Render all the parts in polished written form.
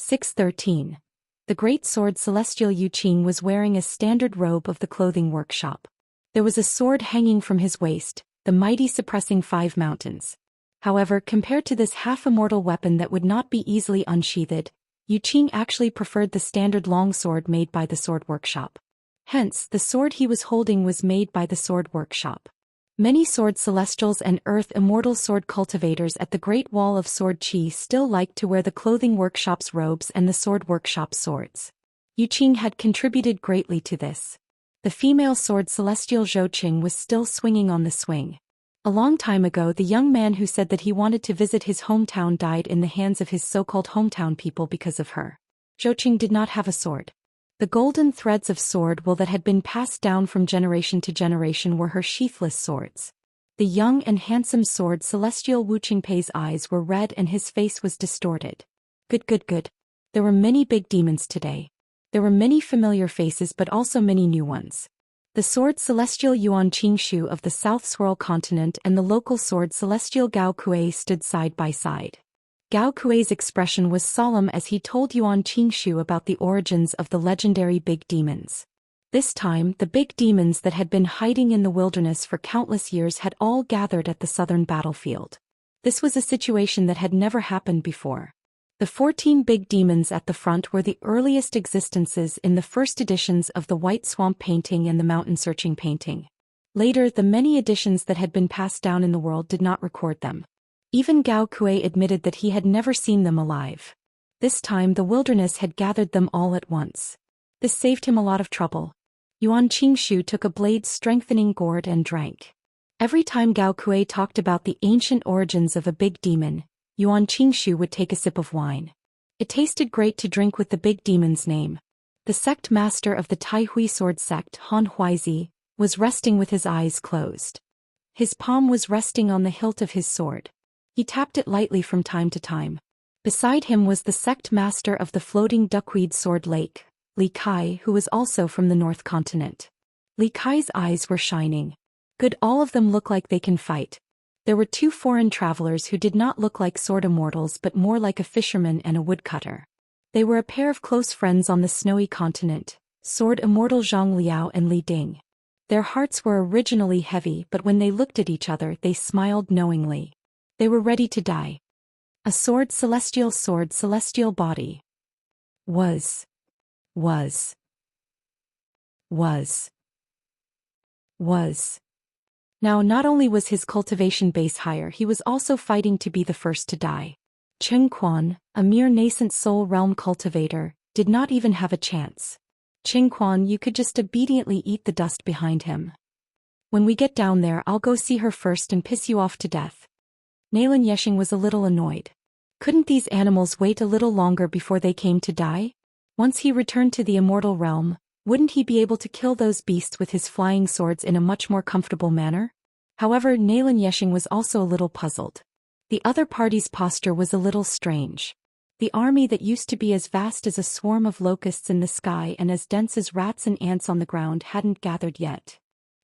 613. The great sword celestial Yu Qing was wearing a standard robe of the clothing workshop. There was a sword hanging from his waist, the mighty suppressing 5 mountains. However, compared to this half-immortal weapon that would not be easily unsheathed, Yu Qing actually preferred the standard longsword made by the sword workshop. Hence, the sword he was holding was made by the sword workshop. Many sword celestials and earth immortal sword cultivators at the Great Wall of Sword Qi still liked to wear the clothing workshop's robes and the sword workshop's swords. Yu Qing had contributed greatly to this. The female sword celestial Zhou Xian was still swinging on the swing. A long time ago, the young man who said that he wanted to visit his hometown died in the hands of his so-called hometown people because of her. Zhou Xian did not have a sword. The golden threads of sword wool that had been passed down from generation to generation were her sheathless swords. The young and handsome sword celestial Wu Qingpei's eyes were red and his face was distorted. Good. There were many big demons today. There were many familiar faces but also many new ones. The sword celestial Yuan Qingshu of the South Swirl continent and the local sword celestial Gao Kuei stood side by side. Gao Kuei's expression was solemn as he told Yuan Qingshu about the origins of the legendary big demons. This time, the big demons that had been hiding in the wilderness for countless years had all gathered at the southern battlefield. This was a situation that had never happened before. The 14 big demons at the front were the earliest existences in the first editions of the White Swamp painting and the Mountain Searching painting. Later, the many editions that had been passed down in the world did not record them. Even Gao Kuei admitted that he had never seen them alive. This time the wilderness had gathered them all at once. This saved him a lot of trouble. Yuan Qingshu took a blade-strengthening gourd and drank. Every time Gao Kuei talked about the ancient origins of a big demon, Yuan Qingshu would take a sip of wine. It tasted great to drink with the big demon's name. The sect master of the Tai Hui sword sect, Han Huizi, was resting with his eyes closed. His palm was resting on the hilt of his sword. He tapped it lightly from time to time. Beside him was the sect master of the floating duckweed sword lake, Li Kai, who was also from the North Continent. Li Kai's eyes were shining. Good, all of them look like they can fight. There were 2 foreign travelers who did not look like sword immortals but more like a fisherman and a woodcutter. They were a pair of close friends on the snowy continent, sword immortal Zhang Liao and Li Ding. Their hearts were originally heavy but when they looked at each other they smiled knowingly. They were ready to die. A sword celestial body. Was. Now not only was his cultivation base higher, he was also fighting to be the first to die. Chen Quan, a mere nascent soul realm cultivator, did not even have a chance. Chen Quan, you could just obediently eat the dust behind him. When we get down there I'll go see her first and piss you off to death. Nalan Yeshing was a little annoyed. Couldn't these animals wait a little longer before they came to die? Once he returned to the immortal realm, wouldn't he be able to kill those beasts with his flying swords in a much more comfortable manner? However, Nalan Yeshing was also a little puzzled. The other party's posture was a little strange. The army that used to be as vast as a swarm of locusts in the sky and as dense as rats and ants on the ground hadn't gathered yet.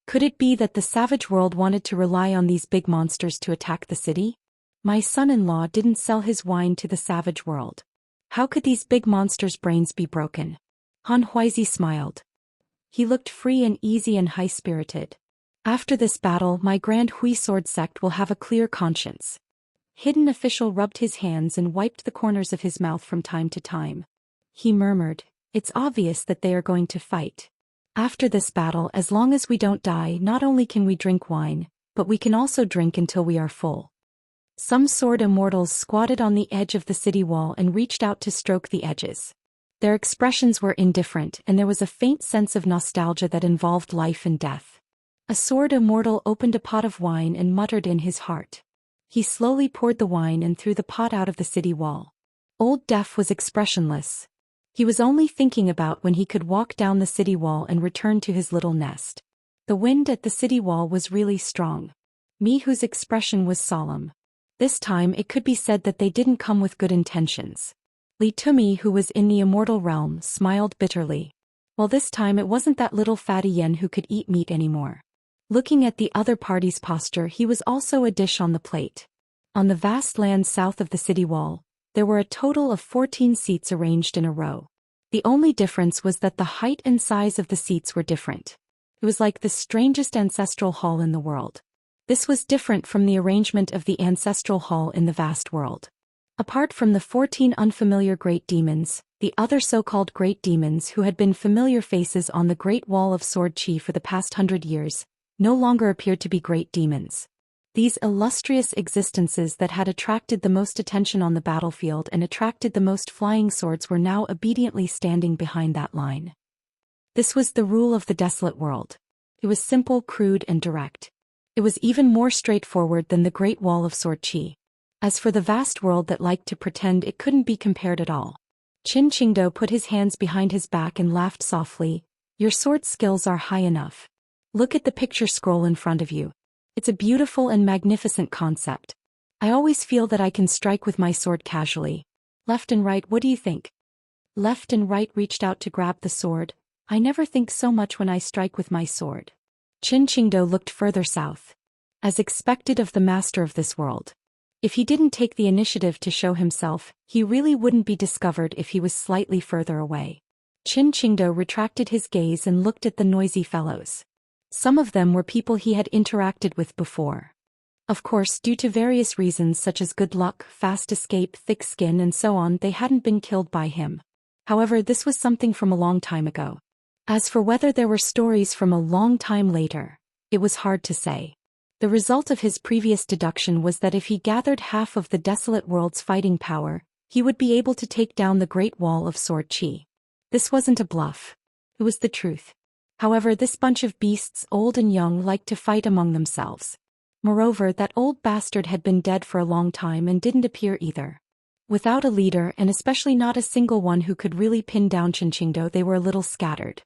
Could it be that the savage world wanted to rely on these big monsters to attack the city? My son-in-law didn't sell his wine to the savage world. How could these big monsters' brains be broken? Han Huizi smiled. He looked free and easy and high-spirited. After this battle, my Grand Hui sword sect will have a clear conscience. Hidden official rubbed his hands and wiped the corners of his mouth from time to time. He murmured, "It's obvious that they are going to fight. After this battle, as long as we don't die, not only can we drink wine, but we can also drink until we are full." Some sword immortals squatted on the edge of the city wall and reached out to stroke the edges. Their expressions were indifferent and there was a faint sense of nostalgia that involved life and death. A sword immortal opened a pot of wine and muttered in his heart. He slowly poured the wine and threw the pot out of the city wall. Old Def was expressionless. He was only thinking about when he could walk down the city wall and return to his little nest. The wind at the city wall was really strong. Mihu's expression was solemn. This time it could be said that they didn't come with good intentions. Li Tumi, who was in the immortal realm, smiled bitterly. Well, this time it wasn't that little fatty yen who could eat meat anymore. Looking at the other party's posture, he was also a dish on the plate. On the vast land south of the city wall, There were a total of 14 seats arranged in a row. The only difference was that the height and size of the seats were different. It was like the strangest ancestral hall in the world. This was different from the arrangement of the ancestral hall in the vast world. Apart from the 14 unfamiliar great demons, the other so-called great demons who had been familiar faces on the Great Wall of Sword Qi for the past 100 years, no longer appeared to be great demons. These illustrious existences that had attracted the most attention on the battlefield and attracted the most flying swords were now obediently standing behind that line. This was the rule of the desolate world. It was simple, crude, and direct. It was even more straightforward than the Great Wall of Sword Qi. As for the vast world that liked to pretend it couldn't be compared at all. Qin Qingdou put his hands behind his back and laughed softly. Your sword skills are high enough. Look at the picture scroll in front of you. It's a beautiful and magnificent concept. I always feel that I can strike with my sword casually. Left and right, what do you think? Left and right reached out to grab the sword. I never think so much when I strike with my sword. Qin Qingdou looked further south. As expected of the master of this world. If he didn't take the initiative to show himself, he really wouldn't be discovered if he was slightly further away. Qin Qingdou retracted his gaze and looked at the noisy fellows. Some of them were people he had interacted with before. Of course, due to various reasons such as good luck, fast escape, thick skin and so on, they hadn't been killed by him. However, this was something from a long time ago. As for whether there were stories from a long time later, it was hard to say. The result of his previous deduction was that if he gathered half of the desolate world's fighting power, he would be able to take down the Great Wall of Sword Qi. This wasn't a bluff. It was the truth. However, this bunch of beasts, old and young, liked to fight among themselves. Moreover, that old bastard had been dead for a long time and didn't appear either. Without a leader, and especially not a single one who could really pin down Qin Qingdou, they were a little scattered.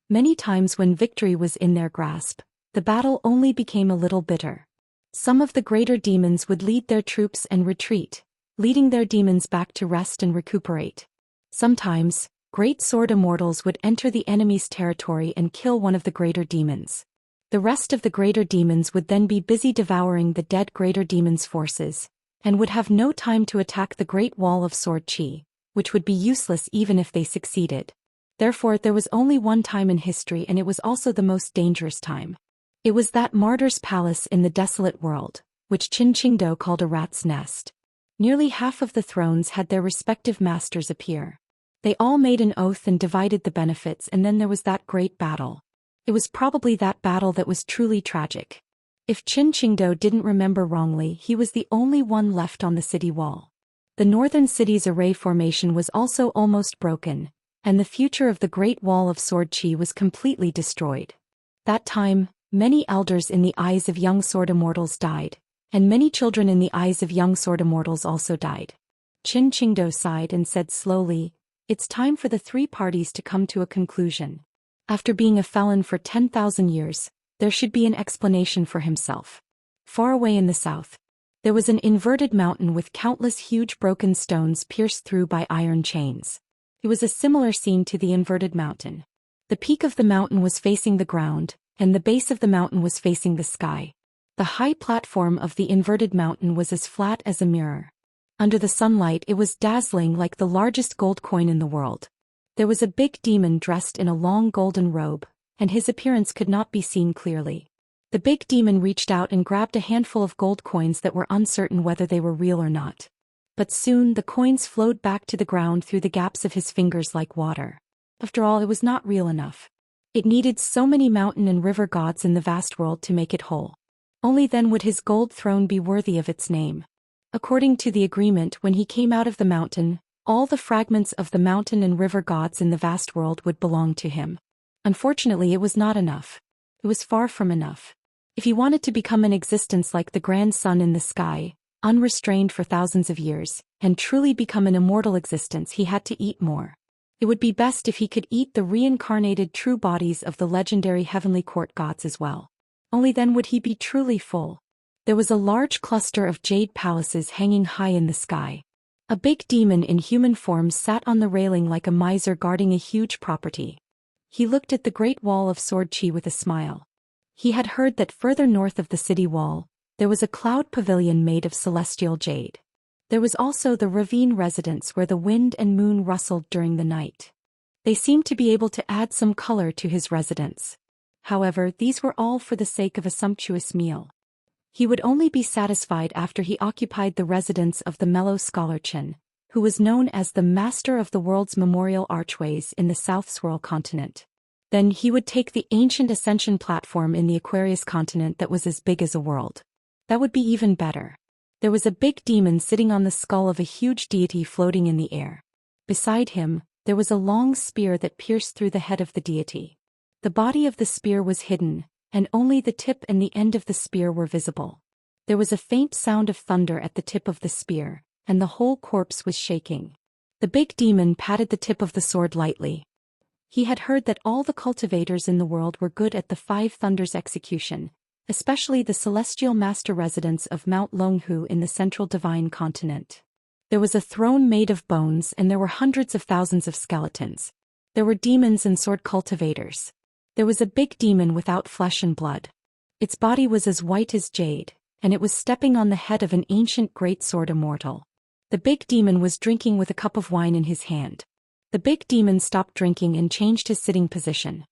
Many times when victory was in their grasp, the battle only became a little bitter. Some of the greater demons would lead their troops and retreat, leading their demons back to rest and recuperate. Sometimes, great sword immortals would enter the enemy's territory and kill one of the greater demons. The rest of the greater demons would then be busy devouring the dead greater demon's forces, and would have no time to attack the Great Wall of Sword Qi, which would be useless even if they succeeded. Therefore, there was only one time in history, and it was also the most dangerous time. It was that martyr's palace in the desolate world, which Qin Qingdou called a rat's nest. Nearly half of the thrones had their respective masters appear. They all made an oath and divided the benefits, and then there was that great battle. It was probably that battle that was truly tragic. If Qin Qingdou didn't remember wrongly, he was the only one left on the city wall. The northern city's array formation was also almost broken, and the future of the Great Wall of Sword Qi was completely destroyed. That time, many elders in the eyes of young sword immortals died, and many children in the eyes of young sword immortals also died. Qin Qingdou sighed and said slowly, "It's time for the three parties to come to a conclusion. After being a felon for 10,000 years, there should be an explanation for himself." Far away in the south, there was an inverted mountain with countless huge broken stones pierced through by iron chains. It was a similar scene to the inverted mountain. The peak of the mountain was facing the ground, and the base of the mountain was facing the sky. The high platform of the inverted mountain was as flat as a mirror. Under the sunlight, it was dazzling like the largest gold coin in the world. There was a big demon dressed in a long golden robe, and his appearance could not be seen clearly. The big demon reached out and grabbed a handful of gold coins that were uncertain whether they were real or not. But soon the coins flowed back to the ground through the gaps of his fingers like water. After all, it was not real enough. It needed so many mountain and river gods in the vast world to make it whole. Only then would his gold throne be worthy of its name. According to the agreement, when he came out of the mountain, all the fragments of the mountain and river gods in the vast world would belong to him. Unfortunately, it was not enough. It was far from enough. If he wanted to become an existence like the grand sun in the sky, unrestrained for thousands of years, and truly become an immortal existence, he had to eat more. It would be best if he could eat the reincarnated true bodies of the legendary heavenly court gods as well. Only then would he be truly full. There was a large cluster of jade palaces hanging high in the sky. A big demon in human form sat on the railing like a miser guarding a huge property. He looked at the Great Wall of Sword Qi with a smile. He had heard that further north of the city wall, there was a cloud pavilion made of celestial jade. There was also the ravine residence where the wind and moon rustled during the night. They seemed to be able to add some color to his residence. However, these were all for the sake of a sumptuous meal. He would only be satisfied after he occupied the residence of the mellow scholar Chen, who was known as the master of the world's memorial archways in the South Swirl continent. Then he would take the ancient ascension platform in the Aquarius continent that was as big as a world. That would be even better. There was a big demon sitting on the skull of a huge deity floating in the air. Beside him, there was a long spear that pierced through the head of the deity. The body of the spear was hidden, and only the tip and the end of the spear were visible. There was a faint sound of thunder at the tip of the spear, and the whole corpse was shaking. The big demon patted the tip of the sword lightly. He had heard that all the cultivators in the world were good at the Five Thunders execution, especially the celestial master residents of Mount Longhu in the central divine continent. There was a throne made of bones and there were hundreds of thousands of skeletons. There were demons and sword cultivators. There was a big demon without flesh and blood. Its body was as white as jade, and it was stepping on the head of an ancient great sword Immortal. The big demon was drinking with a cup of wine in his hand. The big demon stopped drinking and changed his sitting position.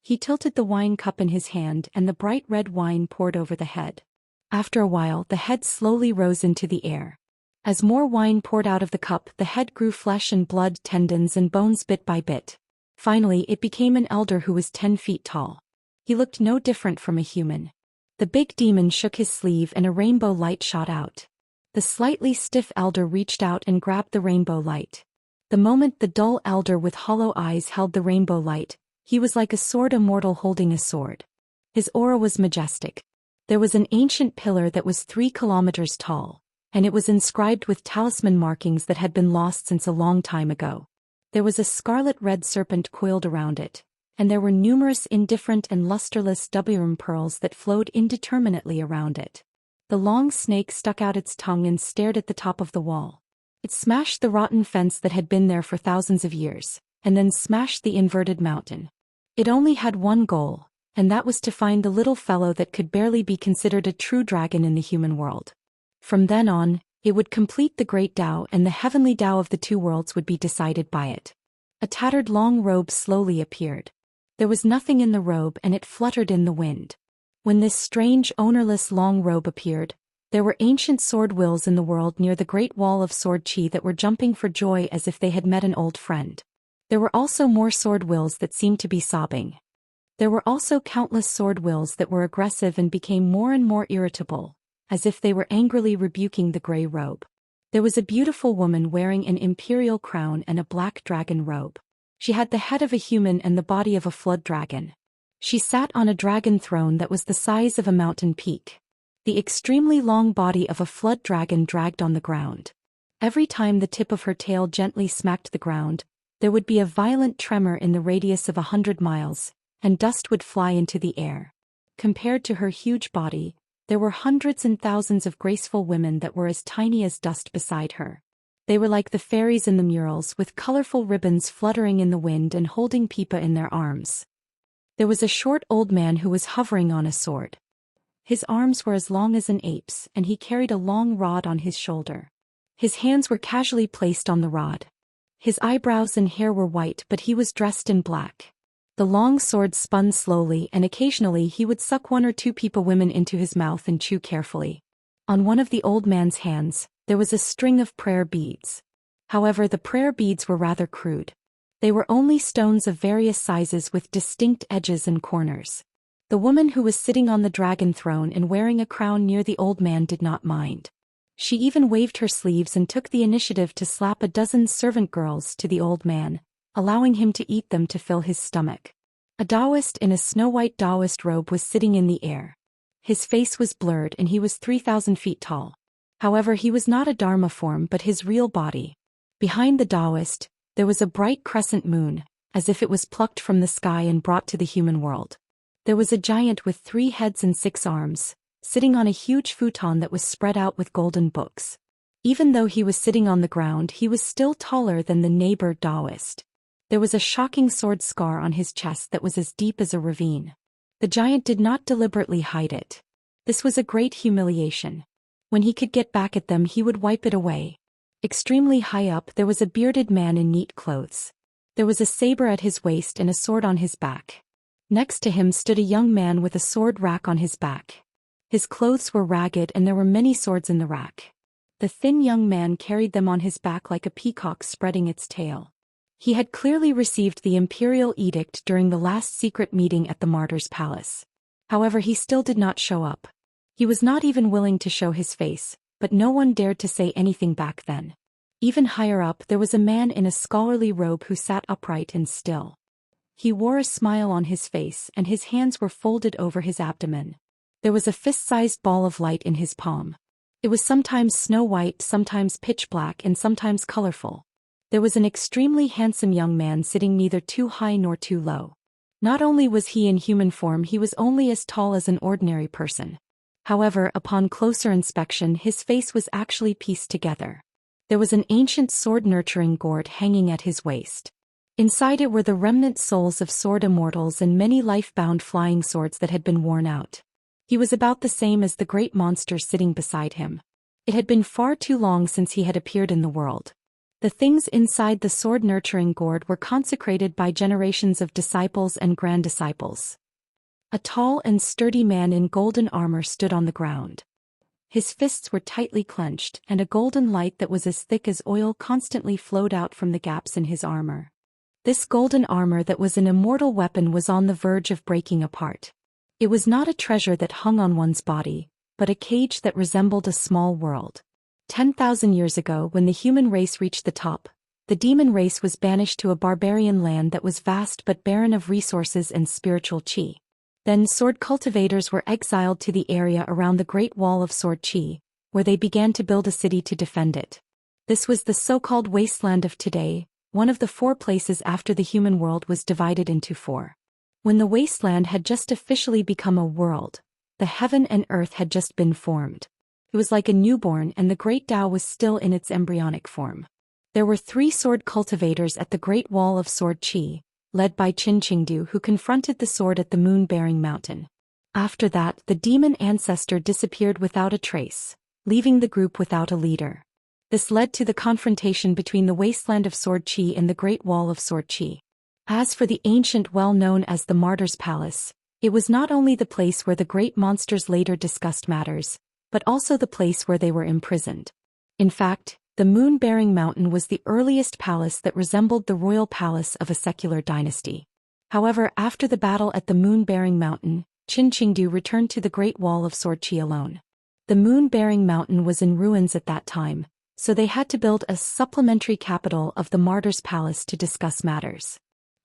He tilted the wine cup in his hand and the bright red wine poured over the head. After a while, the head slowly rose into the air. As more wine poured out of the cup, the head grew flesh and blood, tendons and bones bit by bit. Finally, it became an elder who was 10 feet tall. He looked no different from a human. The big demon shook his sleeve and a rainbow light shot out. The slightly stiff elder reached out and grabbed the rainbow light. The moment the dull elder with hollow eyes held the rainbow light, he was like a sword immortal holding a sword. His aura was majestic. There was an ancient pillar that was 3 kilometers tall, and it was inscribed with talisman markings that had been lost since a long time ago. There was a scarlet red serpent coiled around it, and there were numerous indifferent and lusterless double pearls that flowed indeterminately around it. The long snake stuck out its tongue and stared at the top of the wall. It smashed the rotten fence that had been there for thousands of years, and then smashed the inverted mountain. It only had one goal, and that was to find the little fellow that could barely be considered a true dragon in the human world. From then on, it would complete the great Tao, and the heavenly Tao of the two worlds would be decided by it. A tattered long robe slowly appeared. There was nothing in the robe and it fluttered in the wind. When this strange ownerless long robe appeared, there were ancient sword wills in the world near the great wall of sword chi that were jumping for joy as if they had met an old friend. There were also more sword wills that seemed to be sobbing. There were also countless sword wills that were aggressive and became more and more irritable, as if they were angrily rebuking the gray robe. There was a beautiful woman wearing an imperial crown and a black dragon robe. She had the head of a human and the body of a flood dragon. She sat on a dragon throne that was the size of a mountain peak. The extremely long body of a flood dragon dragged on the ground. Every time the tip of her tail gently smacked the ground, there would be a violent tremor in the radius of 100 miles, and dust would fly into the air. Compared to her huge body, there were hundreds and thousands of graceful women that were as tiny as dust beside her. They were like the fairies in the murals with colorful ribbons fluttering in the wind and holding pipa in their arms. There was a short old man who was hovering on a sword. His arms were as long as an ape's and he carried a long rod on his shoulder. His hands were casually placed on the rod. His eyebrows and hair were white but he was dressed in black. The long sword spun slowly and occasionally he would suck 1 or 2 pipa women into his mouth and chew carefully. On one of the old man's hands, there was a string of prayer beads. However, the prayer beads were rather crude. They were only stones of various sizes with distinct edges and corners. The woman who was sitting on the dragon throne and wearing a crown near the old man did not mind. She even waved her sleeves and took the initiative to slap a dozen servant girls to the old man, allowing him to eat them to fill his stomach. A Daoist in a snow-white Daoist robe was sitting in the air. His face was blurred and he was 3,000 feet tall. However, he was not a Dharma form but his real body. Behind the Daoist, there was a bright crescent moon, as if it was plucked from the sky and brought to the human world. There was a giant with 3 heads and 6 arms, sitting on a huge futon that was spread out with golden books. Even though he was sitting on the ground, he was still taller than the neighbor Daoist. There was a shocking sword scar on his chest that was as deep as a ravine. The giant did not deliberately hide it. This was a great humiliation. When he could get back at them, he would wipe it away. Extremely high up, there was a bearded man in neat clothes. There was a saber at his waist and a sword on his back. Next to him stood a young man with a sword rack on his back. His clothes were ragged and there were many swords in the rack. The thin young man carried them on his back like a peacock spreading its tail. He had clearly received the imperial edict during the last secret meeting at the Martyr's Palace. However, he still did not show up. He was not even willing to show his face, but no one dared to say anything back then. Even higher up, there was a man in a scholarly robe who sat upright and still. He wore a smile on his face and his hands were folded over his abdomen. There was a fist-sized ball of light in his palm. It was sometimes snow white, sometimes pitch black, and sometimes colorful. There was an extremely handsome young man sitting neither too high nor too low. Not only was he in human form, he was only as tall as an ordinary person. However, upon closer inspection, his face was actually pieced together. There was an ancient sword-nurturing gourd hanging at his waist. Inside it were the remnant souls of sword immortals and many life-bound flying swords that had been worn out. He was about the same as the great monster sitting beside him. It had been far too long since he had appeared in the world. The things inside the sword-nurturing gourd were consecrated by generations of disciples and grand disciples. A tall and sturdy man in golden armor stood on the ground. His fists were tightly clenched, and a golden light that was as thick as oil constantly flowed out from the gaps in his armor. This golden armor that was an immortal weapon was on the verge of breaking apart. It was not a treasure that hung on one's body, but a cage that resembled a small world. 10,000 years ago, when the human race reached the top, the demon race was banished to a barbarian land that was vast but barren of resources and spiritual chi. Then sword cultivators were exiled to the area around the Great Wall of Sword Chi, where they began to build a city to defend it. This was the so-called wasteland of today, one of the 4 places after the human world was divided into 4. When the wasteland had just officially become a world, the heaven and earth had just been formed. It was like a newborn and the great Tao was still in its embryonic form. There were 3 sword cultivators at the Great Wall of Sword Chi, led by Qin Qingdu, who confronted the sword at the moon-bearing mountain. After that, the demon ancestor disappeared without a trace, leaving the group without a leader. This led to the confrontation between the wasteland of Sword Chi and the Great Wall of Sword Chi. As for the ancient well known as the Martyr's Palace, it was not only the place where the great monsters later discussed matters, but also the place where they were imprisoned. In fact, the moon-bearing mountain was the earliest palace that resembled the royal palace of a secular dynasty. However, after the battle at the moon-bearing mountain, Qin Qingdu returned to the Great Wall of Sword Chi alone. The moon-bearing mountain was in ruins at that time, so they had to build a supplementary capital of the Martyr's Palace to discuss matters.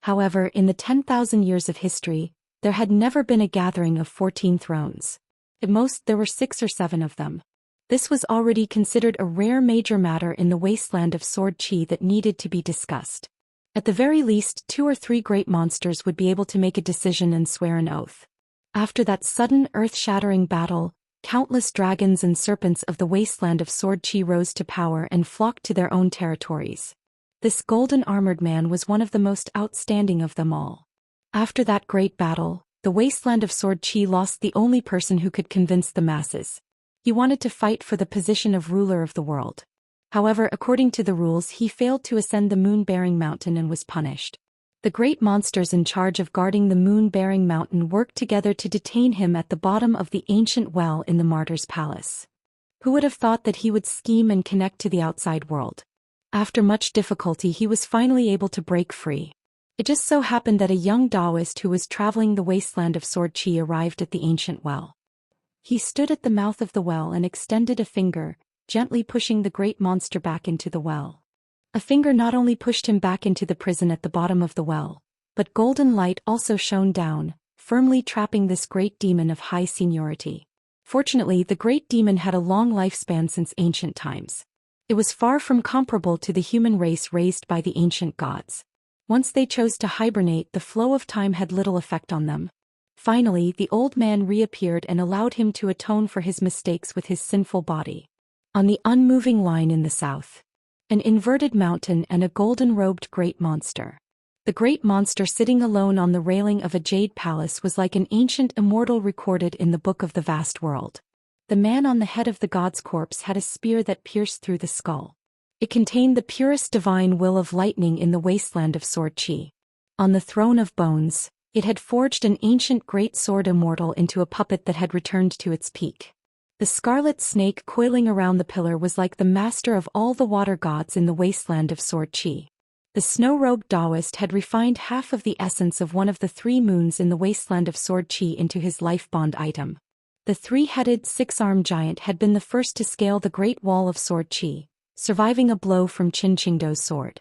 However, in the 10,000 years of history, there had never been a gathering of 14 thrones. At most, there were 6 or 7 of them. This was already considered a rare major matter in the wasteland of Sword Chi that needed to be discussed. At the very least, 2 or 3 great monsters would be able to make a decision and swear an oath. After that sudden earth-shattering battle, countless dragons and serpents of the wasteland of Sword Chi rose to power and flocked to their own territories. This golden-armored man was one of the most outstanding of them all. After that great battle, the wasteland of Sword Chi lost the only person who could convince the masses. He wanted to fight for the position of ruler of the world. However, according to the rules, he failed to ascend the moon-bearing mountain and was punished. The great monsters in charge of guarding the moon-bearing mountain worked together to detain him at the bottom of the ancient well in the Martyr's Palace. Who would have thought that he would scheme and connect to the outside world? After much difficulty, he was finally able to break free. It just so happened that a young Daoist who was traveling the wasteland of Sword Chi arrived at the ancient well. He stood at the mouth of the well and extended a finger, gently pushing the great monster back into the well. A finger not only pushed him back into the prison at the bottom of the well, but golden light also shone down, firmly trapping this great demon of high seniority. Fortunately, the great demon had a long lifespan since ancient times. It was far from comparable to the human race raised by the ancient gods. Once they chose to hibernate, the flow of time had little effect on them. Finally, the old man reappeared and allowed him to atone for his mistakes with his sinful body. On the unmoving line in the south, an inverted mountain and a golden-robed great monster. The great monster sitting alone on the railing of a jade palace was like an ancient immortal recorded in the book of the vast world. The man on the head of the god's corpse had a spear that pierced through the skull. It contained the purest divine will of lightning in the wasteland of sword chi. On the throne of bones, it had forged an ancient great sword Immortal into a puppet that had returned to its peak. The scarlet snake coiling around the pillar was like the master of all the water gods in the wasteland of sword chi. The snow-robed Daoist had refined half of the essence of one of the 3 moons in the wasteland of sword chi into his life bond item. The 3-headed, 6-armed giant had been the first to scale the Great Wall of sword chi, surviving a blow from Qin Qingdo's sword.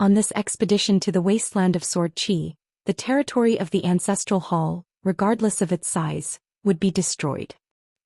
On this expedition to the wasteland of sword chi, the territory of the ancestral hall, regardless of its size, would be destroyed.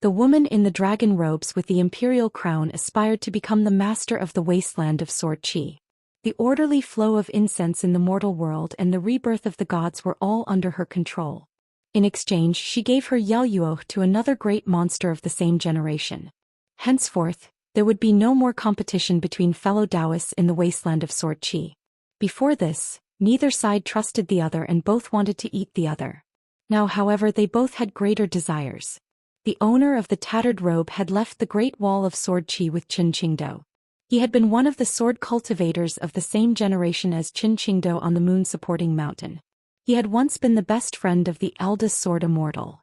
The woman in the dragon robes with the imperial crown aspired to become the master of the wasteland of sword chi. The orderly flow of incense in the mortal world and the rebirth of the gods were all under her control. In exchange, she gave her Yaoyuo to another great monster of the same generation. Henceforth, there would be no more competition between fellow Daoists in the wasteland of sword chi. Before this, neither side trusted the other and both wanted to eat the other. Now, however, they both had greater desires. The owner of the tattered robe had left the Great Wall of sword chi with Qin Qingdo. He had been one of the sword cultivators of the same generation as Qin Qingdo on the moon-supporting mountain. He had once been the best friend of the eldest sword Immortal.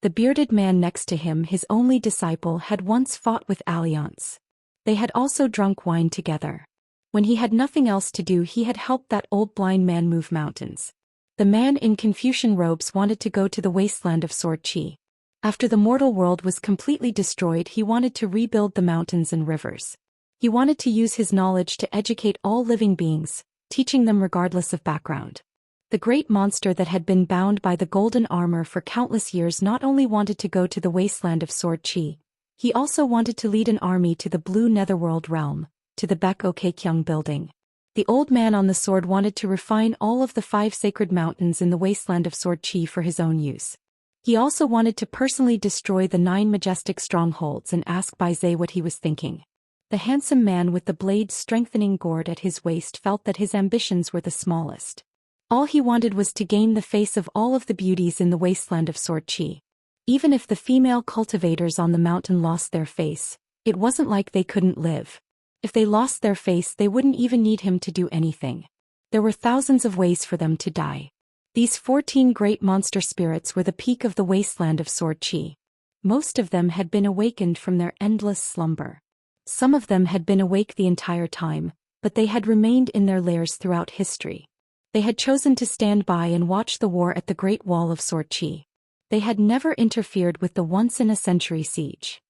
The bearded man next to him, his only disciple, had once fought with Alliance. They had also drunk wine together. When he had nothing else to do, he had helped that old blind man move mountains. The man in Confucian robes wanted to go to the wasteland of sword chi. After the mortal world was completely destroyed, he wanted to rebuild the mountains and rivers. He wanted to use his knowledge to educate all living beings, teaching them regardless of background. The great monster that had been bound by the golden armor for countless years not only wanted to go to the wasteland of sword chi, he also wanted to lead an army to the blue netherworld realm, to the Baek-o-Kaekyung building. The old man on the sword wanted to refine all of the 5 sacred mountains in the wasteland of sword chi for his own use. He also wanted to personally destroy the 9 majestic strongholds and ask Bai Zhe what he was thinking. The handsome man with the blade-strengthening gourd at his waist felt that his ambitions were the smallest. All he wanted was to gain the face of all of the beauties in the wasteland of sword chi. Even if the female cultivators on the mountain lost their face, it wasn't like they couldn't live. If they lost their face, they wouldn't even need him to do anything. There were thousands of ways for them to die. These 14 great monster spirits were the peak of the wasteland of sword chi. Most of them had been awakened from their endless slumber. Some of them had been awake the entire time, but they had remained in their lairs throughout history. They had chosen to stand by and watch the war at the Great Wall of sword chi. They had never interfered with the once-in-a-century siege.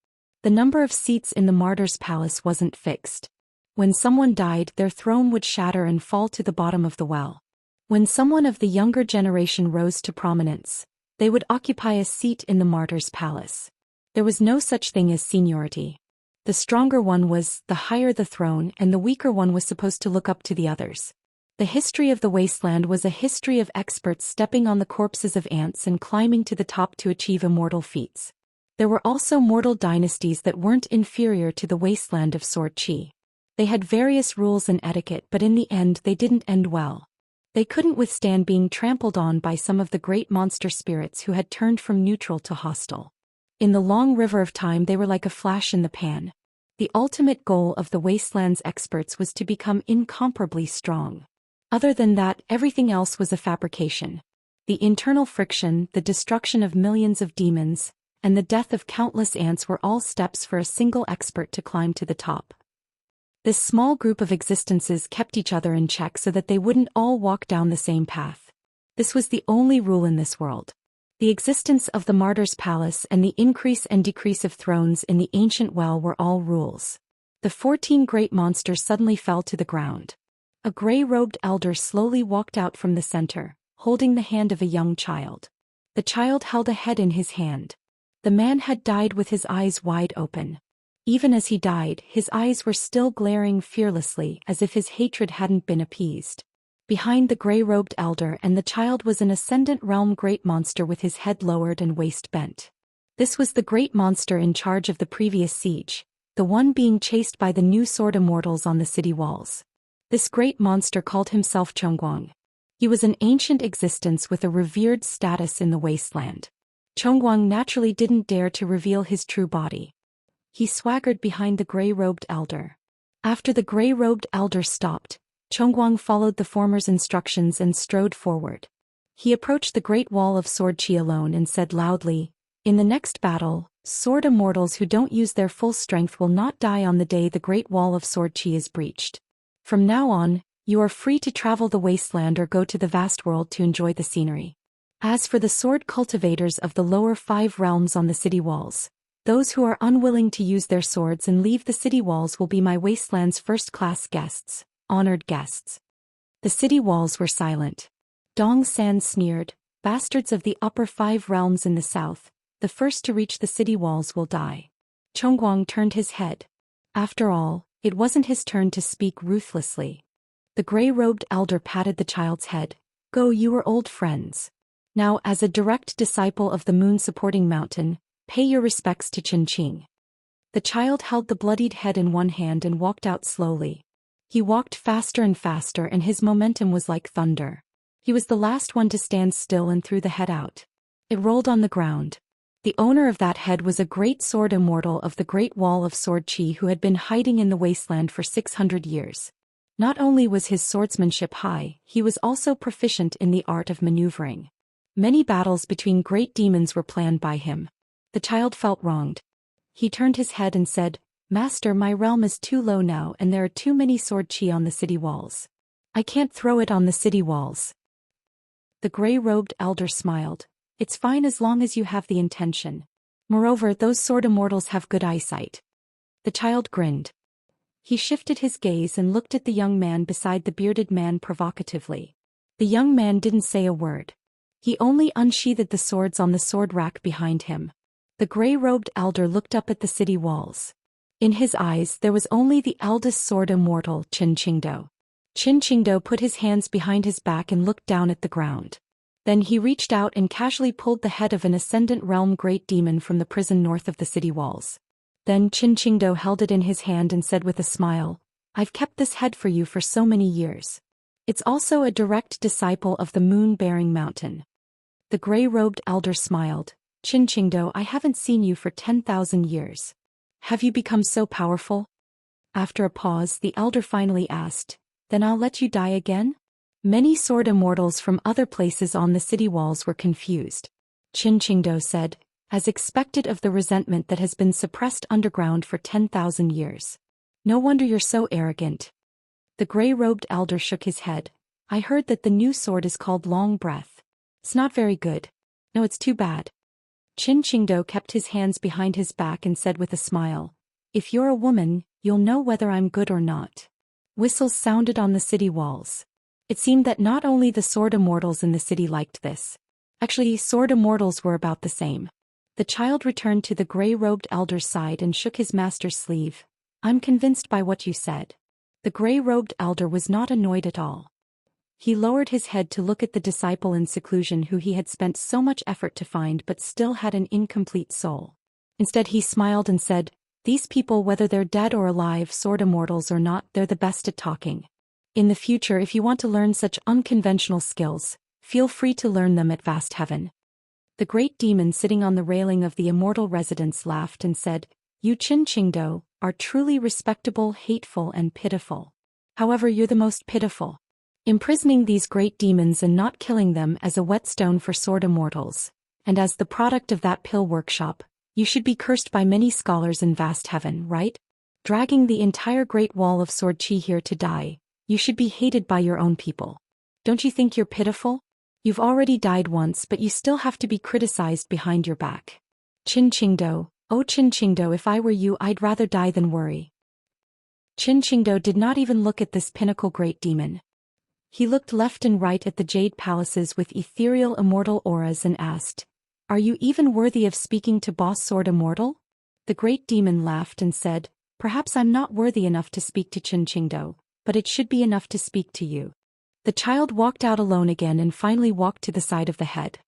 The number of seats in the martyr's palace wasn't fixed. When someone died, their throne would shatter and fall to the bottom of the well. When someone of the younger generation rose to prominence, they would occupy a seat in the martyr's palace. There was no such thing as seniority. The stronger one was the higher the throne, and the weaker one was supposed to look up to the others. The history of the wasteland was a history of experts stepping on the corpses of ants and climbing to the top to achieve immortal feats. There were also mortal dynasties that weren't inferior to the wasteland of sword chi. They had various rules and etiquette, but in the end they didn't end well. They couldn't withstand being trampled on by some of the great monster spirits who had turned from neutral to hostile. In the long river of time, they were like a flash in the pan. The ultimate goal of the wasteland's experts was to become incomparably strong. Other than that, everything else was a fabrication. The internal friction, the destruction of millions of demons, and the death of countless ants were all steps for a single expert to climb to the top. This small group of existences kept each other in check so that they wouldn't all walk down the same path. This was the only rule in this world. The existence of the martyr's palace and the increase and decrease of thrones in the ancient well were all rules. The 14 great monsters suddenly fell to the ground. A gray-robed elder slowly walked out from the center, holding the hand of a young child. The child held a head in his hand. The man had died with his eyes wide open. Even as he died, his eyes were still glaring fearlessly, as if his hatred hadn't been appeased. Behind the gray-robed elder and the child was an ascendant realm great monster with his head lowered and waist bent. This was the great monster in charge of the previous siege, the one being chased by the new sword immortals on the city walls. This great monster called himself Chongguang. He was an ancient existence with a revered status in the wasteland. Chongguang naturally didn't dare to reveal his true body. He swaggered behind the gray-robed elder. After the gray-robed elder stopped, Chongguang followed the former's instructions and strode forward. He approached the Great Wall of Sword Qi alone and said loudly, "In the next battle, sword immortals who don't use their full strength will not die on the day the Great Wall of Sword Qi is breached. From now on, you are free to travel the wasteland or go to the vast world to enjoy the scenery. As for the sword cultivators of the lower 5 realms on the city walls, those who are unwilling to use their swords and leave the city walls will be my wasteland's first-class guests, honored guests." The city walls were silent. Dong San sneered, "Bastards of the upper 5 realms in the south, the first to reach the city walls will die." Chongguang turned his head. After all, it wasn't his turn to speak ruthlessly. The gray-robed elder patted the child's head. "Go, you are old friends. Now, as a direct disciple of the moon-supporting mountain, pay your respects to Qingqing." The child held the bloodied head in one hand and walked out slowly. He walked faster and faster, and his momentum was like thunder. He was the last one to stand still and threw the head out. It rolled on the ground. The owner of that head was a great sword immortal of the Great Wall of Sword Qi who had been hiding in the wasteland for 600 years. Not only was his swordsmanship high, he was also proficient in the art of maneuvering. Many battles between great demons were planned by him. The child felt wronged. He turned his head and said, "Master, my realm is too low now and there are too many sword qi on the city walls. I can't throw it on the city walls." The gray-robed elder smiled. "It's fine as long as you have the intention. Moreover, those sword immortals have good eyesight." The child grinned. He shifted his gaze and looked at the young man beside the bearded man provocatively. The young man didn't say a word. He only unsheathed the swords on the sword rack behind him. The gray-robed elder looked up at the city walls. In his eyes there was only the eldest sword immortal, Qin Qingdou. Qin Qingdou put his hands behind his back and looked down at the ground. Then he reached out and casually pulled the head of an Ascendant Realm great demon from the prison north of the city walls. Then Qin Qingdou held it in his hand and said with a smile, "I've kept this head for you for so many years. It's also a direct disciple of the moon-bearing mountain." The gray-robed elder smiled. "Qin Qingdou, I haven't seen you for 10,000 years. Have you become so powerful?" After a pause, the elder finally asked, "Then I'll let you die again?" Many sword immortals from other places on the city walls were confused. Qin Qingdou said, "As expected of the resentment that has been suppressed underground for 10,000 years. No wonder you're so arrogant." The gray-robed elder shook his head. "I heard that the new sword is called Long Breath. It's not very good. No, it's too bad." Qin Qingdou kept his hands behind his back and said with a smile, "If you're a woman, you'll know whether I'm good or not." Whistles sounded on the city walls. It seemed that not only the sword immortals in the city liked this. Actually, sword immortals were about the same. The child returned to the gray-robed elder's side and shook his master's sleeve. "I'm convinced by what you said." The gray-robed elder was not annoyed at all. He lowered his head to look at the disciple in seclusion who he had spent so much effort to find but still had an incomplete soul. Instead he smiled and said, "These people, whether they're dead or alive, sword immortals or not, they're the best at talking. In the future, if you want to learn such unconventional skills, feel free to learn them at Vast Heaven." The great demon sitting on the railing of the immortal residence laughed and said, "You Qin Qingdou are truly respectable, hateful and pitiful. However, you're the most pitiful. Imprisoning these great demons and not killing them as a whetstone for sword immortals, and as the product of that pill workshop, you should be cursed by many scholars in Vast Heaven, right? Dragging the entire Great Wall of Sword Qi here to die, you should be hated by your own people. Don't you think you're pitiful? You've already died once, but you still have to be criticized behind your back. Qin Qingdou, oh Qin Qingdou, if I were you, I'd rather die than worry." Qin Qingdou did not even look at this pinnacle great demon. He looked left and right at the jade palaces with ethereal immortal auras and asked, "Are you even worthy of speaking to Boss Sword Immortal?" The great demon laughed and said, "Perhaps I'm not worthy enough to speak to Qin Qingdou, but it should be enough to speak to you." The child walked out alone again and finally walked to the side of the head.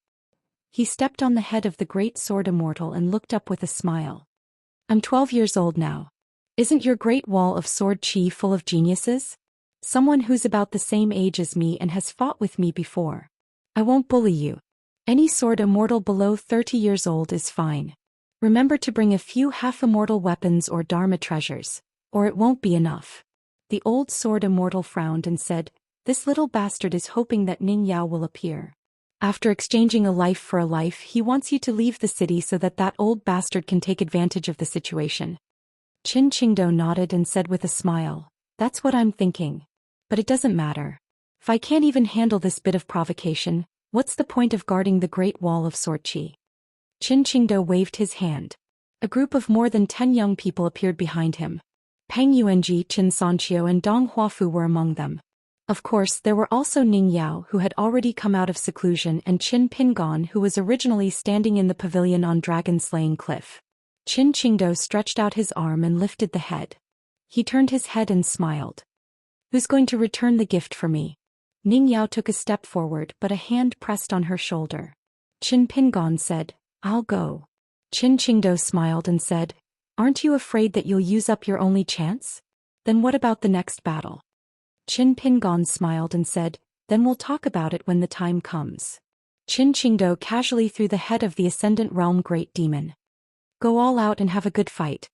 He stepped on the head of the great sword immortal and looked up with a smile. "I'm 12 years old now. Isn't your great wall of sword qi full of geniuses? Someone who's about the same age as me and has fought with me before. I won't bully you. Any sword immortal below 30 years old is fine. Remember to bring a few half-immortal weapons or Dharma treasures, or it won't be enough. The old sword immortal frowned and said, "This little bastard is hoping that Ning Yao will appear. After exchanging a life for a life, he wants you to leave the city so that that old bastard can take advantage of the situation." Qin Qingdao nodded and said with a smile, "That's what I'm thinking. But it doesn't matter. If I can't even handle this bit of provocation, what's the point of guarding the Great Wall of Sword Qi?" Qin Qingdao waved his hand. A group of more than 10 young people appeared behind him. Peng Yuanji, Qin Sanqiu and Dong Huafu were among them. Of course, there were also Ning Yao, who had already come out of seclusion, and Qin Pingon, who was originally standing in the pavilion on dragon-slaying cliff. Qin Qingdao stretched out his arm and lifted the head. He turned his head and smiled. "Who's going to return the gift for me?" Ning Yao took a step forward, but a hand pressed on her shoulder. Qin Pingon said, "I'll go." Qin Qingdao smiled and said, "Aren't you afraid that you'll use up your only chance? Then what about the next battle?" Qin Pingon smiled and said, "Then we'll talk about it when the time comes." Qin Qingdao casually threw the head of the Ascendant Realm Great Demon. "Go all out and have a good fight."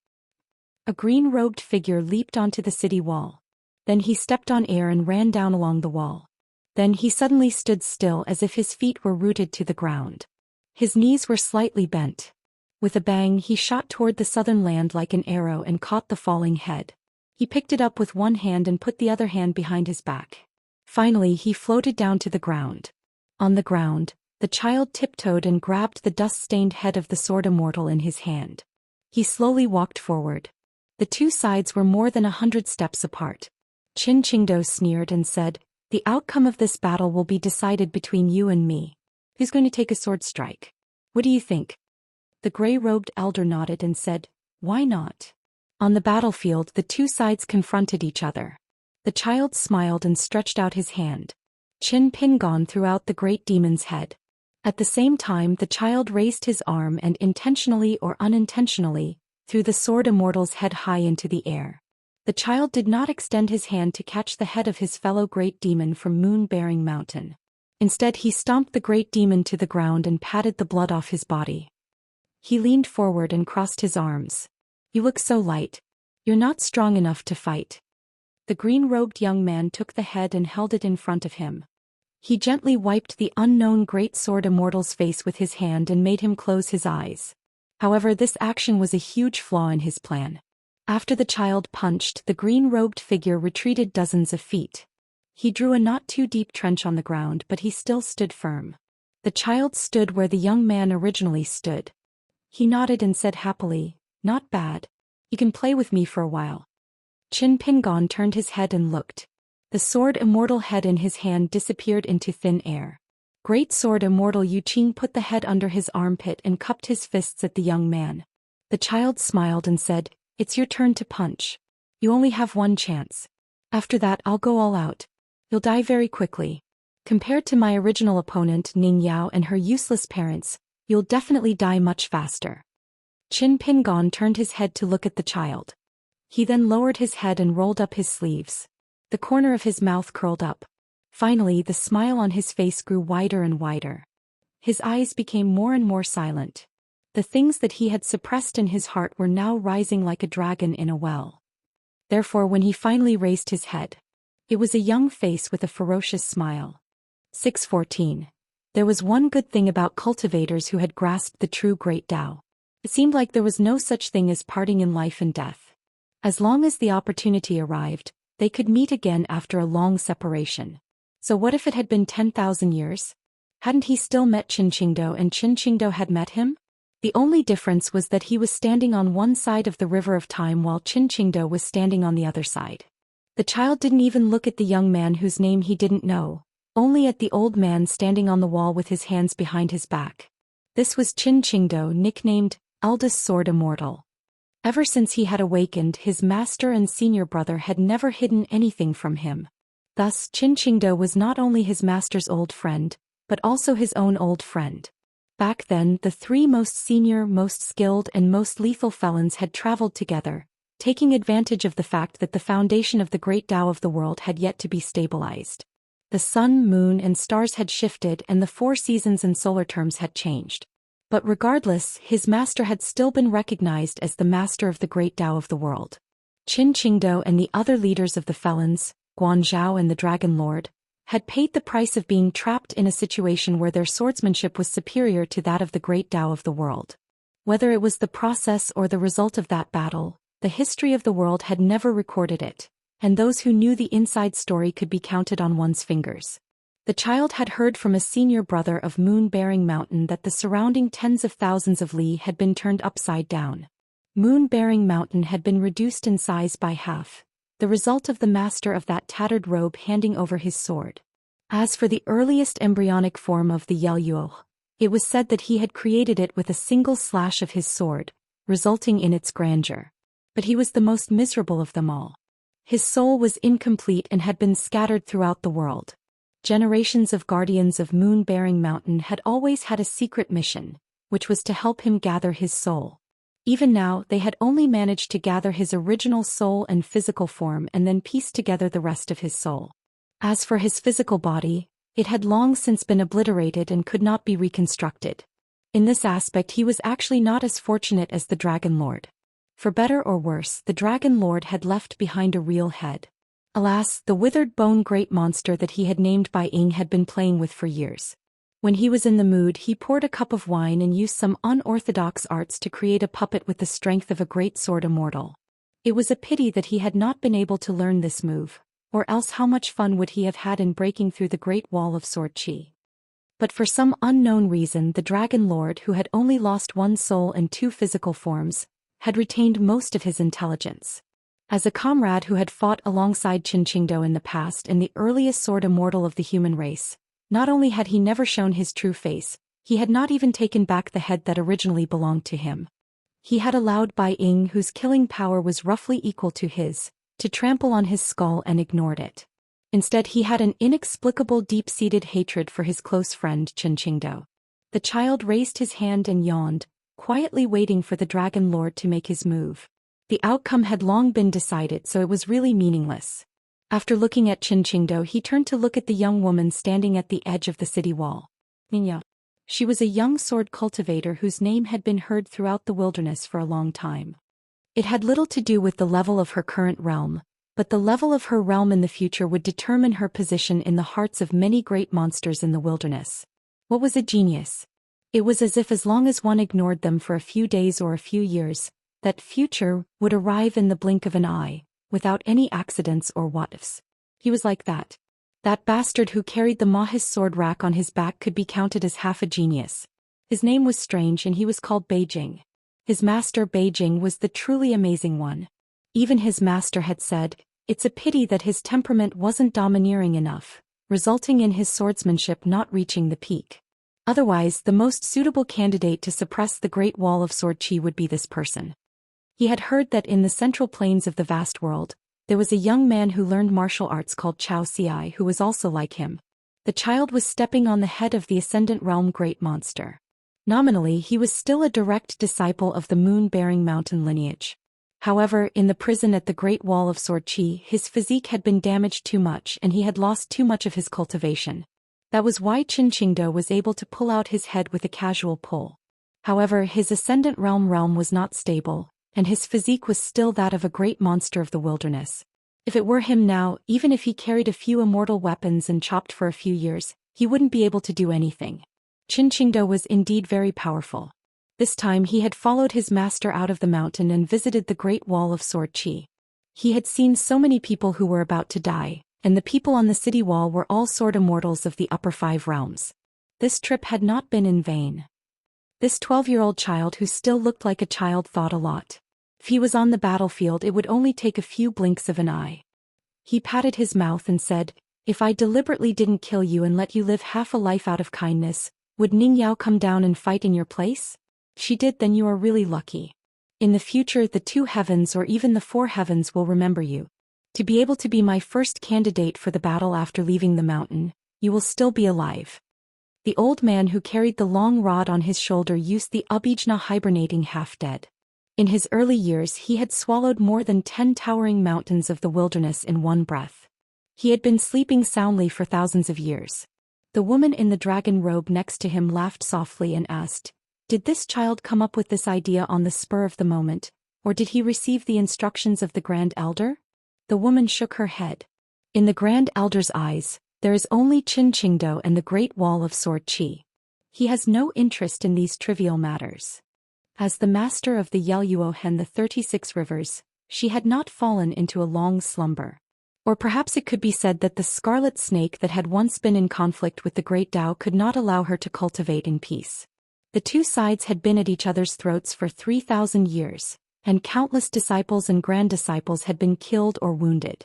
A green-robed figure leaped onto the city wall. Then he stepped on air and ran down along the wall. Then he suddenly stood still as if his feet were rooted to the ground. His knees were slightly bent. With a bang, he shot toward the southern land like an arrow and caught the falling head. He picked it up with one hand and put the other hand behind his back. Finally, he floated down to the ground. On the ground, the child tiptoed and grabbed the dust-stained head of the sword immortal in his hand. He slowly walked forward. The two sides were more than 100 steps apart. Qin Qingdao sneered and said, "The outcome of this battle will be decided between you and me. Who's going to take a sword strike? What do you think?" The gray-robed elder nodded and said, "Why not?" On the battlefield, the two sides confronted each other. The child smiled and stretched out his hand. Qin Pingon threw out the great demon's head. At the same time, the child raised his arm and intentionally or unintentionally threw the sword immortal's head high into the air. The child did not extend his hand to catch the head of his fellow great demon from Moon-Bearing Mountain. Instead, he stomped the great demon to the ground and patted the blood off his body. He leaned forward and crossed his arms. "You look so light. You're not strong enough to fight." The green-robed young man took the head and held it in front of him. He gently wiped the unknown great sword immortal's face with his hand and made him close his eyes. However, this action was a huge flaw in his plan. After the child punched, the green-robed figure retreated dozens of feet. He drew a not-too-deep trench on the ground, but he still stood firm. The child stood where the young man originally stood. He nodded and said happily, "Not bad. You can play with me for a while." Qin Pingon turned his head and looked. The sword immortal head in his hand disappeared into thin air. Great sword immortal Yu Qing put the head under his armpit and cupped his fists at the young man. The child smiled and said, "It's your turn to punch. You only have one chance. After that, I'll go all out. You'll die very quickly. Compared to my original opponent Ning Yao and her useless parents, you'll definitely die much faster." Qin Pingon turned his head to look at the child. He then lowered his head and rolled up his sleeves. The corner of his mouth curled up. Finally, the smile on his face grew wider and wider. His eyes became more and more silent. The things that he had suppressed in his heart were now rising like a dragon in a well. Therefore, when he finally raised his head, it was a young face with a ferocious smile. 614. There was one good thing about cultivators who had grasped the true Great Tao. It seemed like there was no such thing as parting in life and death. As long as the opportunity arrived, they could meet again after a long separation. So what if it had been 10,000 years? Hadn't he still met Qin Qingdao and Qin Qingdao had met him? The only difference was that he was standing on one side of the river of time while Qin Qingdao was standing on the other side. The child didn't even look at the young man whose name he didn't know, only at the old man standing on the wall with his hands behind his back. This was Qin Qingdao, nicknamed Eldest Sword Immortal. Ever since he had awakened, his master and senior brother had never hidden anything from him. Thus, Qin Qingdao was not only his master's old friend, but also his own old friend. Back then, the three most senior, most skilled, and most lethal felons had traveled together, taking advantage of the fact that the foundation of the great Tao of the world had yet to be stabilized. The sun, moon, and stars had shifted and the 4 seasons and solar terms had changed. But regardless, his master had still been recognized as the master of the great Tao of the world. Qin Qingdao and the other leaders of the felons, Guanzhao and the Dragon Lord, had paid the price of being trapped in a situation where their swordsmanship was superior to that of the great Tao of the world. Whether it was the process or the result of that battle, the history of the world had never recorded it, and those who knew the inside story could be counted on one's fingers. The child had heard from a senior brother of Moon-bearing Mountain that the surrounding tens of thousands of li had been turned upside down. Moon-bearing Mountain had been reduced in size by half, the result of the master of that tattered robe handing over his sword. As for the earliest embryonic form of the Yelyuo, it was said that he had created it with a single slash of his sword, resulting in its grandeur. But he was the most miserable of them all. His soul was incomplete and had been scattered throughout the world. Generations of guardians of Moon-bearing Mountain had always had a secret mission, which was to help him gather his soul. Even now, they had only managed to gather his original soul and physical form and then piece together the rest of his soul. As for his physical body, it had long since been obliterated and could not be reconstructed. In this aspect he was actually not as fortunate as the Dragon Lord. For better or worse, the Dragon Lord had left behind a real head. Alas, the withered bone great monster that he had named Bai Ying had been playing with for years. When he was in the mood, he poured a cup of wine and used some unorthodox arts to create a puppet with the strength of a great sword Immortal. It was a pity that he had not been able to learn this move, or else how much fun would he have had in breaking through the great wall of sword qi. But for some unknown reason, the Dragon Lord, who had only lost 1 soul and 2 physical forms, had retained most of his intelligence. As a comrade who had fought alongside Qin Qingdao in the past and the earliest sword Immortal of the human race, not only had he never shown his true face, he had not even taken back the head that originally belonged to him. He had allowed Bai Ying, whose killing power was roughly equal to his, to trample on his skull and ignored it. Instead, he had an inexplicable deep-seated hatred for his close friend Qin Qingdao. The child raised his hand and yawned, quietly waiting for the Dragon Lord to make his move. The outcome had long been decided, so it was really meaningless. After looking at Qin Qingdao, he turned to look at the young woman standing at the edge of the city wall. Ninya. She was a young sword cultivator whose name had been heard throughout the wilderness for a long time. It had little to do with the level of her current realm, but the level of her realm in the future would determine her position in the hearts of many great monsters in the wilderness. What was a genius? It was as if as long as one ignored them for a few days or a few years, that future would arrive in the blink of an eye, without any accidents or what-ifs. He was like that. That bastard who carried the Mahis sword rack on his back could be counted as half a genius. His name was strange and he was called Beijing. His master Beijing was the truly amazing one. Even his master had said, it's a pity that his temperament wasn't domineering enough, resulting in his swordsmanship not reaching the peak. Otherwise, the most suitable candidate to suppress the Great Wall of Sword Qi would be this person. He had heard that in the central plains of the vast world, there was a young man who learned martial arts called Xianxia who was also like him. The child was stepping on the head of the Ascendant Realm Great Monster. Nominally, he was still a direct disciple of the Moon-bearing Mountain lineage. However, in the prison at the Great Wall of Sword Qi, his physique had been damaged too much and he had lost too much of his cultivation. That was why Qin Qingdao was able to pull out his head with a casual pull. However, his Ascendant realm was not stable, and his physique was still that of a great monster of the wilderness. If it were him now, even if he carried a few immortal weapons and chopped for a few years, he wouldn't be able to do anything. Qin Qingdao was indeed very powerful. This time he had followed his master out of the mountain and visited the Great Wall of Sword Qi. He had seen so many people who were about to die, and the people on the city wall were all sword immortals of the upper 5 realms. This trip had not been in vain. This 12-year-old child who still looked like a child thought a lot. If he was on the battlefield, it would only take a few blinks of an eye. He patted his mouth and said, if I deliberately didn't kill you and let you live half a life out of kindness, would Ning Yao come down and fight in your place? If she did, then you are really lucky. In the future, the 2 heavens or even the 4 heavens will remember you. To be able to be my first candidate for the battle after leaving the mountain, you will still be alive. The old man who carried the long rod on his shoulder used the Abijna hibernating half-dead. In his early years he had swallowed more than 10 towering mountains of the wilderness in one breath. He had been sleeping soundly for thousands of years. The woman in the dragon robe next to him laughed softly and asked, "Did this child come up with this idea on the spur of the moment, or did he receive the instructions of the Grand Elder?" The woman shook her head. In the Grand Elder's eyes, there is only Qin Qingdou and the Great Wall of Sword Qi. He has no interest in these trivial matters. As the master of the Yeluo Hen the 36 Rivers, she had not fallen into a long slumber. Or perhaps it could be said that the scarlet snake that had once been in conflict with the great Tao could not allow her to cultivate in peace. The two sides had been at each other's throats for 3,000 years, and countless disciples and grand disciples had been killed or wounded.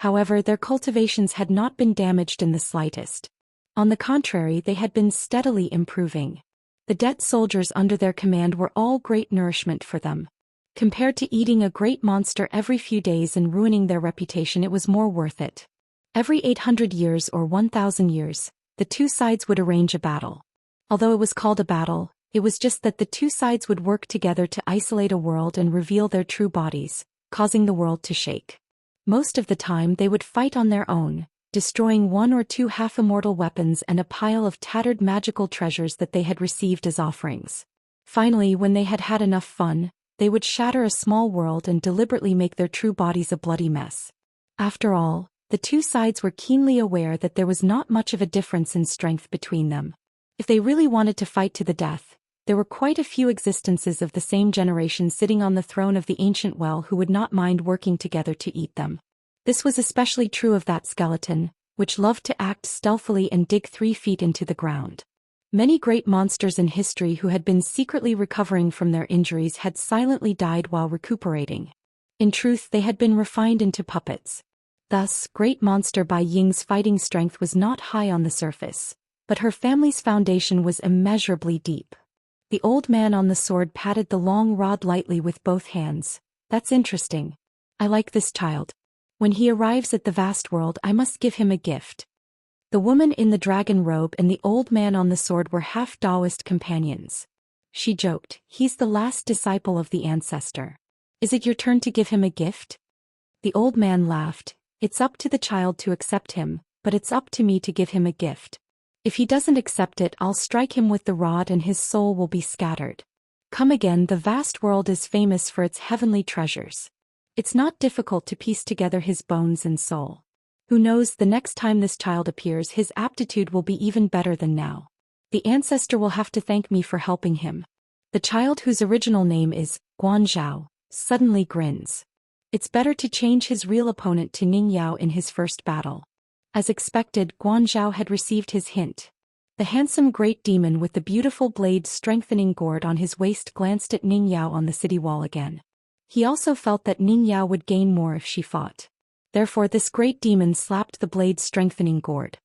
However, their cultivations had not been damaged in the slightest. On the contrary, they had been steadily improving. The dead soldiers under their command were all great nourishment for them. Compared to eating a great monster every few days and ruining their reputation, it was more worth it. Every 800 years or 1,000 years, the two sides would arrange a battle. Although it was called a battle, it was just that the two sides would work together to isolate a world and reveal their true bodies, causing the world to shake. Most of the time they would fight on their own, destroying one or two half-immortal weapons and a pile of tattered magical treasures that they had received as offerings. Finally, when they had had enough fun, they would shatter a small world and deliberately make their true bodies a bloody mess. After all, the two sides were keenly aware that there was not much of a difference in strength between them. If they really wanted to fight to the death, there were quite a few existences of the same generation sitting on the throne of the ancient well who would not mind working together to eat them. This was especially true of that skeleton, which loved to act stealthily and dig 3 feet into the ground. Many great monsters in history who had been secretly recovering from their injuries had silently died while recuperating. In truth, they had been refined into puppets. Thus, great monster Bai Ying's fighting strength was not high on the surface, but her family's foundation was immeasurably deep. The old man on the sword patted the long rod lightly with both hands. "That's interesting. I like this child. When he arrives at the vast world, I must give him a gift." The woman in the dragon robe and the old man on the sword were half Daoist companions. She joked, "He's the last disciple of the ancestor. Is it your turn to give him a gift?" The old man laughed. "It's up to the child to accept him, but it's up to me to give him a gift. If he doesn't accept it, I'll strike him with the rod and his soul will be scattered. Come again, the vast world is famous for its heavenly treasures. It's not difficult to piece together his bones and soul. Who knows, the next time this child appears, his aptitude will be even better than now. The ancestor will have to thank me for helping him." The child, whose original name is Guanzhao, suddenly grins. It's better to change his real opponent to Ning Yao in his first battle. As expected, Guanzhao had received his hint. The handsome great demon with the beautiful blade-strengthening gourd on his waist glanced at Ning Yao on the city wall again. He also felt that Ning Yao would gain more if she fought. Therefore this great demon slapped the blade-strengthening gourd.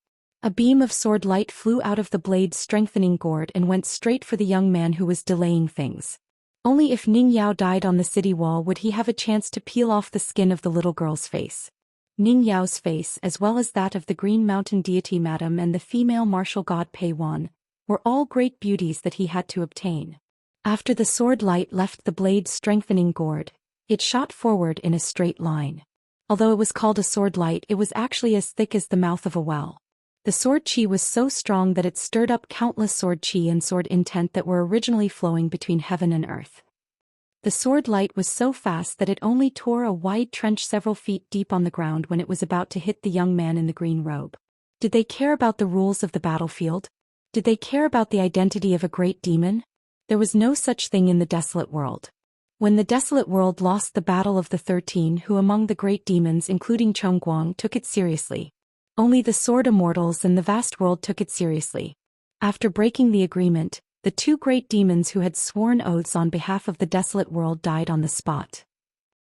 A beam of sword light flew out of the blade-strengthening gourd and went straight for the young man who was delaying things. Only if Ning Yao died on the city wall would he have a chance to peel off the skin of the little girl's face. Ning Yao's face, as well as that of the Green Mountain deity Madame and the female martial god Pei Wan, were all great beauties that he had to obtain. After the sword light left the blade-strengthening gourd, it shot forward in a straight line. Although it was called a sword light, it was actually as thick as the mouth of a well. The sword chi was so strong that it stirred up countless sword chi and sword intent that were originally flowing between heaven and earth. The sword light was so fast that it only tore a wide trench several feet deep on the ground when it was about to hit the young man in the green robe. Did they care about the rules of the battlefield? Did they care about the identity of a great demon? There was no such thing in the desolate world. When the desolate world lost the Battle of the 13, who among the great demons, including Chongguang, took it seriously? Only the sword immortals and the vast world took it seriously. After breaking the agreement, the two great demons who had sworn oaths on behalf of the desolate world died on the spot.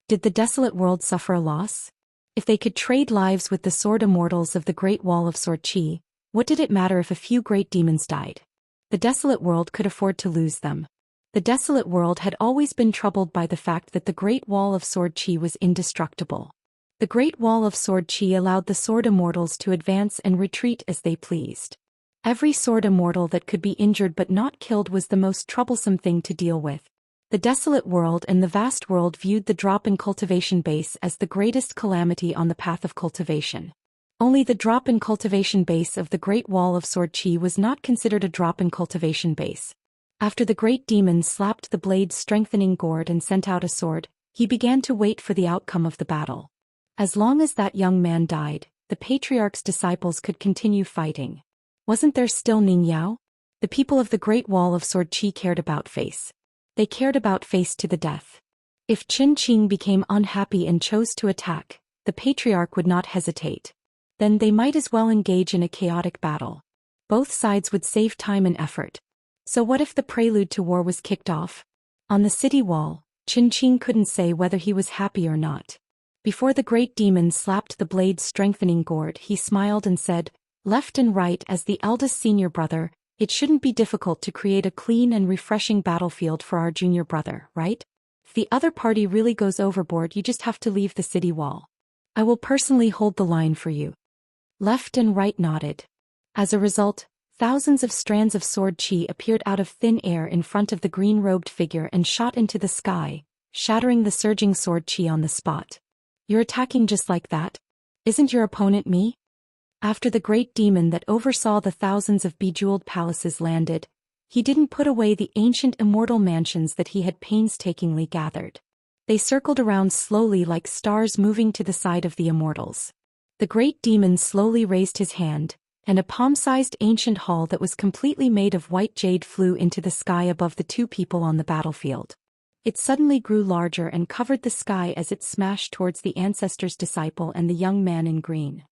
Did the desolate world suffer a loss? If they could trade lives with the sword immortals of the Great Wall of Sword Chi, what did it matter if a few great demons died? The desolate world could afford to lose them. The desolate world had always been troubled by the fact that the Great Wall of Sword Chi was indestructible. The Great Wall of Sword Chi allowed the sword immortals to advance and retreat as they pleased. Every sword immortal that could be injured but not killed was the most troublesome thing to deal with. The desolate world and the vast world viewed the drop in cultivation base as the greatest calamity on the path of cultivation. Only the drop in cultivation base of the Great Wall of Sword Qi was not considered a drop in cultivation base. After the great demon slapped the blade's strengthening gourd and sent out a sword, he began to wait for the outcome of the battle. As long as that young man died, the patriarch's disciples could continue fighting. Wasn't there still Ning Yao? The people of the Great Wall of Sword Qi cared about face. They cared about face to the death. If Qin Qing became unhappy and chose to attack, the patriarch would not hesitate. Then they might as well engage in a chaotic battle. Both sides would save time and effort. So what if the prelude to war was kicked off? On the city wall, Qin Qing couldn't say whether he was happy or not. Before the great demon slapped the blade's strengthening gourd, he smiled and said, "Left and right, as the eldest senior brother, it shouldn't be difficult to create a clean and refreshing battlefield for our junior brother, right? If the other party really goes overboard, you just have to leave the city wall. I will personally hold the line for you." Left and right nodded. As a result, thousands of strands of sword qi appeared out of thin air in front of the green-robed figure and shot into the sky, shattering the surging sword qi on the spot. "You're attacking just like that? Isn't your opponent me?" After the great demon that oversaw the thousands of bejeweled palaces landed, he didn't put away the ancient immortal mansions that he had painstakingly gathered. They circled around slowly like stars moving to the side of the immortals. The great demon slowly raised his hand, and a palm-sized ancient hall that was completely made of white jade flew into the sky above the two people on the battlefield. It suddenly grew larger and covered the sky as it smashed towards the ancestor's disciple and the young man in green.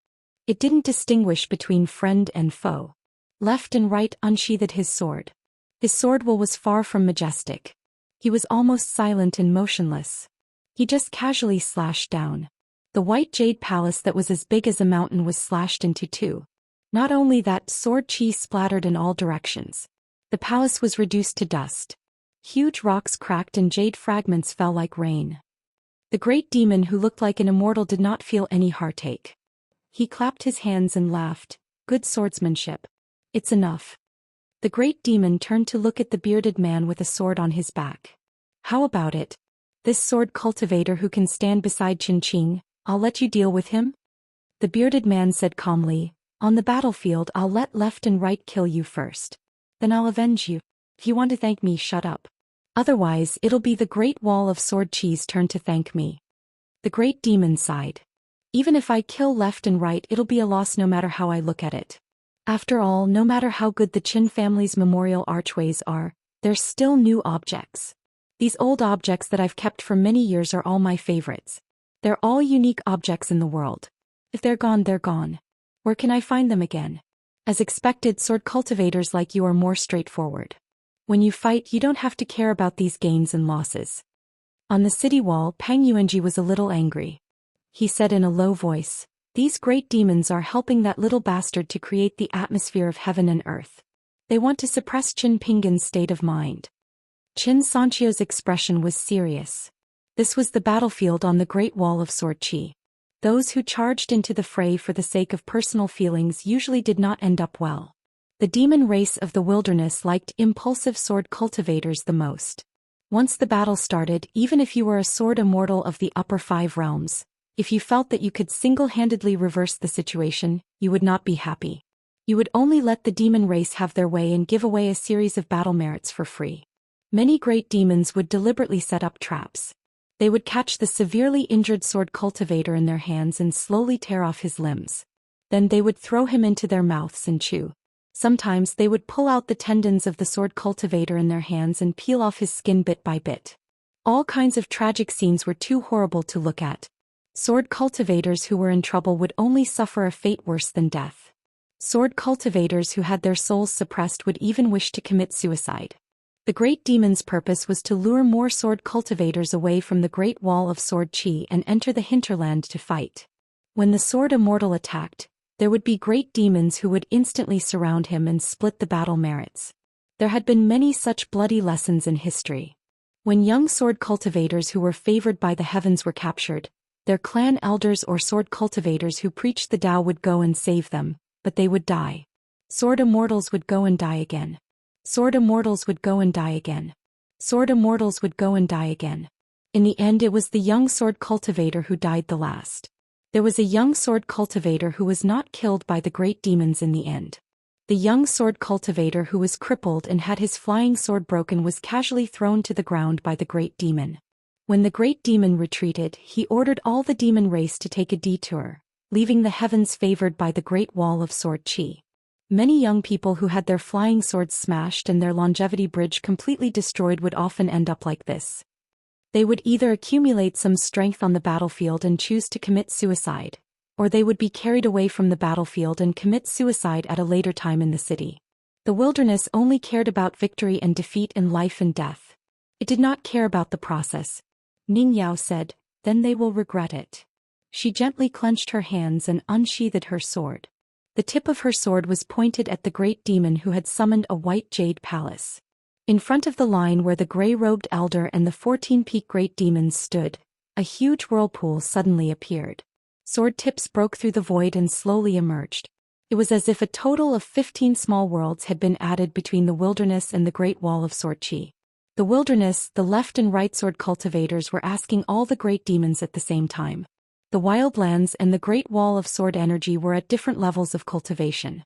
It didn't distinguish between friend and foe. Left and right unsheathed his sword. His sword will was far from majestic. He was almost silent and motionless. He just casually slashed down. The white jade palace that was as big as a mountain was slashed into two. Not only that, sword qi splattered in all directions. The palace was reduced to dust. Huge rocks cracked and jade fragments fell like rain. The great demon, who looked like an immortal, did not feel any heartache. He clapped his hands and laughed. "Good swordsmanship. It's enough." The great demon turned to look at the bearded man with a sword on his back. "How about it? This sword cultivator who can stand beside Qin Qing, I'll let you deal with him?" The bearded man said calmly, "On the battlefield, I'll let left and right kill you first. Then I'll avenge you. If you want to thank me, shut up. Otherwise, it'll be the Great Wall of Sword Qi's turn to thank me." The great demon sighed. "Even if I kill left and right, it'll be a loss no matter how I look at it. After all, no matter how good the Qin family's memorial archways are, there's still new objects. These old objects that I've kept for many years are all my favorites. They're all unique objects in the world. If they're gone, they're gone. Where can I find them again? As expected, sword cultivators like you are more straightforward. When you fight, you don't have to care about these gains and losses." On the city wall, Pang Yuanji was a little angry. He said in a low voice, "These great demons are helping that little bastard to create the atmosphere of heaven and earth. They want to suppress Qin Pingan's state of mind." Qin Xianxia's expression was serious. This was the battlefield on the Great Wall of Sword Qi. Those who charged into the fray for the sake of personal feelings usually did not end up well. The demon race of the wilderness liked impulsive sword cultivators the most. Once the battle started, even if you were a sword immortal of the upper 5 realms, if you felt that you could single-handedly reverse the situation, you would not be happy. You would only let the demon race have their way and give away a series of battle merits for free. Many great demons would deliberately set up traps. They would catch the severely injured sword cultivator in their hands and slowly tear off his limbs. Then they would throw him into their mouths and chew. Sometimes they would pull out the tendons of the sword cultivator in their hands and peel off his skin bit by bit. All kinds of tragic scenes were too horrible to look at. Sword cultivators who were in trouble would only suffer a fate worse than death. Sword cultivators who had their souls suppressed would even wish to commit suicide. The great demon's purpose was to lure more sword cultivators away from the Great Wall of Sword Qi and enter the hinterland to fight. When the sword immortal attacked, there would be great demons who would instantly surround him and split the battle merits. There had been many such bloody lessons in history. When young sword cultivators who were favored by the heavens were captured, their clan elders or sword cultivators who preached the Tao would go and save them, but they would die. Sword immortals would go and die again. Sword immortals would go and die again. Sword immortals would go and die again. In the end, it was the young sword cultivator who died the last. There was a young sword cultivator who was not killed by the great demons in the end. The young sword cultivator who was crippled and had his flying sword broken was casually thrown to the ground by the great demon. When the great demon retreated, he ordered all the demon race to take a detour, leaving the heavens favored by the great wall of sword chi. Many young people who had their flying swords smashed and their longevity bridge completely destroyed would often end up like this. They would either accumulate some strength on the battlefield and choose to commit suicide, or they would be carried away from the battlefield and commit suicide at a later time in the city. The wilderness only cared about victory and defeat in life and death. It did not care about the process. Ning Yao said, "Then they will regret it." She gently clenched her hands and unsheathed her sword. The tip of her sword was pointed at the great demon who had summoned a white jade palace. In front of the line where the gray-robed elder and the 14-peak great demons stood, a huge whirlpool suddenly appeared. Sword tips broke through the void and slowly emerged. It was as if a total of 15 small worlds had been added between the wilderness and the great wall of sword chi. The wilderness, the left and right sword cultivators were asking all the great demons at the same time. The wildlands and the great wall of sword energy were at different levels of cultivation.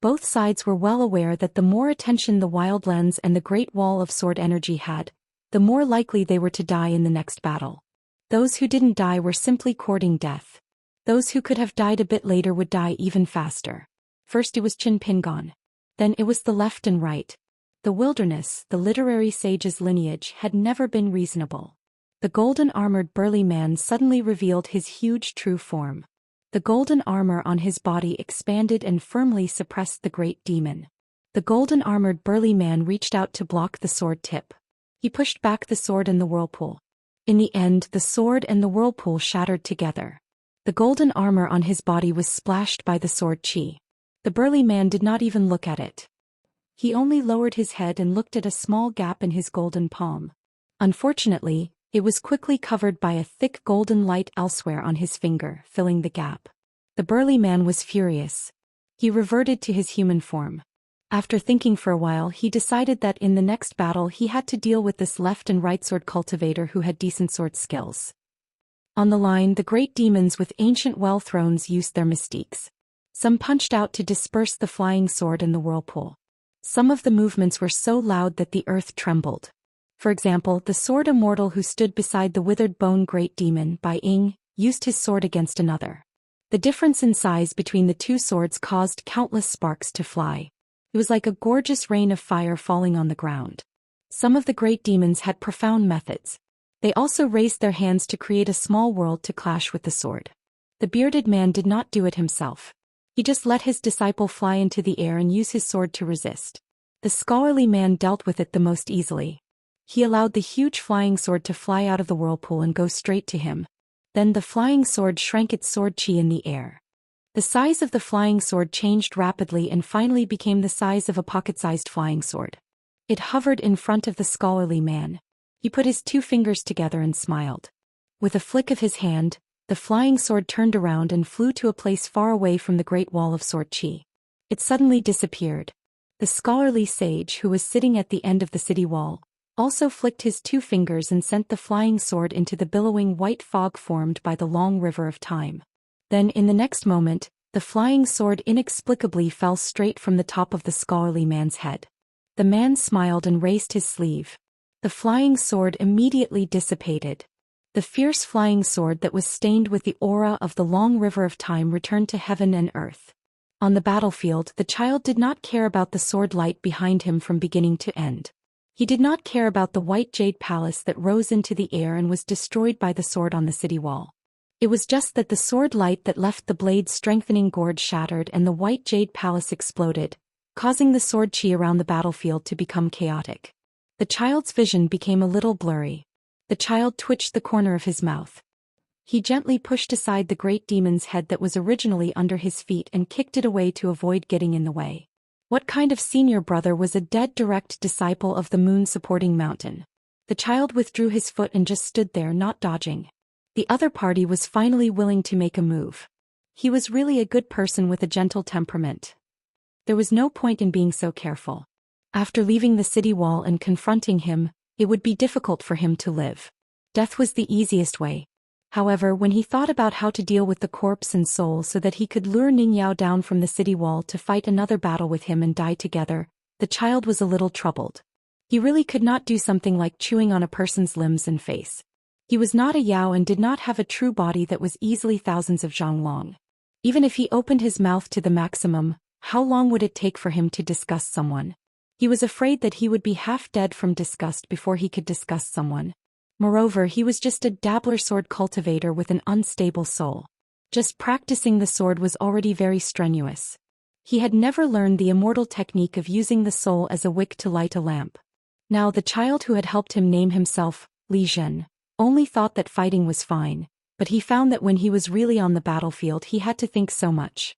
Both sides were well aware that the more attention the wildlands and the great wall of sword energy had, the more likely they were to die in the next battle. Those who didn't die were simply courting death. Those who could have died a bit later would die even faster. First it was Qin Pingon. Then it was the left and right. The wilderness, the literary sage's lineage, had never been reasonable. The golden-armored burly man suddenly revealed his huge true form. The golden armor on his body expanded and firmly suppressed the great demon. The golden-armored burly man reached out to block the sword tip. He pushed back the sword and the whirlpool. In the end, the sword and the whirlpool shattered together. The golden armor on his body was splashed by the sword chi. The burly man did not even look at it. He only lowered his head and looked at a small gap in his golden palm. Unfortunately, it was quickly covered by a thick golden light elsewhere on his finger, filling the gap. The burly man was furious. He reverted to his human form. After thinking for a while, he decided that in the next battle he had to deal with this left and right sword cultivator who had decent sword skills. On the line, the great demons with ancient well thrones used their mystiques. Some punched out to disperse the flying sword in the whirlpool. Some of the movements were so loud that the earth trembled. For example, the sword Immortal who stood beside the withered bone great demon Bai Ying used his sword against another. The difference in size between the two swords caused countless sparks to fly. It was like a gorgeous rain of fire falling on the ground. Some of the great demons had profound methods. They also raised their hands to create a small world to clash with the sword. The bearded man did not do it himself. He just let his disciple fly into the air and use his sword to resist. The scholarly man dealt with it the most easily. He allowed the huge flying sword to fly out of the whirlpool and go straight to him. Then the flying sword shrank its sword chi in the air. The size of the flying sword changed rapidly and finally became the size of a pocket-sized flying sword. It hovered in front of the scholarly man. He put his two fingers together and smiled. With a flick of his hand, the flying sword turned around and flew to a place far away from the great wall of sword chi. It suddenly disappeared. The scholarly sage who was sitting at the end of the city wall also flicked his two fingers and sent the flying sword into the billowing white fog formed by the long river of time. Then in the next moment, the flying sword inexplicably fell straight from the top of the scholarly man's head. The man smiled and raised his sleeve. The flying sword immediately dissipated. The fierce flying sword that was stained with the aura of the long river of time returned to heaven and earth. On the battlefield, the child did not care about the sword light behind him from beginning to end. He did not care about the white jade palace that rose into the air and was destroyed by the sword on the city wall. It was just that the sword light that left the blade's strengthening gorge shattered and the white jade palace exploded, causing the sword chi around the battlefield to become chaotic. The child's vision became a little blurry. The child twitched the corner of his mouth. He gently pushed aside the great demon's head that was originally under his feet and kicked it away to avoid getting in the way. What kind of senior brother was a dead direct disciple of the moon-supporting mountain? The child withdrew his foot and just stood there, not dodging. The other party was finally willing to make a move. He was really a good person with a gentle temperament. There was no point in being so careful. After leaving the city wall and confronting him, it would be difficult for him to live. Death was the easiest way. However, when he thought about how to deal with the corpse and soul so that he could lure Ning Yao down from the city wall to fight another battle with him and die together, the child was a little troubled. He really could not do something like chewing on a person's limbs and face. He was not a Yao and did not have a true body that was easily thousands of zhang long. Even if he opened his mouth to the maximum, how long would it take for him to disgust someone? He was afraid that he would be half dead from disgust before he could disgust someone. Moreover, he was just a dabbler sword cultivator with an unstable soul. Just practicing the sword was already very strenuous. He had never learned the immortal technique of using the soul as a wick to light a lamp. Now the child who had helped him name himself, Li Zhen, only thought that fighting was fine, but he found that when he was really on the battlefield he had to think so much.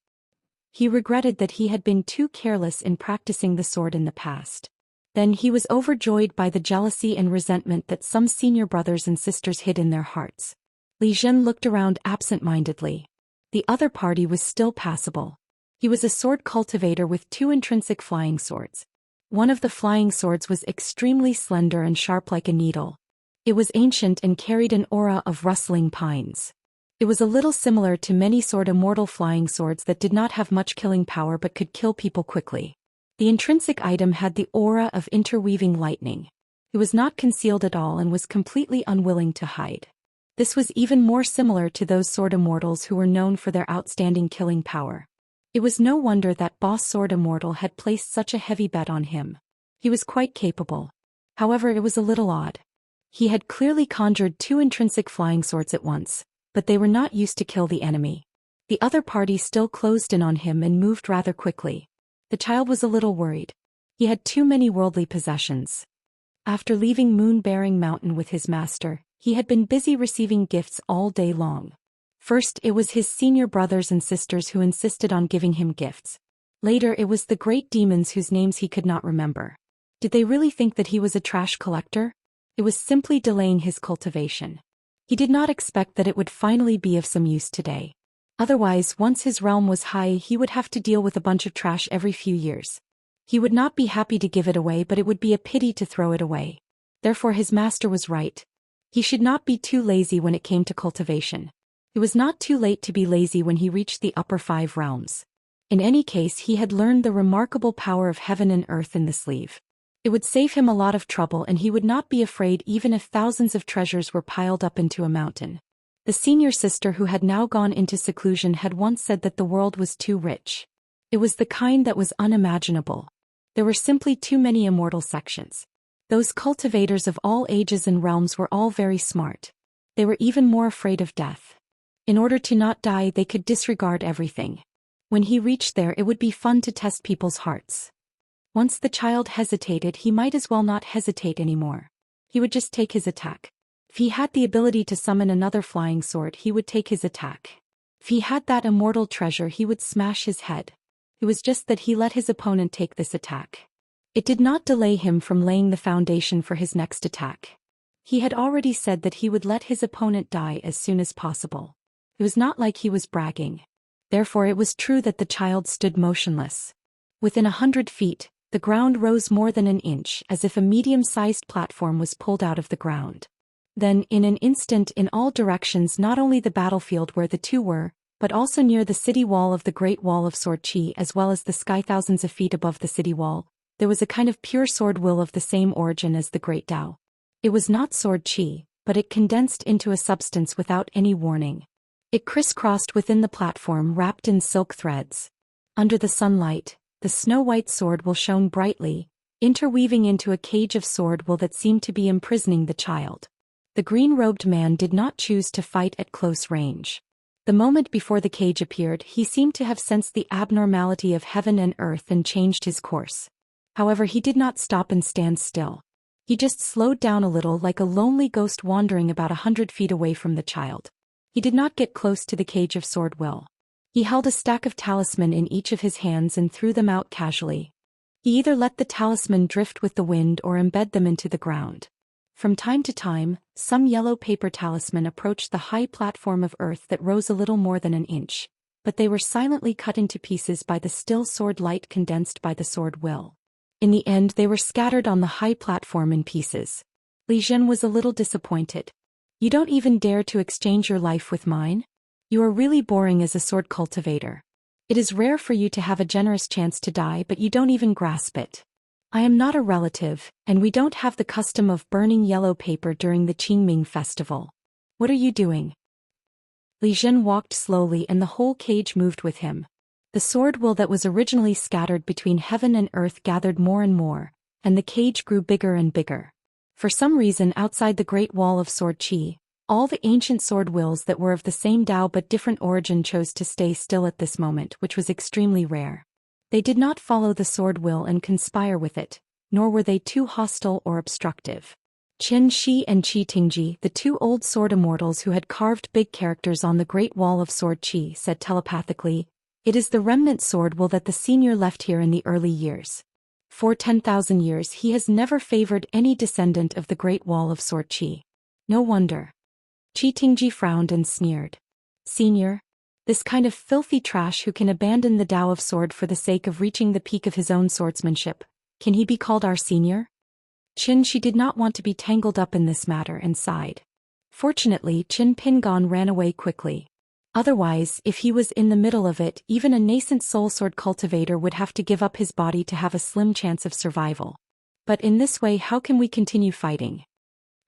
He regretted that he had been too careless in practicing the sword in the past. Then he was overjoyed by the jealousy and resentment that some senior brothers and sisters hid in their hearts. Li Zhen looked around absent-mindedly. The other party was still passable. He was a sword cultivator with 2 intrinsic flying swords. One of the flying swords was extremely slender and sharp like a needle. It was ancient and carried an aura of rustling pines. It was a little similar to many immortal flying swords that did not have much killing power but could kill people quickly. The intrinsic item had the aura of interweaving lightning. It was not concealed at all and was completely unwilling to hide. This was even more similar to those sword immortals who were known for their outstanding killing power. It was no wonder that boss sword immortal had placed such a heavy bet on him. He was quite capable. However, it was a little odd. He had clearly conjured 2 intrinsic flying swords at once, but they were not used to kill the enemy. The other party still closed in on him and moved rather quickly. The child was a little worried. He had too many worldly possessions. After leaving Moon-Bearing Mountain with his master, he had been busy receiving gifts all day long. First, it was his senior brothers and sisters who insisted on giving him gifts. Later, it was the great demons whose names he could not remember. Did they really think that he was a trash collector? It was simply delaying his cultivation. He did not expect that it would finally be of some use today. Otherwise, once his realm was high, he would have to deal with a bunch of trash every few years. He would not be happy to give it away, but it would be a pity to throw it away. Therefore his master was right. He should not be too lazy when it came to cultivation. It was not too late to be lazy when he reached the upper 5 realms. In any case, he had learned the remarkable power of heaven and earth in the sleeve. It would save him a lot of trouble and he would not be afraid even if thousands of treasures were piled up into a mountain. The senior sister who had now gone into seclusion had once said that the world was too rich. It was the kind that was unimaginable. There were simply too many immortal sections. Those cultivators of all ages and realms were all very smart. They were even more afraid of death. In order to not die, they could disregard everything. When he reached there, it would be fun to test people's hearts. Once the child hesitated, he might as well not hesitate anymore. He would just take his attack. If he had the ability to summon another flying sword, he would take his attack. If he had that immortal treasure, he would smash his head. It was just that he let his opponent take this attack. It did not delay him from laying the foundation for his next attack. He had already said that he would let his opponent die as soon as possible. It was not like he was bragging. Therefore it was true that the child stood motionless. Within 100 feet, the ground rose more than an inch, as if a medium-sized platform was pulled out of the ground. Then, in an instant, in all directions, not only the battlefield where the two were, but also near the city wall of the Great Wall of Sword Qi as well as the sky thousands of feet above the city wall, there was a kind of pure sword will of the same origin as the Great Tao. It was not sword Qi, but it condensed into a substance without any warning. It crisscrossed within the platform wrapped in silk threads. Under the sunlight, the snow-white sword will shone brightly, interweaving into a cage of sword will that seemed to be imprisoning the child. The green-robed man did not choose to fight at close range. The moment before the cage appeared, he seemed to have sensed the abnormality of heaven and earth and changed his course. However, he did not stop and stand still. He just slowed down a little like a lonely ghost wandering about 100 feet away from the child. He did not get close to the cage of sword will. He held a stack of talisman in each of his hands and threw them out casually. He either let the talisman drift with the wind or embed them into the ground. From time to time, some yellow paper talisman approached the high platform of earth that rose a little more than an inch, but they were silently cut into pieces by the still sword light condensed by the sword will. In the end, they were scattered on the high platform in pieces. Li Zhen was a little disappointed. You don't even dare to exchange your life with mine? You are really boring as a sword cultivator. It is rare for you to have a generous chance to die, but you don't even grasp it. I am not a relative, and we don't have the custom of burning yellow paper during the Qingming festival. What are you doing? Li Zhen walked slowly and the whole cage moved with him. The sword will that was originally scattered between heaven and earth gathered more and more, and the cage grew bigger and bigger. For some reason outside the Great Wall of Sword Qi, all the ancient sword wills that were of the same Dao but different origin chose to stay still at this moment, which was extremely rare. They did not follow the sword will and conspire with it, nor were they too hostile or obstructive. Qin Shi and Qi Tingji, the two old sword immortals who had carved big characters on the Great Wall of Sword Qi, said telepathically, "It is the remnant sword will that the senior left here in the early years. For 10,000 years he has never favored any descendant of the Great Wall of Sword Qi. No wonder." Qi Tingji frowned and sneered. "Senior? This kind of filthy trash who can abandon the Tao of sword for the sake of reaching the peak of his own swordsmanship, can he be called our senior?" Qin Shi did not want to be tangled up in this matter and sighed. Fortunately, Qin Pingon ran away quickly. Otherwise, if he was in the middle of it, even a nascent soul sword cultivator would have to give up his body to have a slim chance of survival. But in this way, how can we continue fighting?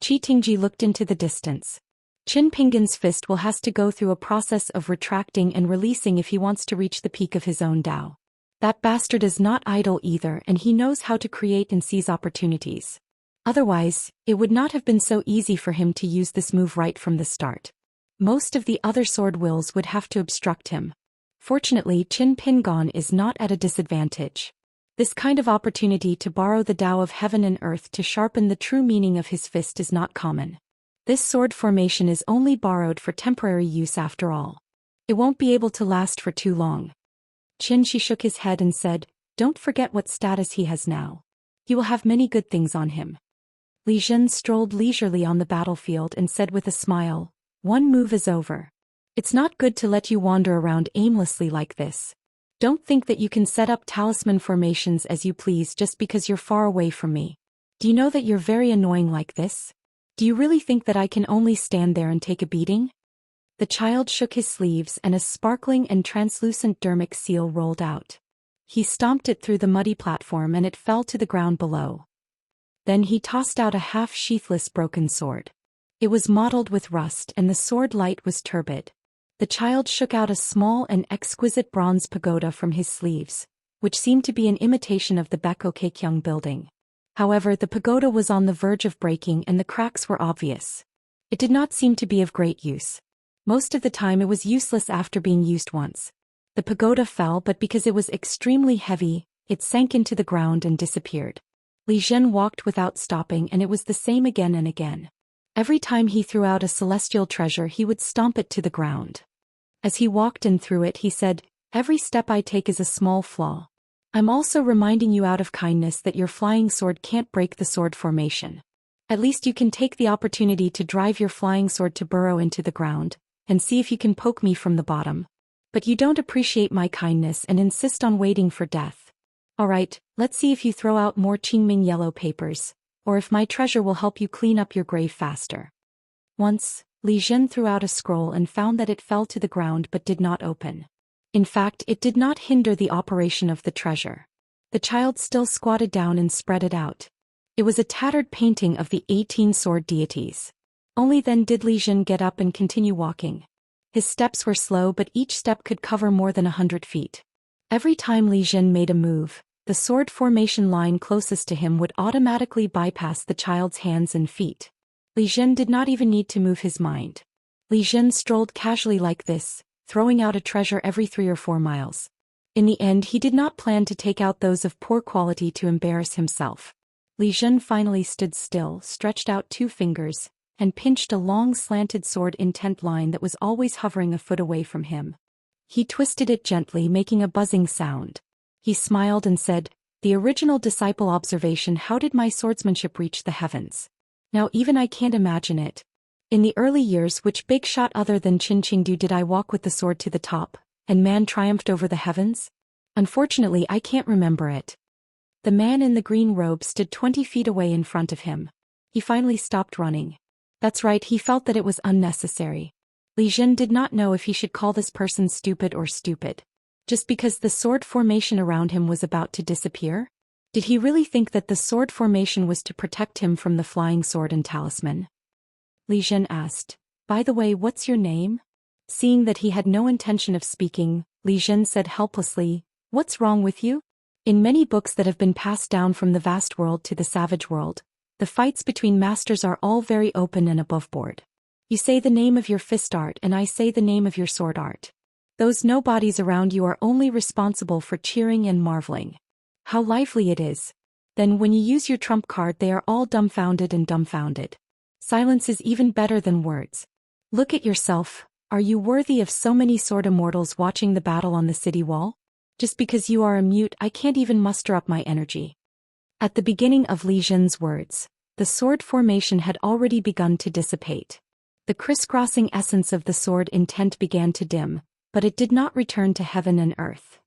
Qi Tingji looked into the distance. Qin Pingon's fist will has to go through a process of retracting and releasing if he wants to reach the peak of his own Dao. That bastard is not idle either, and he knows how to create and seize opportunities. Otherwise, it would not have been so easy for him to use this move right from the start. Most of the other sword wills would have to obstruct him. Fortunately, Qin Pingon is not at a disadvantage. This kind of opportunity to borrow the Tao of heaven and earth to sharpen the true meaning of his fist is not common. This sword formation is only borrowed for temporary use after all. It won't be able to last for too long. Qin Shi shook his head and said, "Don't forget what status he has now. He will have many good things on him." Li Zhen strolled leisurely on the battlefield and said with a smile, "One move is over. It's not good to let you wander around aimlessly like this. Don't think that you can set up talisman formations as you please just because you're far away from me. Do you know that you're very annoying like this? Do you really think that I can only stand there and take a beating?" The child shook his sleeves and a sparkling and translucent dermic seal rolled out. He stomped it through the muddy platform and it fell to the ground below. Then he tossed out a half-sheathless broken sword. It was mottled with rust and the sword light was turbid. The child shook out a small and exquisite bronze pagoda from his sleeves, which seemed to be an imitation of the Beko Keikyung building. However, the pagoda was on the verge of breaking and the cracks were obvious. It did not seem to be of great use. Most of the time it was useless after being used once. The pagoda fell, but because it was extremely heavy, it sank into the ground and disappeared. Li Zhen walked without stopping and it was the same again and again. Every time he threw out a celestial treasure he would stomp it to the ground. As he walked and threw it he said, "Every step I take is a small flaw. I'm also reminding you out of kindness that your flying sword can't break the sword formation. At least you can take the opportunity to drive your flying sword to burrow into the ground, and see if you can poke me from the bottom. But you don't appreciate my kindness and insist on waiting for death. Alright, let's see if you throw out more Qingming yellow papers, or if my treasure will help you clean up your grave faster." Once, Li Zhen threw out a scroll and found that it fell to the ground but did not open. In fact, it did not hinder the operation of the treasure. The child still squatted down and spread it out. It was a tattered painting of the 18 sword deities. Only then did Li Zhen get up and continue walking. His steps were slow, but each step could cover more than 100 feet. Every time Li Zhen made a move, the sword formation line closest to him would automatically bypass the child's hands and feet. Li Zhen did not even need to move his mind. Li Zhen strolled casually like this, throwing out a treasure every 3 or 4 miles. In the end he did not plan to take out those of poor quality to embarrass himself. Li Zhen finally stood still, stretched out 2 fingers, and pinched a long slanted sword intent line that was always hovering a foot away from him. He twisted it gently, making a buzzing sound. He smiled and said, "The original disciple observation, how did my swordsmanship reach the heavens? Now even I can't imagine it. In the early years, which big shot other than Qin Qingdu did I walk with the sword to the top, and man triumphed over the heavens? Unfortunately I can't remember it." The man in the green robe stood 20 feet away in front of him. He finally stopped running. That's right, he felt that it was unnecessary. Li Jin did not know if he should call this person stupid or stupid. Just because the sword formation around him was about to disappear? Did he really think that the sword formation was to protect him from the flying sword and talisman? Li Jin asked, "By the way, what's your name?" Seeing that he had no intention of speaking, Li Jin said helplessly, "What's wrong with you?" In many books that have been passed down from the vast world to the savage world, the fights between masters are all very open and above board. You say the name of your fist art and I say the name of your sword art. Those nobodies around you are only responsible for cheering and marveling. How lively it is. Then when you use your trump card they are all dumbfounded and dumbfounded. Silence is even better than words. Look at yourself, are you worthy of so many sword immortals watching the battle on the city wall? Just because you are a mute I can't even muster up my energy. At the beginning of Li Jin's words, the sword formation had already begun to dissipate. The crisscrossing essence of the sword intent began to dim, but it did not return to heaven and earth.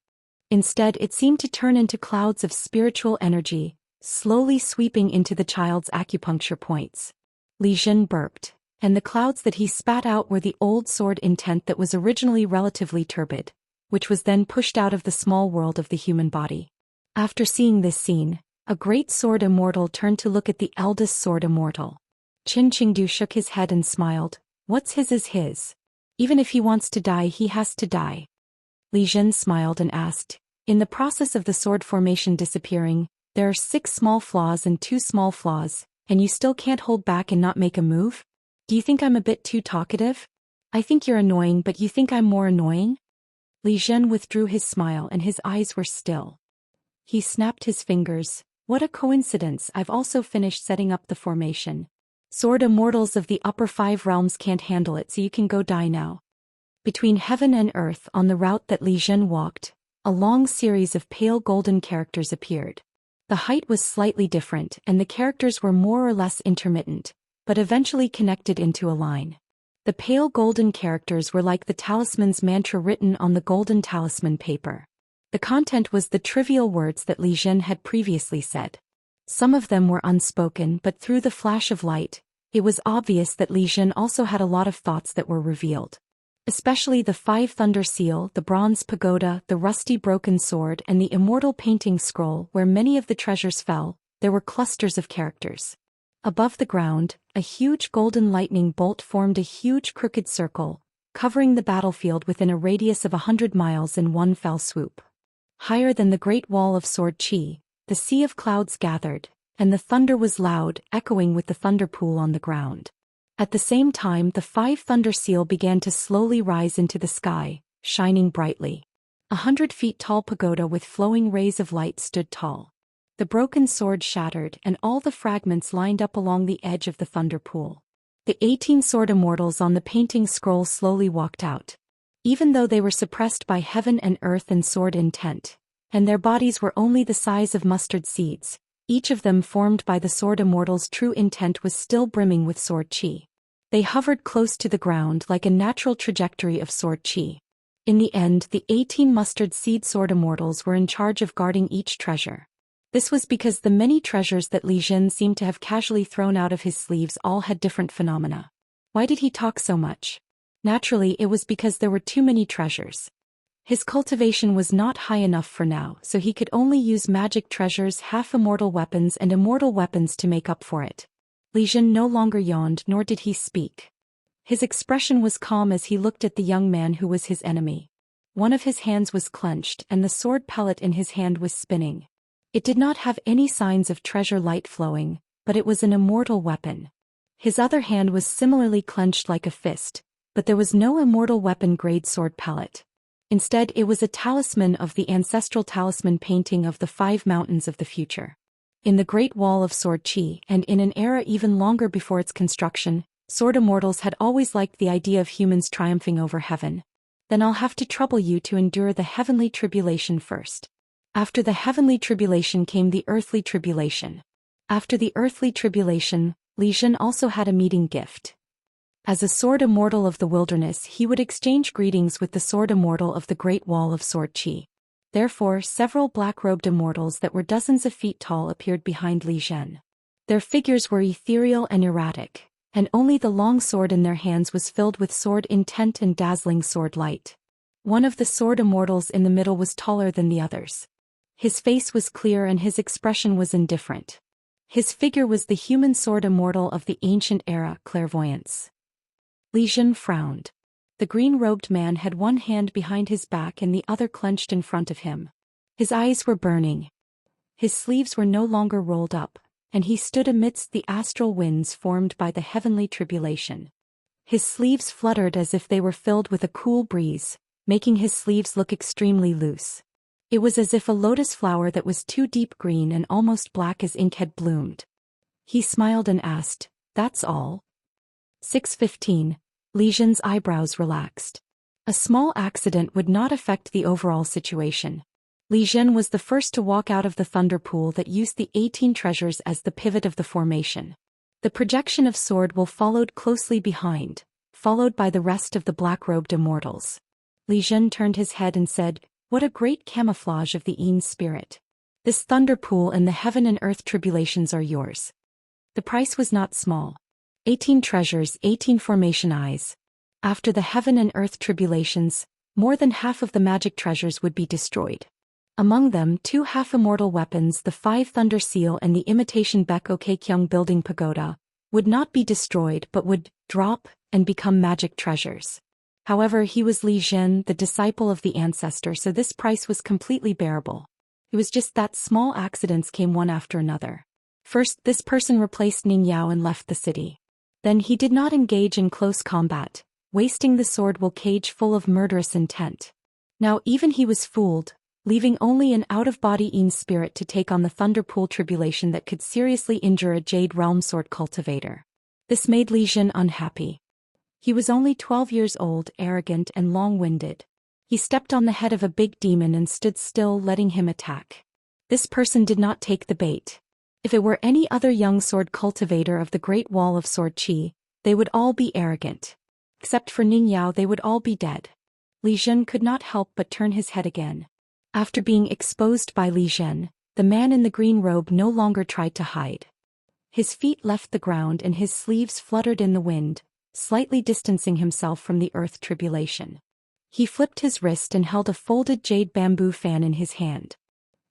Instead it seemed to turn into clouds of spiritual energy, slowly sweeping into the child's acupuncture points. Li Jin burped, and the clouds that he spat out were the old sword intent that was originally relatively turbid, which was then pushed out of the small world of the human body. After seeing this scene, a great sword immortal turned to look at the eldest sword immortal. Qin Qingdu shook his head and smiled. What's his is his. Even if he wants to die he has to die. Li Jin smiled and asked, in the process of the sword formation disappearing, there are 6 small flaws and 2 small flaws, and you still can't hold back and not make a move? Do you think I'm a bit too talkative? I think you're annoying, but you think I'm more annoying? Li Jin withdrew his smile and his eyes were still. He snapped his fingers. What a coincidence, I've also finished setting up the formation. Sword immortals of the upper 5 realms can't handle it, so you can go die now. Between heaven and earth on the route that Li Jin walked, a long series of pale golden characters appeared. The height was slightly different and the characters were more or less intermittent, but eventually connected into a line. The pale golden characters were like the talisman's mantra written on the golden talisman paper. The content was the trivial words that Li Jin had previously said. Some of them were unspoken, but through the flash of light, it was obvious that Li Jin also had a lot of thoughts that were revealed. Especially the 5 thunder seal, the bronze pagoda, the rusty broken sword and the immortal painting scroll where many of the treasures fell, there were clusters of characters. Above the ground, a huge golden lightning bolt formed a huge crooked circle, covering the battlefield within a radius of 100 miles in one fell swoop. Higher than the great wall of sword chi, the sea of clouds gathered, and the thunder was loud, echoing with the thunder pool on the ground. At the same time the 5 thunder seal began to slowly rise into the sky, shining brightly. 100 feet tall pagoda with flowing rays of light stood tall. The broken sword shattered and all the fragments lined up along the edge of the thunder pool. The 18 sword immortals on the painting scroll slowly walked out. Even though they were suppressed by heaven and earth and sword intent, and their bodies were only the size of mustard seeds, each of them formed by the sword immortal's true intent was still brimming with sword chi. They hovered close to the ground like a natural trajectory of sword chi. In the end, the 18 mustard seed sword immortals were in charge of guarding each treasure. This was because the many treasures that Li Jin seemed to have casually thrown out of his sleeves all had different phenomena. Why did he talk so much? Naturally, it was because there were too many treasures. His cultivation was not high enough for now, so he could only use magic treasures, half-immortal weapons and immortal weapons to make up for it. Li Jin no longer yawned nor did he speak. His expression was calm as he looked at the young man who was his enemy. One of his hands was clenched and the sword pellet in his hand was spinning. It did not have any signs of treasure light flowing, but it was an immortal weapon. His other hand was similarly clenched like a fist, but there was no immortal weapon-grade sword pellet. Instead, it was a talisman of the ancestral talisman painting of the 5 mountains of the future. In the Great Wall of Sword Chi, and in an era even longer before its construction, sword immortals had always liked the idea of humans triumphing over heaven. Then I'll have to trouble you to endure the heavenly tribulation first. After the heavenly tribulation came the earthly tribulation. After the earthly tribulation, Li Jin also had a meeting gift. As a sword immortal of the wilderness, he would exchange greetings with the sword immortal of the Great Wall of Sword Chi. Therefore, several black-robed immortals that were dozens of feet tall appeared behind Li Jin. Their figures were ethereal and erratic, and only the long sword in their hands was filled with sword intent and dazzling sword light. One of the sword immortals in the middle was taller than the others. His face was clear and his expression was indifferent. His figure was the human sword immortal of the ancient era, Clairvoyance. Li Jun frowned. The green-robed man had one hand behind his back and the other clenched in front of him. His eyes were burning. His sleeves were no longer rolled up, and he stood amidst the astral winds formed by the heavenly tribulation. His sleeves fluttered as if they were filled with a cool breeze, making his sleeves look extremely loose. It was as if a lotus flower that was too deep green and almost black as ink had bloomed. He smiled and asked, "That's all?" 6:15. Li Jun's eyebrows relaxed. A small accident would not affect the overall situation. Li Jun was the first to walk out of the thunder pool that used the 18 treasures as the pivot of the formation. The projection of sword will followed closely behind, followed by the rest of the black-robed immortals. Li Jun turned his head and said, "What a great camouflage of the Yin spirit. This thunder pool and the heaven and earth tribulations are yours." The price was not small. 18 treasures, 18 formation eyes. After the heaven and earth tribulations, more than half of the magic treasures would be destroyed. Among them, 2 half-immortal weapons, the 5 Thunder Seal and the imitation Baek Kyung building pagoda, would not be destroyed but would drop and become magic treasures. However, he was Li Jun, the disciple of the ancestor, so this price was completely bearable. It was just that small accidents came one after another. First, this person replaced Ning Yao and left the city. Then he did not engage in close combat, wasting the sword will cage full of murderous intent. Now even he was fooled, leaving only an out-of-body Yin spirit to take on the Thunderpool tribulation that could seriously injure a Jade Realm sword cultivator. This made Li Jun unhappy. He was only 12 years old, arrogant and long-winded. He stepped on the head of a big demon and stood still, letting him attack. This person did not take the bait. If it were any other young sword cultivator of the Great Wall of Sword Qi, they would all be arrogant. Except for Ning Yao, they would all be dead. Li Jun could not help but turn his head again. After being exposed by Li Jun, the man in the green robe no longer tried to hide. His feet left the ground and his sleeves fluttered in the wind, slightly distancing himself from the earth tribulation. He flipped his wrist and held a folded jade bamboo fan in his hand.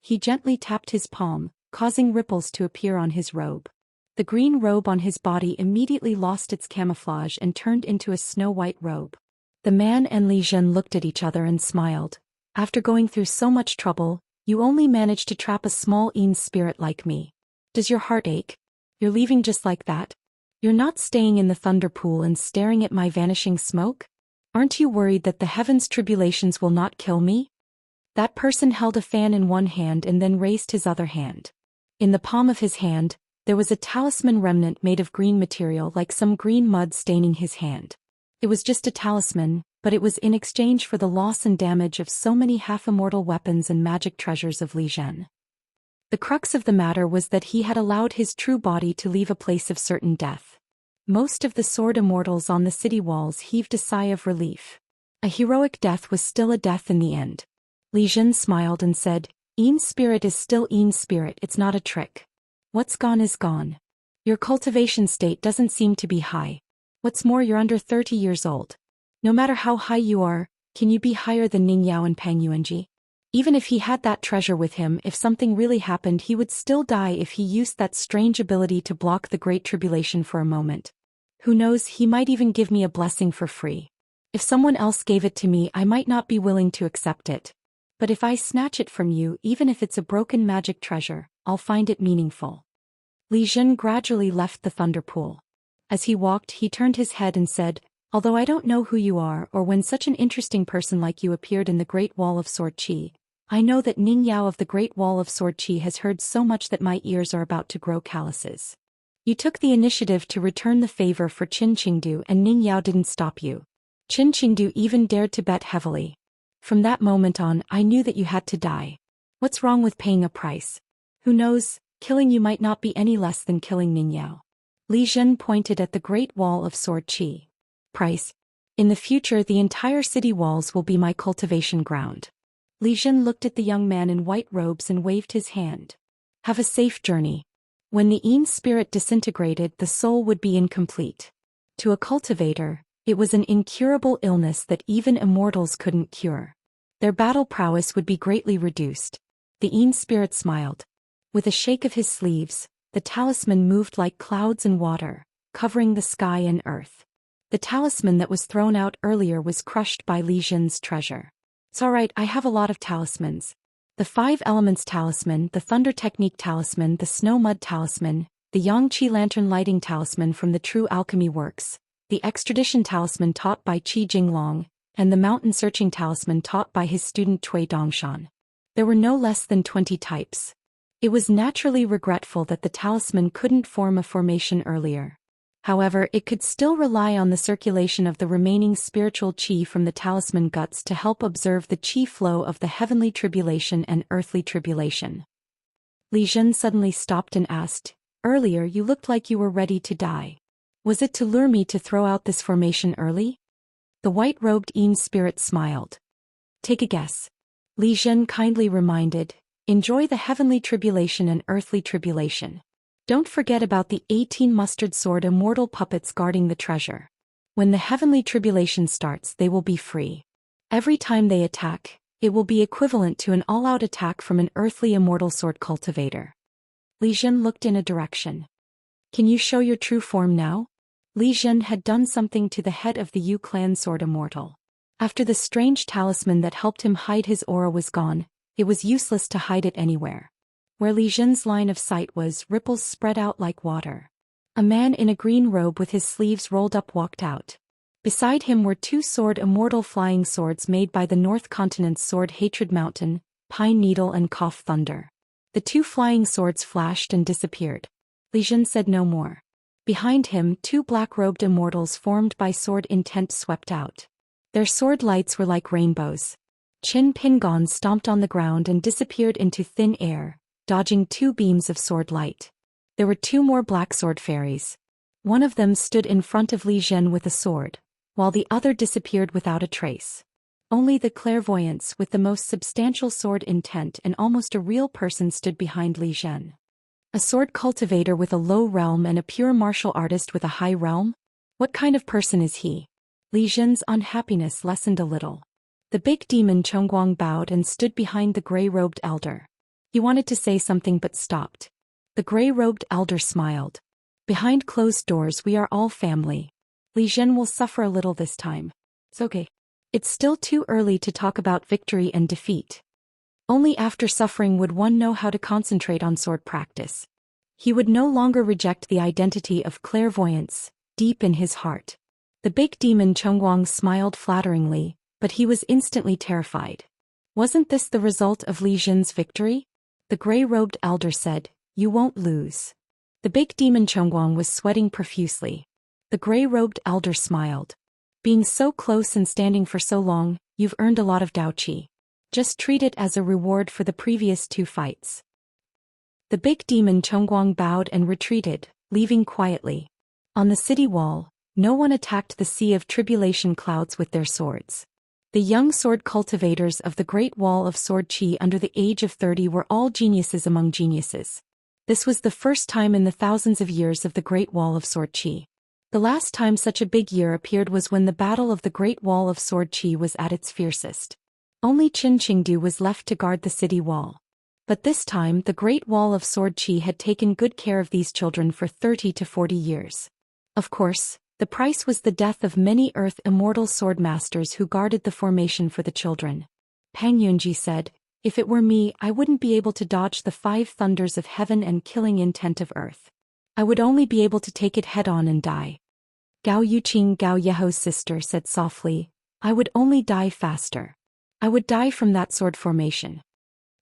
He gently tapped his palm, causing ripples to appear on his robe. The green robe on his body immediately lost its camouflage and turned into a snow-white robe. The man and Li Jun looked at each other and smiled. "After going through so much trouble, you only managed to trap a small Yin spirit like me. Does your heart ache? You're leaving just like that? You're not staying in the thunder pool and staring at my vanishing smoke? Aren't you worried that the heavens' tribulations will not kill me?" That person held a fan in one hand and then raised his other hand. In the palm of his hand, there was a talisman remnant made of green material like some green mud staining his hand. It was just a talisman, but it was in exchange for the loss and damage of so many half-immortal weapons and magic treasures of Li Jun. The crux of the matter was that he had allowed his true body to leave a place of certain death. Most of the sword immortals on the city walls heaved a sigh of relief. A heroic death was still a death in the end. Li Jun smiled and said, "Yin spirit is still Yin spirit, it's not a trick. What's gone is gone. Your cultivation state doesn't seem to be high. What's more, you're under 30 years old. No matter how high you are, can you be higher than Ning Yao and Pang Yuanji? Even if he had that treasure with him, if something really happened, he would still die if he used that strange ability to block the Great Tribulation for a moment. Who knows, he might even give me a blessing for free. If someone else gave it to me, I might not be willing to accept it. But if I snatch it from you, even if it's a broken magic treasure, I'll find it meaningful." Li Jun gradually left the thunder pool. As he walked, he turned his head and said, "Although I don't know who you are or when such an interesting person like you appeared in the Great Wall of Sword Qi, I know that Ning Yao of the Great Wall of Sword Qi has heard so much that my ears are about to grow calluses. You took the initiative to return the favor for Qin Qingdu and Ning Yao didn't stop you. Qin Qingdu even dared to bet heavily. From that moment on, I knew that you had to die. What's wrong with paying a price? Who knows, killing you might not be any less than killing Ning Yao." Li Jun pointed at the Great Wall of Sword Qi. "Price? In the future, the entire city walls will be my cultivation ground." Li Jun looked at the young man in white robes and waved his hand. "Have a safe journey." When the Yin spirit disintegrated, the soul would be incomplete. To a cultivator, it was an incurable illness that even immortals couldn't cure. Their battle prowess would be greatly reduced. The Yin spirit smiled. With a shake of his sleeves, the talisman moved like clouds and water, covering the sky and earth. The talisman that was thrown out earlier was crushed by Li Jin's treasure. It's alright, I have a lot of talismans. The 5 Elements Talisman, the Thunder Technique Talisman, the Snow Mud Talisman, the Yangqi Lantern Lighting Talisman from the True Alchemy Works, the Extradition Talisman taught by Qi Jinglong, and the Mountain Searching Talisman taught by his student Cui Dongshan. There were no less than 20 types. It was naturally regretful that the talisman couldn't form a formation earlier. However, it could still rely on the circulation of the remaining spiritual qi from the talisman guts to help observe the qi flow of the heavenly tribulation and earthly tribulation. Li Jin suddenly stopped and asked, "Earlier you looked like you were ready to die. Was it to lure me to throw out this formation early?" The white-robed Yin spirit smiled. "Take a guess." Li Jin kindly reminded, "Enjoy the heavenly tribulation and earthly tribulation. Don't forget about the 18 mustard sword immortal puppets guarding the treasure. When the heavenly tribulation starts, they will be free. Every time they attack, it will be equivalent to an all-out attack from an earthly immortal sword cultivator." Li Jin looked in a direction. "Can you show your true form now?" Li Jin had done something to the head of the Yu clan sword immortal. After the strange talisman that helped him hide his aura was gone, it was useless to hide it anywhere. Where Li Jin's line of sight was, ripples spread out like water. A man in a green robe with his sleeves rolled up walked out. Beside him were 2 sword immortal flying swords made by the North Continent's sword Hatred Mountain, Pine Needle and Cough Thunder. The 2 flying swords flashed and disappeared. Li Jin said no more. Behind him, 2 black-robed immortals formed by sword intent swept out. Their sword lights were like rainbows. Qin Pingon stomped on the ground and disappeared into thin air, dodging 2 beams of sword light. There were 2 more black sword fairies. One of them stood in front of Li Jin with a sword, while the other disappeared without a trace. Only the clairvoyance with the most substantial sword intent and almost a real person stood behind Li Jin. A sword cultivator with a low realm and a pure martial artist with a high realm? What kind of person is he? Li Jin's unhappiness lessened a little. The big demon Chongguang bowed and stood behind the gray-robed elder. He wanted to say something but stopped. The gray-robed elder smiled. "Behind closed doors we are all family. Li Jin will suffer a little this time. It's okay. It's still too early to talk about victory and defeat. Only after suffering would one know how to concentrate on sword practice." He would no longer reject the identity of clairvoyance, deep in his heart. The big demon Chongguang smiled flatteringly, but he was instantly terrified. Wasn't this the result of Li Jin's victory? The gray-robed elder said, "You won't lose." The big demon Chongguang was sweating profusely. The gray-robed elder smiled. "Being so close and standing for so long, you've earned a lot of Dao Qi. Just treat it as a reward for the previous 2 fights." The big demon Chongguang bowed and retreated, leaving quietly. On the city wall, no one attacked the sea of tribulation clouds with their swords. The young sword cultivators of the Great Wall of Sword Qi under the age of 30 were all geniuses among geniuses. This was the first time in the thousands of years of the Great Wall of Sword Qi. The last time such a big year appeared was when the Battle of the Great Wall of Sword Qi was at its fiercest. Only Qin Qingdu was left to guard the city wall. But this time the Great Wall of Sword Qi had taken good care of these children for 30 to 40 years. Of course, the price was the death of many Earth immortal sword masters who guarded the formation for the children. Pang Yunji said, "If it were me, I wouldn't be able to dodge the 5 thunders of heaven and killing intent of earth. I would only be able to take it head-on and die." Gao Yuqing, Gao Yeho's sister, said softly, "I would only die faster. I would die from that sword formation."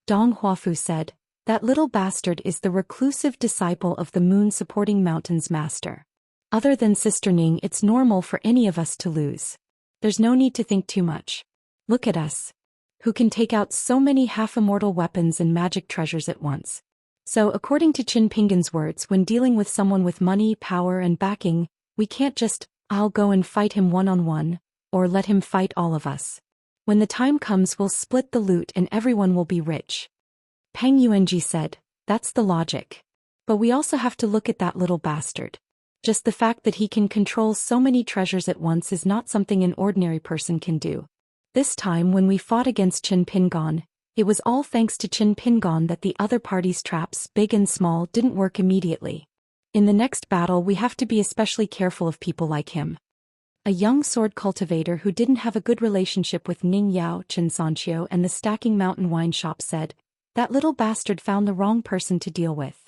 Dong Huafu said, "That little bastard is the reclusive disciple of the moon-supporting mountains master. Other than Sister Ning, it's normal for any of us to lose. There's no need to think too much. Look at us. Who can take out so many half-immortal weapons and magic treasures at once?" So according to Qin Pingan's words, when dealing with someone with money, power and backing, we can't just, "I'll go and fight him one-on-one," or "let him fight all of us. When the time comes we'll split the loot and everyone will be rich." Peng Yuanji said, "That's the logic. But we also have to look at that little bastard. Just the fact that he can control so many treasures at once is not something an ordinary person can do. This time when we fought against Qin Pingon, it was all thanks to Qin Pingon that the other party's traps, big and small, didn't work immediately. In the next battle we have to be especially careful of people like him. A young sword cultivator who didn't have a good relationship with Ning Yao, Xianxia and the Stacking Mountain wine shop said, "That little bastard found the wrong person to deal with."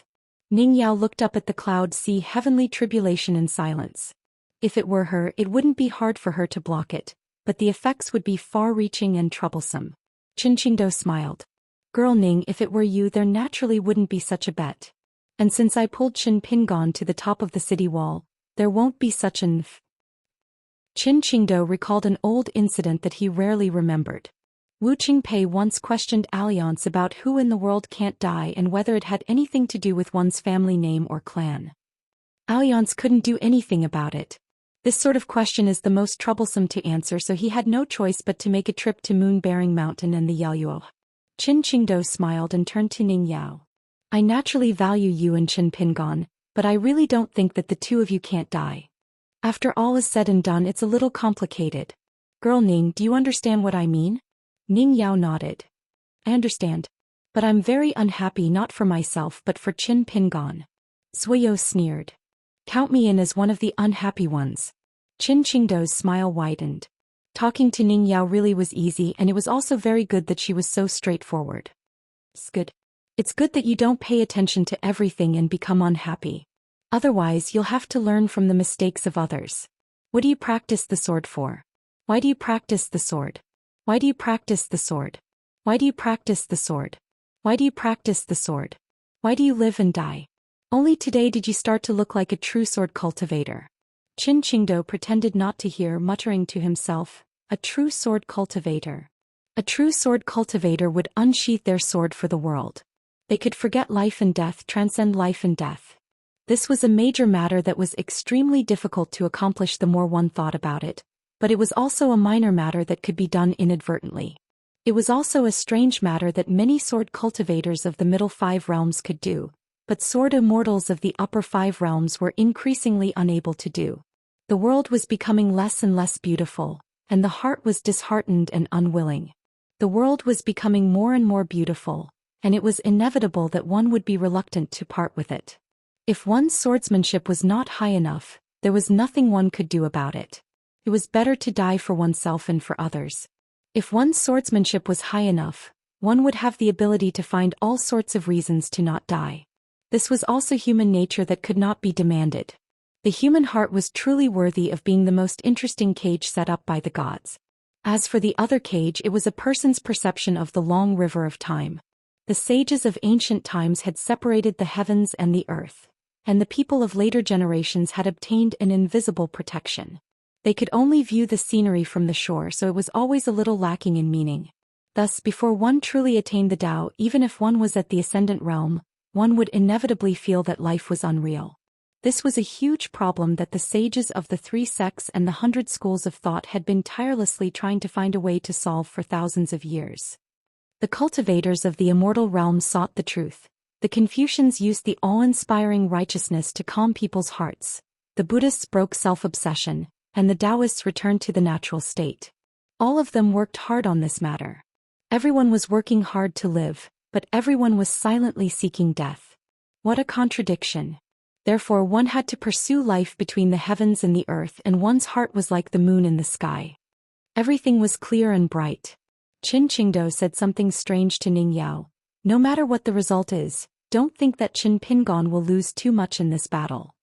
Ning Yao looked up at the cloud sea heavenly tribulation in silence. If it were her, it wouldn't be hard for her to block it, but the effects would be far-reaching and troublesome. Qin Qingdou smiled. "Girl Ning, if it were you there naturally wouldn't be such a bet. And since I pulled Qin Pingon to the top of the city wall, there won't be such an f." Qin Qingdou recalled an old incident that he rarely remembered. Wu Qingpei once questioned Alliance about who in the world can't die and whether it had anything to do with one's family name or clan. Alliance couldn't do anything about it. This sort of question is the most troublesome to answer, so he had no choice but to make a trip to Moon-Bearing Mountain and the Yaoyuo. Qin Qingdou smiled and turned to Ning Yao. "I naturally value you and Qin Pingon, but I really don't think that the two of you can't die. After all is said and done, it's a little complicated. Girl Ning, do you understand what I mean?" Ning Yao nodded. "I understand. But I'm very unhappy, not for myself but for Qin Pingon." Zuyo sneered. "Count me in as one of the unhappy ones." Qin Qingdou's smile widened. Talking to Ning Yao really was easy, and it was also very good that she was so straightforward. "It's good. It's good that you don't pay attention to everything and become unhappy. Otherwise you'll have to learn from the mistakes of others. What do you practice the sword for? Why do you practice the sword? Why do you practice the sword? Why do you practice the sword? Why do you practice the sword? Why do you live and die? Only today did you start to look like a true sword cultivator." Qin Qingdou pretended not to hear, muttering to himself, "A true sword cultivator. A true sword cultivator would unsheath their sword for the world. They could forget life and death, transcend life and death." This was a major matter that was extremely difficult to accomplish the more one thought about it, but it was also a minor matter that could be done inadvertently. It was also a strange matter that many sword cultivators of the middle 5 realms could do, but sword immortals of the upper 5 realms were increasingly unable to do. The world was becoming less and less beautiful, and the heart was disheartened and unwilling. The world was becoming more and more beautiful, and it was inevitable that one would be reluctant to part with it. If one's swordsmanship was not high enough, there was nothing one could do about it. It was better to die for oneself and for others. If one's swordsmanship was high enough, one would have the ability to find all sorts of reasons to not die. This was also human nature that could not be demanded. The human heart was truly worthy of being the most interesting cage set up by the gods. As for the other cage, it was a person's perception of the long river of time. The sages of ancient times had separated the heavens and the earth, and the people of later generations had obtained an invisible protection. They could only view the scenery from the shore, so it was always a little lacking in meaning. Thus, before one truly attained the Tao, even if one was at the ascendant realm, one would inevitably feel that life was unreal. This was a huge problem that the sages of the 3 sects and the 100 schools of thought had been tirelessly trying to find a way to solve for thousands of years. The cultivators of the immortal realm sought the truth. The Confucians used the awe-inspiring righteousness to calm people's hearts. The Buddhists broke self-obsession, and the Daoists returned to the natural state. All of them worked hard on this matter. Everyone was working hard to live, but everyone was silently seeking death. What a contradiction. Therefore one had to pursue life between the heavens and the earth, and one's heart was like the moon in the sky. Everything was clear and bright. Qin Qingdou said something strange to Ning Yao. "No matter what the result is, don't think that Qin Pingon will lose too much in this battle."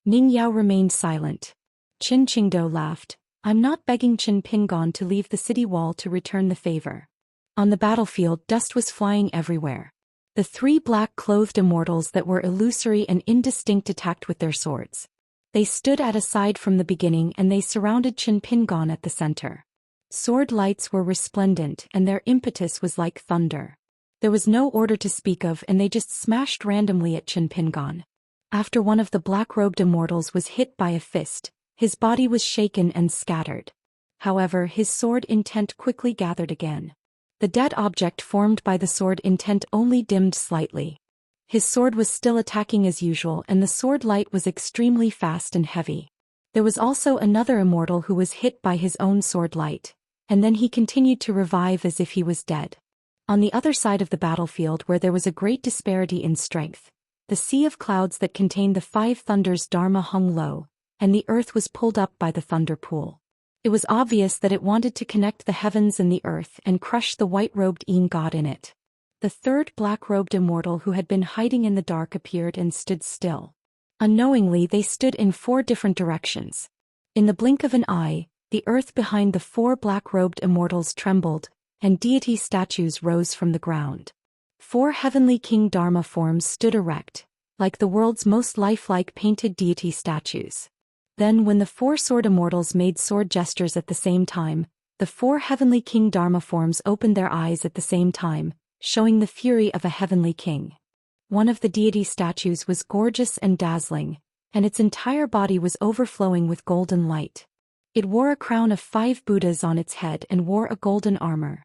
Ning Yao remained silent. Qin Qingdou laughed. "I'm not begging Qin Pingon to leave the city wall to return the favor." On the battlefield, dust was flying everywhere. The 3 black-clothed immortals that were illusory and indistinct attacked with their swords. They stood at a side from the beginning, and they surrounded Qin Pingon at the center. Sword lights were resplendent, and their impetus was like thunder. There was no order to speak of, and they just smashed randomly at Qin Pingon. After one of the black-robed immortals was hit by a fist, his body was shaken and scattered. However, his sword intent quickly gathered again. The dead object formed by the sword intent only dimmed slightly. His sword was still attacking as usual, and the sword light was extremely fast and heavy. There was also another immortal who was hit by his own sword light, and then he continued to revive as if he was dead. On the other side of the battlefield, where there was a great disparity in strength, the sea of clouds that contained the five thunders Dharma hung low, and the earth was pulled up by the thunder pool. It was obvious that it wanted to connect the heavens and the earth and crush the white-robed Yin god in it. The third black-robed immortal who had been hiding in the dark appeared and stood still. Unknowingly, they stood in four different directions. In the blink of an eye, the earth behind the four black-robed immortals trembled, and deity statues rose from the ground. Four heavenly King Dharma forms stood erect, like the world's most lifelike painted deity statues. Then when the four sword immortals made sword gestures at the same time, the four heavenly King Dharma forms opened their eyes at the same time, showing the fury of a heavenly king. One of the deity statues was gorgeous and dazzling, and its entire body was overflowing with golden light. It wore a crown of 5 Buddhas on its head and wore a golden armor.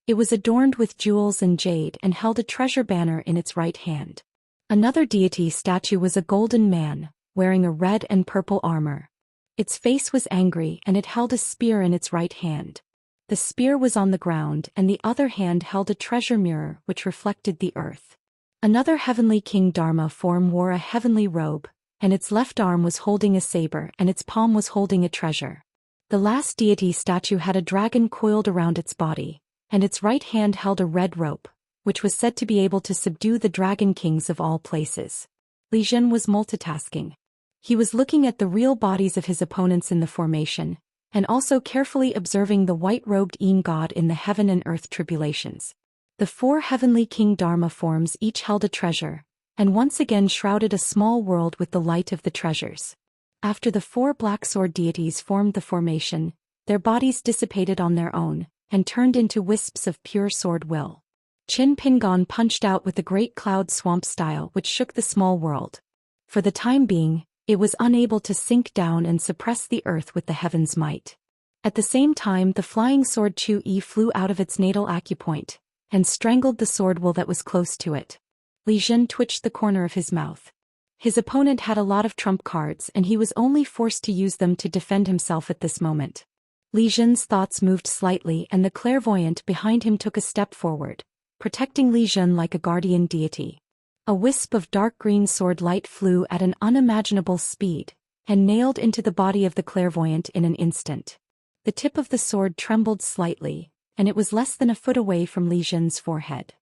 It was adorned with jewels and jade and held a treasure banner in its right hand. Another deity statue was a golden man, wearing a red and purple armor. Its face was angry and it held a spear in its right hand. The spear was on the ground and the other hand held a treasure mirror which reflected the earth. Another heavenly King Dharma form wore a heavenly robe, and its left arm was holding a saber and its palm was holding a treasure. The last deity statue had a dragon coiled around its body, and its right hand held a red rope, which was said to be able to subdue the dragon kings of all places. Li Jin was multitasking. He was looking at the real bodies of his opponents in the formation, and also carefully observing the white-robed Yin god in the heaven and earth tribulations. The four heavenly King Dharma forms each held a treasure, and once again shrouded a small world with the light of the treasures. After the four black sword deities formed the formation, their bodies dissipated on their own, and turned into wisps of pure sword will. Qin Pingon punched out with the great cloud swamp style which shook the small world. For the time being, it was unable to sink down and suppress the earth with the heaven's might. At the same time, the flying sword Chu Yi flew out of its natal acupoint, and strangled the sword will that was close to it. Li Jin twitched the corner of his mouth. His opponent had a lot of trump cards and he was only forced to use them to defend himself at this moment. Li Jin's thoughts moved slightly and the clairvoyant behind him took a step forward, protecting Li Jin like a guardian deity. A wisp of dark green sword light flew at an unimaginable speed, and nailed into the body of the clairvoyant in an instant. The tip of the sword trembled slightly, and it was less than a foot away from Li Jin's forehead.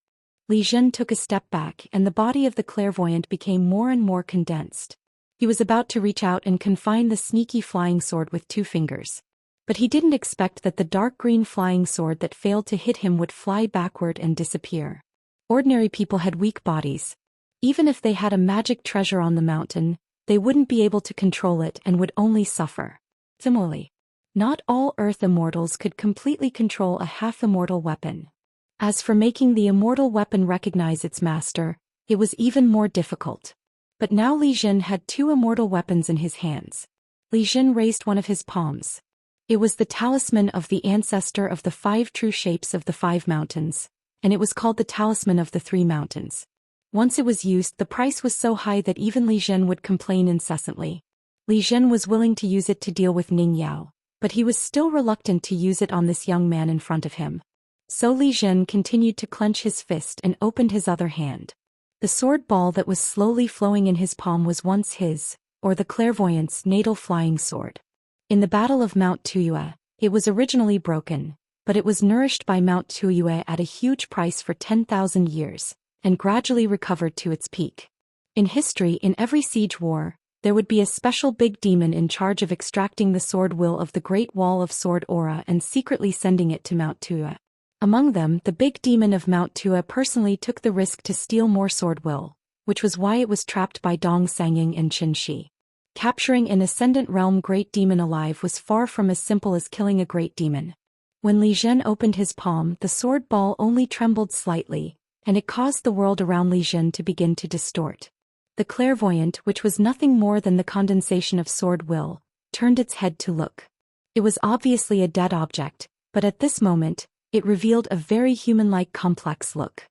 Li Jin took a step back and the body of the clairvoyant became more and more condensed. He was about to reach out and confine the sneaky flying sword with 2 fingers. But he didn't expect that the dark green flying sword that failed to hit him would fly backward and disappear. Ordinary people had weak bodies. Even if they had a magic treasure on the mountain, they wouldn't be able to control it and would only suffer. Similarly, not all Earth immortals could completely control a half-immortal weapon. As for making the immortal weapon recognize its master, it was even more difficult. But now Li Jin had 2 immortal weapons in his hands. Li Jin raised one of his palms. It was the talisman of the ancestor of the 5 true shapes of the 5 mountains, and it was called the talisman of the 3 mountains. Once it was used, the price was so high that even Li Jin would complain incessantly. Li Jin was willing to use it to deal with Ning Yao, but he was still reluctant to use it on this young man in front of him. So Li Jin continued to clench his fist and opened his other hand. The sword ball that was slowly flowing in his palm was once his, or the clairvoyant's, natal flying sword. In the Battle of Mount Tuyue, it was originally broken, but it was nourished by Mount Tuyue at a huge price for 10,000 years, and gradually recovered to its peak. In history, in every siege war, there would be a special big demon in charge of extracting the sword will of the Great Wall of Sword Aura and secretly sending it to Mount Tuyue. Among them, the big demon of Mount Tuyue personally took the risk to steal more sword will, which was why it was trapped by Dong Sangying and Qin Shi. Capturing an Ascendant Realm great demon alive was far from as simple as killing a great demon. When Li Jin opened his palm, the sword ball only trembled slightly, and it caused the world around Li Jin to begin to distort. The clairvoyant, which was nothing more than the condensation of sword will, turned its head to look. It was obviously a dead object, but at this moment, it revealed a very human-like complex look.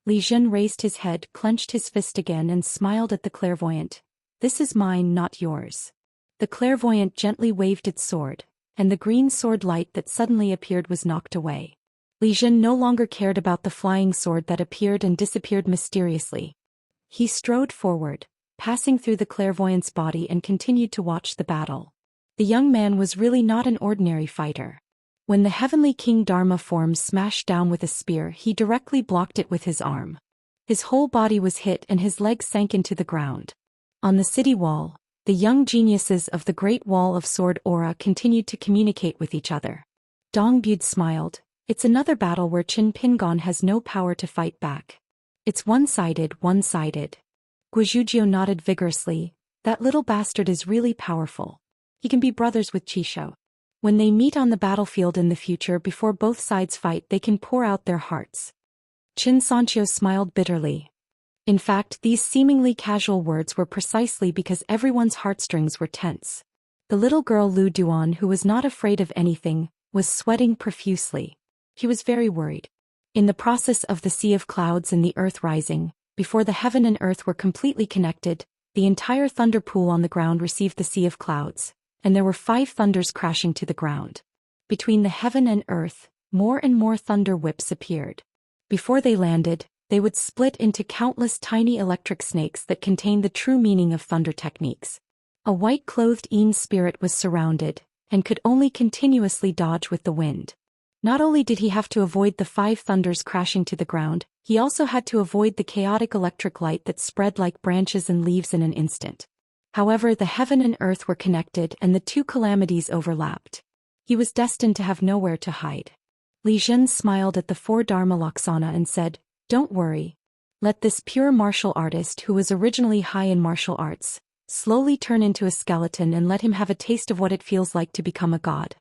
Li Zhen raised his head, clenched his fist again and smiled at the clairvoyant. "This is mine, not yours." The clairvoyant gently waved its sword, and the green sword light that suddenly appeared was knocked away. Li Zhen no longer cared about the flying sword that appeared and disappeared mysteriously. He strode forward, passing through the clairvoyant's body and continued to watch the battle. The young man was really not an ordinary fighter. When the Heavenly King Dharma form smashed down with a spear, he directly blocked it with his arm. His whole body was hit and his legs sank into the ground. On the city wall, the young geniuses of the Great Wall of Sword Aura continued to communicate with each other. Dong Bud smiled. "It's another battle where Qin Pingon has no power to fight back. It's one-sided, one-sided." Guizhuzhou nodded vigorously. "That little bastard is really powerful. He can be brothers with Qishou. When they meet on the battlefield in the future before both sides fight, they can pour out their hearts." Xianxia smiled bitterly. In fact, these seemingly casual words were precisely because everyone's heartstrings were tense. The little girl Lu Duan, who was not afraid of anything, was sweating profusely. He was very worried. In the process of the sea of clouds and the earth rising, before the heaven and earth were completely connected, the entire thunder pool on the ground received the sea of clouds, and there were 5 thunders crashing to the ground. Between the heaven and earth, more and more thunder whips appeared. Before they landed, they would split into countless tiny electric snakes that contained the true meaning of thunder techniques. A white-clothed Yin spirit was surrounded, and could only continuously dodge with the wind. Not only did he have to avoid the 5 thunders crashing to the ground, he also had to avoid the chaotic electric light that spread like branches and leaves in an instant. However, the heaven and earth were connected and the 2 calamities overlapped. He was destined to have nowhere to hide. Li Zhen smiled at the 4 Dharma Laksana and said, "Don't worry. Let this pure martial artist who was originally high in martial arts slowly turn into a skeleton and let him have a taste of what it feels like to become a god."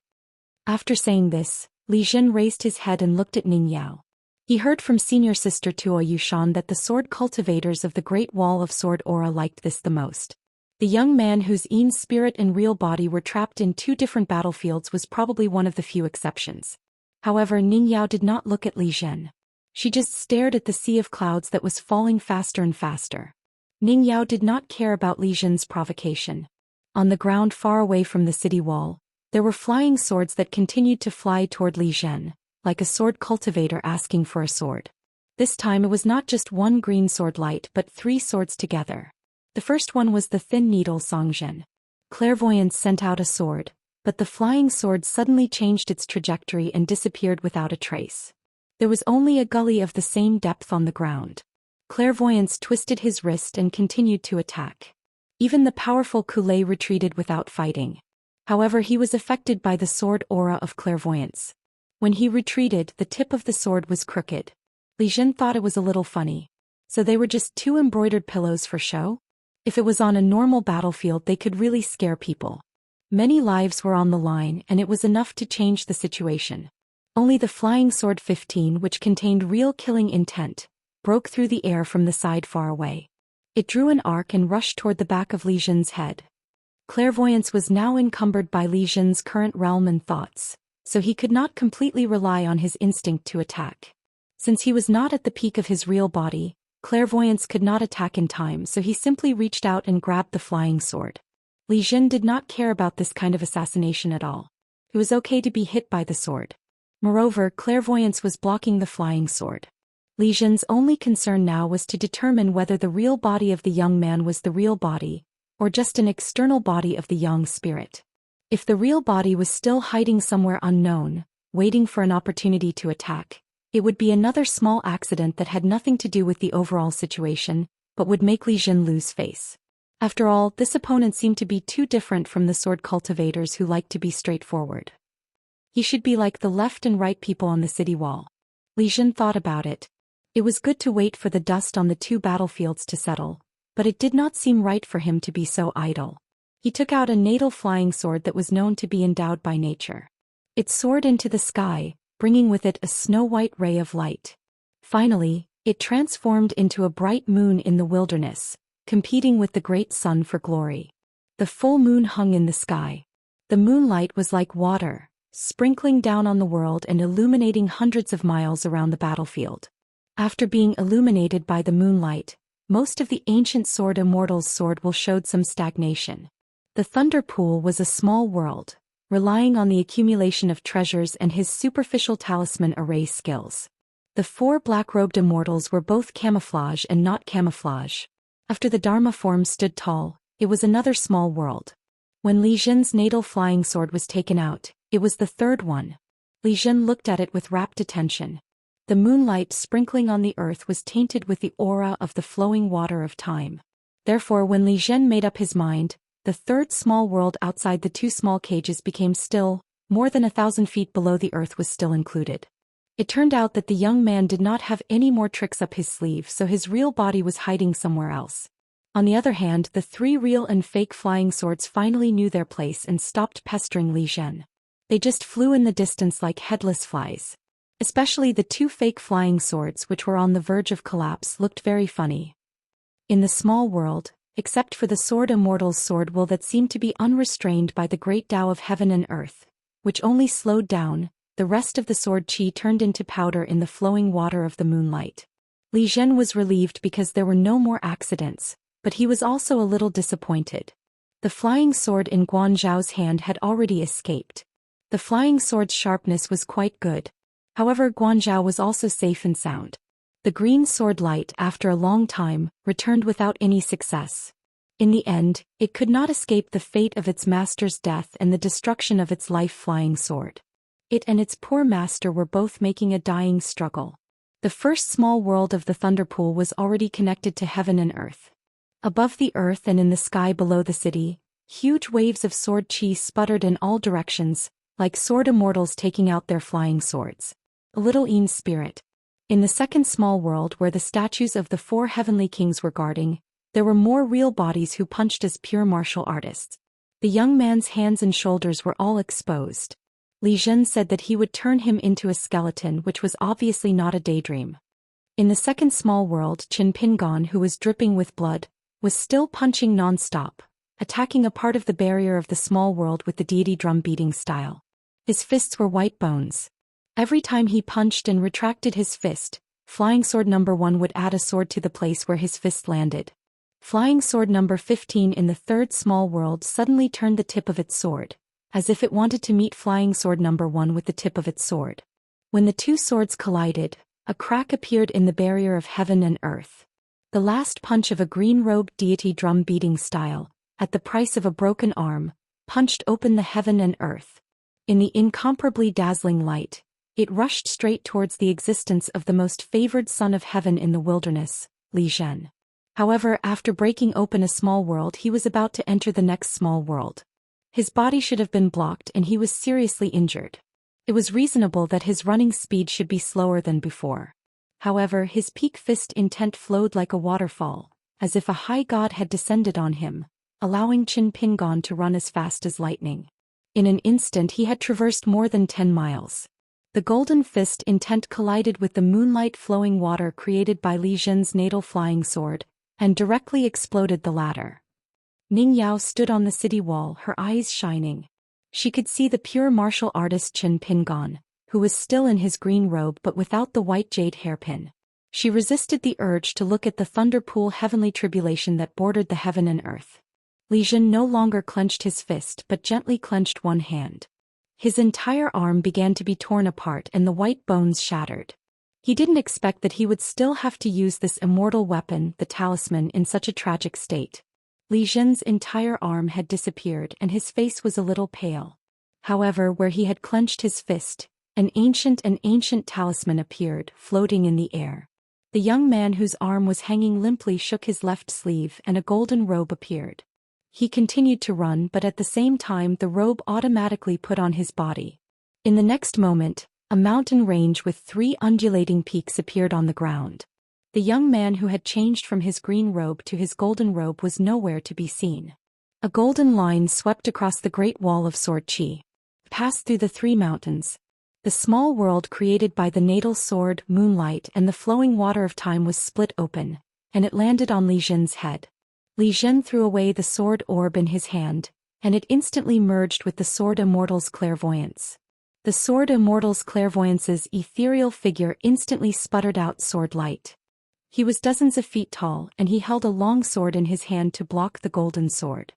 After saying this, Li Zhen raised his head and looked at Ning Yao. He heard from senior sister Tuo Yushan that the sword cultivators of the Great Wall of Sword Aura liked this the most. The young man whose Yin spirit and real body were trapped in 2 different battlefields was probably one of the few exceptions. However, Ning Yao did not look at Li Zhen. She just stared at the sea of clouds that was falling faster and faster. Ning Yao did not care about Li Zhen's provocation. On the ground far away from the city wall, there were flying swords that continued to fly toward Li Zhen, like a sword cultivator asking for a sword. This time it was not just 1 green sword light but 3 swords together. The first one was the thin needle Songzhen. Clairvoyance sent out a sword, but the flying sword suddenly changed its trajectory and disappeared without a trace. There was only a gully of the same depth on the ground. Clairvoyance twisted his wrist and continued to attack. Even the powerful Kulei retreated without fighting. However, he was affected by the sword aura of clairvoyance. When he retreated, the tip of the sword was crooked. Li Zhen thought it was a little funny. So they were just 2 embroidered pillows for show? If it was on a normal battlefield, they could really scare people. Many lives were on the line, and it was enough to change the situation. Only the flying sword 15, which contained real killing intent, broke through the air from the side far away. It drew an arc and rushed toward the back of Li Zhen's head. Clairvoyance was now encumbered by Li Zhen's current realm and thoughts, so he could not completely rely on his instinct to attack. Since he was not at the peak of his real body, Clairvoyance could not attack in time, so he simply reached out and grabbed the flying sword. Li Zhen did not care about this kind of assassination at all. It was okay to be hit by the sword. Moreover, Clairvoyance was blocking the flying sword. Li Zhen's only concern now was to determine whether the real body of the young man was the real body, or just an external body of the young spirit. If the real body was still hiding somewhere unknown, waiting for an opportunity to attack, it would be another small accident that had nothing to do with the overall situation, but would make Li Zhen lose face. After all, this opponent seemed to be too different from the sword cultivators who liked to be straightforward. He should be like the left and right people on the city wall. Li Zhen thought about it. It was good to wait for the dust on the 2 battlefields to settle, but it did not seem right for him to be so idle. He took out a natal flying sword that was known to be endowed by nature. It soared into the sky, bringing with it a snow-white ray of light. Finally, it transformed into a bright moon in the wilderness, competing with the great sun for glory. The full moon hung in the sky. The moonlight was like water, sprinkling down on the world and illuminating hundreds of miles around the battlefield. After being illuminated by the moonlight, most of the ancient sword Immortal's sword will showed some stagnation. The Thunder Pool was a small world, relying on the accumulation of treasures and his superficial talisman array skills. The 4 black-robed immortals were both camouflage and not camouflage. After the Dharma form stood tall, it was another small world. When Li Jin's natal flying sword was taken out, it was the 3rd one. Li Jin looked at it with rapt attention. The moonlight sprinkling on the earth was tainted with the aura of the flowing water of time. Therefore, when Li Jin made up his mind, the 3rd small world outside the 2 small cages became still, more than 1,000 feet below the earth was still included. It turned out that the young man did not have any more tricks up his sleeve, so his real body was hiding somewhere else. On the other hand, the 3 real and fake flying swords finally knew their place and stopped pestering Li Jin. They just flew in the distance like headless flies. Especially the 2 fake flying swords, which were on the verge of collapse, looked very funny. In the small world, except for the sword Immortal's sword will that seemed to be unrestrained by the great Tao of heaven and earth, which only slowed down, the rest of the sword qi turned into powder in the flowing water of the moonlight. Li Jin was relieved because there were no more accidents, but he was also a little disappointed. The flying sword in Guan Zhao's hand had already escaped. The flying sword's sharpness was quite good. However, Guan Zhao was also safe and sound. The green sword light, after a long time, returned without any success. In the end, it could not escape the fate of its master's death and the destruction of its life-flying sword. It and its poor master were both making a dying struggle. The first small world of the Thunder Pool was already connected to heaven and earth. Above the earth and in the sky below the city, huge waves of sword qi sputtered in all directions, like sword immortals taking out their flying swords. A little Yin spirit. In the second small world where the statues of the 4 heavenly kings were guarding, there were more real bodies who punched as pure martial artists. The young man's hands and shoulders were all exposed. Li Jin said that he would turn him into a skeleton, which was obviously not a daydream. In the second small world, Qin Pingon, who was dripping with blood, was still punching non-stop, attacking a part of the barrier of the small world with the deity drum beating style. His fists were white bones. Every time he punched and retracted his fist, Flying Sword number 1 would add a sword to the place where his fist landed. Flying Sword number 15 in the 3rd small world suddenly turned the tip of its sword, as if it wanted to meet Flying Sword number 1 with the tip of its sword. When the 2 swords collided, a crack appeared in the barrier of heaven and earth. The last punch of a green-robed deity drum beating style, at the price of a broken arm, punched open the heaven and earth. In the incomparably dazzling light, it rushed straight towards the existence of the most favored son of heaven in the wilderness, Li Jin. However, after breaking open a small world, he was about to enter the next small world. His body should have been blocked and he was seriously injured. It was reasonable that his running speed should be slower than before. However, his peak fist intent flowed like a waterfall, as if a high god had descended on him, allowing Qin Pingon to run as fast as lightning. In an instant he had traversed more than 10 miles. The golden fist intent collided with the moonlight-flowing water created by Li Jin's natal flying sword, and directly exploded the latter. Ning Yao stood on the city wall, her eyes shining. She could see the pure martial artist Qin Pingon, who was still in his green robe but without the white jade hairpin. She resisted the urge to look at the Thunder Pool heavenly tribulation that bordered the heaven and earth. Li Jin no longer clenched his fist but gently clenched one hand. His entire arm began to be torn apart and the white bones shattered. He didn't expect that he would still have to use this immortal weapon, the talisman, in such a tragic state. Li Jin's entire arm had disappeared and his face was a little pale. However, where he had clenched his fist, an ancient talisman appeared, floating in the air. The young man whose arm was hanging limply shook his left sleeve and a golden robe appeared. He continued to run, but at the same time the robe automatically put on his body. In the next moment, a mountain range with 3 undulating peaks appeared on the ground. The young man who had changed from his green robe to his golden robe was nowhere to be seen. A golden line swept across the great wall of sword qi, passed through the 3 mountains. The small world created by the natal sword, moonlight, and the flowing water of time was split open, and it landed on Li Jin's head. Li Jin threw away the sword orb in his hand, and it instantly merged with the sword Immortal's clairvoyance. The sword immortal's clairvoyance's ethereal figure instantly sputtered out sword light. He was dozens of feet tall and he held a long sword in his hand to block the golden sword.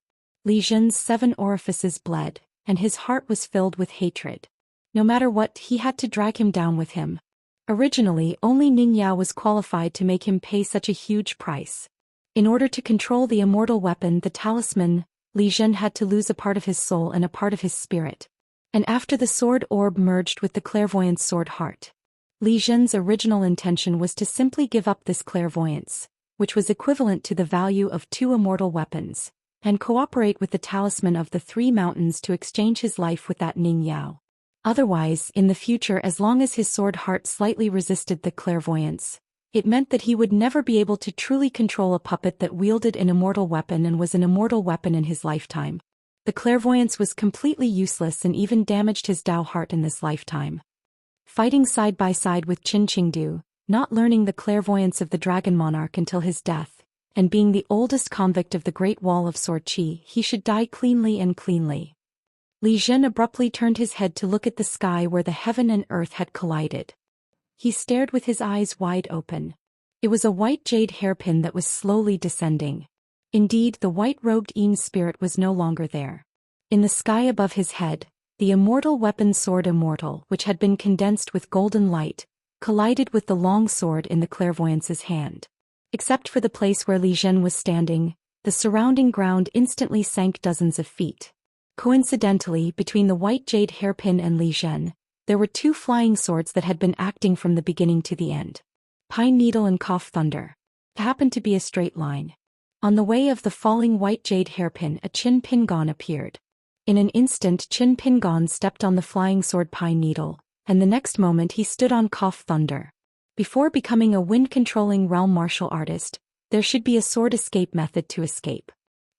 Li Zhen's 7 orifices bled, and his heart was filled with hatred. No matter what, he had to drag him down with him. Originally, only Ningyao was qualified to make him pay such a huge price. In order to control the immortal weapon, the talisman, Li Zhen had to lose a part of his soul and a part of his spirit. And after the sword orb merged with the clairvoyant's sword heart, Li Zhen's original intention was to simply give up this clairvoyance, which was equivalent to the value of 2 immortal weapons, and cooperate with the talisman of the 3 mountains to exchange his life with that Ningyao. Otherwise, in the future, as long as his sword heart slightly resisted the clairvoyance, it meant that he would never be able to truly control a puppet that wielded an immortal weapon and was an immortal weapon in his lifetime. The clairvoyance was completely useless and even damaged his Dao heart in this lifetime. Fighting side by side with Qin Qingdu, not learning the clairvoyance of the Dragon Monarch until his death, and being the oldest convict of the Great Wall of Sword Qi, he should die cleanly and cleanly. Li Zhen abruptly turned his head to look at the sky where the heaven and earth had collided. He stared with his eyes wide open. It was a white jade hairpin that was slowly descending. Indeed, the white-robed Yin spirit was no longer there. In the sky above his head, the immortal weapon sword Immortal, which had been condensed with golden light, collided with the long sword in the clairvoyance's hand. Except for the place where Li Zhen was standing, the surrounding ground instantly sank dozens of feet. Coincidentally, between the white jade hairpin and Li Zhen, there were 2 flying swords that had been acting from the beginning to the end. Pine Needle and Cough Thunder. It happened to be a straight line. On the way of the falling white jade hairpin, a Qin Pingon appeared. In an instant, Qin Pingon stepped on the flying sword Pine Needle, and the next moment he stood on Cough Thunder. Before becoming a wind-controlling realm martial artist, there should be a sword escape method to escape.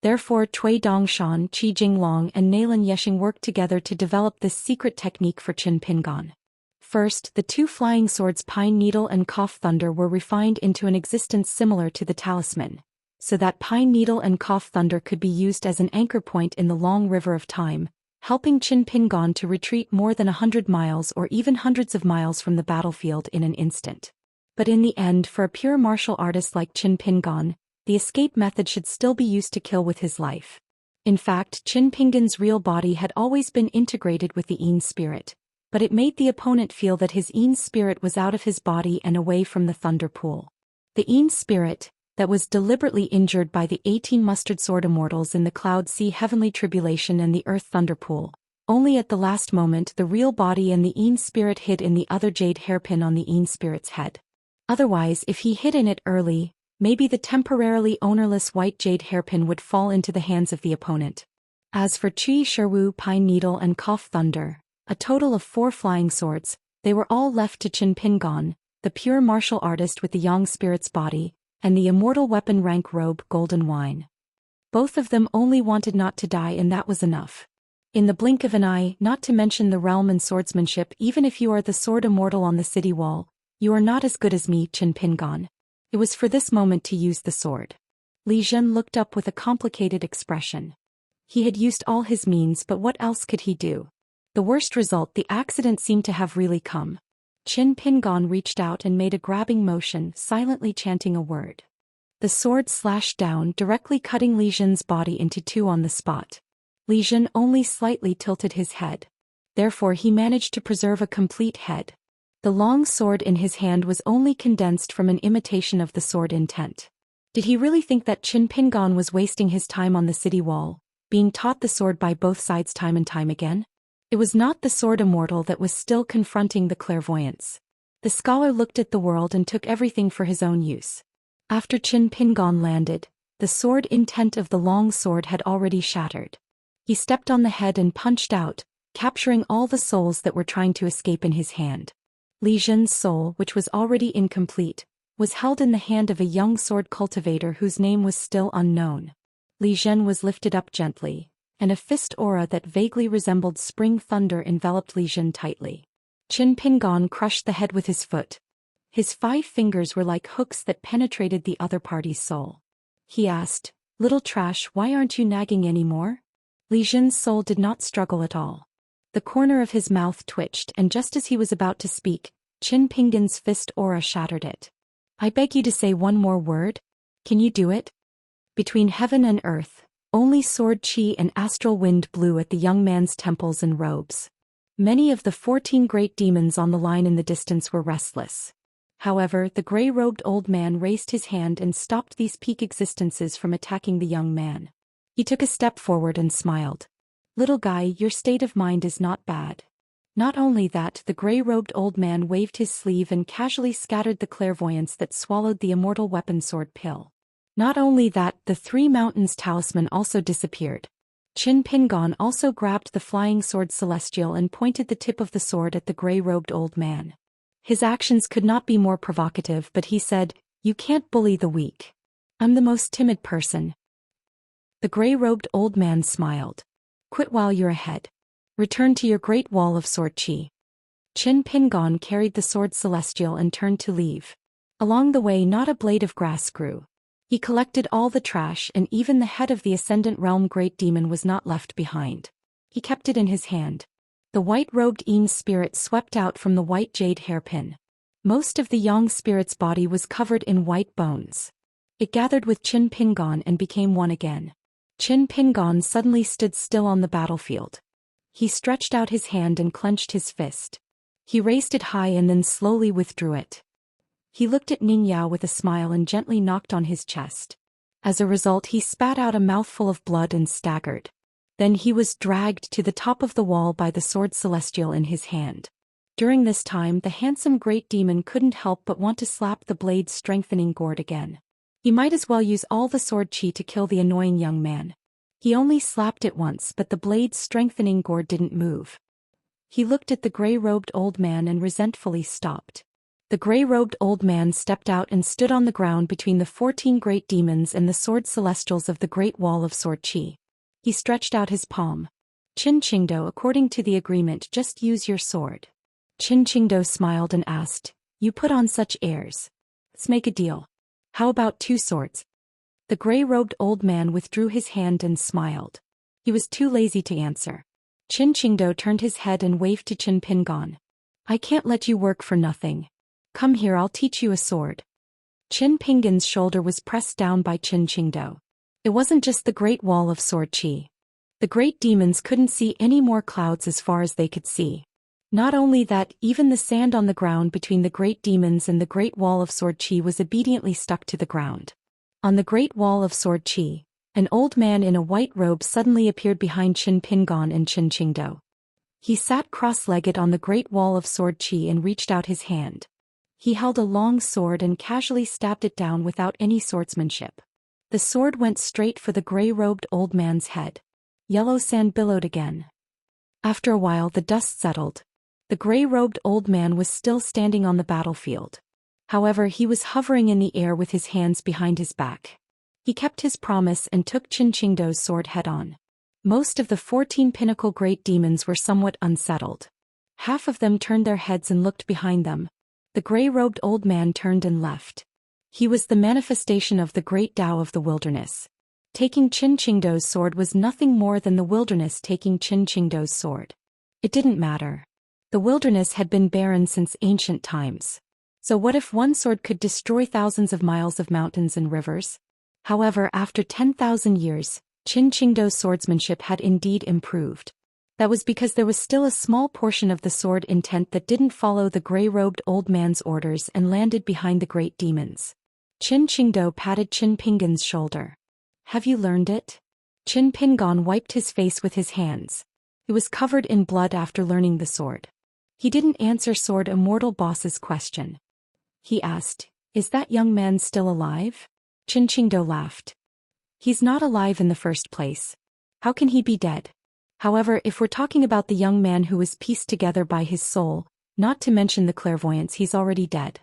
Therefore, Cui Dongshan, Qi Jinglong and Nailan Yeshing worked together to develop this secret technique for Qin Pingon. First, the 2 flying swords Pine Needle and Cough Thunder were refined into an existence similar to the talisman, so that Pine Needle and Cough Thunder could be used as an anchor point in the long river of time, helping Qin Pingon to retreat more than 100 miles or even hundreds of miles from the battlefield in an instant. But in the end, for a pure martial artist like Qin Pingon, the escape method should still be used to kill with his life. In fact, Qin Pingon's real body had always been integrated with the Yin spirit, but it made the opponent feel that his Yin spirit was out of his body and away from the Thunder Pool. The Yin spirit, that was deliberately injured by the 18 mustard sword immortals in the Cloud Sea Heavenly Tribulation and the Earth Thunder Pool. Only at the last moment the real body and the Yin spirit hid in the other jade hairpin on the Yin spirit's head. Otherwise, if he hid in it early, maybe the temporarily ownerless white jade hairpin would fall into the hands of the opponent. As for Chui Sherwu, Pine Needle and Cough Thunder, a total of 4 flying swords, they were all left to Qin Pingon, the pure martial artist with the Yang spirit's body, and the immortal weapon rank robe Golden Wine. Both of them only wanted not to die, and that was enough. In the blink of an eye, not to mention the realm and swordsmanship, even if you are the sword immortal on the city wall, you are not as good as me, Qin Pingon. It was for this moment to use the sword. Li Zhen looked up with a complicated expression. He had used all his means, but what else could he do? The worst result, the accident, seemed to have really come. Qin Pingon reached out and made a grabbing motion, silently chanting a word. The sword slashed down, directly cutting Li Zhen's body into 2 on the spot. Li Zhen only slightly tilted his head. Therefore he managed to preserve a complete head. The long sword in his hand was only condensed from an imitation of the sword intent. Did he really think that Qin Pingon was wasting his time on the city wall, being taught the sword by both sides time and time again? It was not the sword immortal that was still confronting the clairvoyance. The scholar looked at the world and took everything for his own use. After Qin Pingon landed, the sword intent of the long sword had already shattered. He stepped on the head and punched out, capturing all the souls that were trying to escape in his hand. Li Zhen's soul, which was already incomplete, was held in the hand of a young sword cultivator whose name was still unknown. Li Zhen was lifted up gently, and a fist aura that vaguely resembled spring thunder enveloped Li Zhen tightly. Qin Pingon crushed the head with his foot. His 5 fingers were like hooks that penetrated the other party's soul. He asked, "Little trash, why aren't you nagging anymore?" Li Zhen's soul did not struggle at all. The corner of his mouth twitched, and just as he was about to speak, Qin Pingan's fist aura shattered it. I beg you to say one more word? Can you do it? Between heaven and earth, only sword chi and astral wind blew at the young man's temples and robes. Many of the 14 great demons on the line in the distance were restless. However, the gray-robed old man raised his hand and stopped these peak existences from attacking the young man. He took a step forward and smiled. Little guy, your state of mind is not bad. Not only that, the gray-robed old man waved his sleeve and casually scattered the clairvoyance that swallowed the immortal weapon sword pill. Not only that, the 3 mountains talisman also disappeared. Qin Pingan also grabbed the flying sword celestial and pointed the tip of the sword at the gray-robed old man. His actions could not be more provocative, but he said, "You can't bully the weak. I'm the most timid person." The gray-robed old man smiled. "Quit while you're ahead. Return to your great wall of sword chi." Qin Pingan carried the sword celestial and turned to leave. Along the way, not a blade of grass grew. He collected all the trash, and even the head of the Ascendant Realm Great Demon was not left behind. He kept it in his hand. The white-robed Yin spirit swept out from the white jade hairpin. Most of the Yang spirit's body was covered in white bones. It gathered with Qin Pingan and became one again. Qin Pingan suddenly stood still on the battlefield. He stretched out his hand and clenched his fist. He raised it high and then slowly withdrew it. He looked at Ning Yao with a smile and gently knocked on his chest. As a result, he spat out a mouthful of blood and staggered. Then he was dragged to the top of the wall by the sword celestial in his hand. During this time, the handsome great demon couldn't help but want to slap the blade's strengthening gourd again. He might as well use all the sword chi to kill the annoying young man. He only slapped it once, but the blade's strengthening gourd didn't move. He looked at the gray-robed old man and resentfully stopped. The gray-robed old man stepped out and stood on the ground between the 14 great demons and the sword celestials of the Great Wall of Sword Chi. He stretched out his palm. "Qin Qingdou, according to the agreement, just use your sword." Qin Qingdou smiled and asked, "You put on such airs. Let's make a deal. How about 2 swords? The gray-robed old man withdrew his hand and smiled. He was too lazy to answer. Qin Qingdou turned his head and waved to Qin Pingan. "I can't let you work for nothing. Come here, I'll teach you a sword." Qin Pingan's shoulder was pressed down by Qin Qingdou. It wasn't just the Great Wall of Sword Chi. The great demons couldn't see any more clouds as far as they could see. Not only that, even the sand on the ground between the great demons and the Great Wall of Sword Chi was obediently stuck to the ground. On the Great Wall of Sword Chi, an old man in a white robe suddenly appeared behind Qin Pingan and Qin Qingdou. He sat cross-legged on the Great Wall of Sword Chi and reached out his hand. He held a long sword and casually stabbed it down without any swordsmanship. The sword went straight for the gray-robed old man's head. Yellow sand billowed again. After a while, the dust settled. The gray-robed old man was still standing on the battlefield. However, he was hovering in the air with his hands behind his back. He kept his promise and took Qin Qingdou's sword head-on. Most of the 14 pinnacle great demons were somewhat unsettled. Half of them turned their heads and looked behind them. The gray-robed old man turned and left. He was the manifestation of the great Tao of the wilderness. Taking Qin Qingdou's sword was nothing more than the wilderness taking Qin Qingdou's sword. It didn't matter. The wilderness had been barren since ancient times. So what if one sword could destroy thousands of miles of mountains and rivers? However, after 10,000 years, Qin Qingdou's swordsmanship had indeed improved. That was because there was still a small portion of the sword intent that didn't follow the gray-robed old man's orders and landed behind the great demons. Qin Qingdou patted Qin Pingan's shoulder. "Have you learned it?" Qin Pingan wiped his face with his hands. He was covered in blood after learning the sword. He didn't answer Sword Immortal Boss's question. He asked, "Is that young man still alive?" Qin Qingdou laughed. "He's not alive in the first place. How can he be dead? However, if we're talking about the young man who was pieced together by his soul, not to mention the clairvoyance, he's already dead.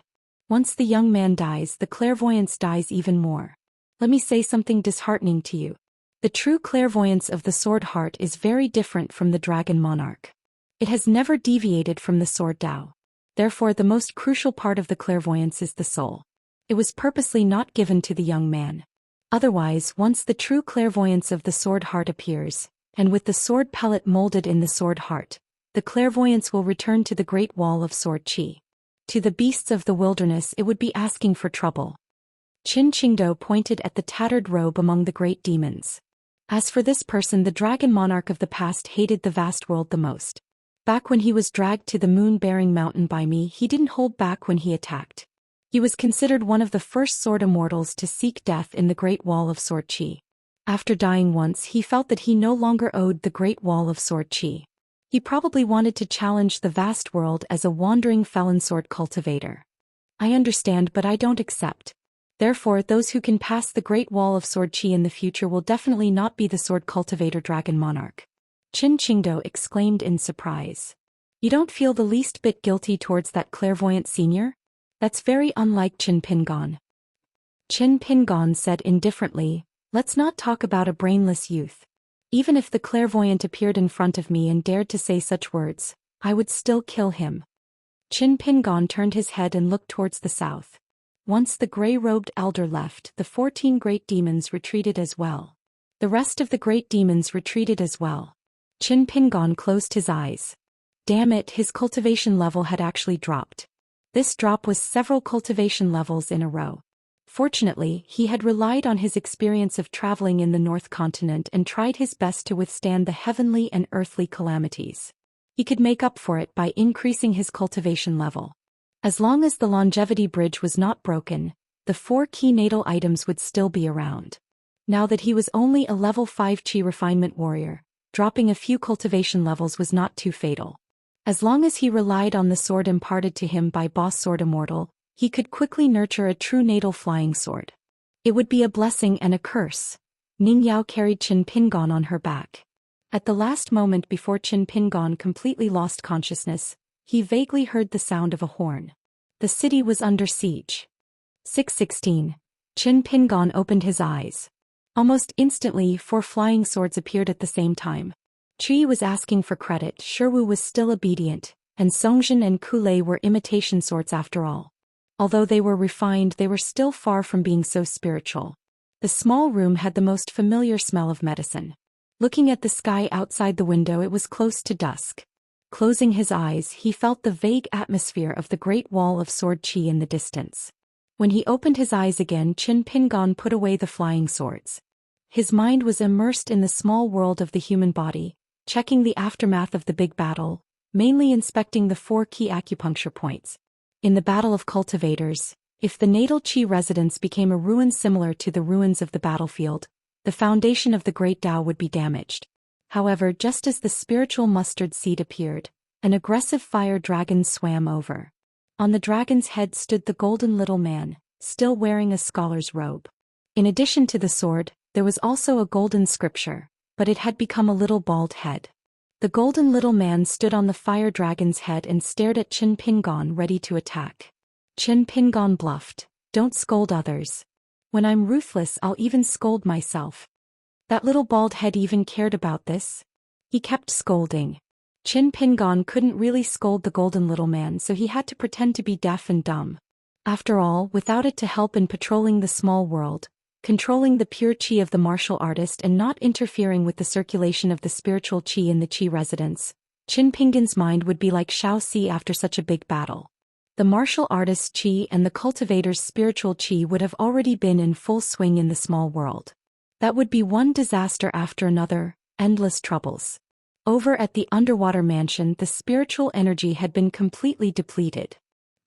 Once the young man dies, the clairvoyance dies even more. Let me say something disheartening to you. The true clairvoyance of the Sword Heart is very different from the Dragon Monarch. It has never deviated from the Sword Tao. Therefore, the most crucial part of the clairvoyance is the soul. It was purposely not given to the young man. Otherwise, once the true clairvoyance of the Sword Heart appears, and with the sword pellet molded in the Sword Heart, The clairvoyance will return to the Great Wall of Sword Qi. To the beasts of the wilderness it would be asking for trouble. Qin Qingdou pointed at the tattered robe among the great demons. As for this person, the dragon monarch of the past hated the vast world the most. Back when he was dragged to the moon-bearing mountain by me, he didn't hold back when he attacked. He was considered one of the first sword immortals to seek death in the Great Wall of Sword Qi. After dying once, he felt that he no longer owed the Great Wall of Sword Qi. He probably wanted to challenge the vast world as a wandering felon sword cultivator. I understand, but I don't accept. Therefore, those who can pass the Great Wall of Sword Qi in the future will definitely not be the sword cultivator dragon monarch. Qin Qingdou exclaimed in surprise. You don't feel the least bit guilty towards that clairvoyant senior? That's very unlike Qin Pingon. Qin Pingon said indifferently, let's not talk about a brainless youth. Even if the clairvoyant appeared in front of me and dared to say such words, I would still kill him. Qin Pingon turned his head and looked towards the south. Once the gray-robed elder left, the 14 great demons retreated as well. The rest of the great demons retreated as well. Qin Pingon closed his eyes. Damn it, his cultivation level had actually dropped. This drop was several cultivation levels in a row. Fortunately, he had relied on his experience of traveling in the North Continent and tried his best to withstand the heavenly and earthly calamities. He could make up for it by increasing his cultivation level. As long as the longevity bridge was not broken, the 4 key natal items would still be around. Now that he was only a level 5 Qi refinement warrior, dropping a few cultivation levels was not too fatal. As long as he relied on the sword imparted to him by Boss Sword Immortal, he could quickly nurture a true natal flying sword. It would be a blessing and a curse. Ning Yao carried Qin Pingon on her back. At the last moment before Qin Pingon completely lost consciousness, he vaguely heard the sound of a horn. The city was under siege. 6:16. Qin Pingon opened his eyes. Almost instantly, 4 flying swords appeared at the same time. Qi was asking for credit, Shiwu was still obedient, and Songjin and Kulei were imitation swords after all. Although they were refined, they were still far from being so spiritual. The small room had the most familiar smell of medicine. Looking at the sky outside the window, it was close to dusk. Closing his eyes, he felt the vague atmosphere of the Great Wall of Sword Qi in the distance. When he opened his eyes again, Qin Pingon put away the flying swords. His mind was immersed in the small world of the human body, checking the aftermath of the big battle, mainly inspecting the 4 key acupuncture points. In the Battle of Cultivators, if the natal Qi residence became a ruin similar to the ruins of the battlefield, the foundation of the Great Tao would be damaged. However, just as the spiritual mustard seed appeared, an aggressive fire dragon swam over. On the dragon's head stood the golden little man, still wearing a scholar's robe. In addition to the sword, there was also a golden scripture, but it had become a little bald head. The golden little man stood on the fire dragon's head and stared at Qin Pingon, ready to attack. Qin Pingon bluffed, "Don't scold others. When I'm ruthless, I'll even scold myself." That little bald head even cared about this? He kept scolding. Qin Pingon couldn't really scold the golden little man, so he had to pretend to be deaf and dumb. After all, without it to help in patrolling the small world, controlling the pure Qi of the martial artist and not interfering with the circulation of the spiritual Qi in the Qi residence, Qin Pingon's mind would be like Xianxia after such a big battle. The martial artist's Qi and the cultivator's spiritual Qi would have already been in full swing in the small world. That would be one disaster after another, endless troubles. Over at the underwater mansion, the spiritual energy had been completely depleted.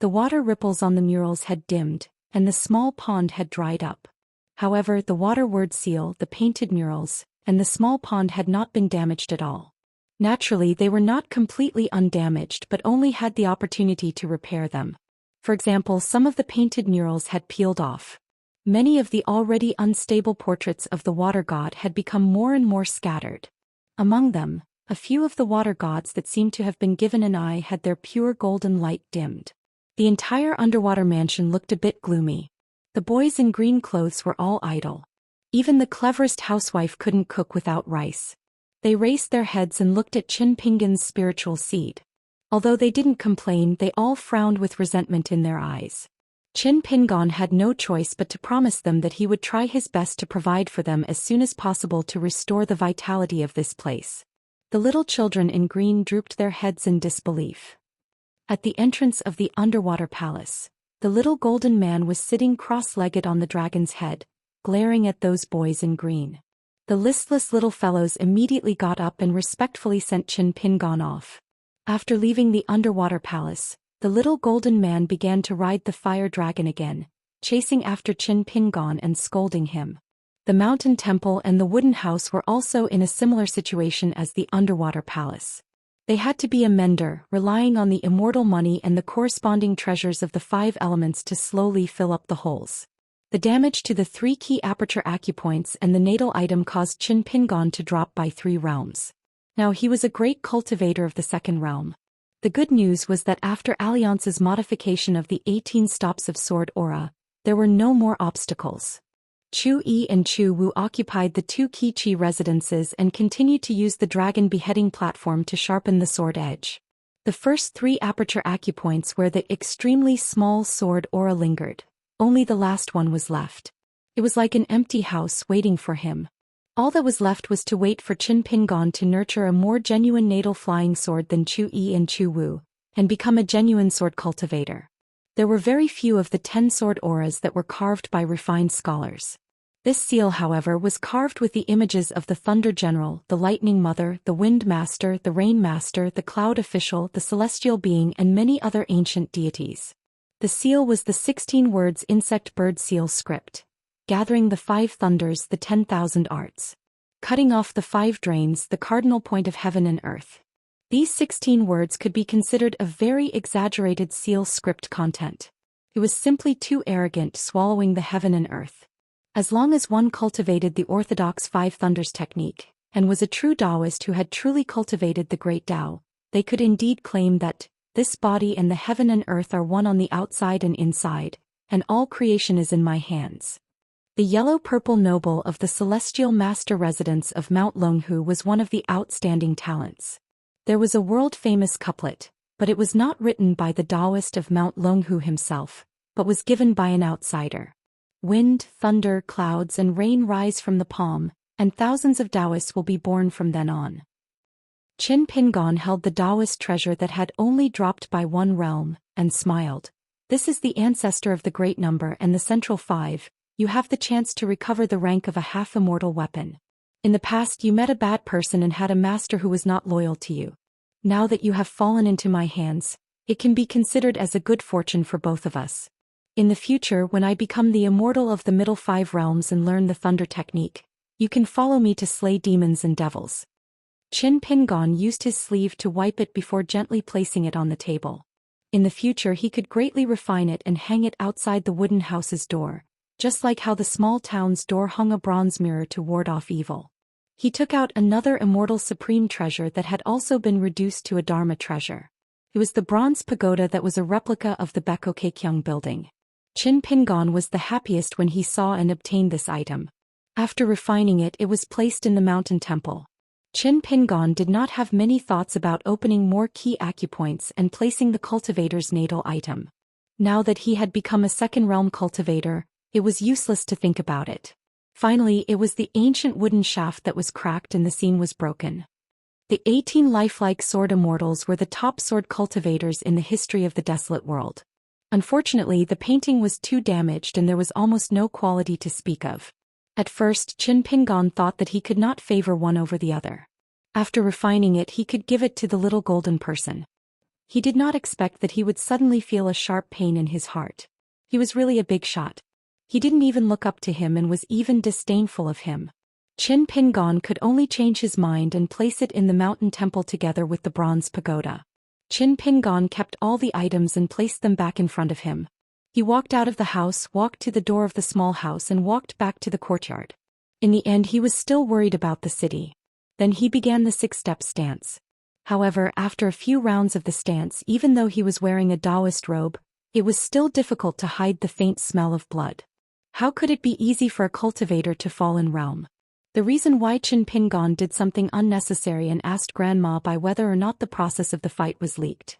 The water ripples on the murals had dimmed, and the small pond had dried up. However, the water word seal, the painted murals, and the small pond had not been damaged at all. Naturally, they were not completely undamaged but only had the opportunity to repair them. For example, some of the painted murals had peeled off. Many of the already unstable portraits of the water god had become more and more scattered. Among them, a few of the water gods that seemed to have been given an eye had their pure golden light dimmed. The entire underwater mansion looked a bit gloomy. The boys in green clothes were all idle. Even the cleverest housewife couldn't cook without rice. They raised their heads and looked at Qin Pingon's spiritual seed. Although they didn't complain, they all frowned with resentment in their eyes. Qin Pingon had no choice but to promise them that he would try his best to provide for them as soon as possible to restore the vitality of this place. The little children in green drooped their heads in disbelief. At the entrance of the underwater palace, the little golden man was sitting cross-legged on the dragon's head, glaring at those boys in green. The listless little fellows immediately got up and respectfully sent Qin Pingon off. After leaving the underwater palace, the little golden man began to ride the fire dragon again, chasing after Qin Pingon and scolding him. The mountain temple and the wooden house were also in a similar situation as the underwater palace. They had to be a mender, relying on the immortal money and the corresponding treasures of the 5 elements to slowly fill up the holes. The damage to the 3 key aperture acupoints and the natal item caused Qin Pingon to drop by 3 realms. Now he was a great cultivator of the 2nd realm. The good news was that after Alliance's modification of the 18 stops of sword aura, there were no more obstacles. Chu Yi and Chu Wu occupied the 2 key chi residences and continued to use the dragon beheading platform to sharpen the sword edge. The first 3 aperture acupoints where the extremely small sword aura lingered. Only the last one was left. It was like an empty house waiting for him. All that was left was to wait for Qin Pingon to nurture a more genuine natal flying sword than Chu Yi and Chu Wu, and become a genuine sword cultivator. There were very few of the 10 sword auras that were carved by refined scholars. This seal, however, was carved with the images of the Thunder General, the Lightning Mother, the Wind Master, the Rain Master, the Cloud Official, the Celestial Being, and many other ancient deities. The seal was the 16 words insect bird seal script. Gathering the 5 thunders, the 10,000 arts. Cutting off the 5 drains, the cardinal point of heaven and earth. These 16 words could be considered a very exaggerated seal script content. It was simply too arrogant, swallowing the heaven and earth. As long as one cultivated the orthodox 5 thunders technique, and was a true Daoist who had truly cultivated the great Tao, they could indeed claim that this body and the heaven and earth are one on the outside and inside, and all creation is in my hands. The yellow-purple noble of the celestial master residence of Mount Longhu was one of the outstanding talents. There was a world-famous couplet, but it was not written by the Daoist of Mount Longhu himself, but was given by an outsider. Wind, thunder, clouds, and rain rise from the palm, and thousands of Daoists will be born from then on. Qin Pingon held the Daoist treasure that had only dropped by 1 realm, and smiled. This is the ancestor of the great number and the central 5. You have the chance to recover the rank of a half-immortal weapon. In the past you met a bad person and had a master who was not loyal to you. Now that you have fallen into my hands, it can be considered as a good fortune for both of us. In the future, when I become the immortal of the middle 5 realms and learn the thunder technique, you can follow me to slay demons and devils. Qin Pingon used his sleeve to wipe it before gently placing it on the table. In the future he could greatly refine it and hang it outside the wooden house's door, just like how the small town's door hung a bronze mirror to ward off evil. He took out another immortal supreme treasure that had also been reduced to a Dharma treasure. It was the bronze pagoda that was a replica of the Baekokeikyung building. Qin Pingon was the happiest when he saw and obtained this item. After refining it, it was placed in the mountain temple. Qin Pingon did not have many thoughts about opening more key acupoints and placing the cultivator's natal item. Now that he had become a 2nd realm cultivator, it was useless to think about it. Finally, it was the ancient wooden shaft that was cracked and the seam was broken. The 18 lifelike sword immortals were the top sword cultivators in the history of the desolate world. Unfortunately, the painting was too damaged and there was almost no quality to speak of. At first, Qin Pingon thought that he could not favor one over the other. After refining it, he could give it to the little golden person. He did not expect that he would suddenly feel a sharp pain in his heart. He was really a big shot. He didn't even look up to him and was even disdainful of him. Qin Pingon could only change his mind and place it in the mountain temple together with the bronze pagoda. Qin Pingon kept all the items and placed them back in front of him. He walked out of the house, walked to the door of the small house and walked back to the courtyard. In the end he was still worried about the city. Then he began the 6-step stance. However, after a few rounds of the stance, even though he was wearing a Daoist robe, it was still difficult to hide the faint smell of blood. How could it be easy for a cultivator to fall in realm? The reason why Qin Pingon did something unnecessary and asked Grandma by whether or not the process of the fight was leaked.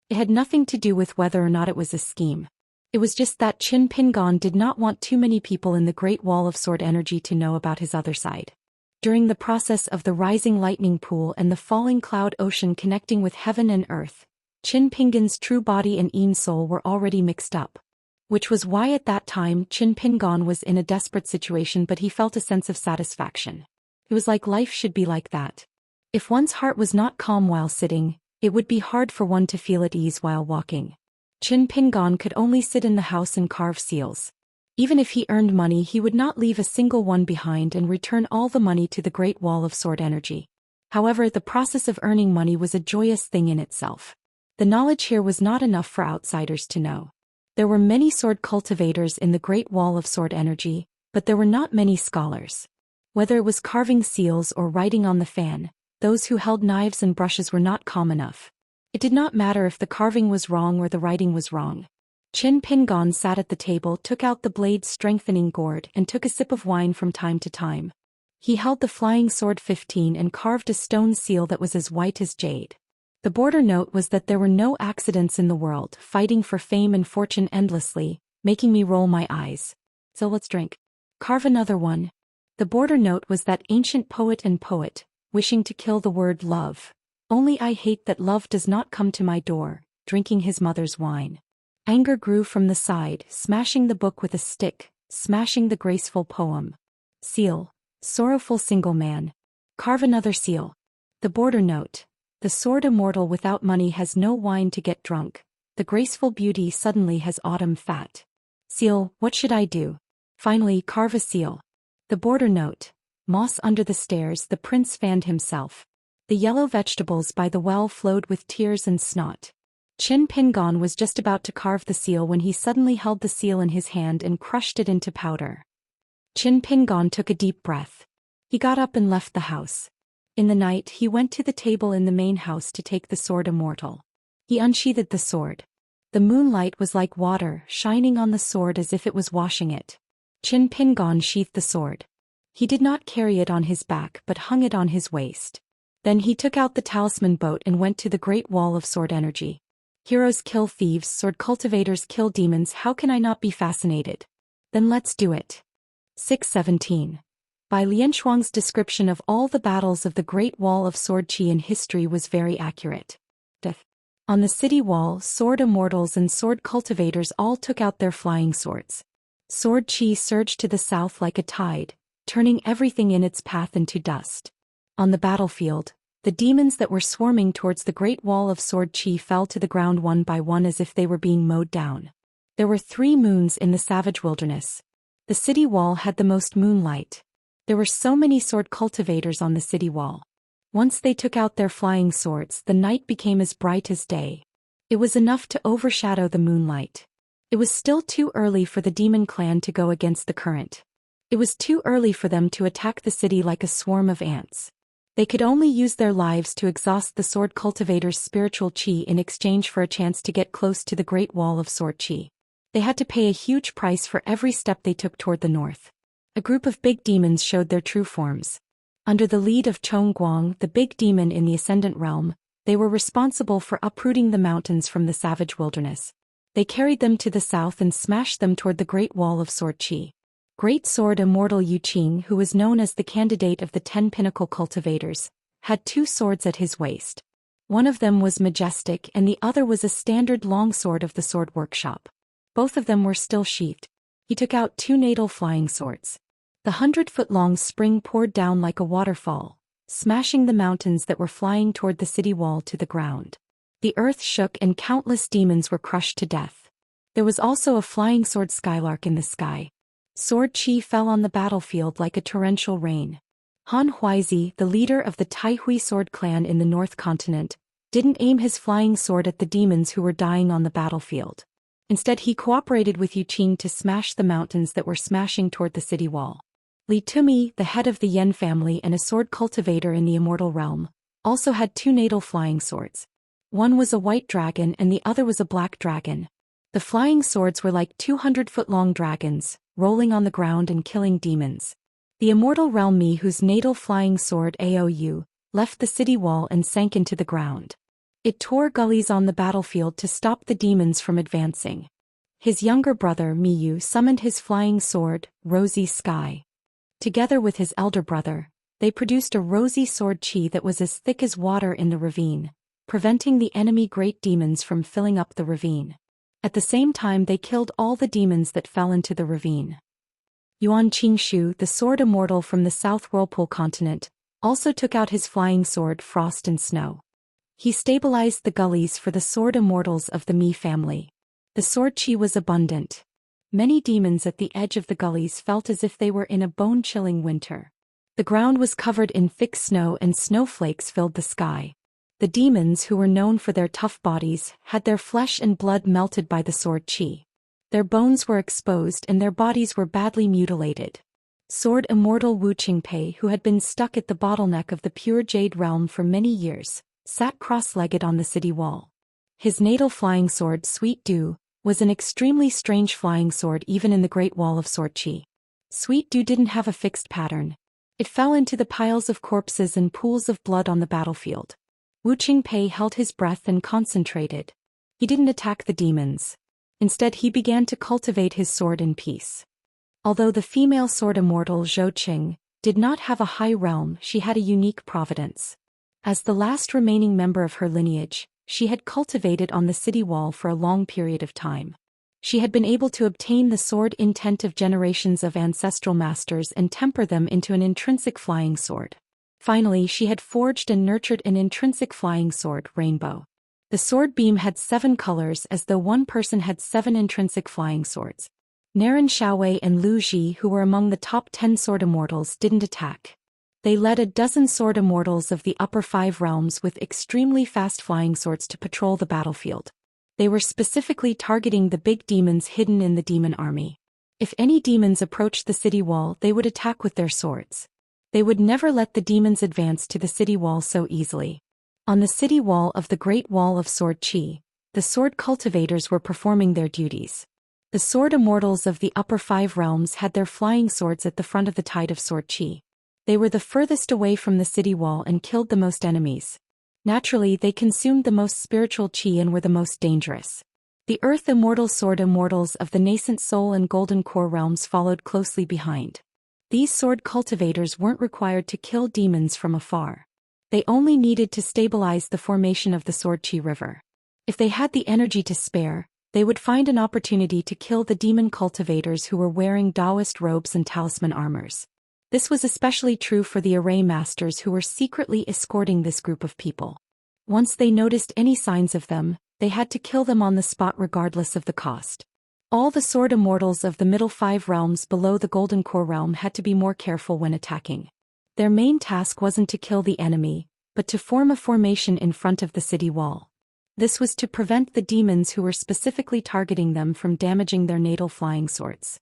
It had nothing to do with whether or not it was a scheme. It was just that Qin Pingon did not want too many people in the Great Wall of Sword energy to know about his other side. During the process of the rising lightning pool and the falling cloud ocean connecting with heaven and earth, Qin Pingan's true body and Yin soul were already mixed up. Which was why at that time Qin Pingan was in a desperate situation, but he felt a sense of satisfaction. It was like life should be like that. If one's heart was not calm while sitting, it would be hard for one to feel at ease while walking. Qin Pingan could only sit in the house and carve seals. Even if he earned money, he would not leave a single one behind and return all the money to the Great Wall of Sword Energy. However, the process of earning money was a joyous thing in itself. The knowledge here was not enough for outsiders to know. There were many sword cultivators in the Great Wall of Sword Energy, but there were not many scholars. Whether it was carving seals or writing on the fan, those who held knives and brushes were not calm enough. It did not matter if the carving was wrong or the writing was wrong. Qin Pingan sat at the table, took out the blade-strengthening gourd and took a sip of wine from time to time. He held the flying sword 15 and carved a stone seal that was as white as jade. The border note was that there were no accidents in the world, fighting for fame and fortune endlessly, making me roll my eyes. So let's drink. Carve another one. The border note was that ancient poet and poet, wishing to kill the word love. Only I hate that love does not come to my door, drinking his mother's wine. Anger grew from the side, smashing the book with a stick, smashing the graceful poem. Seal. Sorrowful single man. Carve another seal. The border note. The sword immortal without money has no wine to get drunk. The graceful beauty suddenly has autumn fat. Seal. What should I do? Finally, carve a seal. The border note. Moss under the stairs. The prince fanned himself. The yellow vegetables by the well flowed with tears and snot. Qin Pingan was just about to carve the seal when he suddenly held the seal in his hand and crushed it into powder. Qin Pingan took a deep breath. He got up and left the house. In the night, he went to the table in the main house to take the sword Immortal. He unsheathed the sword. The moonlight was like water, shining on the sword as if it was washing it. Qin Pingan sheathed the sword. He did not carry it on his back but hung it on his waist. Then he took out the talisman boat and went to the Great Wall of Sword Energy. Heroes kill thieves, sword cultivators kill demons. How can I not be fascinated? Then let's do it. 617. By Lianshuang's description of all the battles of the Great Wall of Sword Qi in history was very accurate. On the city wall, sword immortals and sword cultivators all took out their flying swords. Sword Qi surged to the south like a tide, turning everything in its path into dust. On the battlefield, the demons that were swarming towards the Great Wall of Sword Qi fell to the ground one by one as if they were being mowed down. There were 3 moons in the savage wilderness. The city wall had the most moonlight. There were so many sword cultivators on the city wall. Once they took out their flying swords, the night became as bright as day. It was enough to overshadow the moonlight. It was still too early for the demon clan to go against the current. It was too early for them to attack the city like a swarm of ants. They could only use their lives to exhaust the sword cultivators' spiritual qi in exchange for a chance to get close to the Great Wall of Sword Qi. They had to pay a huge price for every step they took toward the north. A group of big demons showed their true forms. Under the lead of Chong Guang, the big demon in the Ascendant Realm, they were responsible for uprooting the mountains from the savage wilderness. They carried them to the south and smashed them toward the Great Wall of Sword Qi. Great Sword Immortal Yu Qing, who was known as the candidate of the 10 pinnacle cultivators, had 2 swords at his waist. One of them was majestic and the other was a standard longsword of the sword workshop. Both of them were still sheathed. He took out 2 natal flying swords. The 100-foot-long spring poured down like a waterfall, smashing the mountains that were flying toward the city wall to the ground. The earth shook and countless demons were crushed to death. There was also a flying sword skylark in the sky. Sword Qi fell on the battlefield like a torrential rain. Han Huizi, the leader of the Taihui sword clan in the North Continent, didn't aim his flying sword at the demons who were dying on the battlefield. Instead, he cooperated with Yu Qing to smash the mountains that were smashing toward the city wall. Li Tumi, the head of the Yen family and a sword cultivator in the Immortal realm, also had 2 natal flying swords. One was a white dragon and the other was a black dragon. The flying swords were like 200-foot-long dragons, rolling on the ground and killing demons. The Immortal realm Mi, whose natal flying sword Aou, left the city wall and sank into the ground. It tore gullies on the battlefield to stop the demons from advancing. His younger brother Miyu summoned his flying sword, Rosy Sky. Together with his elder brother, They produced a rosy sword qi that was as thick as water in the ravine, preventing the enemy great demons from filling up the ravine. At the same time they killed all the demons that fell into the ravine. Yuan Qingshu, the sword immortal from the South Whirlpool continent, also took out his flying sword Frost and Snow. He stabilized the gullies for the sword immortals of the Mi family. The sword qi was abundant. Many demons at the edge of the gullies felt as if they were in a bone-chilling winter. The ground was covered in thick snow and snowflakes filled the sky. The demons, who were known for their tough bodies, had their flesh and blood melted by the sword qi. Their bones were exposed and their bodies were badly mutilated. Sword immortal Wu Qingpei, who had been stuck at the bottleneck of the pure jade realm for many years, sat cross-legged on the city wall. His natal flying sword Sweet Dew was an extremely strange flying sword even in the Great Wall of Sword Qi. Sweet Dew didn't have a fixed pattern. It fell into the piles of corpses and pools of blood on the battlefield. Wu Qingpei held his breath and concentrated. He didn't attack the demons. Instead he began to cultivate his sword in peace. Although the female sword immortal Zhou Xian did not have a high realm, she had a unique providence. As the last remaining member of her lineage, she had cultivated on the city wall for a long period of time. She had been able to obtain the sword intent of generations of ancestral masters and temper them into an intrinsic flying sword. Finally, she had forged and nurtured an intrinsic flying sword, Rainbow. The sword beam had 7 colors, as though one person had 7 intrinsic flying swords. Naren Xiaowei and Lu Ji, who were among the top 10 sword immortals, didn't attack. They led a dozen sword immortals of the upper 5 realms with extremely fast flying swords to patrol the battlefield. They were specifically targeting the big demons hidden in the demon army. If any demons approached the city wall, they would attack with their swords. They would never let the demons advance to the city wall so easily. On the city wall of the Great Wall of Sword Qi, the sword cultivators were performing their duties. The sword immortals of the upper 5 realms had their flying swords at the front of the tide of Sword Qi. They were the furthest away from the city wall and killed the most enemies. Naturally, they consumed the most spiritual qi and were the most dangerous. The earth immortal sword immortals of the nascent soul and golden core realms followed closely behind. These sword cultivators weren't required to kill demons from afar. They only needed to stabilize the formation of the Sword Qi River. If they had the energy to spare, they would find an opportunity to kill the demon cultivators who were wearing Daoist robes and talisman armors. This was especially true for the array masters who were secretly escorting this group of people. Once they noticed any signs of them, they had to kill them on the spot regardless of the cost. All the sword immortals of the middle 5 realms below the golden core realm had to be more careful when attacking. Their main task wasn't to kill the enemy, but to form a formation in front of the city wall. This was to prevent the demons who were specifically targeting them from damaging their natal flying swords.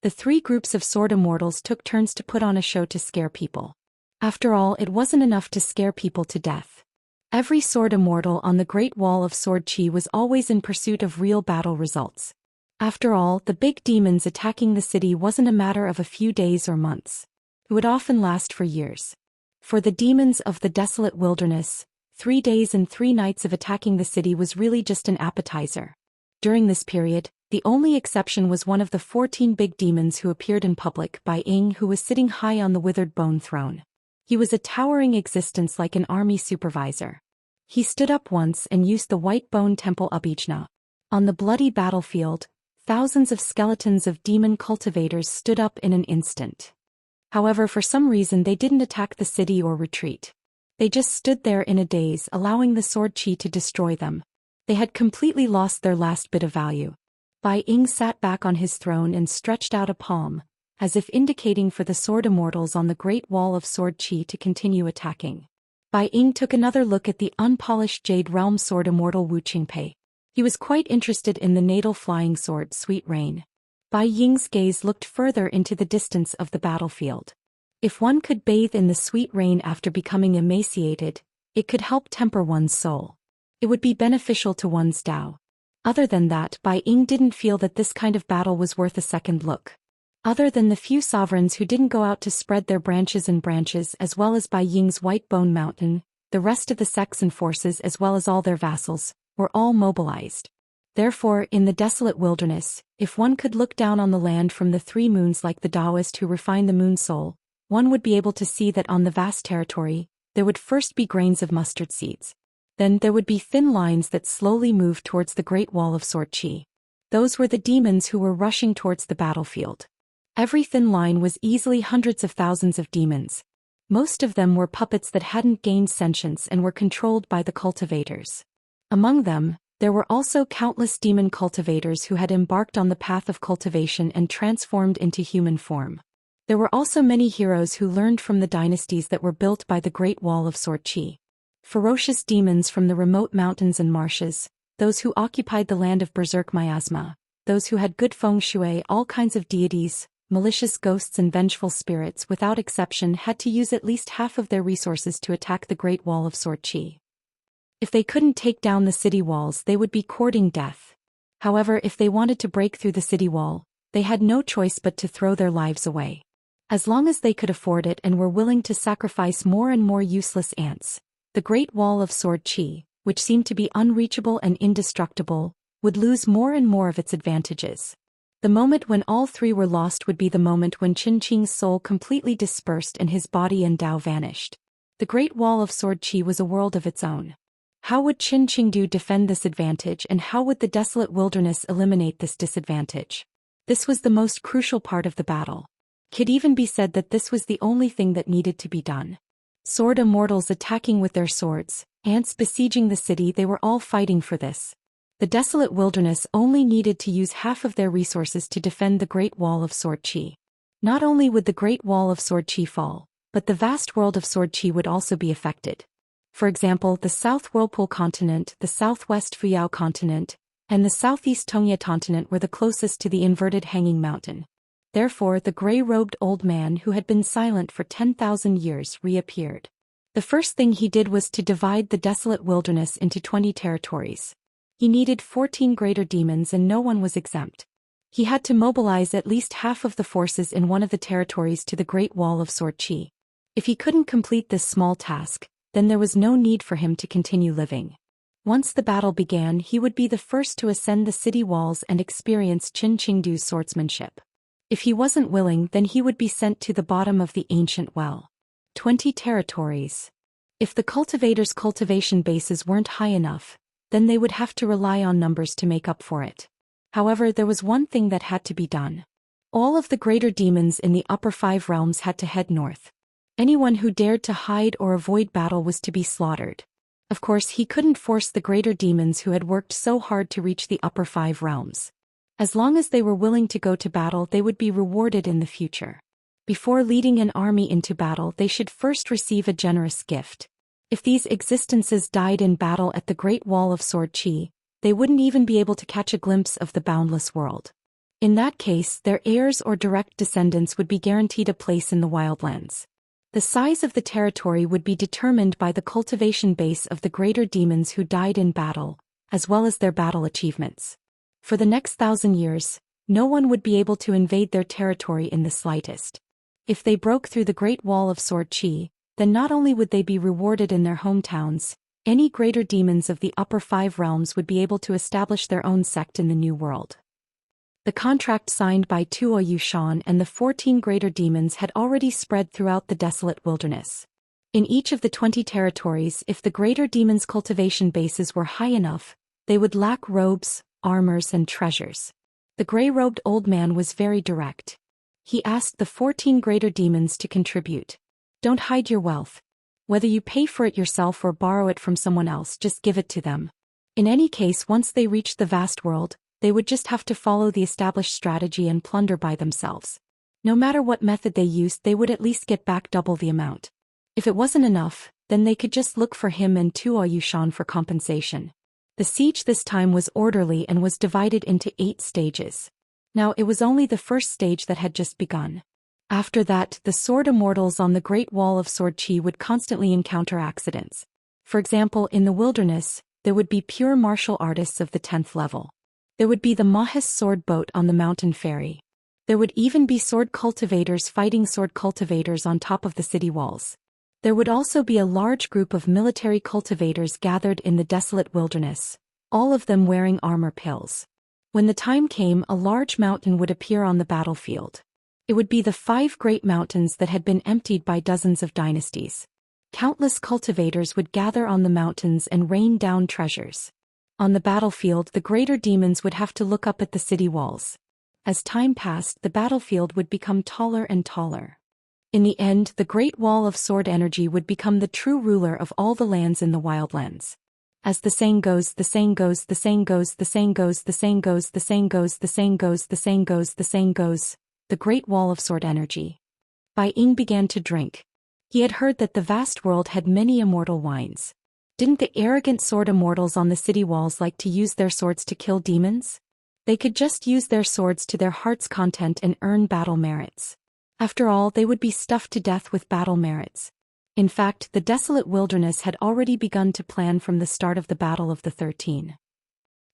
The 3 groups of sword immortals took turns to put on a show to scare people. After all, it wasn't enough to scare people to death. Every sword immortal on the Great Wall of Sword Qi was always in pursuit of real battle results. After all, the big demons attacking the city wasn't a matter of a few days or months. It would often last for years. For the demons of the desolate wilderness, 3 days and 3 nights of attacking the city was really just an appetizer. During this period, the only exception was one of the 14 big demons who appeared in public, Bai Ying, who was sitting high on the withered bone throne. He was a towering existence like an army supervisor. He stood up once and used the white bone temple Abhijna. On the bloody battlefield, thousands of skeletons of demon cultivators stood up in an instant. However, for some reason they didn't attack the city or retreat. They just stood there in a daze, allowing the sword qi to destroy them. They had completely lost their last bit of value. Bai Ying sat back on his throne and stretched out a palm, as if indicating for the sword immortals on the Great Wall of Sword Qi to continue attacking. Bai Ying took another look at the unpolished Jade Realm sword immortal Wu Qingpei. He was quite interested in the natal flying sword Sweet Rain. Bai Ying's gaze looked further into the distance of the battlefield. If one could bathe in the sweet rain after becoming emaciated, it could help temper one's soul. It would be beneficial to one's Dao. Other than that, Bai Ying didn't feel that this kind of battle was worth a second look. Other than the few sovereigns who didn't go out to spread their branches and branches, as well as Bai Ying's White Bone Mountain, the rest of the sects and forces as well as all their vassals, were all mobilized. Therefore, in the desolate wilderness, if one could look down on the land from the 3 moons like the Daoist who refine the moon soul, one would be able to see that on the vast territory, there would first be grains of mustard seeds. Then there would be thin lines that slowly moved towards the Great Wall of Sword Qi. Those were the demons who were rushing towards the battlefield. Every thin line was easily hundreds of thousands of demons. Most of them were puppets that hadn't gained sentience and were controlled by the cultivators. Among them, there were also countless demon cultivators who had embarked on the path of cultivation and transformed into human form. There were also many heroes who learned from the dynasties that were built by the Great Wall of Sword Qi. Ferocious demons from the remote mountains and marshes, those who occupied the land of berserk miasma, those who had good feng shui, all kinds of deities, malicious ghosts and vengeful spirits without exception had to use at least half of their resources to attack the Great Wall of Sword Qi. If they couldn't take down the city walls, they would be courting death. However, if they wanted to break through the city wall, they had no choice but to throw their lives away. As long as they could afford it and were willing to sacrifice more and more useless ants, the Great Wall of Sword Qi, which seemed to be unreachable and indestructible, would lose more and more of its advantages. The moment when all three were lost would be the moment when Qin Qing's soul completely dispersed and his body and Dao vanished. The Great Wall of Sword Qi was a world of its own. How would Qin Qingdu defend this advantage, and how would the desolate wilderness eliminate this disadvantage? This was the most crucial part of the battle. Could even be said that this was the only thing that needed to be done. Sword immortals attacking with their swords, ants besieging the city, they were all fighting for this. The desolate wilderness only needed to use half of their resources to defend the Great Wall of Sword Qi. Not only would the Great Wall of Sword Qi fall, but the vast world of Sword Qi would also be affected. For example, the South Whirlpool continent, the Southwest Fuyao continent, and the Southeast Tongya continent were the closest to the inverted hanging mountain. Therefore, the gray-robed old man who had been silent for 10,000 years reappeared. The first thing he did was to divide the desolate wilderness into 20 territories. He needed 14 greater demons and no one was exempt. He had to mobilize at least half of the forces in one of the territories to the Great Wall of Sword Qi. If he couldn't complete this small task, then there was no need for him to continue living. Once the battle began, he would be the first to ascend the city walls and experience Qin Qingdu's swordsmanship. If he wasn't willing, then he would be sent to the bottom of the ancient well. 20 territories. If the cultivators' cultivation bases weren't high enough, then they would have to rely on numbers to make up for it. However, there was one thing that had to be done. All of the greater demons in the upper 5 realms had to head north. Anyone who dared to hide or avoid battle was to be slaughtered. Of course, he couldn't force the greater demons who had worked so hard to reach the upper 5 realms. As long as they were willing to go to battle, they would be rewarded in the future. Before leading an army into battle, they should first receive a generous gift. If these existences died in battle at the Great Wall of Sword Qi, they wouldn't even be able to catch a glimpse of the boundless world. In that case, their heirs or direct descendants would be guaranteed a place in the wildlands. The size of the territory would be determined by the cultivation base of the greater demons who died in battle, as well as their battle achievements. For the next 1,000 years, no one would be able to invade their territory in the slightest. If they broke through the Great Wall of Sword Qi, then not only would they be rewarded in their hometowns, any greater demons of the upper 5 realms would be able to establish their own sect in the New World. The contract signed by Zhou Xian and the 14 greater demons had already spread throughout the desolate wilderness. In each of the 20 territories, if the greater demons' cultivation bases were high enough, they would lack robes, armors and treasures. The gray-robed old man was very direct. He asked the 14 greater demons to contribute. Don't hide your wealth. Whether you pay for it yourself or borrow it from someone else, just give it to them. In any case, once they reached the vast world, they would just have to follow the established strategy and plunder by themselves. No matter what method they used, they would at least get back double the amount. If it wasn't enough, then they could just look for him and Zhou Xian for compensation. The siege this time was orderly and was divided into 8 stages. Now it was only the first stage that had just begun. After that, the sword immortals on the Great Wall of Sword Qi would constantly encounter accidents. For example, in the wilderness, there would be pure martial artists of the 10th level. There would be the Mahis sword boat on the mountain ferry. There would even be sword cultivators fighting sword cultivators on top of the city walls. There would also be a large group of military cultivators gathered in the desolate wilderness, all of them wearing armor pills. When the time came, a large mountain would appear on the battlefield. It would be the 5 great mountains that had been emptied by dozens of dynasties. Countless cultivators would gather on the mountains and rain down treasures. On the battlefield, the greater demons would have to look up at the city walls. As time passed, the battlefield would become taller and taller. In the end, the Great Wall of Sword energy would become the true ruler of all the lands in the wildlands. As the saying goes, the saying goes, the saying goes, the saying goes, the saying goes, the saying goes, the saying goes, the saying goes, the saying goes, the Great Wall of Sword energy. Bai Ying began to drink. He had heard that the vast world had many immortal wines. Didn't the arrogant sword immortals on the city walls like to use their swords to kill demons? They could just use their swords to their heart's content and earn battle merits. After all, they would be stuffed to death with battle merits. In fact, the desolate wilderness had already begun to plan from the start of the Battle of the 13.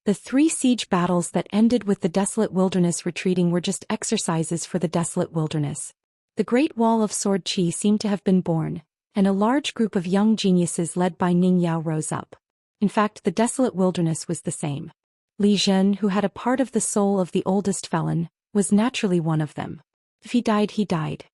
The 3 siege battles that ended with the desolate wilderness retreating were just exercises for the desolate wilderness. The Great Wall of Sword Qi seemed to have been born, and a large group of young geniuses led by Ning Yao rose up. In fact, the desolate wilderness was the same. Li Zhen, who had a part of the soul of the oldest felon, was naturally one of them. If he died, he died.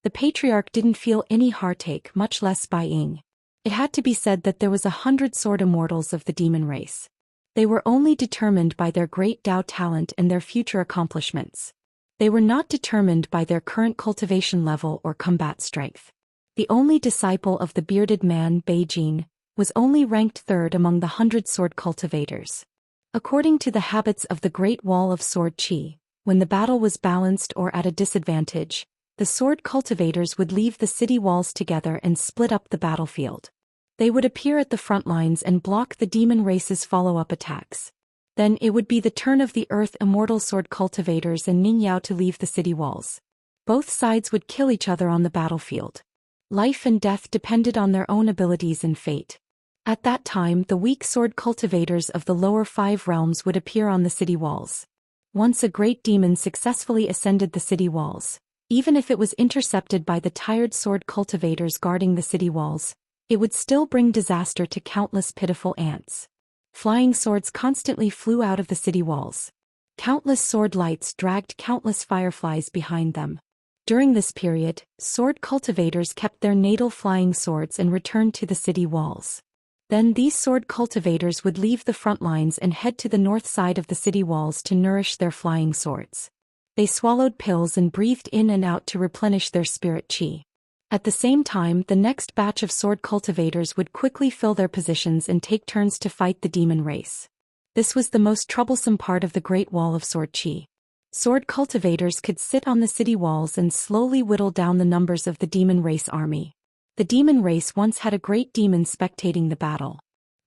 The patriarch didn't feel any heartache, much less Bai Ying. It had to be said that there was 100 sword immortals of the demon race. They were only determined by their great Dao talent and their future accomplishments. They were not determined by their current cultivation level or combat strength. The only disciple of the bearded man, Beijing, was only ranked 3rd among the 100 sword cultivators. According to the habits of the Great Wall of Sword Qi, when the battle was balanced or at a disadvantage, the sword cultivators would leave the city walls together and split up the battlefield. They would appear at the front lines and block the demon race's follow-up attacks. Then it would be the turn of the Earth Immortal sword cultivators and Ning Yao to leave the city walls. Both sides would kill each other on the battlefield. Life and death depended on their own abilities and fate. At that time, the weak sword cultivators of the lower 5 realms would appear on the city walls. Once a great demon successfully ascended the city walls, even if it was intercepted by the tired sword cultivators guarding the city walls, it would still bring disaster to countless pitiful ants. Flying swords constantly flew out of the city walls. Countless sword lights dragged countless fireflies behind them. During this period, sword cultivators kept their natal flying swords and returned to the city walls. Then these sword cultivators would leave the front lines and head to the north side of the city walls to nourish their flying swords. They swallowed pills and breathed in and out to replenish their spirit qi. At the same time, the next batch of sword cultivators would quickly fill their positions and take turns to fight the demon race. This was the most troublesome part of the Great Wall of Sword Qi. Sword cultivators could sit on the city walls and slowly whittle down the numbers of the demon race army. The demon race once had a great demon spectating the battle.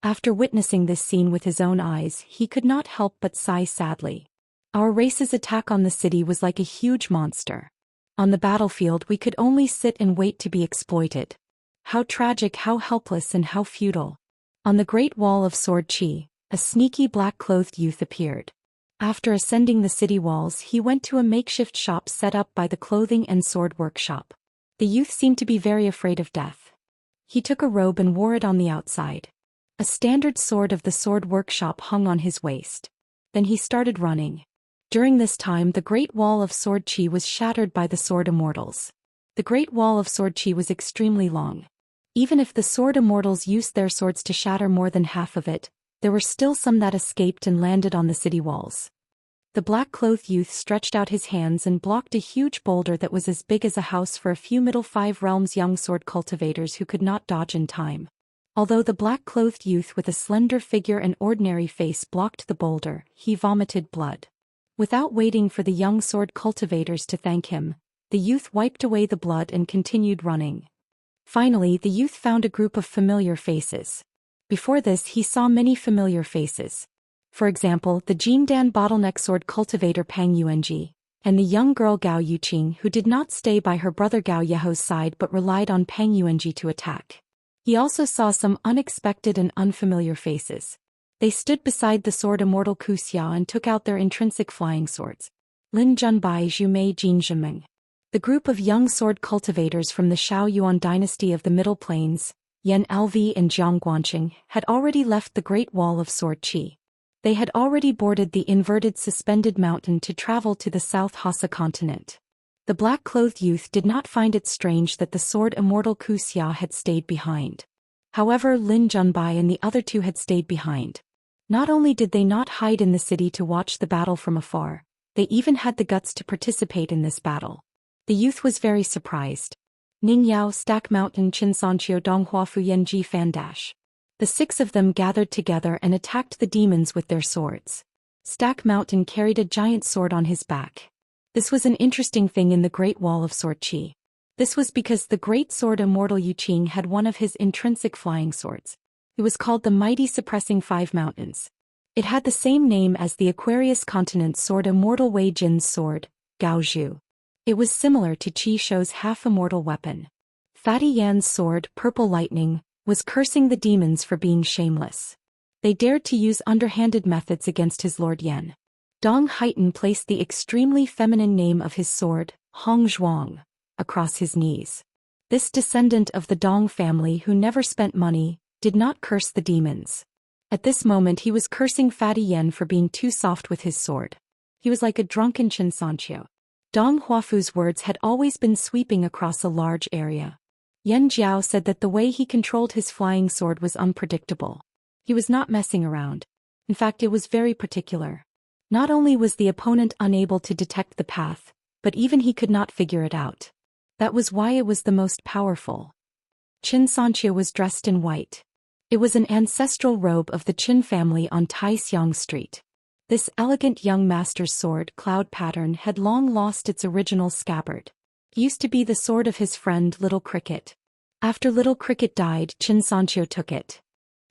After witnessing this scene with his own eyes, he could not help but sigh sadly. Our race's attack on the city was like a huge monster. On the battlefield, we could only sit and wait to be exploited. How tragic, how helpless, and how futile. On the Great Wall of Sword Qi, a sneaky black-clothed youth appeared. After ascending the city walls, he went to a makeshift shop set up by the clothing and sword workshop. The youth seemed to be very afraid of death. He took a robe and wore it on the outside. A standard sword of the sword workshop hung on his waist. Then he started running. During this time, the Great Wall of Sword Qi was shattered by the sword immortals. The Great Wall of Sword Qi was extremely long. Even if the sword immortals used their swords to shatter more than half of it, there were still some that escaped and landed on the city walls. The black-clothed youth stretched out his hands and blocked a huge boulder that was as big as a house for a few middle 5 realms young sword cultivators who could not dodge in time. Although the black-clothed youth with a slender figure and ordinary face blocked the boulder, he vomited blood. Without waiting for the young sword cultivators to thank him, the youth wiped away the blood and continued running. Finally, the youth found a group of familiar faces. Before this, he saw many familiar faces. For example, the Jindan bottleneck sword cultivator Pang Yuanji, and the young girl Gao Yuqing, who did not stay by her brother Gao Yeho's side but relied on Pang Yuanji to attack. He also saw some unexpected and unfamiliar faces. They stood beside the sword immortal Wuxia and took out their intrinsic flying swords. Lin Junbai Zhumei Jinzhimeng. The group of young sword cultivators from the Shao Yuan dynasty of the Middle Plains, Yan Lv and Jiang Guanqing, had already left the Great Wall of Sword Qi. They had already boarded the inverted suspended mountain to travel to the South Hassa continent. The black-clothed youth did not find it strange that the sword Immortal Wuxia had stayed behind. However, Lin Junbai and the other two had stayed behind. Not only did they not hide in the city to watch the battle from afar, they even had the guts to participate in this battle. The youth was very surprised. Ning Yao, Stack Mountain, Xianxia, Donghua Fu Yanji Fan Dash. The 6 of them gathered together and attacked the demons with their swords. Stack Mountain carried a giant sword on his back. This was an interesting thing in the Great Wall of Sword Qi. This was because the great sword Immortal Yuqing had one of his intrinsic flying swords. It was called the Mighty Suppressing 5 Mountains. It had the same name as the Aquarius Continent sword Immortal Wei Jin's sword, Gao Zhu. It was similar to Qi Shou's half-immortal weapon. Fatty Yan's sword, Purple Lightning, was cursing the demons for being shameless. They dared to use underhanded methods against his Lord Yan. Dong Haitan placed the extremely feminine name of his sword, Hong Zhuang, across his knees. This descendant of the Dong family who never spent money, did not curse the demons. At this moment he was cursing Fatty Yan for being too soft with his sword. He was like a drunken Xianxia. Dong Huafu's words had always been sweeping across a large area. Yan Jiao said that the way he controlled his flying sword was unpredictable. He was not messing around. In fact, it was very particular. Not only was the opponent unable to detect the path, but even he could not figure it out. That was why it was the most powerful. Xianxia was dressed in white. It was an ancestral robe of the Qin family on Taixiang Street. This elegant young master's sword, Cloud Pattern, had long lost its original scabbard. It used to be the sword of his friend Little Cricket. After Little Cricket died, Xianxia took it.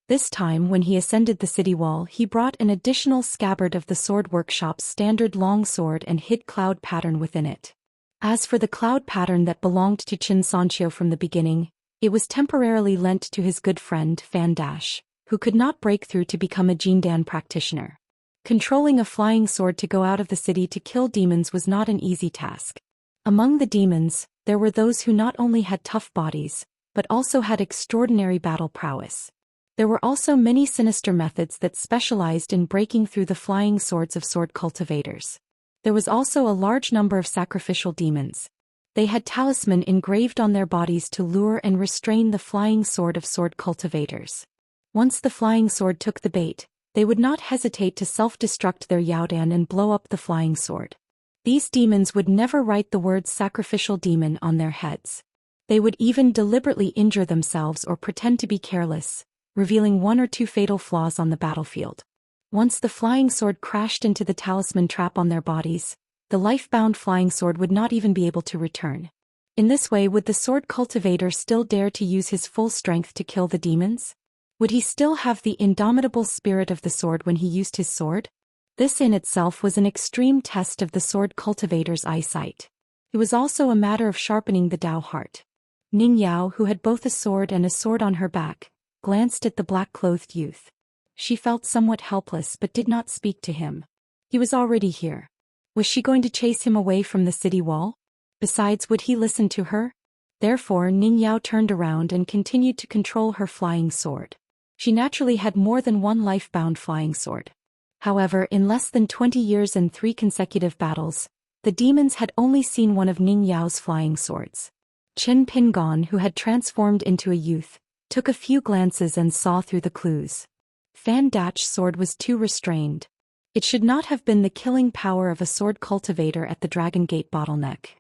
This time when he ascended the city wall, he brought an additional scabbard of the sword workshop's standard long sword and hid Cloud Pattern within it. As for the Cloud Pattern that belonged to Xianxia from the beginning, it was temporarily lent to his good friend Fan Dash, who could not break through to become a Jindan practitioner. Controlling a flying sword to go out of the city to kill demons was not an easy task. Among the demons, there were those who not only had tough bodies, but also had extraordinary battle prowess. There were also many sinister methods that specialized in breaking through the flying swords of sword cultivators. There was also a large number of sacrificial demons. They had talisman engraved on their bodies to lure and restrain the flying sword of sword cultivators. Once the flying sword took the bait, they would not hesitate to self-destruct their Yaodan and blow up the flying sword. These demons would never write the words sacrificial demon on their heads. They would even deliberately injure themselves or pretend to be careless, revealing 1 or 2 fatal flaws on the battlefield. Once the flying sword crashed into the talisman trap on their bodies, the life-bound flying sword would not even be able to return. In this way, would the sword cultivator still dare to use his full strength to kill the demons? Would he still have the indomitable spirit of the sword when he used his sword? This in itself was an extreme test of the sword cultivator's eyesight. It was also a matter of sharpening the Dao heart. Ning Yao, who had both a sword and a sword on her back, glanced at the black-clothed youth. She felt somewhat helpless but did not speak to him. He was already here. Was she going to chase him away from the city wall? Besides, would he listen to her? Therefore, Ning Yao turned around and continued to control her flying sword. She naturally had more than one life-bound flying sword. However, in less than 20 years and 3 consecutive battles, the demons had only seen one of Ning Yao's flying swords. Chen Pingon, who had transformed into a youth, took a few glances and saw through the clues. Fan Dach's sword was too restrained. It should not have been the killing power of a sword cultivator at the Dragon Gate bottleneck.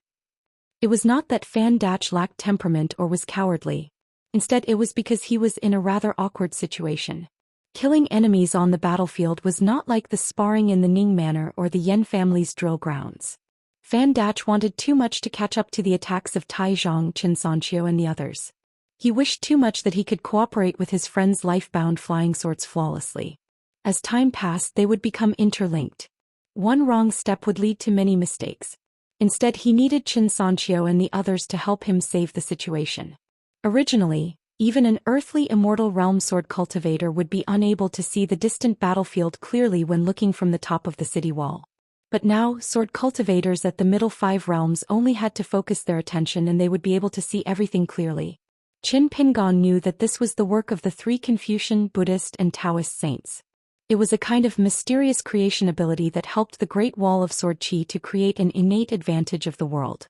It was not that Fan Dach lacked temperament or was cowardly. Instead, it was because he was in a rather awkward situation. Killing enemies on the battlefield was not like the sparring in the Ning Manor or the Yen family's drill grounds. Fan Dach wanted too much to catch up to the attacks of Taizhong, Xianxia and the others. He wished too much that he could cooperate with his friend's life-bound flying swords flawlessly. As time passed, they would become interlinked. One wrong step would lead to many mistakes. Instead, he needed Xianxia and the others to help him save the situation. Originally, even an earthly immortal realm sword cultivator would be unable to see the distant battlefield clearly when looking from the top of the city wall. But now, sword cultivators at the middle 5 realms only had to focus their attention and they would be able to see everything clearly. Qin Pingon knew that this was the work of the 3 Confucian, Buddhist and Taoist saints. It was a kind of mysterious creation ability that helped the Great Wall of Sword Qi to create an innate advantage of the world.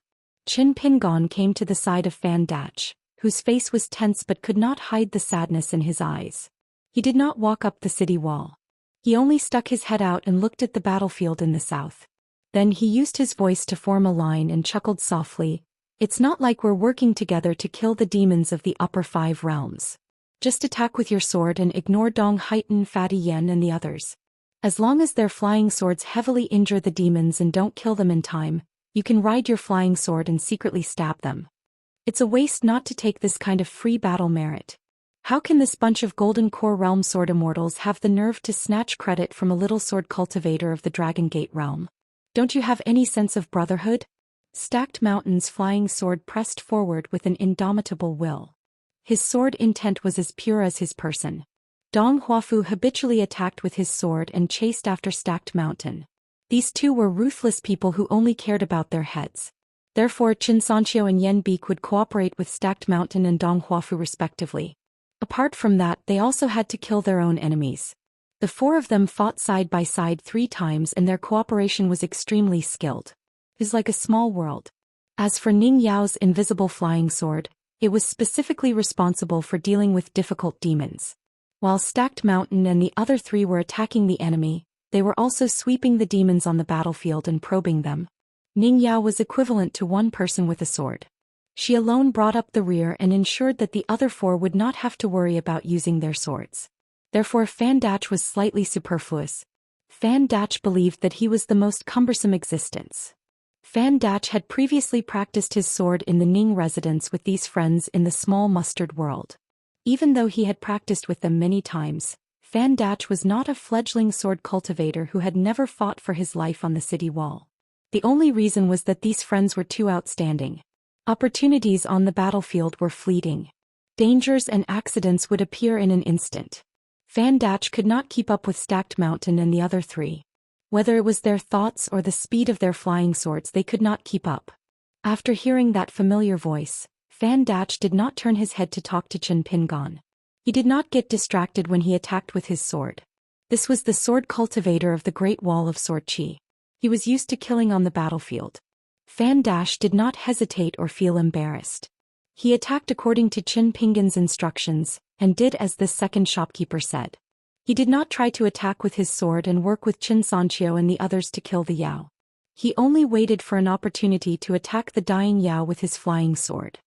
Qin Pingon came to the side of Fan Dach, whose face was tense but could not hide the sadness in his eyes. He did not walk up the city wall. He only stuck his head out and looked at the battlefield in the south. Then he used his voice to form a line and chuckled softly. It's not like we're working together to kill the demons of the upper 5 realms. Just attack with your sword and ignore Dong Haitan, Fatty Yen and the others. As long as their flying swords heavily injure the demons and don't kill them in time, you can ride your flying sword and secretly stab them. It's a waste not to take this kind of free battle merit. How can this bunch of Golden Core Realm sword immortals have the nerve to snatch credit from a little sword cultivator of the Dragon Gate realm? Don't you have any sense of brotherhood? Stacked Mountain's flying sword pressed forward with an indomitable will. His sword intent was as pure as his person. Dong Huafu habitually attacked with his sword and chased after Stacked Mountain. These two were ruthless people who only cared about their heads. Therefore Xianxia and Yen Beek would cooperate with Stacked Mountain and Dong Huafu respectively. Apart from that, they also had to kill their own enemies. The 4 of them fought side by side 3 times and their cooperation was extremely skilled. It was like a small world. As for Ning Yao's invisible flying sword, it was specifically responsible for dealing with difficult demons. While Stacked Mountain and the other 3 were attacking the enemy, they were also sweeping the demons on the battlefield and probing them. Ning Yao was equivalent to one person with a sword. She alone brought up the rear and ensured that the other 4 would not have to worry about using their swords. Therefore Fan Dach was slightly superfluous. Fan Dach believed that he was the most cumbersome existence. Fan Dach had previously practiced his sword in the Ning residence with these friends in the small mustard world. Even though he had practiced with them many times, Fan Dach was not a fledgling sword cultivator who had never fought for his life on the city wall. The only reason was that these friends were too outstanding. Opportunities on the battlefield were fleeting. Dangers and accidents would appear in an instant. Fan Dach could not keep up with Stacked Mountain and the other 3. Whether it was their thoughts or the speed of their flying swords, they could not keep up. After hearing that familiar voice, Fan Dach did not turn his head to talk to Qin Pingon. He did not get distracted when he attacked with his sword. This was the sword cultivator of the Great Wall of Sword Qi. He was used to killing on the battlefield. Fan Dach did not hesitate or feel embarrassed. He attacked according to Qin Pingon's instructions, and did as this second shopkeeper said. He did not try to attack with his sword and work with Xianxia and the others to kill the Yao. He only waited for an opportunity to attack the dying Yao with his flying sword.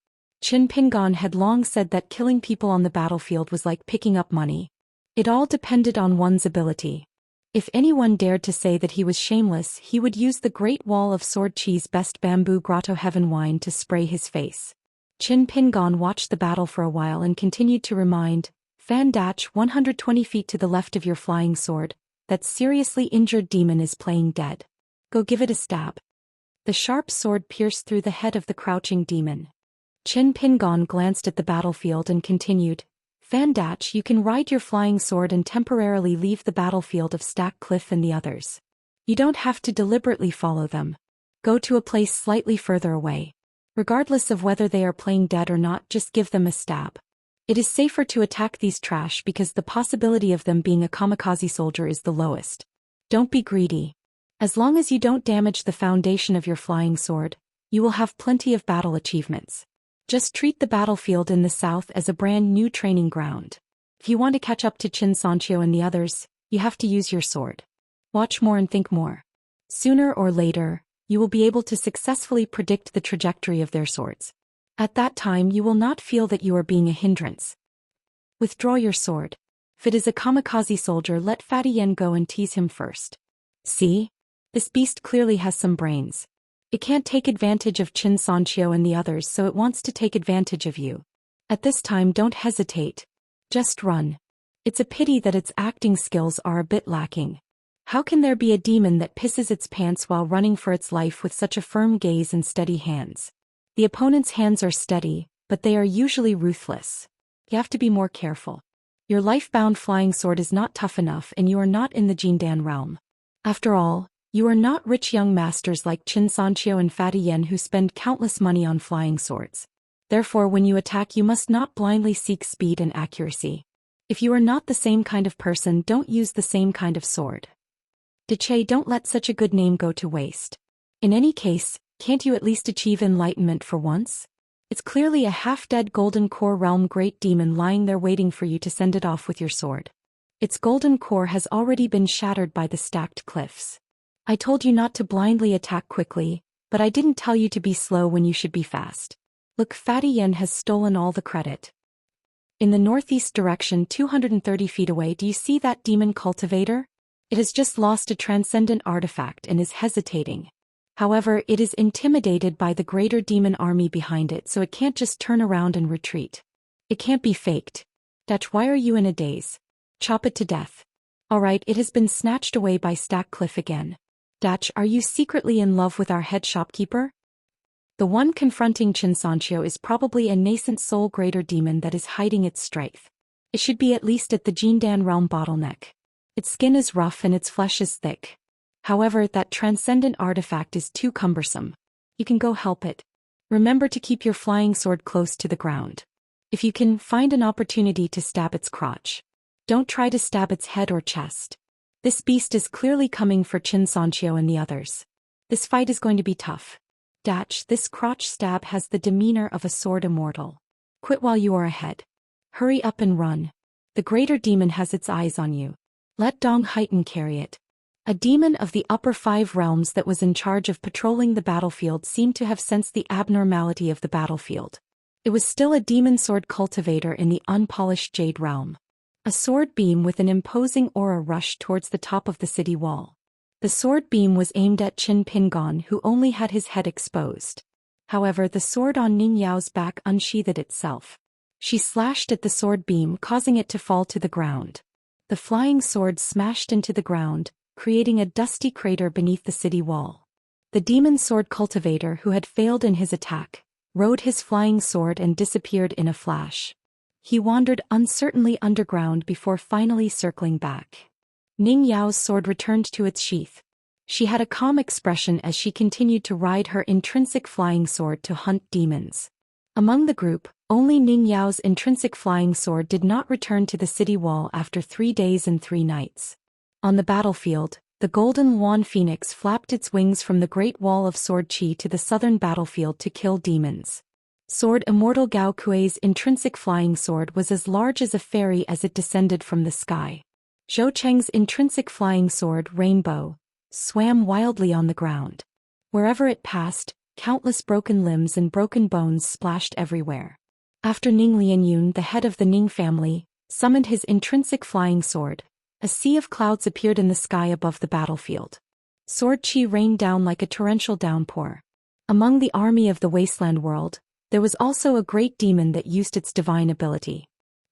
Qin Pingon had long said that killing people on the battlefield was like picking up money. It all depended on one's ability. If anyone dared to say that he was shameless, he would use the Great Wall of Sword Qi's best bamboo grotto heaven wine to spray his face. Qin Pingon watched the battle for a while and continued to remind, Fan Dach, 120 feet to the left of your flying sword, that seriously injured demon is playing dead. Go give it a stab. The sharp sword pierced through the head of the crouching demon. Qin Pingon glanced at the battlefield and continued, Fan Dach, you can ride your flying sword and temporarily leave the battlefield of Stack Cliff and the others. You don't have to deliberately follow them. Go to a place slightly further away. Regardless of whether they are playing dead or not, just give them a stab. It is safer to attack these trash because the possibility of them being a kamikaze soldier is the lowest. Don't be greedy. As long as you don't damage the foundation of your flying sword, you will have plenty of battle achievements. Just treat the battlefield in the south as a brand new training ground. If you want to catch up to Xianxia and the others, you have to use your sword. Watch more and think more. Sooner or later, you will be able to successfully predict the trajectory of their swords. At that time you will not feel that you are being a hindrance. Withdraw your sword. If it is a kamikaze soldier, let Fatty Yen go and tease him first. See? This beast clearly has some brains. It can't take advantage of Xianxia and the others, so it wants to take advantage of you. At this time don't hesitate. Just run. It's a pity that its acting skills are a bit lacking. How can there be a demon that pisses its pants while running for its life with such a firm gaze and steady hands? The opponent's hands are steady, but they are usually ruthless. You have to be more careful. Your life-bound flying sword is not tough enough and you are not in the Jindan realm. After all, you are not rich young masters like Xianxia and Fatty Yen who spend countless money on flying swords. Therefore when you attack you must not blindly seek speed and accuracy. If you are not the same kind of person, don't use the same kind of sword. Deche, don't let such a good name go to waste. In any case, Can't you at least achieve enlightenment for once? It's clearly a half-dead golden core realm great demon lying there waiting for you to send it off with your sword. Its golden core has already been shattered by the stacked cliffs. I told you not to blindly attack quickly, but I didn't tell you to be slow when you should be fast. Look, Fatty Yen has stolen all the credit. In the northeast direction 230 feet away, do you see that demon cultivator? It has just lost a transcendent artifact and is hesitating. However, it is intimidated by the greater demon army behind it, so it can't just turn around and retreat. It can't be faked. Dutch, why are you in a daze? Chop it to death. Alright, it has been snatched away by Stack Cliff again. Dutch, are you secretly in love with our head shopkeeper? The one confronting Xianxia is probably a nascent soul greater demon that is hiding its strength. It should be at least at the Jindan realm bottleneck. Its skin is rough and its flesh is thick. However, that transcendent artifact is too cumbersome. You can go help it. Remember to keep your flying sword close to the ground. If you can, find an opportunity to stab its crotch. Don't try to stab its head or chest. This beast is clearly coming for Xianxia and the others. This fight is going to be tough. Datch, this crotch stab has the demeanor of a sword immortal. Quit while you are ahead. Hurry up and run. The greater demon has its eyes on you. Let Dong Haitan carry it. A demon of the upper 5 realms that was in charge of patrolling the battlefield seemed to have sensed the abnormality of the battlefield. It was still a demon sword cultivator in the unpolished Jade realm. A sword beam with an imposing aura rushed towards the top of the city wall. The sword beam was aimed at Qin Pingon, who only had his head exposed. However, the sword on Ning Yao's back unsheathed itself. She slashed at the sword beam, causing it to fall to the ground. The flying sword smashed into the ground, creating a dusty crater beneath the city wall. The demon sword cultivator, who had failed in his attack, rode his flying sword and disappeared in a flash. He wandered uncertainly underground before finally circling back. Ning Yao's sword returned to its sheath. She had a calm expression as she continued to ride her intrinsic flying sword to hunt demons. Among the group, only Ning Yao's intrinsic flying sword did not return to the city wall after 3 days and 3 nights. On the battlefield, the golden Yuan phoenix flapped its wings from the great wall of sword qi to the southern battlefield to kill demons. Sword Immortal Gao Kuei's intrinsic flying sword was as large as a fairy as it descended from the sky. Zhou Cheng's intrinsic flying sword, Rainbow, swam wildly on the ground. Wherever it passed, countless broken limbs and broken bones splashed everywhere. After Ning Lianyun, the head of the Ning family, summoned his intrinsic flying sword, a sea of clouds appeared in the sky above the battlefield. Sword qi rained down like a torrential downpour. Among the army of the wasteland world, there was also a great demon that used its divine ability.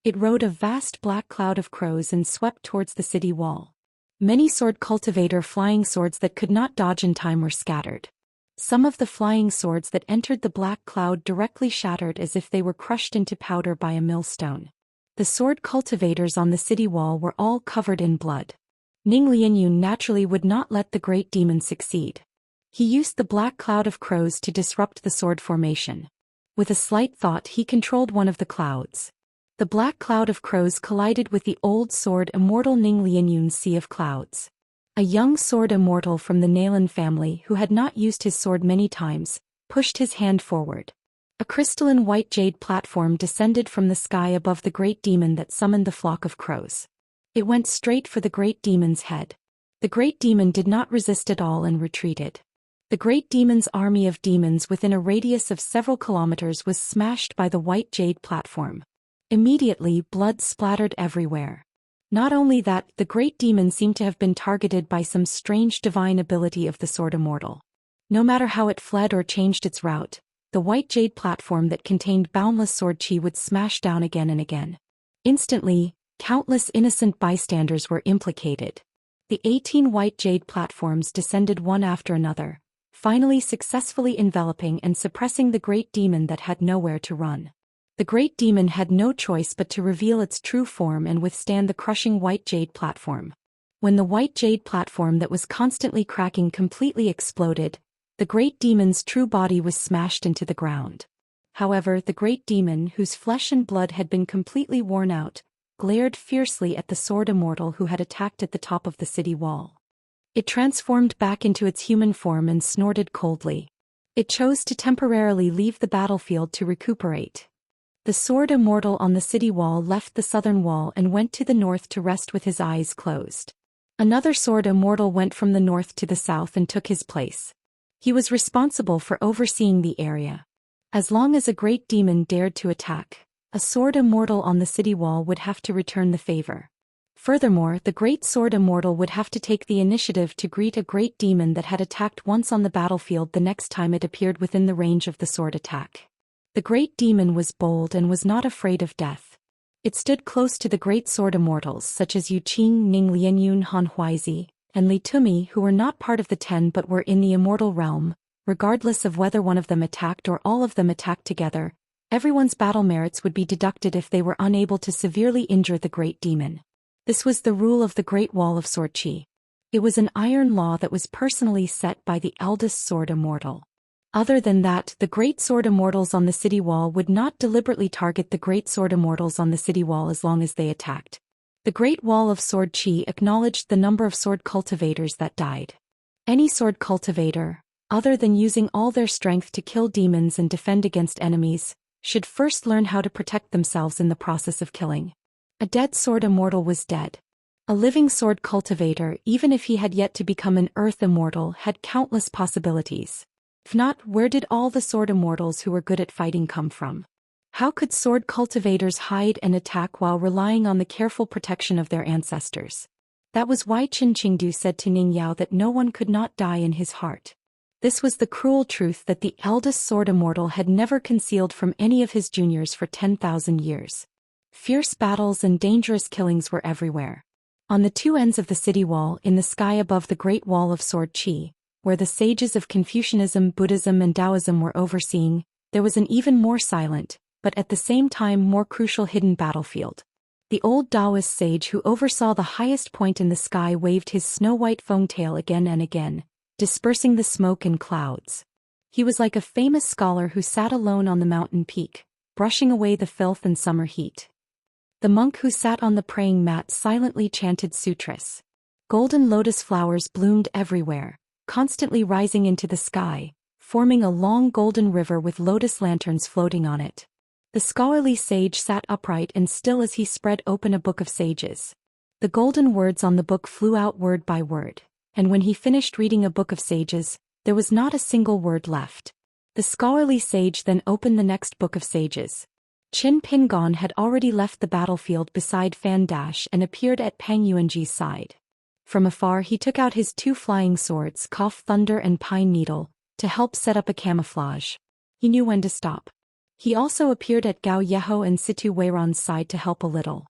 It rode a vast black cloud of crows and swept towards the city wall. Many sword cultivator flying swords that could not dodge in time were scattered. Some of the flying swords that entered the black cloud directly shattered as if they were crushed into powder by a millstone. The sword cultivators on the city wall were all covered in blood. Ning Lianyun naturally would not let the great demon succeed. He used the black cloud of crows to disrupt the sword formation. With a slight thought, he controlled one of the clouds. The black cloud of crows collided with the old sword immortal Ning Lianyun's sea of clouds. A young sword immortal from the Nalan family who had not used his sword many times, pushed his hand forward. A crystalline white jade platform descended from the sky above the great demon that summoned the flock of crows. It went straight for the great demon's head. The great demon did not resist at all and retreated. The great demon's army of demons within a radius of several kilometers was smashed by the white jade platform. Immediately, blood splattered everywhere. Not only that, the great demon seemed to have been targeted by some strange divine ability of the sword immortal. No matter how it fled or changed its route, the white jade platform that contained boundless sword qi would smash down again and again. Instantly, countless innocent bystanders were implicated. The 18 white jade platforms descended one after another, finally successfully enveloping and suppressing the great demon that had nowhere to run. The great demon had no choice but to reveal its true form and withstand the crushing white jade platform. When the white jade platform that was constantly cracking completely exploded, the great demon's true body was smashed into the ground. However, the great demon, whose flesh and blood had been completely worn out, glared fiercely at the sword immortal who had attacked at the top of the city wall. It transformed back into its human form and snorted coldly. It chose to temporarily leave the battlefield to recuperate. The sword Immortal on the city wall left the southern wall and went to the north to rest with his eyes closed. Another sword Immortal went from the north to the south and took his place. He was responsible for overseeing the area. As long as a great demon dared to attack, a sword Immortal on the city wall would have to return the favor. Furthermore, the great sword Immortal would have to take the initiative to greet a great demon that had attacked once on the battlefield the next time it appeared within the range of the sword attack. The great demon was bold and was not afraid of death. It stood close to the great sword Immortals such as Yu Qing, Ning Lianyun, Han Huizi, and Li Tumi, who were not part of the 10 but were in the immortal realm. Regardless of whether one of them attacked or all of them attacked together, everyone's battle merits would be deducted if they were unable to severely injure the great demon. This was the rule of the Great Wall of Sword Qi. It was an iron law that was personally set by the eldest sword Immortal. Other than that, the great sword Immortals on the city wall would not deliberately target the great sword Immortals on the city wall as long as they attacked. The Great Wall of Sword Qi acknowledged the number of sword cultivators that died. Any sword cultivator, other than using all their strength to kill demons and defend against enemies, should first learn how to protect themselves in the process of killing. A dead sword Immortal was dead. A living sword cultivator, even if he had yet to become an earth Immortal, had countless possibilities. If not, where did all the sword Immortals who were good at fighting come from? How could sword cultivators hide and attack while relying on the careful protection of their ancestors? That was why Qin Qingdu said to Ning Yao that no one could not die in his heart. This was the cruel truth that the eldest sword Immortal had never concealed from any of his juniors for 10,000 years. Fierce battles and dangerous killings were everywhere. On the two ends of the city wall, in the sky above the Great Wall of Sword Qi, where the sages of Confucianism, Buddhism and Taoism were overseeing, there was an even more silent, but at the same time more crucial hidden battlefield. The old Daoist sage who oversaw the highest point in the sky waved his snow-white fangtail again and again, dispersing the smoke and clouds. He was like a famous scholar who sat alone on the mountain peak, brushing away the filth and summer heat. The monk who sat on the praying mat silently chanted sutras. Golden lotus flowers bloomed everywhere, constantly rising into the sky, forming a long golden river with lotus lanterns floating on it. The scholarly sage sat upright and still as he spread open a book of sages. The golden words on the book flew out word by word, and when he finished reading a book of sages, there was not a single word left. The scholarly sage then opened the next book of sages. Qin Pingon had already left the battlefield beside Fan Dash and appeared at Pang Yuanji's side. From afar he took out his 2 flying swords, Cough Thunder and Pine Needle, to help set up a camouflage. He knew when to stop. He also appeared at Gao Yeho and Situ Weiron's side to help a little.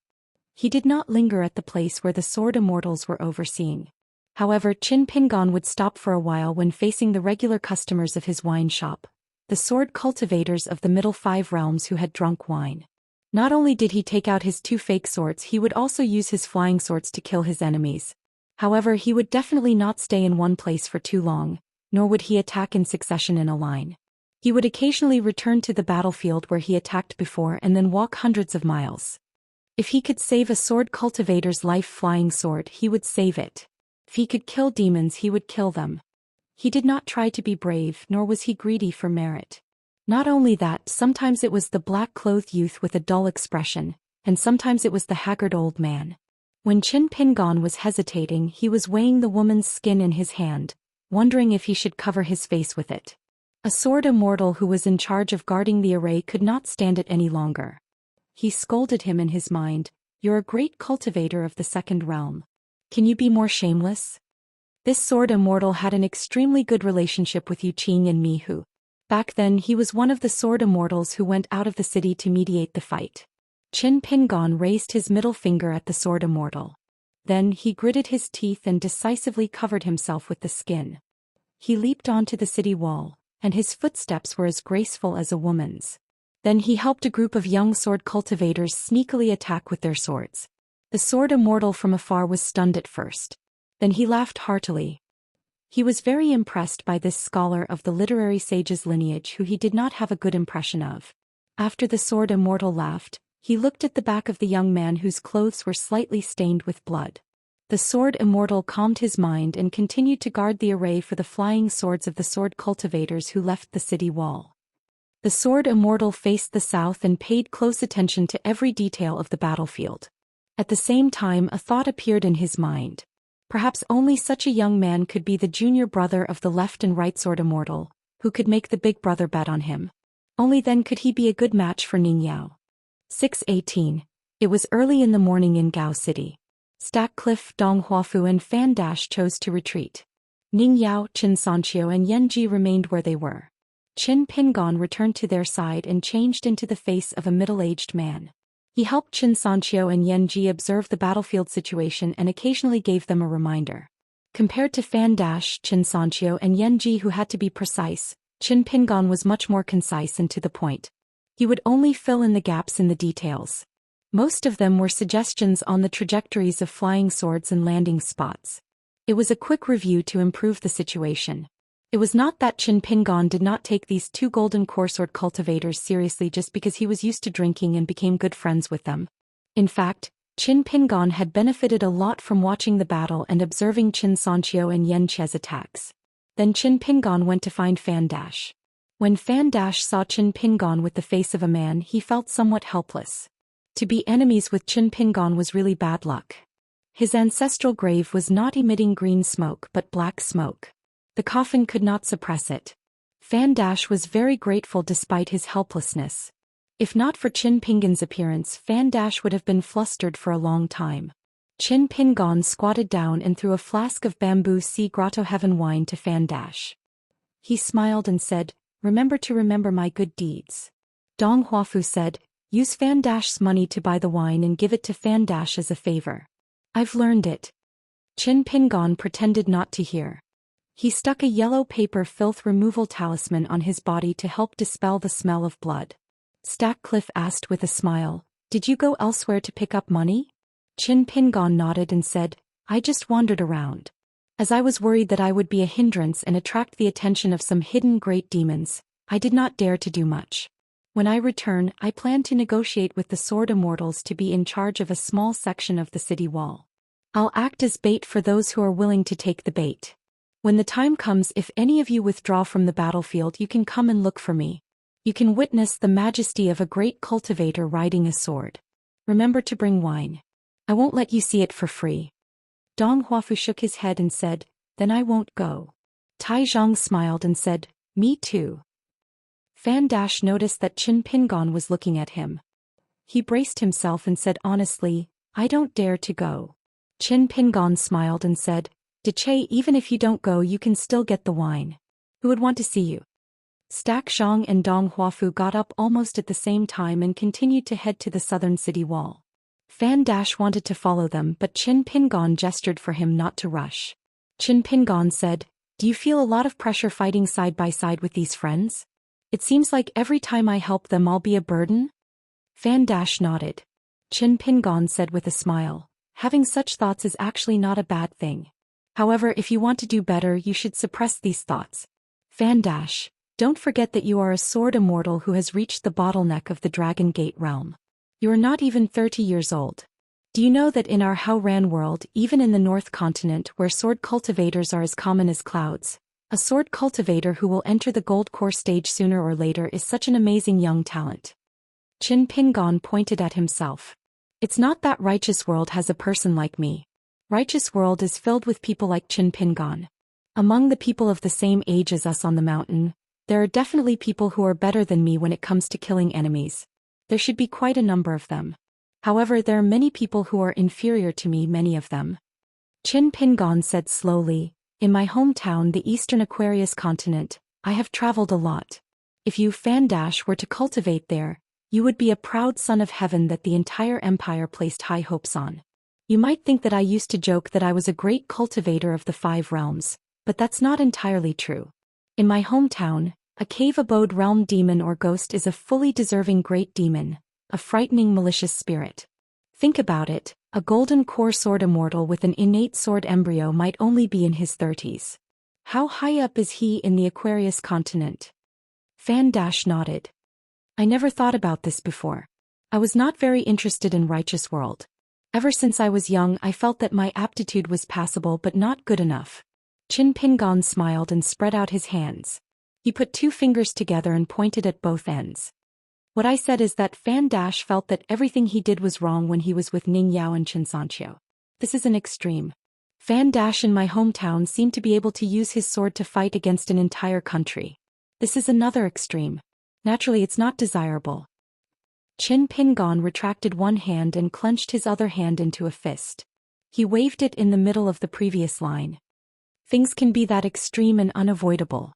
He did not linger at the place where the sword Immortals were overseeing. However, Qin Pingon would stop for a while when facing the regular customers of his wine shop, the sword cultivators of the middle 5 realms who had drunk wine. Not only did he take out his 2 fake swords, he would also use his flying swords to kill his enemies. However, he would definitely not stay in one place for too long, nor would he attack in succession in a line. He would occasionally return to the battlefield where he attacked before and then walk hundreds of miles. If he could save a sword cultivator's life flying sword, he would save it. If he could kill demons, he would kill them. He did not try to be brave, nor was he greedy for merit. Not only that, sometimes it was the black-clothed youth with a dull expression, and sometimes it was the haggard old man. When Qin Pingon was hesitating, he was weighing the woman's skin in his hand, wondering if he should cover his face with it. A sword Immortal who was in charge of guarding the array could not stand it any longer. He scolded him in his mind, "You're a great cultivator of the second realm. Can you be more shameless?" This sword Immortal had an extremely good relationship with Yu Qing and Mi Hu. Back then he was one of the sword Immortals who went out of the city to mediate the fight. Qin Pingon raised his middle finger at the sword Immortal. Then he gritted his teeth and decisively covered himself with the skin. He leaped onto the city wall, and his footsteps were as graceful as a woman's. Then he helped a group of young sword cultivators sneakily attack with their swords. The sword Immortal from afar was stunned at first. Then he laughed heartily. He was very impressed by this scholar of the literary sage's lineage who he did not have a good impression of. After the sword Immortal laughed, he looked at the back of the young man whose clothes were slightly stained with blood. The sword Immortal calmed his mind and continued to guard the array for the flying swords of the sword cultivators who left the city wall. The sword Immortal faced the south and paid close attention to every detail of the battlefield. At the same time, a thought appeared in his mind. Perhaps only such a young man could be the junior brother of the left and right sword Immortal, who could make the big brother bet on him. Only then could he be a good match for Ning Yao. 6:18. It was early in the morning in Gao City. Stackcliffe, Dong Huafu and Fan Dash chose to retreat. Ning Yao, Xianxia and Yanji remained where they were. Qin Pingon returned to their side and changed into the face of a middle-aged man. He helped Xianxia and Yanji observe the battlefield situation and occasionally gave them a reminder. Compared to Fan Dash, Xianxia and Yanji who had to be precise, Qin Pingon was much more concise and to the point. He would only fill in the gaps in the details. Most of them were suggestions on the trajectories of flying swords and landing spots. It was a quick review to improve the situation. It was not that Qin Pingon did not take these two golden core sword cultivators seriously just because he was used to drinking and became good friends with them. In fact, Qin Pingon had benefited a lot from watching the battle and observing Xianxia and Yanji's attacks. Then Qin Pingon went to find Fan Dash. When Fan Dash saw Qin Pingon with the face of a man, he felt somewhat helpless. To be enemies with Qin Pingon was really bad luck. His ancestral grave was not emitting green smoke but black smoke. The coffin could not suppress it. Fan Dash was very grateful despite his helplessness. If not for Qin Pingon's appearance, Fan Dash would have been flustered for a long time. Qin Pingon squatted down and threw a flask of bamboo sea grotto heaven wine to Fan Dash. He smiled and said, "Remember to remember my good deeds." Dong Huafu said, "Use Fan Dash's money to buy the wine and give it to Fan Dash as a favor." "I've learned it." Qin Pingon pretended not to hear. He stuck a yellow paper filth removal talisman on his body to help dispel the smell of blood. Stackcliffe asked with a smile, "Did you go elsewhere to pick up money?" Qin Pingon nodded and said, "I just wandered around. As I was worried that I would be a hindrance and attract the attention of some hidden great demons, I did not dare to do much. When I return, I plan to negotiate with the Sword Immortals to be in charge of a small section of the city wall. I'll act as bait for those who are willing to take the bait. When the time comes, if any of you withdraw from the battlefield, you can come and look for me. You can witness the majesty of a great cultivator riding a sword. Remember to bring wine. I won't let you see it for free." Dong Huafu shook his head and said, "Then I won't go." Tai Zhang smiled and said, "Me too." Fan Dash noticed that Qin Pingon was looking at him. He braced himself and said honestly, "I don't dare to go." Qin Pingon smiled and said, "Deche, even if you don't go, you can still get the wine. Who would want to see you?" Stack Zhang and Dong Huafu got up almost at the same time and continued to head to the southern city wall. Fan Dash wanted to follow them, but Qin Pingon gestured for him not to rush. Qin Pingon said, "Do you feel a lot of pressure fighting side by side with these friends? It seems like every time I help them I'll be a burden?" Fan Dash nodded. Qin Pingon said with a smile, "Having such thoughts is actually not a bad thing. However, if you want to do better, you should suppress these thoughts. Fan Dash, don't forget that you are a sword immortal who has reached the bottleneck of the Dragon Gate realm. You are not even 30 years old. Do you know that in our Haoran world, even in the North Continent where sword cultivators are as common as clouds, a sword cultivator who will enter the gold core stage sooner or later is such an amazing young talent." Qin Pingon pointed at himself. "It's not that Righteous World has a person like me. Righteous World is filled with people like Qin Pingon. Among the people of the same age as us on the mountain, there are definitely people who are better than me when it comes to killing enemies. There should be quite a number of them. However, there are many people who are inferior to me, many of them." Qin Pingon said slowly, "In my hometown, the Eastern Aquarius continent, I have traveled a lot. If you, Fan Dash, were to cultivate there, you would be a proud son of heaven that the entire empire placed high hopes on. You might think that I used to joke that I was a great cultivator of the 5 realms, but that's not entirely true. In my hometown, a cave-abode realm demon or ghost is a fully deserving great demon, a frightening malicious spirit. Think about it, a golden core sword immortal with an innate sword embryo might only be in his 30s. How high up is he in the Aquarius continent?" Fan Dash nodded. "I never thought about this before. I was not very interested in Righteous World. Ever since I was young I felt that my aptitude was passable but not good enough. Qin Pingon smiled and spread out his hands. He put 2 fingers together and pointed at both ends. What I said is that Fan Dash felt that everything he did was wrong when he was with Ning Yao and Xianxia. This is an extreme. Fan Dash in my hometown seemed to be able to use his sword to fight against an entire country. This is another extreme. Naturally it's not desirable. Qin Pingon retracted one hand and clenched his other hand into a fist. He waved it in the middle of the previous line. Things can be that extreme and unavoidable.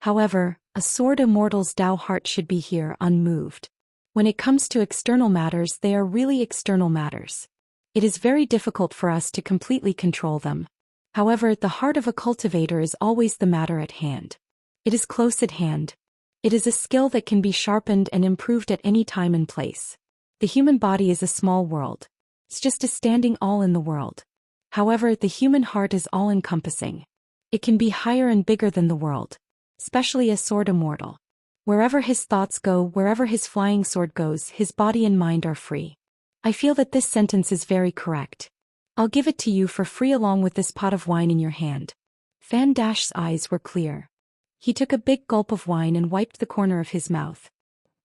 However, a sword immortal's Dao heart should be here unmoved. When it comes to external matters, they are really external matters. It is very difficult for us to completely control them. However, the heart of a cultivator is always the matter at hand. It is close at hand. It is a skill that can be sharpened and improved at any time and place. The human body is a small world. It's just a standing all in the world. However, the human heart is all-encompassing. It can be higher and bigger than the world. Especially a sword immortal. Wherever his thoughts go, wherever his flying sword goes, his body and mind are free. I feel that this sentence is very correct. I'll give it to you for free along with this pot of wine in your hand. Fan Dash's eyes were clear. He took a big gulp of wine and wiped the corner of his mouth.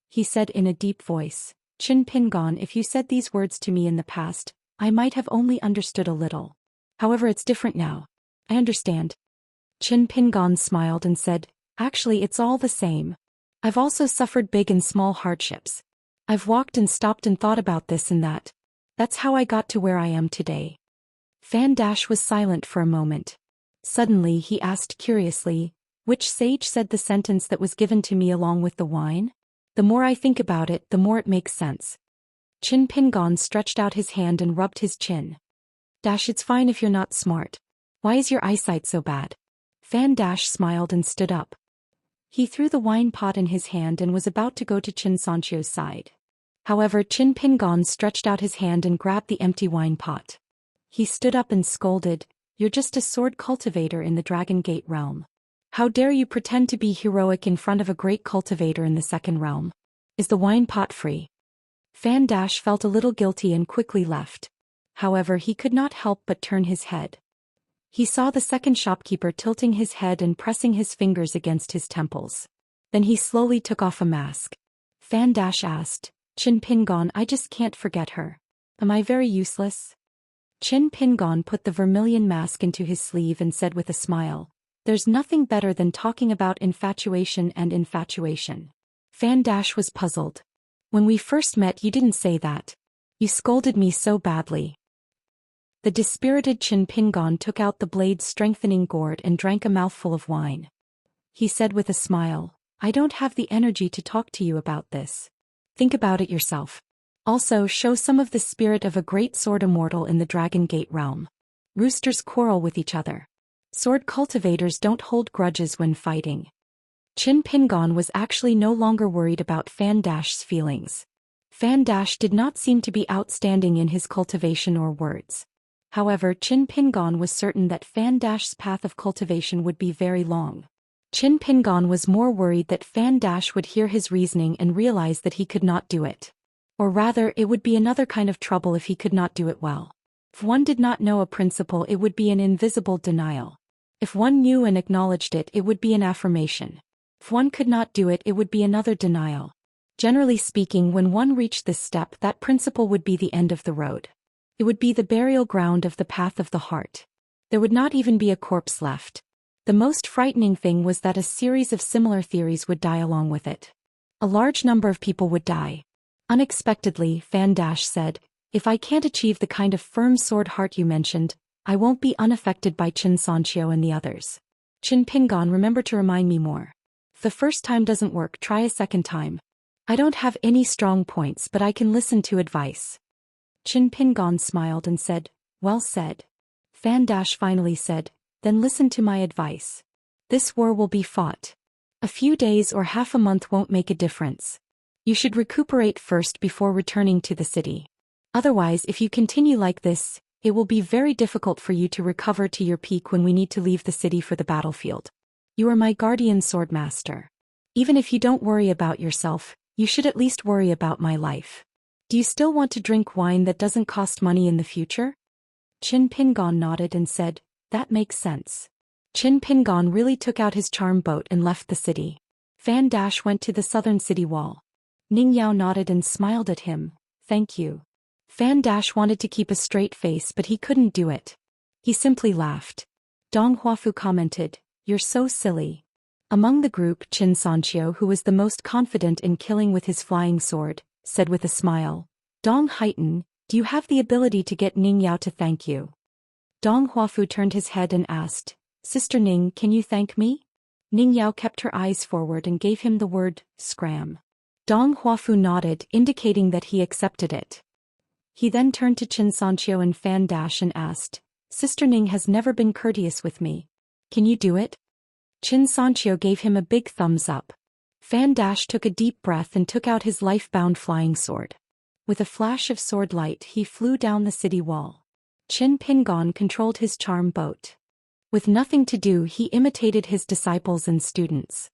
He said in a deep voice, Qin Pingon, if you said these words to me in the past, I might have only understood a little. However, it's different now. I understand. Qin Pingon smiled and said, actually it's all the same. I've also suffered big and small hardships. I've walked and stopped and thought about this and that. That's how I got to where I am today. Fan Dash was silent for a moment. Suddenly he asked curiously, which sage said the sentence that was given to me along with the wine? The more I think about it, the more it makes sense. Qin Pingon stretched out his hand and rubbed his chin. Dash, it's fine if you're not smart. Why is your eyesight so bad? Fan Dash smiled and stood up. He threw the wine pot in his hand and was about to go to Xianxia's side. However, Qin Pingon stretched out his hand and grabbed the empty wine pot. He stood up and scolded, you're just a sword cultivator in the Dragon Gate realm. How dare you pretend to be heroic in front of a great cultivator in the second realm? Is the wine pot free? Fan Dash felt a little guilty and quickly left. However, he could not help but turn his head. He saw the second shopkeeper tilting his head and pressing his fingers against his temples. Then he slowly took off a mask. Fan Dash asked, Qin Pingon, I just can't forget her. Am I very useless? Qin Pingon put the vermilion mask into his sleeve and said with a smile, there's nothing better than talking about infatuation and infatuation. Fan Dash was puzzled. When we first met you didn't say that. You scolded me so badly. The dispirited Qin Pingon took out the blade-strengthening gourd and drank a mouthful of wine. He said with a smile, I don't have the energy to talk to you about this. Think about it yourself. Also, show some of the spirit of a great sword immortal in the Dragon Gate realm. Roosters quarrel with each other. Sword cultivators don't hold grudges when fighting. Qin Pingon was actually no longer worried about Fan Dash's feelings. Fan Dash did not seem to be outstanding in his cultivation or words. However, Qin Pingon was certain that Fan Dash's path of cultivation would be very long. Qin Pingon was more worried that Fan Dash would hear his reasoning and realize that he could not do it. Or rather, it would be another kind of trouble if he could not do it well. If one did not know a principle, it would be an invisible denial. If one knew and acknowledged it, it would be an affirmation. If one could not do it, it would be another denial. Generally speaking, when one reached this step, that principle would be the end of the road. It would be the burial ground of the path of the heart. There would not even be a corpse left. The most frightening thing was that a series of similar theories would die along with it. A large number of people would die. Unexpectedly, Fan Dash said, if I can't achieve the kind of firm sword heart you mentioned, I won't be unaffected by Xianxia and the others. Qin Pingon, remember to remind me more. If the first time doesn't work, try a second time. I don't have any strong points, but I can listen to advice. Qin Pingon smiled and said, well said. Fan Dash finally said, then listen to my advice. This war will be fought. A few days or half a month won't make a difference. You should recuperate first before returning to the city. Otherwise, if you continue like this, it will be very difficult for you to recover to your peak when we need to leave the city for the battlefield. You are my guardian swordmaster. Even if you don't worry about yourself, you should at least worry about my life. Do you still want to drink wine that doesn't cost money in the future? Qin Pingon nodded and said, that makes sense. Qin Pingon really took out his charm boat and left the city. Fan Dash went to the southern city wall. Ning Yao nodded and smiled at him, thank you. Fan Dash wanted to keep a straight face but he couldn't do it. He simply laughed. Dong Huafu commented, you're so silly. Among the group, Xianxia, who was the most confident in killing with his flying sword, said with a smile, Dong Haitan, do you have the ability to get Ning Yao to thank you? Dong Huafu turned his head and asked, Sister Ning, can you thank me? Ning Yao kept her eyes forward and gave him the word, scram. Dong Huafu nodded, indicating that he accepted it. He then turned to Xianxia and Fan Dash and asked, Sister Ning has never been courteous with me. Can you do it? Xianxia gave him a big thumbs up. Fan Dash took a deep breath and took out his life-bound flying sword. With a flash of sword light he flew down the city wall. Qin Pingon controlled his charm boat. With nothing to do he imitated his disciples and students.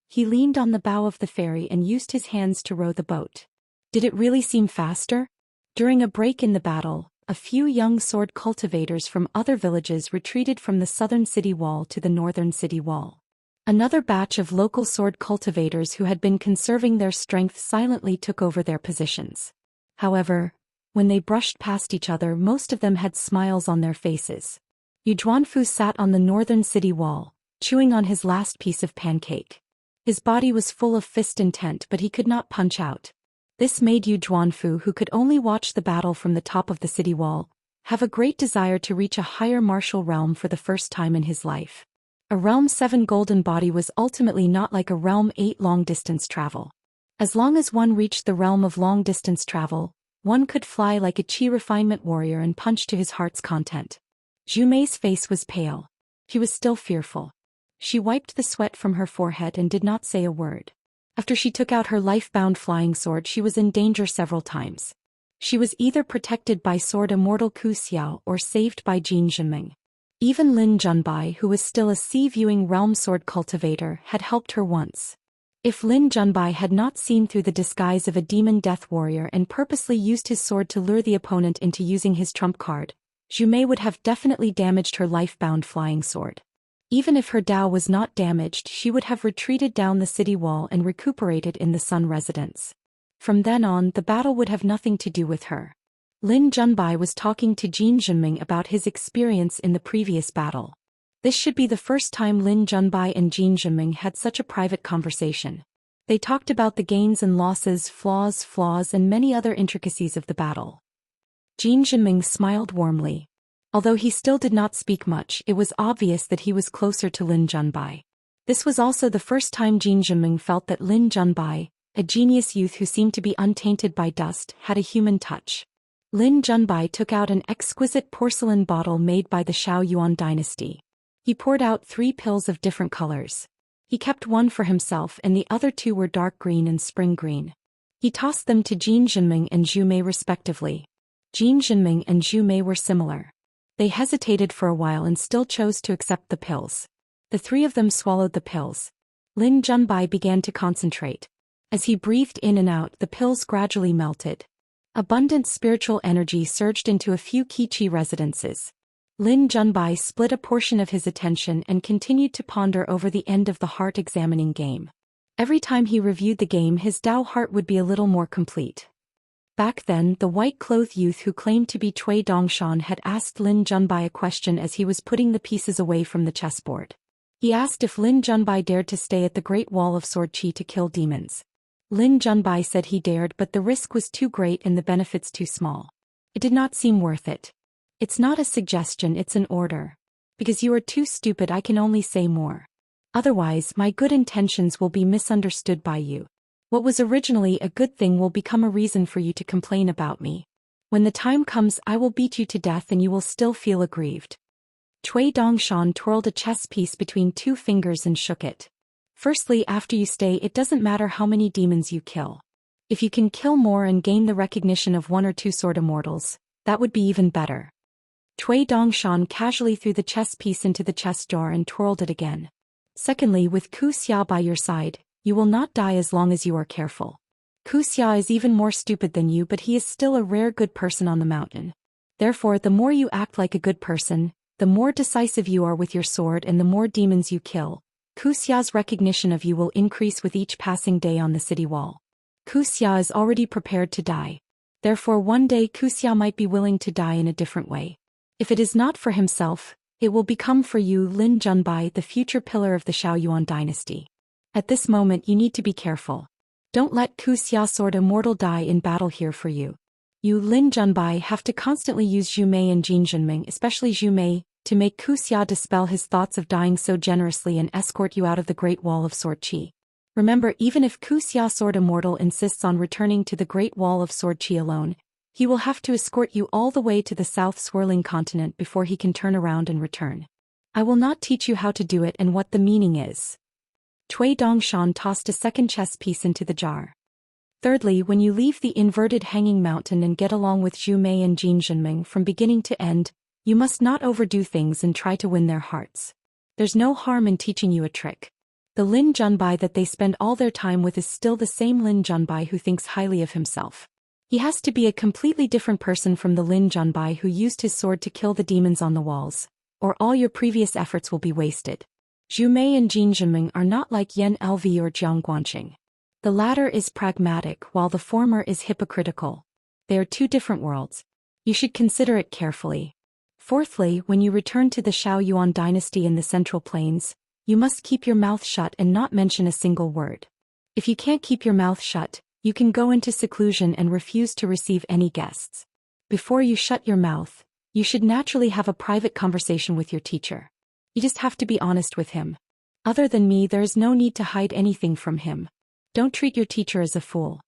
He leaned on the bow of the ferry and used his hands to row the boat. Did it really seem faster? During a break in the battle, a few young sword cultivators from other villages retreated from the southern city wall to the northern city wall. Another batch of local sword cultivators who had been conserving their strength silently took over their positions. However, when they brushed past each other most of them had smiles on their faces. Yu Zhuanfu sat on the northern city wall, chewing on his last piece of pancake. His body was full of fist intent but he could not punch out. This made Yu Zhuanfu, who could only watch the battle from the top of the city wall, have a great desire to reach a higher martial realm for the first time in his life. A Realm 7 golden body was ultimately not like a Realm 8 long-distance travel. As long as one reached the realm of long-distance travel, one could fly like a chi refinement warrior and punch to his heart's content. Zhu Mei's face was pale. She was still fearful. She wiped the sweat from her forehead and did not say a word. After she took out her life-bound flying sword she was in danger several times. She was either protected by sword Immortal Ku Xiao or saved by Jin Zhenming. Even Lin Junbai, who was still a sea-viewing realm sword cultivator, had helped her once. If Lin Junbai had not seen through the disguise of a demon death warrior and purposely used his sword to lure the opponent into using his trump card, Zhu Mei would have definitely damaged her life-bound flying sword. Even if her Dao was not damaged she would have retreated down the city wall and recuperated in the Sun residence. From then on the battle would have nothing to do with her. Lin Junbai was talking to Jin Zhenming about his experience in the previous battle. This should be the first time Lin Junbai and Jin Zhenming had such a private conversation. They talked about the gains and losses, flaws and many other intricacies of the battle. Jin Zhenming smiled warmly. Although he still did not speak much, it was obvious that he was closer to Lin Junbai. This was also the first time Jin Zhenming felt that Lin Junbai, a genius youth who seemed to be untainted by dust, had a human touch. Lin Junbai took out an exquisite porcelain bottle made by the Shao Yuan dynasty. He poured out 3 pills of different colors. He kept one for himself and the other 2 were dark green and spring green. He tossed them to Jin Zhenming and Zhu Mei respectively. Jin Zhenming and Zhu Mei were similar. They hesitated for a while and still chose to accept the pills. The 3 of them swallowed the pills. Lin Junbai began to concentrate. As he breathed in and out the pills gradually melted. Abundant spiritual energy surged into a few Qi residences. Lin Junbai split a portion of his attention and continued to ponder over the end of the heart-examining game. Every time he reviewed the game his Dao heart would be a little more complete. Back then the white-clothed youth who claimed to be Cui Dongshan had asked Lin Junbai a question as he was putting the pieces away from the chessboard. He asked if Lin Junbai dared to stay at the Great Wall of Sword Qi to kill demons. Lin Junbai said he dared but the risk was too great and the benefits too small. It did not seem worth it. It's not a suggestion, it's an order. Because you are too stupid I can only say more. Otherwise my good intentions will be misunderstood by you. What was originally a good thing will become a reason for you to complain about me. When the time comes I will beat you to death and you will still feel aggrieved. Cui Dongshan twirled a chess piece between 2 fingers and shook it. Firstly, after you stay it doesn't matter how many demons you kill. If you can kill more and gain the recognition of 1 or 2 sword immortals, that would be even better. Cui Dongshan casually threw the chess piece into the chess jar and twirled it again. Secondly, with Ku Xiao by your side, you will not die as long as you are careful. Wuxia is even more stupid than you, but he is still a rare good person on the mountain. Therefore, the more you act like a good person, the more decisive you are with your sword and the more demons you kill, Wuxia's recognition of you will increase with each passing day on the city wall. Wuxia is already prepared to die. Therefore one day Wuxia might be willing to die in a different way. If it is not for himself, it will become for you Lin Junbai, the future pillar of the Xiaoyuan dynasty. At this moment you need to be careful. Don't let Wuxia's sword Immortal die in battle here for you. You Lin Junbai have to constantly use Zhu Mei and Jin Zhenming, especially Zhu Mei, to make Wuxia dispel his thoughts of dying so generously and escort you out of the Great Wall of Sword Qi. Remember, even if Wuxia's sword Immortal insists on returning to the Great Wall of Sword Qi alone, he will have to escort you all the way to the south swirling continent before he can turn around and return. I will not teach you how to do it and what the meaning is. Cui Dongshan tossed a second chess piece into the jar. Thirdly, when you leave the inverted hanging mountain and get along with Zhu Mei and Jin Zhenming from beginning to end, you must not overdo things and try to win their hearts. There's no harm in teaching you a trick. The Lin Junbai that they spend all their time with is still the same Lin Junbai who thinks highly of himself. He has to be a completely different person from the Lin Junbai who used his sword to kill the demons on the walls, or all your previous efforts will be wasted. Zhu Mei and Jin Zhenming are not like Yan Lv or Jiang Guanqing. The latter is pragmatic while the former is hypocritical. They are two different worlds. You should consider it carefully. Fourthly, when you return to the Xiaoyuan dynasty in the Central Plains, you must keep your mouth shut and not mention a single word. If you can't keep your mouth shut, you can go into seclusion and refuse to receive any guests. Before you shut your mouth, you should naturally have a private conversation with your teacher. You just have to be honest with him. Other than me, there is no need to hide anything from him. Don't treat your teacher as a fool.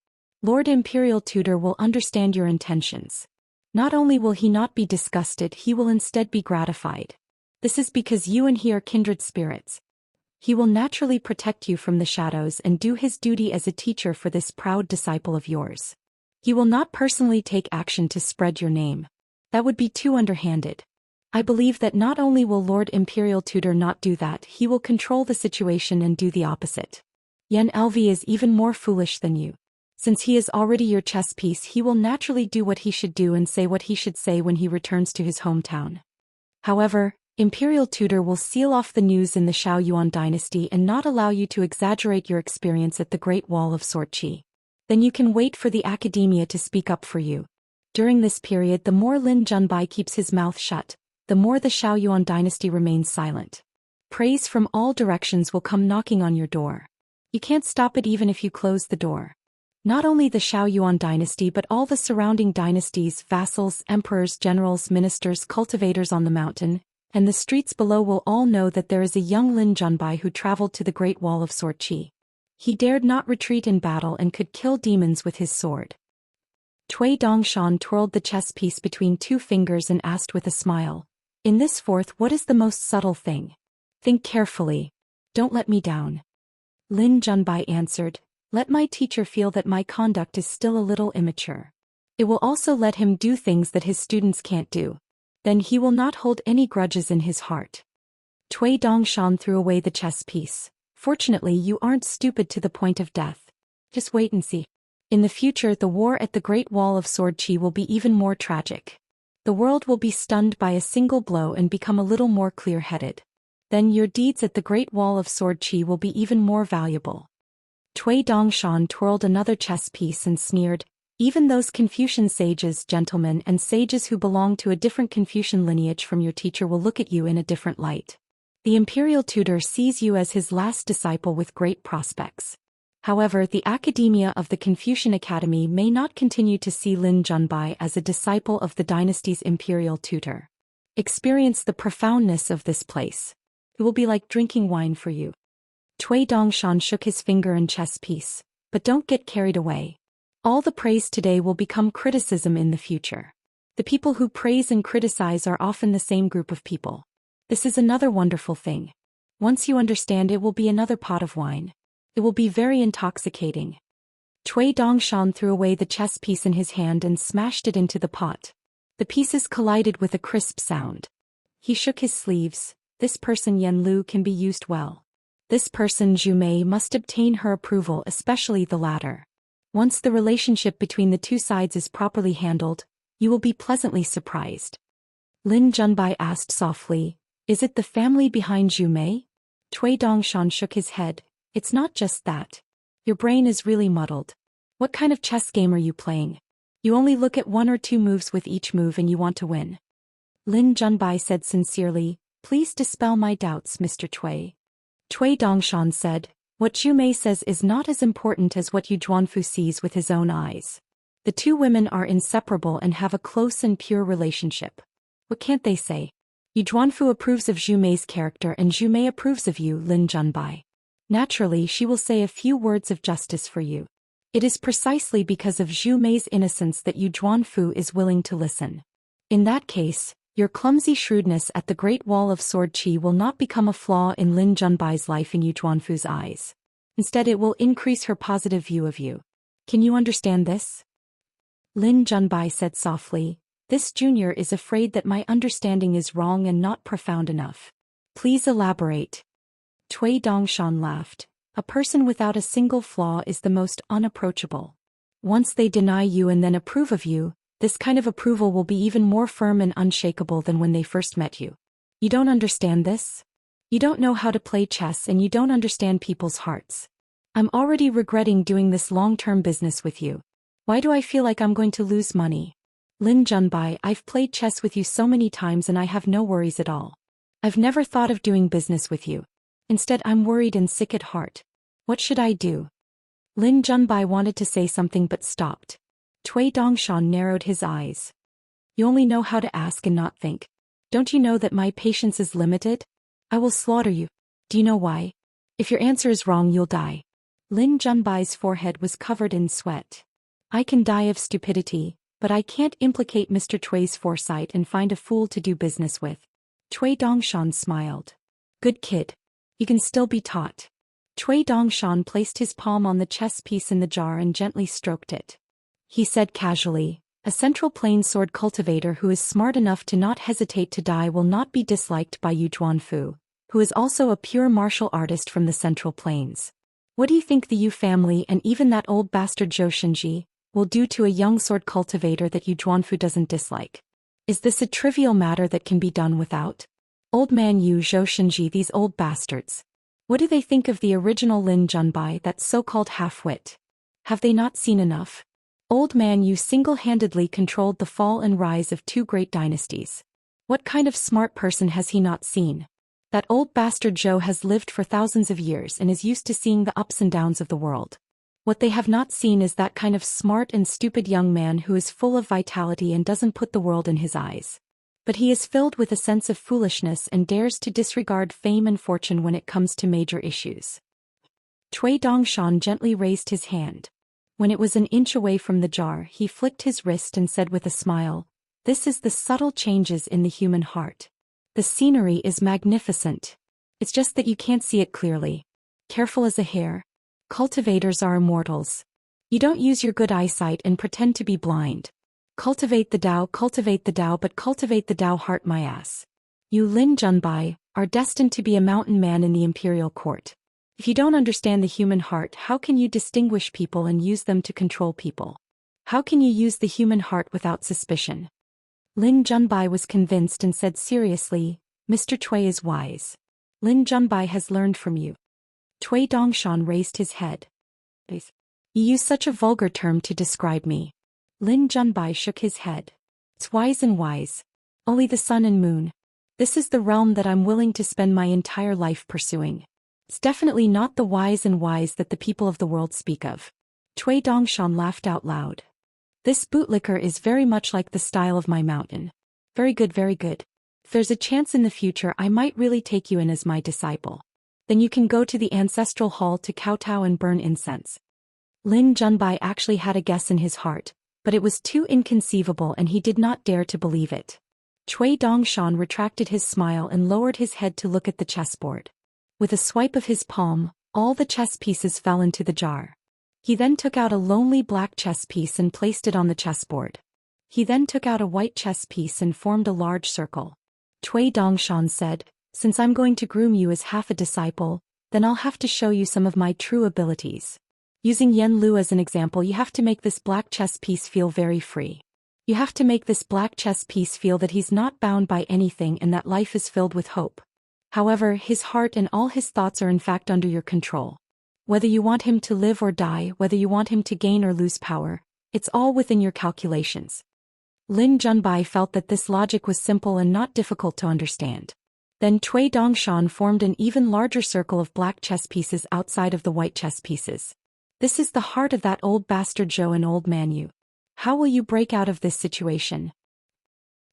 Lord Imperial Tutor will understand your intentions. Not only will he not be disgusted, he will instead be gratified. This is because you and he are kindred spirits. He will naturally protect you from the shadows and do his duty as a teacher for this proud disciple of yours. He will not personally take action to spread your name. That would be too underhanded. I believe that not only will Lord Imperial Tutor not do that, he will control the situation and do the opposite. Yan Lv is even more foolish than you. Since he is already your chess piece, he will naturally do what he should do and say what he should say when he returns to his hometown. However, Imperial Tutor will seal off the news in the Xiaoyuan dynasty and not allow you to exaggerate your experience at the Great Wall of Sword Qi. Then you can wait for the academia to speak up for you. During this period, the more Lin Junbai keeps his mouth shut, the more the Xiaoyuan dynasty remains silent. Praise from all directions will come knocking on your door. You can't stop it even if you close the door. Not only the Xiaoyuan dynasty but all the surrounding dynasties, vassals, emperors, generals, ministers, cultivators on the mountain, and the streets below will all know that there is a young Lin Junbai who traveled to the Great Wall of Sword Qi. He dared not retreat in battle and could kill demons with his sword. Cui Dongshan twirled the chess piece between two fingers and asked with a smile, "In this fourth, what is the most subtle thing? Think carefully. Don't let me down." Lin Junbai answered, "Let my teacher feel that my conduct is still a little immature. It will also let him do things that his students can't do. Then he will not hold any grudges in his heart." Cui Dongshan threw away the chess piece. "Fortunately, you aren't stupid to the point of death. Just wait and see. In the future, the war at the Great Wall of Sword Qi will be even more tragic. The world will be stunned by a single blow and become a little more clear-headed. Then your deeds at the Great Wall of Sword Qi will be even more valuable." Cui Dongshan twirled another chess piece and sneered, "Even those Confucian sages, gentlemen, and sages who belong to a different Confucian lineage from your teacher will look at you in a different light. The Imperial Tutor sees you as his last disciple with great prospects. However, the academia of the Confucian Academy may not continue to see Lin Junbai as a disciple of the dynasty's Imperial Tutor. Experience the profoundness of this place. It will be like drinking wine for you." Cui Dongshan shook his finger and chess piece, "But don't get carried away. All the praise today will become criticism in the future. The people who praise and criticize are often the same group of people. This is another wonderful thing. Once you understand, it will be another pot of wine. It will be very intoxicating." Cui Dongshan threw away the chess piece in his hand and smashed it into the pot. The pieces collided with a crisp sound. He shook his sleeves. "This person Yan Lu can be used well. This person Zhu Mei must obtain her approval, especially the latter. Once the relationship between the two sides is properly handled, you will be pleasantly surprised. Lin Junbai asked softly, "Is it the family behind Zhu Mei?" Cui Dongshan shook his head. "It's not just that. Your brain is really muddled. What kind of chess game are you playing? You only look at 1 or 2 moves with each move and you want to win." Lin Junbai said sincerely, "Please dispel my doubts, Mr. Cui." Cui Dongshan said, "What Zhu Mei says is not as important as what Yu Zhuanfu sees with his own eyes. The two women are inseparable and have a close and pure relationship. What can't they say? Yu Zhuanfu approves of Zhu Mei's character and Zhu Mei approves of you, Lin Junbai. Naturally, she will say a few words of justice for you. It is precisely because of Zhu Mei's innocence that Yu Zhuanfu is willing to listen. In that case, your clumsy shrewdness at the Great Wall of Sword Qi will not become a flaw in Lin Junbai's life in Yu Zhuanfu's eyes. Instead, it will increase her positive view of you. Can you understand this?" Lin Junbai said softly, "This junior is afraid that my understanding is wrong and not profound enough. Please elaborate." Cui Dongshan laughed. "A person without a single flaw is the most unapproachable. Once they deny you and then approve of you, this kind of approval will be even more firm and unshakable than when they first met you. You don't understand this? You don't know how to play chess and you don't understand people's hearts. I'm already regretting doing this long-term business with you. Why do I feel like I'm going to lose money? Lin Junbai, I've played chess with you so many times and I have no worries at all. I've never thought of doing business with you. Instead, I'm worried and sick at heart. What should I do?" Lin Junbai wanted to say something but stopped. Cui Dongshan narrowed his eyes. "You only know how to ask and not think. Don't you know that my patience is limited? I will slaughter you. Do you know why? If your answer is wrong, you'll die." Lin Junbai's forehead was covered in sweat. "I can die of stupidity, but I can't implicate Mr. Cui's foresight and find a fool to do business with." Cui Dongshan smiled. "Good kid. You can still be taught." Cui Dongshan placed his palm on the chess piece in the jar and gently stroked it. He said casually, "A Central Plain sword cultivator who is smart enough to not hesitate to die will not be disliked by Yu Zhuanfu, who is also a pure martial artist from the Central Plains. What do you think the Yu family and even that old bastard Zhou Xian will do to a young sword cultivator that Yu Zhuanfu doesn't dislike? Is this a trivial matter that can be done without? Old man Yu Zhou Xian, these old bastards. What do they think of the original Lin Junbai, that so-called half-wit? Have they not seen enough? Old man Yu single-handedly controlled the fall and rise of 2 great dynasties. What kind of smart person has he not seen? That old bastard Zhou has lived for thousands of years and is used to seeing the ups and downs of the world. What they have not seen is that kind of smart and stupid young man who is full of vitality and doesn't put the world in his eyes. But he is filled with a sense of foolishness and dares to disregard fame and fortune when it comes to major issues." Cui Dongshan gently raised his hand. When it was an inch away from the jar, he flicked his wrist and said with a smile, "This is the subtle changes in the human heart. The scenery is magnificent. It's just that you can't see it clearly. Careful as a hare. Cultivators are immortals. You don't use your good eyesight and pretend to be blind. Cultivate the Tao, but cultivate the Tao heart, my ass. You Lin Junbai are destined to be a mountain man in the imperial court. If you don't understand the human heart, how can you distinguish people and use them to control people? How can you use the human heart without suspicion?" Lin Junbai was convinced and said seriously, "Mr. Cui is wise. Lin Junbai has learned from you." Cui Dongshan raised his head. "You use such a vulgar term to describe me." Lin Junbai shook his head. "It's wise and wise. Only the sun and moon. This is the realm that I'm willing to spend my entire life pursuing. It's definitely not the wise and wise that the people of the world speak of." Cui Dongshan laughed out loud. "This bootlicker is very much like the style of my mountain. Very good, very good. If there's a chance in the future, I might really take you in as my disciple. Then you can go to the ancestral hall to kowtow and burn incense." Lin Junbai actually had a guess in his heart, but it was too inconceivable and he did not dare to believe it. Cui Dongshan retracted his smile and lowered his head to look at the chessboard. With a swipe of his palm, all the chess pieces fell into the jar. He then took out a lonely black chess piece and placed it on the chessboard. He then took out a white chess piece and formed a large circle. Cui Dongshan said, "Since I'm going to groom you as half a disciple, then I'll have to show you some of my true abilities. Using Yen Lu as an example, you have to make this black chess piece feel very free. You have to make this black chess piece feel that he's not bound by anything and that life is filled with hope. However, his heart and all his thoughts are in fact under your control. Whether you want him to live or die, whether you want him to gain or lose power, it's all within your calculations. Lin Junbai felt that this logic was simple and not difficult to understand. Then Cui Dongshan formed an even larger circle of black chess pieces outside of the white chess pieces. This is the heart of that old bastard Zhou and old man Yu. How will you break out of this situation?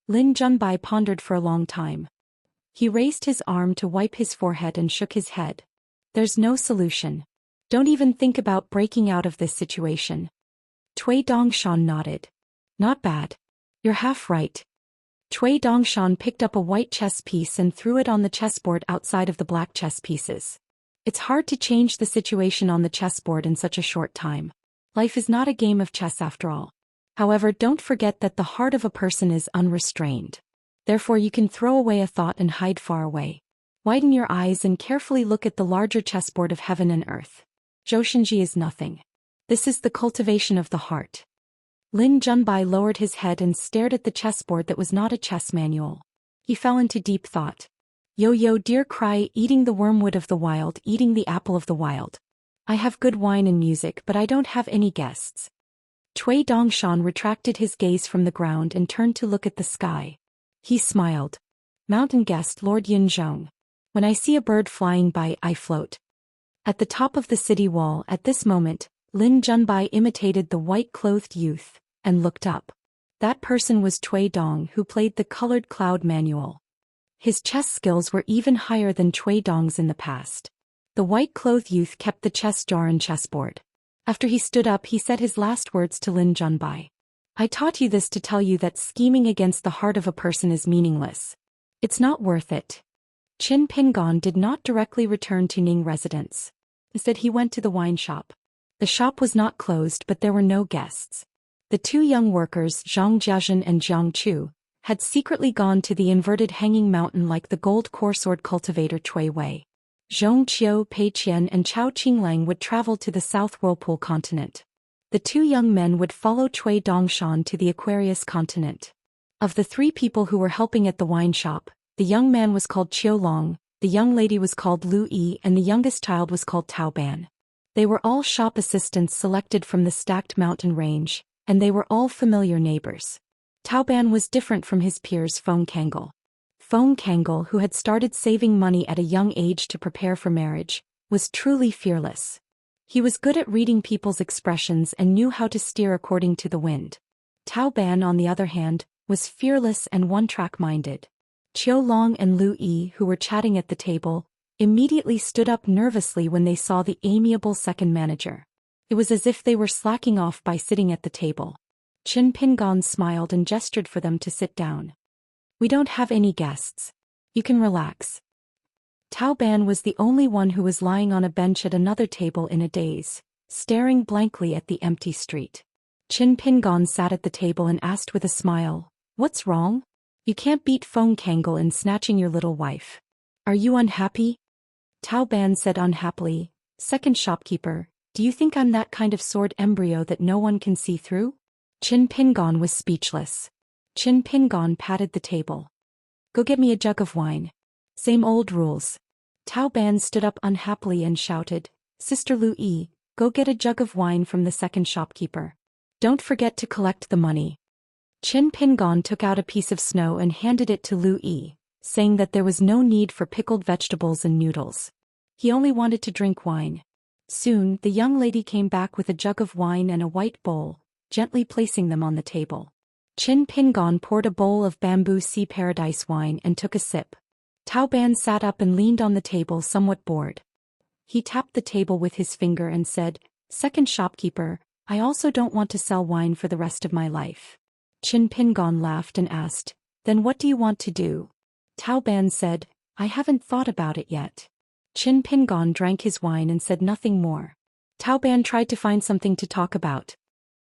Lin Junbai pondered for a long time. He raised his arm to wipe his forehead and shook his head. There's no solution. Don't even think about breaking out of this situation. Cui Dongshan nodded. Not bad. You're half right. Cui Dongshan picked up a white chess piece and threw it on the chessboard outside of the black chess pieces. It's hard to change the situation on the chessboard in such a short time. Life is not a game of chess after all. However, don't forget that the heart of a person is unrestrained. Therefore, you can throw away a thought and hide far away. Widen your eyes and carefully look at the larger chessboard of heaven and earth. Zhou Xian is nothing. This is the cultivation of the heart. Lin Junbai lowered his head and stared at the chessboard that was not a chess manual. He fell into deep thought. Yo, dear cry, eating the wormwood of the wild, eating the apple of the wild. I have good wine and music, but I don't have any guests. Cui Dongshan retracted his gaze from the ground and turned to look at the sky. He smiled. Mountain guest Lord Yin Zhong. When I see a bird flying by, I float. At the top of the city wall at this moment, Lin Junbai imitated the white-clothed youth, and looked up. That person was Cui Dong, who played the colored cloud manual. His chess skills were even higher than Cui Dong's in the past. The white-clothed youth kept the chess jar and chessboard. After he stood up, he said his last words to Lin Junbai. I taught you this to tell you that scheming against the heart of a person is meaningless. It's not worth it. Qin Pingon did not directly return to Ning residence. Instead, he went to the wine shop. The shop was not closed, but there were no guests. The two young workers, Zhang Jiazhen and Jiang Chu, had secretly gone to the inverted hanging mountain like the gold core sword cultivator Cui Wei. Zhong Qiu, Pei Qian and Chao Qinglang would travel to the South Whirlpool continent. The two young men would follow Cui Dongshan to the Aquarius continent. Of the three people who were helping at the wine shop, the young man was called Qiu Long, the young lady was called Lu Yi and the youngest child was called Tao Ban. They were all shop assistants selected from the stacked mountain range, and they were all familiar neighbors. Tao Ban was different from his peers Feng Kangol. Feng Kangol, who had started saving money at a young age to prepare for marriage, was truly fearless. He was good at reading people's expressions and knew how to steer according to the wind. Tao Ban, on the other hand, was fearless and one-track-minded. Qiu Long and Lu Yi, who were chatting at the table, immediately stood up nervously when they saw the amiable second manager. It was as if they were slacking off by sitting at the table. Qin Pingon smiled and gestured for them to sit down. We don't have any guests. You can relax. Tao Ban was the only one who was lying on a bench at another table in a daze, staring blankly at the empty street. Qin Pingon sat at the table and asked with a smile, What's wrong? You can't beat Feng Kangol in snatching your little wife. Are you unhappy? Tao Ban said unhappily, Second shopkeeper, do you think I'm that kind of sword embryo that no one can see through? Qin Pingon was speechless. Qin Pingon patted the table. Go get me a jug of wine. Same old rules. Tao Ban stood up unhappily and shouted, Sister Lu Yi, go get a jug of wine from the second shopkeeper. Don't forget to collect the money. Qin Pingon took out a piece of snow and handed it to Lu Yi, saying that there was no need for pickled vegetables and noodles. He only wanted to drink wine. Soon, the young lady came back with a jug of wine and a white bowl, gently placing them on the table. Qin Pingon poured a bowl of bamboo sea paradise wine and took a sip. Tao Ban sat up and leaned on the table somewhat bored. He tapped the table with his finger and said, Second shopkeeper, I also don't want to sell wine for the rest of my life. Qin Pingon laughed and asked, Then what do you want to do? Tao Ban said, I haven't thought about it yet. Qin Pingon drank his wine and said nothing more. Tao Ban tried to find something to talk about.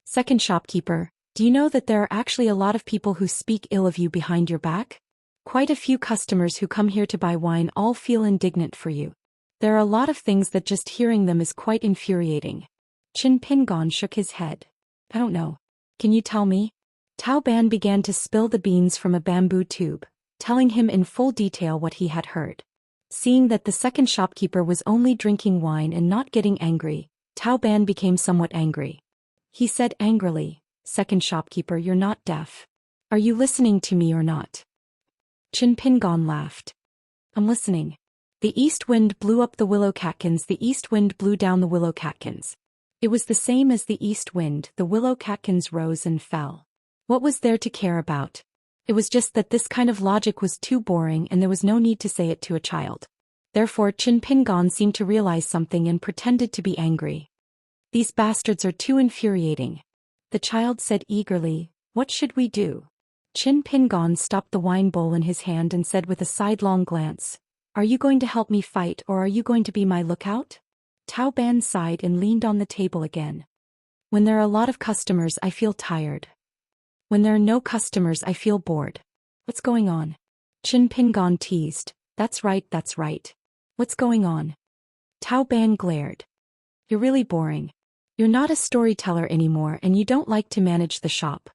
Second shopkeeper, do you know that there are actually a lot of people who speak ill of you behind your back? Quite a few customers who come here to buy wine all feel indignant for you. There are a lot of things that just hearing them is quite infuriating. Qin Pingon shook his head. I don't know. Can you tell me? Tao Ban began to spill the beans from a bamboo tube, telling him in full detail what he had heard. Seeing that the second shopkeeper was only drinking wine and not getting angry, Tao Ban became somewhat angry. He said angrily, "Second shopkeeper, you're not deaf. Are you listening to me or not?" Qin Pingon laughed. "I'm listening." The east wind blew up the willow catkins. The east wind blew down the willow catkins. It was the same as the east wind. The willow catkins rose and fell. What was there to care about? It was just that this kind of logic was too boring and there was no need to say it to a child. Therefore Qin Pingon seemed to realize something and pretended to be angry. "These bastards are too infuriating." The child said eagerly, "What should we do?" Qin Pingon stopped the wine bowl in his hand and said with a sidelong glance, "Are you going to help me fight or are you going to be my lookout?" Tao Ban sighed and leaned on the table again. "When there are a lot of customers, I feel tired. When there are no customers, I feel bored." "What's going on?" Qin Pingon teased. That's right. What's going on?" Tao Ban glared. "You're really boring. You're not a storyteller anymore and you don't like to manage the shop.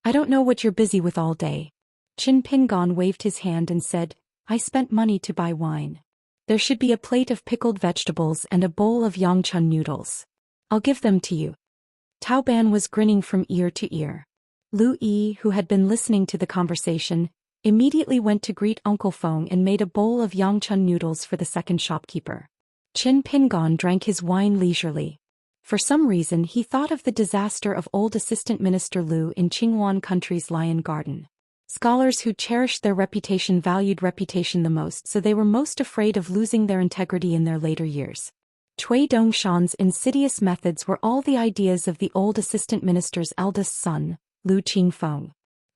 I don't know what you're busy with all day." Qin Pingon waved his hand and said, "I spent money to buy wine. There should be a plate of pickled vegetables and a bowl of yangchun noodles. I'll give them to you." Tao Ban was grinning from ear to ear. Lu Yi, who had been listening to the conversation, immediately went to greet Uncle Feng and made a bowl of yangchun noodles for the second shopkeeper. Qin Pingon drank his wine leisurely. For some reason he thought of the disaster of old Assistant Minister Lu in Qingwan Country's Lion Garden. Scholars who cherished their reputation valued reputation the most, so they were most afraid of losing their integrity in their later years. Cui Dongshan's insidious methods were all the ideas of the old assistant minister's eldest son, Lu Qingfeng.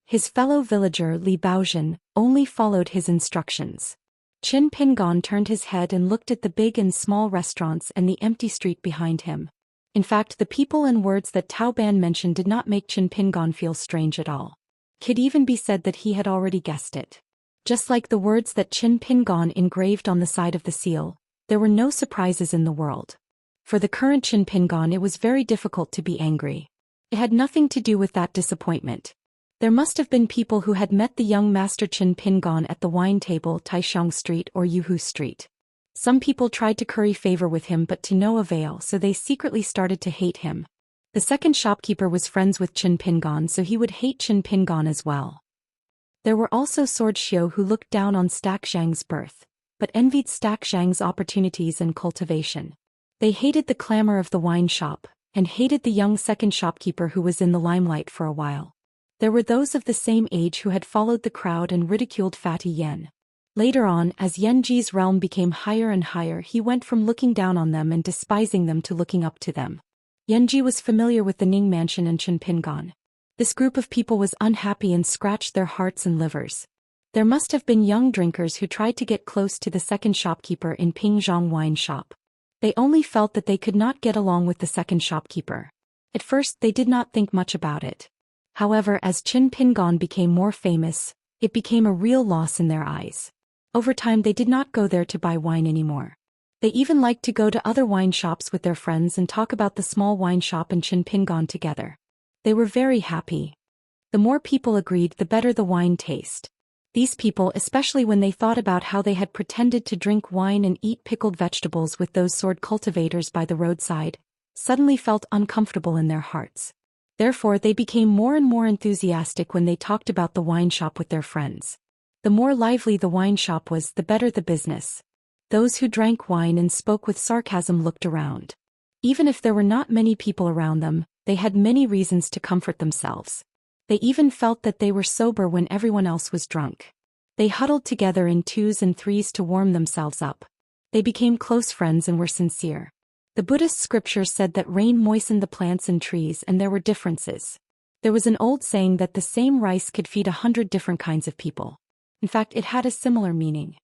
His fellow villager Li Baozhen only followed his instructions. Qin Pingon turned his head and looked at the big and small restaurants and the empty street behind him. In fact, the people and words that Tao Ban mentioned did not make Qin Pingon feel strange at all. Could even be said that he had already guessed it. Just like the words that Qin Pingon engraved on the side of the seal, there were no surprises in the world. For the current Qin Pingon, it was very difficult to be angry. It had nothing to do with that disappointment. There must have been people who had met the young master Qin Pingon at the wine table Taixiang Street or Yuhu Street. Some people tried to curry favor with him but to no avail, so they secretly started to hate him. The second shopkeeper was friends with Qin Pingon, so he would hate Qin Pingon as well. There were also Sword Xiu who looked down on Stack Zhang's birth, but envied Stack Zhang's opportunities and cultivation. They hated the clamor of the wine shop, and hated the young second shopkeeper who was in the limelight for a while. There were those of the same age who had followed the crowd and ridiculed Fatty Yen. Later on, as Yen Ji's realm became higher and higher, he went from looking down on them and despising them to looking up to them. Yen Ji was familiar with the Ning Mansion and Qin Pingon. This group of people was unhappy and scratched their hearts and livers. There must have been young drinkers who tried to get close to the second shopkeeper in Pingzhong wine shop. They only felt that they could not get along with the second shopkeeper. At first they did not think much about it. However, as Qin Pingon became more famous, it became a real loss in their eyes. Over time they did not go there to buy wine anymore. They even liked to go to other wine shops with their friends and talk about the small wine shop and Qin Pingon together. They were very happy. The more people agreed, the better the wine tasted. These people, especially when they thought about how they had pretended to drink wine and eat pickled vegetables with those sword cultivators by the roadside, suddenly felt uncomfortable in their hearts. Therefore they became more and more enthusiastic when they talked about the wine shop with their friends. The more lively the wine shop was, the better the business. Those who drank wine and spoke with sarcasm looked around. Even if there were not many people around them, they had many reasons to comfort themselves. They even felt that they were sober when everyone else was drunk. They huddled together in twos and threes to warm themselves up. They became close friends and were sincere. The Buddhist scriptures said that rain moistened the plants and trees, and there were differences. There was an old saying that the same rice could feed 100 different kinds of people. In fact, it had a similar meaning.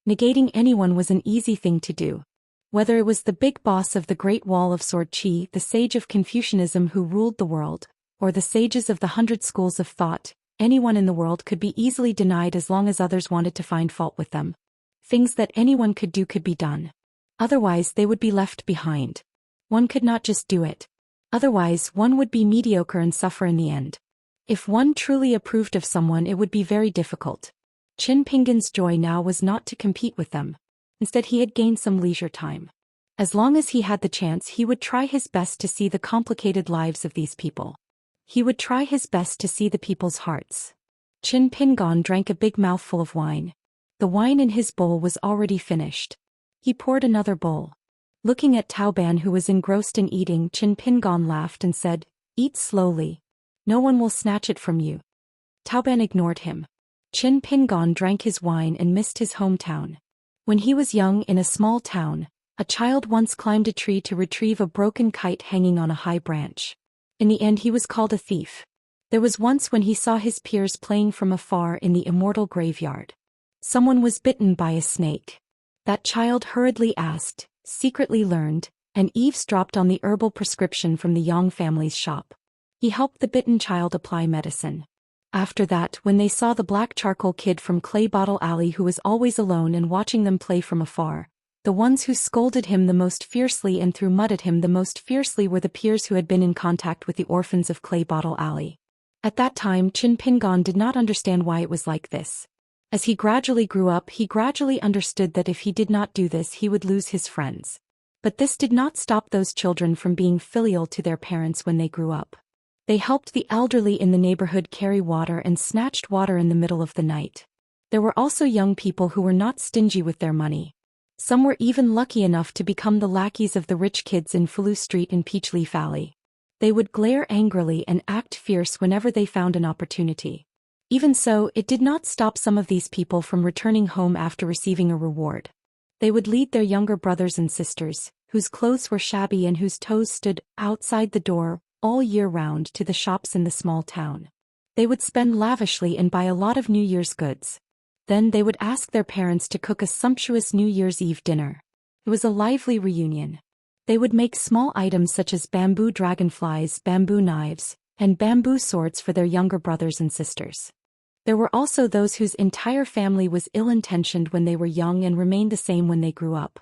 Negating anyone was an easy thing to do. Whether it was the big boss of the Great Wall of Sword Qi, the sage of Confucianism who ruled the world, or the sages of the 100 schools of thought, anyone in the world could be easily denied as long as others wanted to find fault with them. Things that anyone could do could be done. Otherwise they would be left behind. One could not just do it. Otherwise, one would be mediocre and suffer in the end. If one truly approved of someone, it would be very difficult. Qin Pingan's joy now was not to compete with them. Instead, he had gained some leisure time. As long as he had the chance, he would try his best to see the complicated lives of these people. He would try his best to see the people's hearts. Qin Pingan drank a big mouthful of wine. The wine in his bowl was already finished. He poured another bowl. Looking at Taoban, who was engrossed in eating, Qin Pingan laughed and said, "Eat slowly. No one will snatch it from you." Taoban ignored him. Qin Pingan drank his wine and missed his hometown. When he was young in a small town, a child once climbed a tree to retrieve a broken kite hanging on a high branch. In the end, he was called a thief. There was once when he saw his peers playing from afar in the Immortal graveyard. Someone was bitten by a snake. That child hurriedly asked, secretly learned, and eavesdropped on the herbal prescription from the Yang family's shop. He helped the bitten child apply medicine. After that, when they saw the black charcoal kid from Clay Bottle Alley who was always alone and watching them play from afar, the ones who scolded him the most fiercely and threw mud at him the most fiercely were the peers who had been in contact with the orphans of Clay Bottle Alley. At that time, Qin Pingan did not understand why it was like this. As he gradually grew up, he gradually understood that if he did not do this, he would lose his friends. But this did not stop those children from being filial to their parents when they grew up. They helped the elderly in the neighborhood carry water and snatched water in the middle of the night. There were also young people who were not stingy with their money. Some were even lucky enough to become the lackeys of the rich kids in Fulu Street in Peachleaf Alley. They would glare angrily and act fierce whenever they found an opportunity. Even so, it did not stop some of these people from returning home after receiving a reward. They would lead their younger brothers and sisters, whose clothes were shabby and whose toes stood outside the door, all year round to the shops in the small town. They would spend lavishly and buy a lot of New Year's goods. Then they would ask their parents to cook a sumptuous New Year's Eve dinner. It was a lively reunion. They would make small items such as bamboo dragonflies, bamboo knives, and bamboo swords for their younger brothers and sisters. There were also those whose entire family was ill-intentioned when they were young and remained the same when they grew up.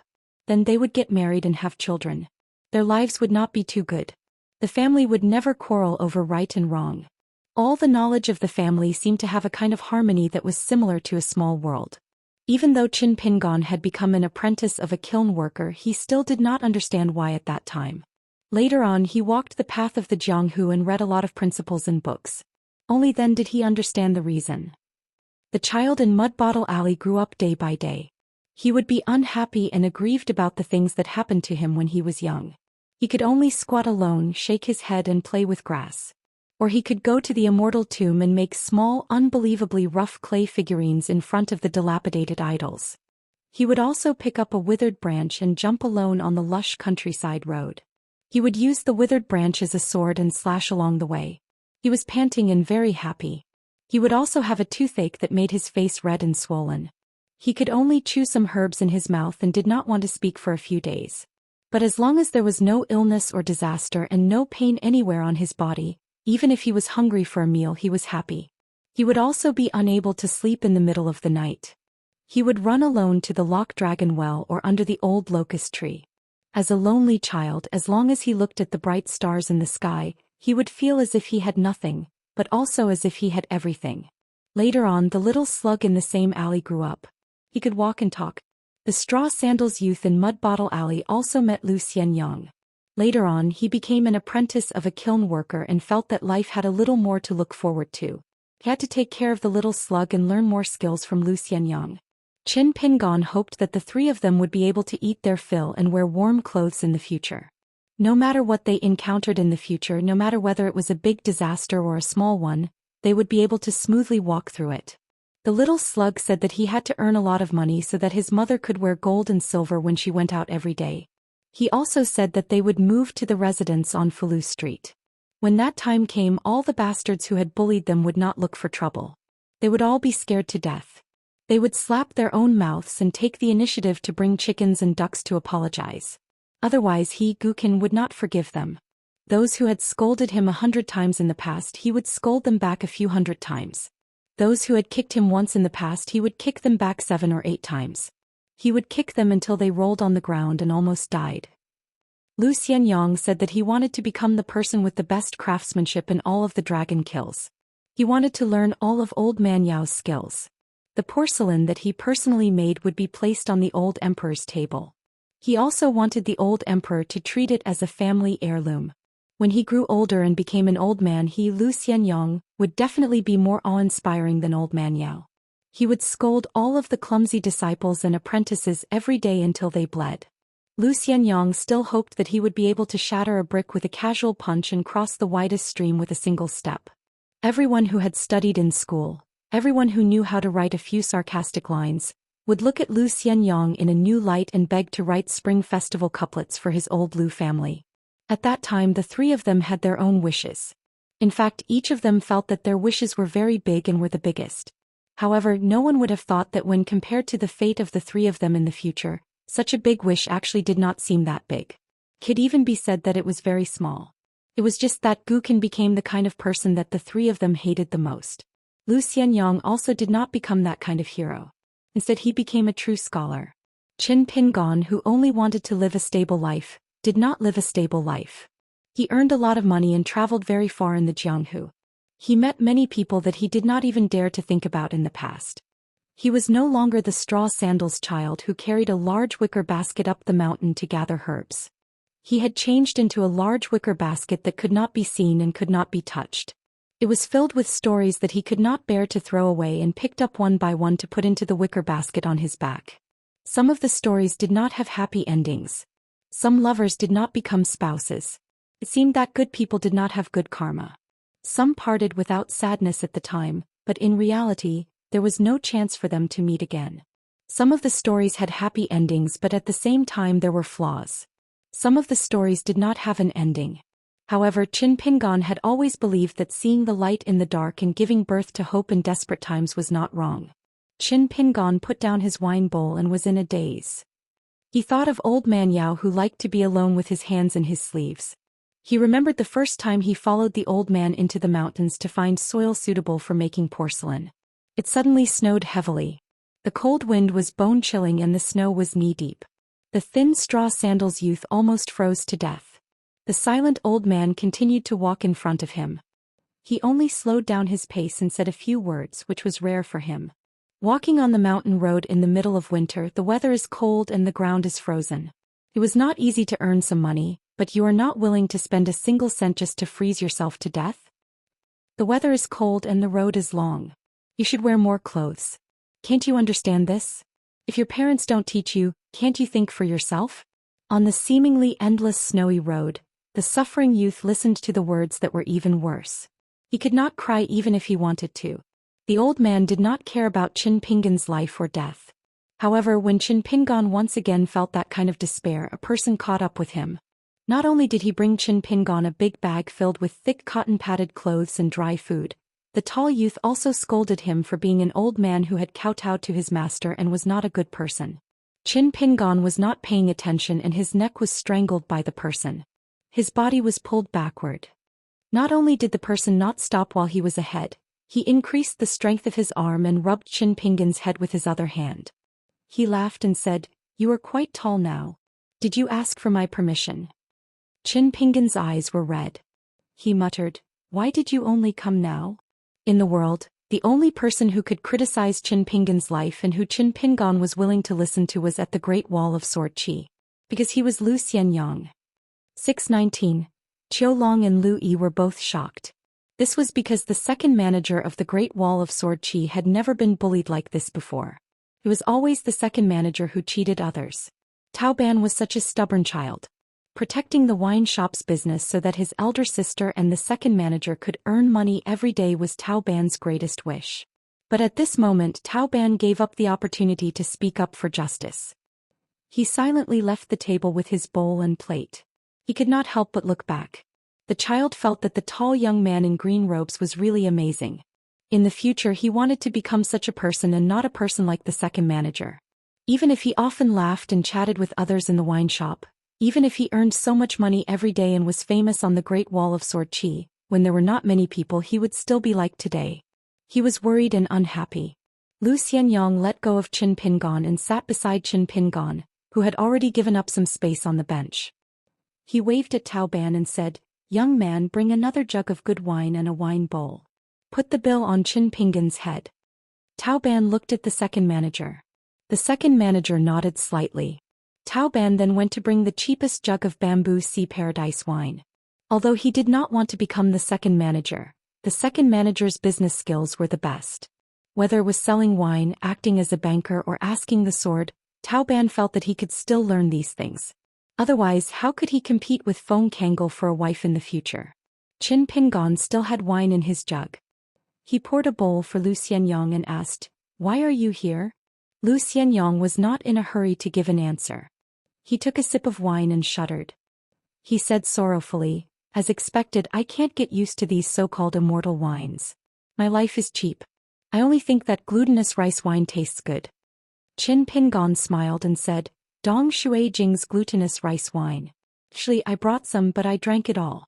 Then they would get married and have children. Their lives would not be too good. The family would never quarrel over right and wrong. All the knowledge of the family seemed to have a kind of harmony that was similar to a small world. Even though Qin Pingan had become an apprentice of a kiln worker, he still did not understand why at that time. Later on, he walked the path of the Jianghu and read a lot of principles in books. Only then did he understand the reason. The child in Mud Bottle Alley grew up day by day. He would be unhappy and aggrieved about the things that happened to him when he was young. He could only squat alone, shake his head and play with grass. Or he could go to the Immortal tomb and make small, unbelievably rough clay figurines in front of the dilapidated idols. He would also pick up a withered branch and jump alone on the lush countryside road. He would use the withered branch as a sword and slash along the way. He was panting and very happy. He would also have a toothache that made his face red and swollen. He could only chew some herbs in his mouth and did not want to speak for a few days. But as long as there was no illness or disaster and no pain anywhere on his body, even if he was hungry for a meal, he was happy. He would also be unable to sleep in the middle of the night. He would run alone to the Lock Dragon Well or under the old locust tree. As a lonely child, as long as he looked at the bright stars in the sky, he would feel as if he had nothing, but also as if he had everything. Later on, the little slug in the same alley grew up. He could walk and talk. The Straw Sandals youth in Mud Bottle Alley also met Zhou Xian. Later on, he became an apprentice of a kiln worker and felt that life had a little more to look forward to. He had to take care of the little slug and learn more skills from Zhou Xian. Qin Pingan hoped that the three of them would be able to eat their fill and wear warm clothes in the future. No matter what they encountered in the future, no matter whether it was a big disaster or a small one, they would be able to smoothly walk through it. The little slug said that he had to earn a lot of money so that his mother could wear gold and silver when she went out every day. He also said that they would move to the residence on Fulu Street. When that time came, all the bastards who had bullied them would not look for trouble. They would all be scared to death. They would slap their own mouths and take the initiative to bring chickens and ducks to apologize. Otherwise Gukin would not forgive them. Those who had scolded him 100 times in the past, he would scold them back a few hundred times. Those who had kicked him once in the past, he would kick them back 7 or 8 times. He would kick them until they rolled on the ground and almost died. Lu Xianyang said that he wanted to become the person with the best craftsmanship in all of the dragon kills. He wanted to learn all of old man Yao's skills. The porcelain that he personally made would be placed on the old emperor's table. He also wanted the old emperor to treat it as a family heirloom. When he grew older and became an old man, Lu Xianyang, would definitely be more awe-inspiring than old man Yao. He would scold all of the clumsy disciples and apprentices every day until they bled. Lu Xianyang still hoped that he would be able to shatter a brick with a casual punch and cross the widest stream with a single step. Everyone who had studied in school, everyone who knew how to write a few sarcastic lines, would look at Lu Xianyang in a new light and beg to write spring festival couplets for his old Lu family. At that time, the three of them had their own wishes. In fact, each of them felt that their wishes were very big and were the biggest. However, no one would have thought that when compared to the fate of the three of them in the future, such a big wish actually did not seem that big. Could even be said that it was very small. It was just that Guqin became the kind of person that the three of them hated the most. Lu Xianyang also did not become that kind of hero. Instead, he became a true scholar. Qin Pingan, who only wanted to live a stable life, did not live a stable life. He earned a lot of money and traveled very far in the Jianghu. He met many people that he did not even dare to think about in the past. He was no longer the straw sandals child who carried a large wicker basket up the mountain to gather herbs. He had changed into a large wicker basket that could not be seen and could not be touched. It was filled with stories that he could not bear to throw away and picked up one by one to put into the wicker basket on his back. Some of the stories did not have happy endings. Some lovers did not become spouses. It seemed that good people did not have good karma. Some parted without sadness at the time, but in reality, there was no chance for them to meet again. Some of the stories had happy endings, but at the same time there were flaws. Some of the stories did not have an ending. However, Qin Pingan had always believed that seeing the light in the dark and giving birth to hope in desperate times was not wrong. Qin Pingan put down his wine bowl and was in a daze. He thought of old man Yao, who liked to be alone with his hands in his sleeves. He remembered the first time he followed the old man into the mountains to find soil suitable for making porcelain. It suddenly snowed heavily. The cold wind was bone-chilling and the snow was knee-deep. The thin straw sandals youth almost froze to death. The silent old man continued to walk in front of him. He only slowed down his pace and said a few words, which was rare for him. Walking on the mountain road in the middle of winter, the weather is cold and the ground is frozen. It was not easy to earn some money, but you are not willing to spend a single cent just to freeze yourself to death? The weather is cold and the road is long. You should wear more clothes. Can't you understand this? If your parents don't teach you, can't you think for yourself? On the seemingly endless snowy road, the suffering youth listened to the words that were even worse. He could not cry even if he wanted to. The old man did not care about Qin Pingan's life or death. However, when Qin Pingan once again felt that kind of despair, a person caught up with him. Not only did he bring Qin Pingan a big bag filled with thick cotton-padded clothes and dry food, the tall youth also scolded him for being an old man who had kowtowed to his master and was not a good person. Qin Pingan was not paying attention and his neck was strangled by the person. His body was pulled backward. Not only did the person not stop while he was ahead, he increased the strength of his arm and rubbed Qin Pingan's head with his other hand. He laughed and said, "You are quite tall now. Did you ask for my permission?" Qin Pingan's eyes were red. He muttered, "Why did you only come now?" In the world, the only person who could criticize Qin Pingan's life and who Qin Pingan was willing to listen to was at the Great Wall of Sword Qi. Because he was Lu Xianyang. 619. Qiulong and Lu Yi were both shocked. This was because the second manager of the Great Wall of Sword Qi had never been bullied like this before. It was always the second manager who cheated others. Tao Ban was such a stubborn child. Protecting the wine shop's business so that his elder sister and the second manager could earn money every day was Tao Ban's greatest wish. But at this moment, Tao Ban gave up the opportunity to speak up for justice. He silently left the table with his bowl and plate. He could not help but look back. The child felt that the tall young man in green robes was really amazing. In the future, he wanted to become such a person and not a person like the second manager. Even if he often laughed and chatted with others in the wine shop, even if he earned so much money every day and was famous on the Great Wall of Sword Qi, when there were not many people, he would still be like today. He was worried and unhappy. Lu Xianyang let go of Qin Pingan and sat beside Qin Pingan, who had already given up some space on the bench. He waved at Tao Ban and said, "Young man, bring another jug of good wine and a wine bowl. Put the bill on Qin Pingan's head." Tao Ban looked at the second manager. The second manager nodded slightly. Tao Ban then went to bring the cheapest jug of bamboo sea paradise wine. Although he did not want to become the second manager's business skills were the best. Whether it was selling wine, acting as a banker, or asking the sword, Tao Ban felt that he could still learn these things. Otherwise, how could he compete with Feng Kangol for a wife in the future? Qin Pingan still had wine in his jug. He poured a bowl for Lu Xianyang and asked, "Why are you here?" Lu Xianyang was not in a hurry to give an answer. He took a sip of wine and shuddered. He said sorrowfully, "As expected, I can't get used to these so-called immortal wines. My life is cheap. I only think that glutinous rice wine tastes good." Qin Pingan smiled and said, "Dong Shui Jing's glutinous rice wine. Actually, I brought some but I drank it all."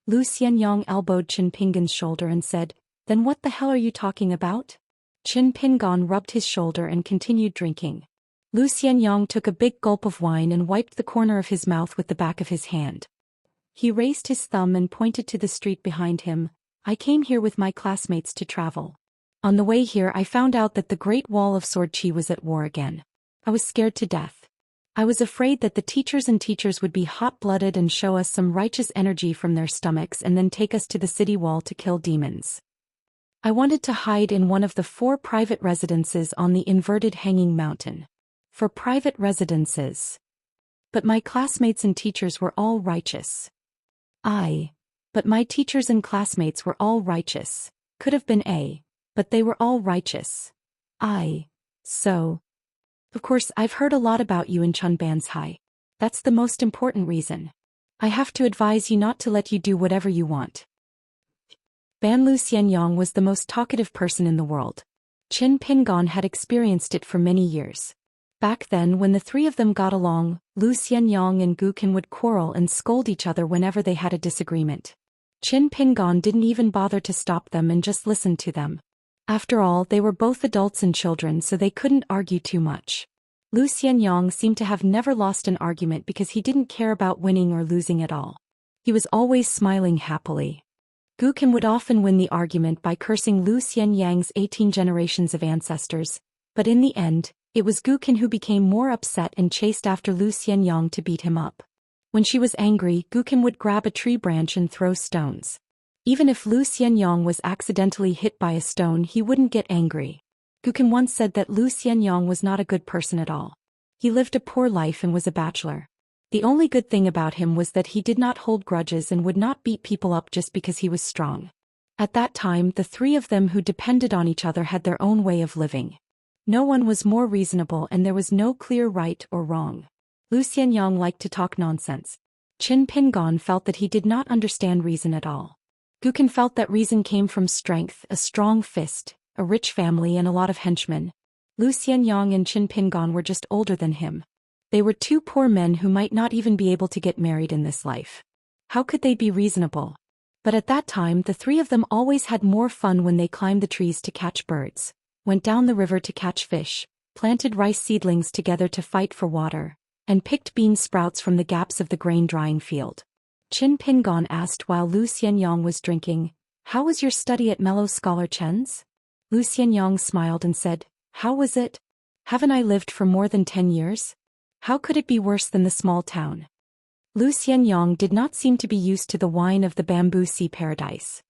Lu Xianyang elbowed Qin Pingan's shoulder and said, "Then what the hell are you talking about?" Qin Pingan rubbed his shoulder and continued drinking. Lu Xianyang took a big gulp of wine and wiped the corner of his mouth with the back of his hand. He raised his thumb and pointed to the street behind him. "I came here with my classmates to travel. On the way here I found out that the Great Wall of Sword Qi was at war again. I was scared to death. I was afraid that the teachers would be hot-blooded and show us some righteous energy from their stomachs and then take us to the city wall to kill demons. I wanted to hide in one of the 4 private residences on the inverted hanging mountain. For private residences. But my classmates and teachers were all righteous. But my teachers and classmates were all righteous. Could have been but they were all righteous. So. Of course, I've heard a lot about you in Chunban's High. That's the most important reason. I have to advise you not to let you do whatever you want." Ban Lu Xianyang was the most talkative person in the world. Qin Pingan had experienced it for many years. Back then, when the 3 of them got along, Lu Xianyang and Guqin would quarrel and scold each other whenever they had a disagreement. Qin Pingan didn't even bother to stop them and just listened to them. After all, they were both adults and children, so they couldn't argue too much. Lu Xianyang seemed to have never lost an argument because he didn't care about winning or losing at all. He was always smiling happily. Guqin would often win the argument by cursing Lu Xianyang's 18 generations of ancestors, but in the end, it was Guqin who became more upset and chased after Lu Xianyang to beat him up. When she was angry, Guqin would grab a tree branch and throw stones. Even if Lu Xianyang was accidentally hit by a stone, he wouldn't get angry. Guqin once said that Lu Xianyang was not a good person at all. He lived a poor life and was a bachelor. The only good thing about him was that he did not hold grudges and would not beat people up just because he was strong. At that time, the 3 of them who depended on each other had their own way of living. No one was more reasonable and there was no clear right or wrong. Lu Xianyang liked to talk nonsense. Qin Pingan felt that he did not understand reason at all. Guqin felt that reason came from strength, a strong fist, a rich family and a lot of henchmen. Lu Xianyang and Qin Pingan were just older than him. They were 2 poor men who might not even be able to get married in this life. How could they be reasonable? But at that time, the 3 of them always had more fun when they climbed the trees to catch birds, went down the river to catch fish, planted rice seedlings together to fight for water, and picked bean sprouts from the gaps of the grain-drying field. Qin Pingan asked while Lu Xianyang was drinking, "How was your study at Mellow Scholar Chen's?" Lu Xianyang smiled and said, "How was it? Haven't I lived for more than 10 years? How could it be worse than the small town?" Lu Xianyang did not seem to be used to the wine of the bamboo sea paradise.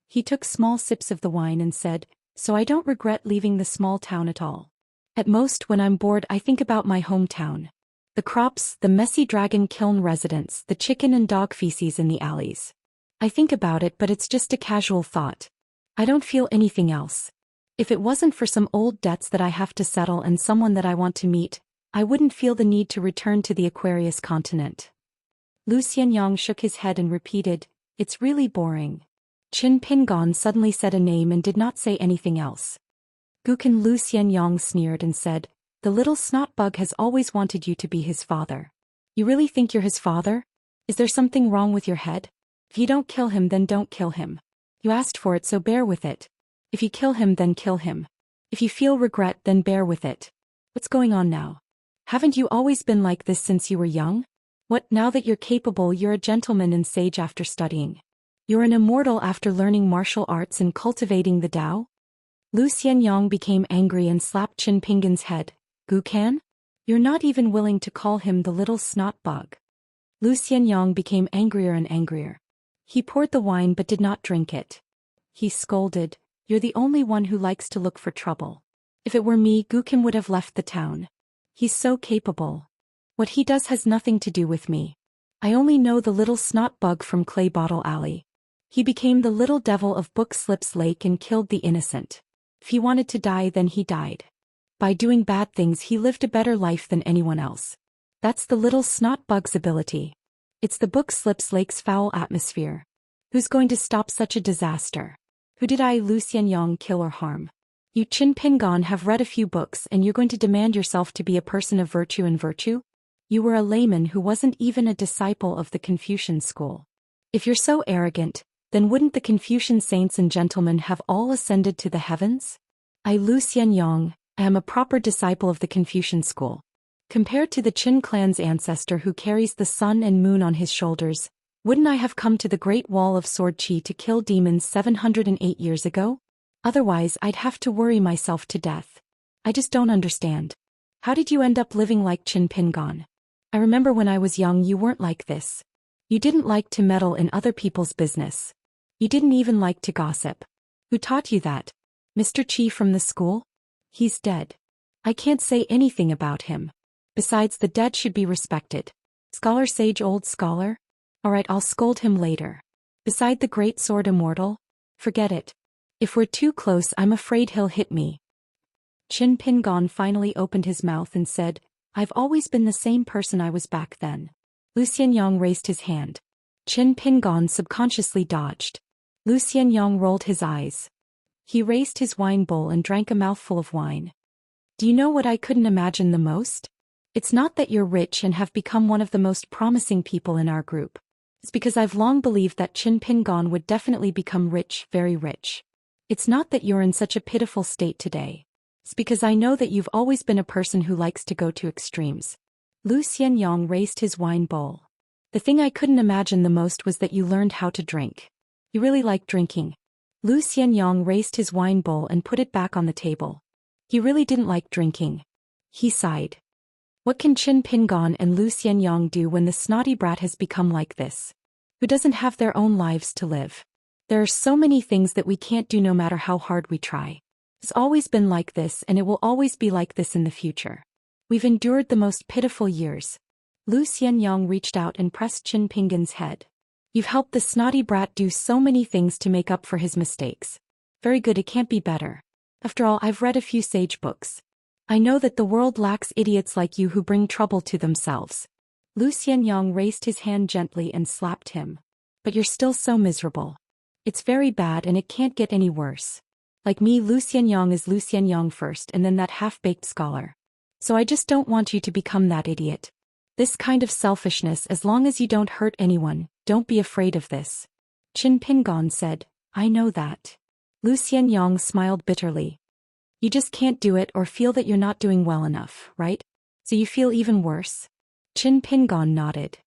He took small sips of the wine and said, "So I don't regret leaving the small town at all. At most, when I'm bored, I think about my hometown. The crops, the messy dragon kiln residence, the chicken and dog feces in the alleys. I think about it, but it's just a casual thought. I don't feel anything else. If it wasn't for some old debts that I have to settle and someone that I want to meet, I wouldn't feel the need to return to the Aquarius continent." Lu Xianyang shook his head and repeated, "It's really boring." Qin Pingan suddenly said a name and did not say anything else. Guqin Lu Xianyang sneered and said, "The little snot bug has always wanted you to be his father. You really think you're his father? Is there something wrong with your head? If you don't kill him, then don't kill him. You asked for it, so bear with it. If you kill him, then kill him. If you feel regret, then bear with it. What's going on now? Haven't you always been like this since you were young? What, now that you're capable, you're a gentleman and sage after studying? You're an immortal after learning martial arts and cultivating the Tao? Lu Xianyang became angry and slapped Qin Pingan's head. Gukan? You're not even willing to call him the little snot bug. Lu Xianyang became angrier and angrier. He poured the wine but did not drink it. He scolded, "You're the only one who likes to look for trouble. If it were me, Gukan would have left the town. He's so capable. What he does has nothing to do with me. I only know the little snot bug from Clay Bottle Alley. He became the little devil of Book Slips Lake and killed the innocent. If he wanted to die, then he died. By doing bad things, he lived a better life than anyone else. That's the little snot bug's ability. It's the Book Slips Lake's foul atmosphere. Who's going to stop such a disaster? Who did I, Lu Xianyang, kill or harm? You Qin Pingan have read a few books and you're going to demand yourself to be a person of virtue and virtue? You were a layman who wasn't even a disciple of the Confucian school. If you're so arrogant, then wouldn't the Confucian saints and gentlemen have all ascended to the heavens? I, Lu Xianyang, am a proper disciple of the Confucian school. Compared to the Qin clan's ancestor who carries the sun and moon on his shoulders, wouldn't I have come to the Great Wall of Sword Qi to kill demons 708 years ago? Otherwise, I'd have to worry myself to death. I just don't understand. How did you end up living like Qin Pingan? I remember when I was young you weren't like this. You didn't like to meddle in other people's business. You didn't even like to gossip. Who taught you that? Mr. Qi from the school? He's dead. I can't say anything about him. Besides, the dead should be respected. Scholar sage, old scholar? Alright, I'll scold him later. Beside the great sword Immortal? Forget it. If we're too close, I'm afraid he'll hit me. Qin Pingan finally opened his mouth and said, I've always been the same person I was back then. Lu Xianyang raised his hand. Qin Pingan subconsciously dodged. Lu Xianyang rolled his eyes. He raised his wine bowl and drank a mouthful of wine. Do you know what I couldn't imagine the most? It's not that you're rich and have become one of the most promising people in our group. It's because I've long believed that Qin Pingan would definitely become rich, very rich. It's not that you're in such a pitiful state today. It's because I know that you've always been a person who likes to go to extremes. Lu Xianyang raised his wine bowl. The thing I couldn't imagine the most was that you learned how to drink. You really like drinking. Lu Xianyang raised his wine bowl and put it back on the table. He really didn't like drinking. He sighed. What can Qin Pingan and Lu Xianyang do when the snotty brat has become like this? Who doesn't have their own lives to live? There are so many things that we can't do no matter how hard we try. It's always been like this and it will always be like this in the future. We've endured the most pitiful years. Lu Xianyang reached out and pressed Qin Pingan's head. You've helped the snotty brat do so many things to make up for his mistakes. Very good, it can't be better. After all, I've read a few sage books. I know that the world lacks idiots like you who bring trouble to themselves. Lu Xianyang raised his hand gently and slapped him. But you're still so miserable. It's very bad and it can't get any worse. Like me, Lu Xianyang is Lu Xianyang first and then that half-baked scholar. So I just don't want you to become that idiot. This kind of selfishness, as long as you don't hurt anyone, don't be afraid of this. Qin Pingan said, I know that. Lu Xianyang smiled bitterly. You just can't do it or feel that you're not doing well enough, right? So you feel even worse? Qin Pingan nodded.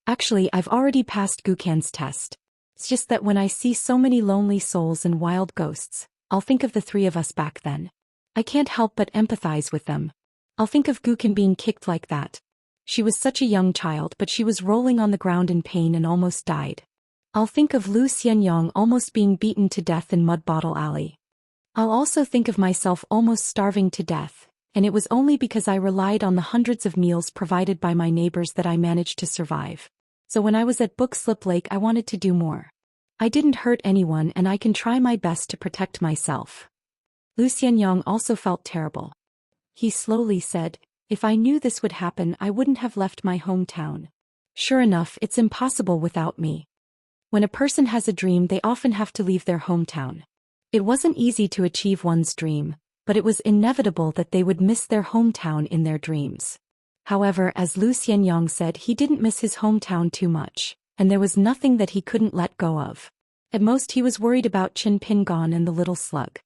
Actually, I've already passed Gukan's test. It's just that when I see so many lonely souls and wild ghosts, I'll think of the three of us back then. I can't help but empathize with them. I'll think of Gukan being kicked like that. She was such a young child, but she was rolling on the ground in pain and almost died. I'll think of Lu Xianyang almost being beaten to death in Mud Bottle Alley. I'll also think of myself almost starving to death, and it was only because I relied on the hundreds of meals provided by my neighbors that I managed to survive. So when I was at Book Slip Lake, I wanted to do more. I didn't hurt anyone and I can try my best to protect myself. Lu Xianyang also felt terrible. He slowly said, if I knew this would happen, I wouldn't have left my hometown. Sure enough, it's impossible without me. When a person has a dream, they often have to leave their hometown. It wasn't easy to achieve one's dream, but it was inevitable that they would miss their hometown in their dreams. However, as Lu Xianyang said, he didn't miss his hometown too much, and there was nothing that he couldn't let go of. At most, he was worried about Qin Pingan and the little slug.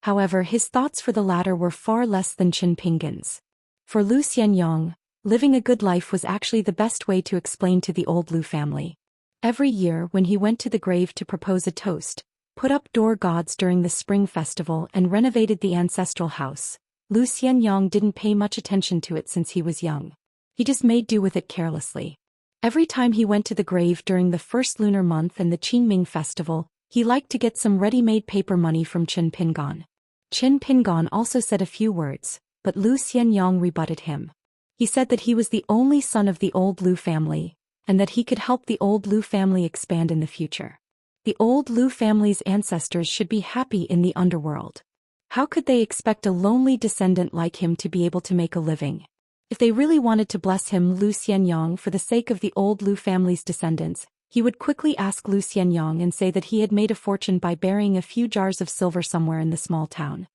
However, his thoughts for the latter were far less than Qin Pingan's. For Lu Xianyang, Living a good life was actually the best way to explain to the old Lu family. Every year when he went to the grave to propose a toast, put up door gods during the spring festival and renovated the ancestral house, Lu Xianyang didn't pay much attention to it since he was young. He just made do with it carelessly. Every time he went to the grave during the first lunar month and the Qingming festival, he liked to get some ready-made paper money from Qin Pingon. Qin Pingon also said a few words, but Lu Xianyang rebutted him. He said that he was the only son of the old Lu family, and that he could help the old Lu family expand in the future. The old Lu family's ancestors should be happy in the underworld. How could they expect a lonely descendant like him to be able to make a living? If they really wanted to bless him, Lu Xianyang, for the sake of the old Lu family's descendants, he would quickly ask Lu Xianyang and say that he had made a fortune by burying a few jars of silver somewhere in the small town.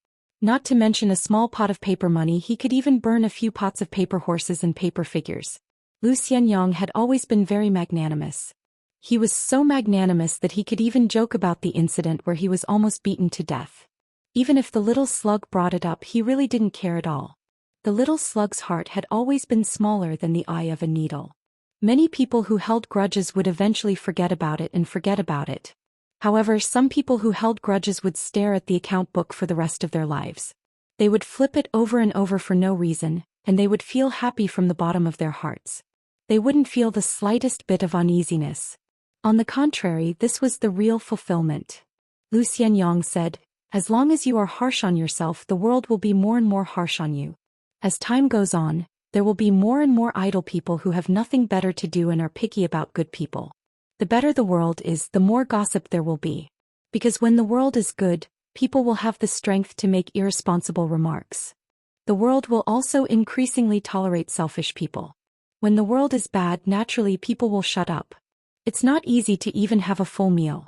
Not to mention a small pot of paper money, he could even burn a few pots of paper horses and paper figures. Lu Xianyang had always been very magnanimous. He was so magnanimous that he could even joke about the incident where he was almost beaten to death. Even if the little slug brought it up, he really didn't care at all. The little slug's heart had always been smaller than the eye of a needle. Many people who held grudges would eventually forget about it. However, some people who held grudges would stare at the account book for the rest of their lives. They would flip it over and over for no reason, and they would feel happy from the bottom of their hearts. They wouldn't feel the slightest bit of uneasiness. On the contrary, this was the real fulfillment. Lu Xianyang said, "As long as you are harsh on yourself, the world will be more and more harsh on you. As time goes on, there will be more and more idle people who have nothing better to do and are picky about good people. The better the world is, the more gossip there will be. Because when the world is good, people will have the strength to make irresponsible remarks. The world will also increasingly tolerate selfish people. When the world is bad, naturally people will shut up. It's not easy to even have a full meal.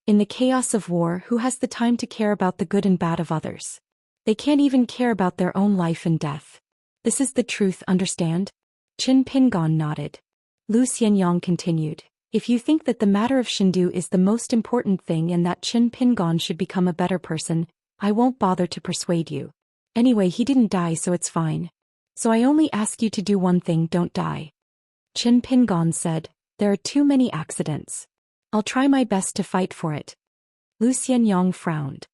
In the chaos of war, who has the time to care about the good and bad of others? They can't even care about their own life and death. This is the truth, understand?" Qin Pingon nodded. Lu Xianyang continued, "If you think that the matter of Shindu is the most important thing and that Qin Pingon should become a better person, I won't bother to persuade you. Anyway, he didn't die, so it's fine. So I only ask you to do one thing: don't die." Qin Pingon said, "There are too many accidents. I'll try my best to fight for it." Lu Xianyang frowned.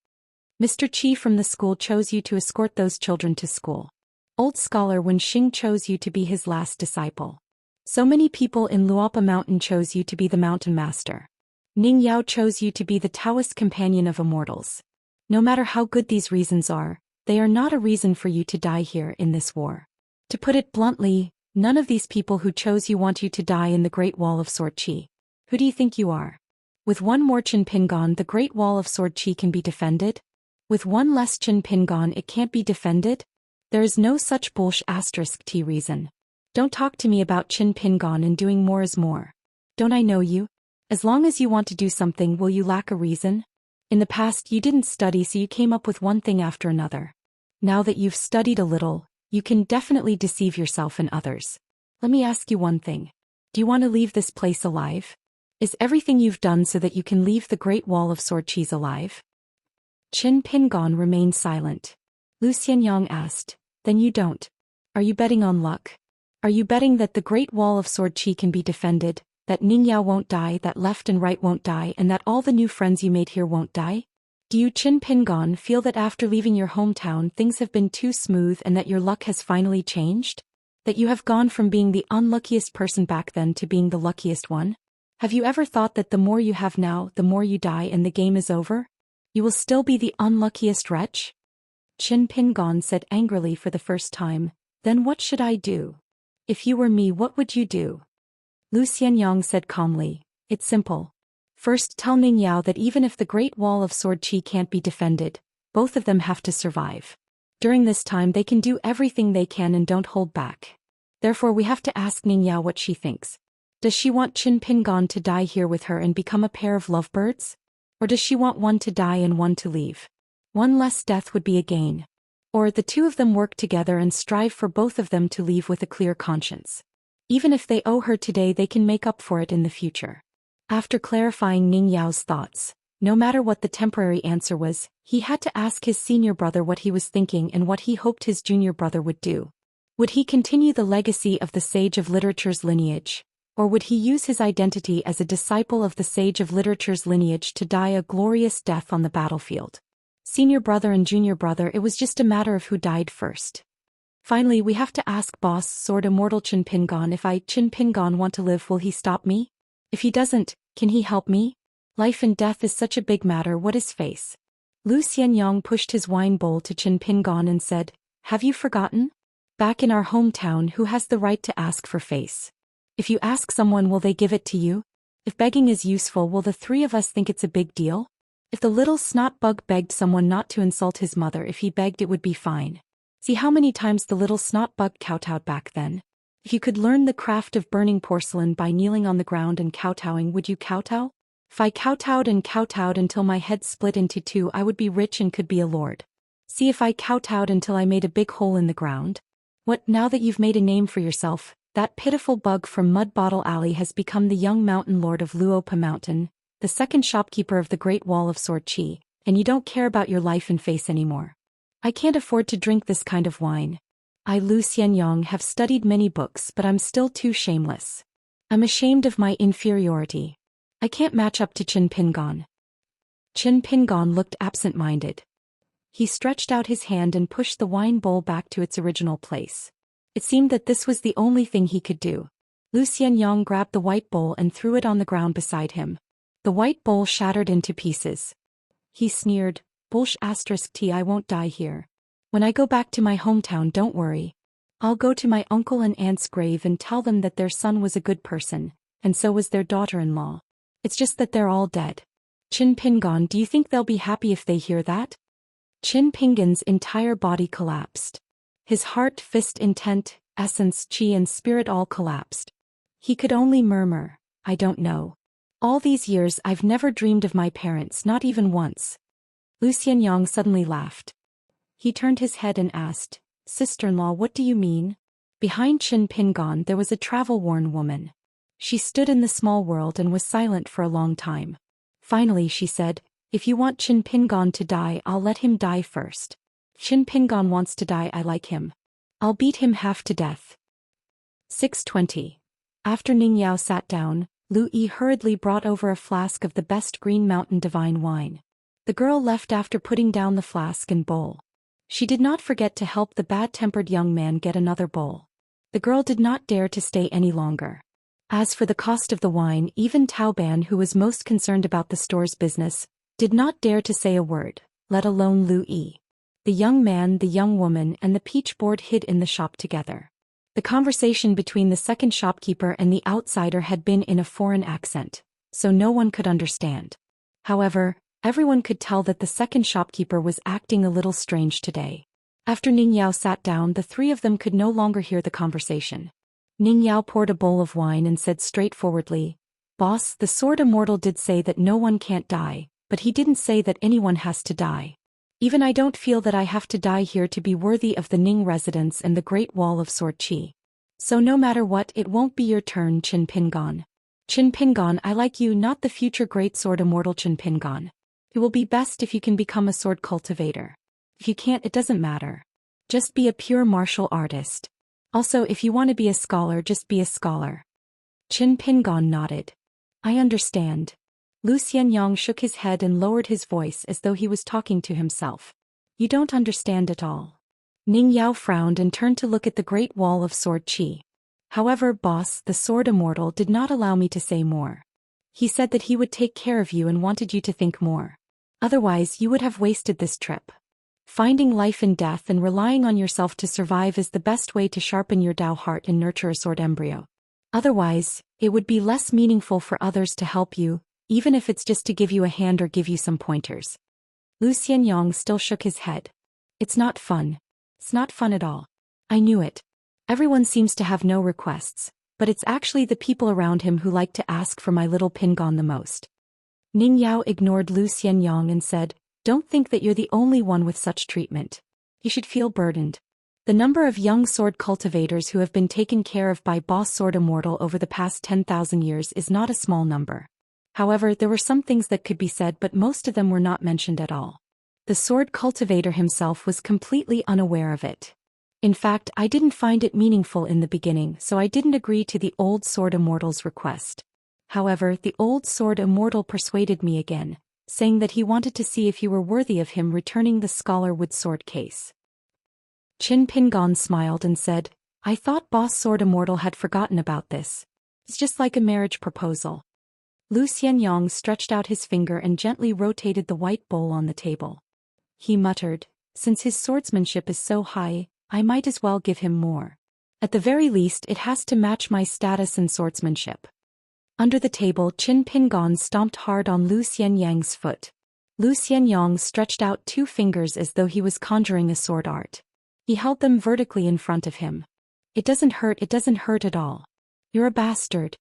"Mr. Qi from the school chose you to escort those children to school. Old scholar Wen Xing chose you to be his last disciple. So many people in Luopa Mountain chose you to be the mountain master. Ning Yao chose you to be the Taoist companion of immortals. No matter how good these reasons are, they are not a reason for you to die here in this war. To put it bluntly, none of these people who chose you want you to die in the Great Wall of Sword Qi. Who do you think you are? With one more Qin Pingon, the Great Wall of Sword Qi can be defended? With one less Qin Pingon, it can't be defended? There is no such **t reason. Don't talk to me about Qin Pingon and doing more is more. Don't I know you? As long as you want to do something, will you lack a reason? In the past you didn't study, so you came up with one thing after another. Now that you've studied a little, you can definitely deceive yourself and others. Let me ask you one thing. Do you want to leave this place alive? Is everything you've done so that you can leave the Great Wall of Sword Qi alive?" Qin Pingon remained silent. Lu Xianyang asked, "Then you don't. Are you betting on luck? Are you betting that the Great Wall of Sword Qi can be defended, that Ning Yao won't die, that left and right won't die, and that all the new friends you made here won't die? Do you, Qin Pingon, feel that after leaving your hometown things have been too smooth and that your luck has finally changed? That you have gone from being the unluckiest person back then to being the luckiest one? Have you ever thought that the more you have now, the more you die and the game is over? You will still be the unluckiest wretch?" Qin Pingon said angrily for the first time, "Then what should I do? If you were me, what would you do?" Lu Xianyang said calmly, "It's simple. First, tell Ning Yao that even if the Great Wall of Sword Qi can't be defended, both of them have to survive. During this time they can do everything they can and don't hold back. Therefore we have to ask Ning Yao what she thinks. Does she want Qin Pingon to die here with her and become a pair of lovebirds? Or does she want one to die and one to leave? One less death would be a gain. Or the two of them work together and strive for both of them to leave with a clear conscience. Even if they owe her today, they can make up for it in the future." After clarifying Ning Yao's thoughts, no matter what the temporary answer was, he had to ask his senior brother what he was thinking and what he hoped his junior brother would do. Would he continue the legacy of the Sage of Literature's lineage, or would he use his identity as a disciple of the Sage of Literature's lineage to die a glorious death on the battlefield? Senior brother and junior brother, it was just a matter of who died first. Finally, we have to ask Boss Sword Immortal Qin Pingon, if I, Qin Pingon, want to live, will he stop me? If he doesn't, can he help me? Life and death is such a big matter, what is face? Lu Xianyang pushed his wine bowl to Qin Pingon and said, have you forgotten? Back in our hometown, who has the right to ask for face? If you ask someone, will they give it to you? If begging is useful, will the three of us think it's a big deal? If the little snot bug begged someone not to insult his mother, if he begged, it would be fine. See how many times the little snot bug kowtowed back then? If you could learn the craft of burning porcelain by kneeling on the ground and kowtowing, would you kowtow? If I kowtowed and kowtowed until my head split into two, I would be rich and could be a lord. See if I kowtowed until I made a big hole in the ground? What, now that you've made a name for yourself, that pitiful bug from Mud Bottle Alley has become the young mountain lord of Luopa Mountain, the second shopkeeper of the Great Wall of Sword Qi, and you don't care about your life and face anymore. I can't afford to drink this kind of wine. I, Lu Xianyang, have studied many books, but I'm still too shameless. I'm ashamed of my inferiority. I can't match up to Qin Pingon. Qin Pingon looked absent-minded. He stretched out his hand and pushed the wine bowl back to its original place. It seemed that this was the only thing he could do. Lu Xianyang grabbed the white bowl and threw it on the ground beside him. The white bowl shattered into pieces. He sneered, T, I won't die here. When I go back to my hometown, don't worry. I'll go to my uncle and aunt's grave and tell them that their son was a good person, and so was their daughter-in-law. It's just that they're all dead. Qin Pingon, do you think they'll be happy if they hear that? Qin Pingon's entire body collapsed. His heart, fist, intent, essence, qi and spirit all collapsed. He could only murmur, I don't know. All these years I've never dreamed of my parents, not even once. Lu Xianyang suddenly laughed. He turned his head and asked, Sister-in-law, what do you mean? Behind Qin Pingon there was a travel-worn woman. She stood in the small world and was silent for a long time. Finally she said, if you want Qin Pingon to die, I'll let him die first. Qin Pingon wants to die, I like him. I'll beat him half to death. 6:20. After Ning Yao sat down, Lu Yi hurriedly brought over a flask of the best Green Mountain divine wine. The girl left after putting down the flask and bowl. She did not forget to help the bad-tempered young man get another bowl. The girl did not dare to stay any longer. As for the cost of the wine, even Taoban, who was most concerned about the store's business, did not dare to say a word, let alone Lu Yi. The young man, the young woman, and the peach board hid in the shop together. The conversation between the second shopkeeper and the outsider had been in a foreign accent, so no one could understand. However, everyone could tell that the second shopkeeper was acting a little strange today. After Ning Yao sat down, the three of them could no longer hear the conversation. Ning Yao poured a bowl of wine and said straightforwardly, Boss, the Sword Immortal did say that no one can't die, but he didn't say that anyone has to die. Even I don't feel that I have to die here to be worthy of the Ning residence and the Great Wall of Sword Qi. So no matter what, it won't be your turn, Qin Pingon. Qin Pingon, I like you, not the future Great Sword Immortal Qin Pingon. It will be best if you can become a sword cultivator. If you can't, it doesn't matter. Just be a pure martial artist. Also, if you want to be a scholar, just be a scholar. Qin Pingon nodded. I understand. Lu Xianyang shook his head and lowered his voice as though he was talking to himself. You don't understand at all. Ning Yao frowned and turned to look at the Great Wall of Sword Qi. However, boss, the Sword Immortal did not allow me to say more. He said that he would take care of you and wanted you to think more. Otherwise, you would have wasted this trip. Finding life in death and relying on yourself to survive is the best way to sharpen your Dao heart and nurture a sword embryo. Otherwise, it would be less meaningful for others to help you, even if it's just to give you a hand or give you some pointers. Lu Xianyang still shook his head. It's not fun. It's not fun at all. I knew it. Everyone seems to have no requests, but it's actually the people around him who like to ask for my little Pingon the most. Ning Yao ignored Lu Xianyang and said, Don't think that you're the only one with such treatment. You should feel burdened. The number of young sword cultivators who have been taken care of by Boss Sword Immortal over the past 10,000 years is not a small number. However, there were some things that could be said, but most of them were not mentioned at all. The sword cultivator himself was completely unaware of it. In fact, I didn't find it meaningful in the beginning, so I didn't agree to the old sword immortal's request. However, the old sword immortal persuaded me again, saying that he wanted to see if you were worthy of him returning the scholar wood sword case. Qin Pingon smiled and said, I thought Boss Sword Immortal had forgotten about this. It's just like a marriage proposal. Xianxia stretched out his finger and gently rotated the white bowl on the table. He muttered, since his swordsmanship is so high, I might as well give him more. At the very least it has to match my status in swordsmanship. Under the table Qin Pingon stomped hard on Xianxia's foot. Xianxia stretched out 2 fingers as though he was conjuring a sword art. He held them vertically in front of him. It doesn't hurt at all. You're a bastard.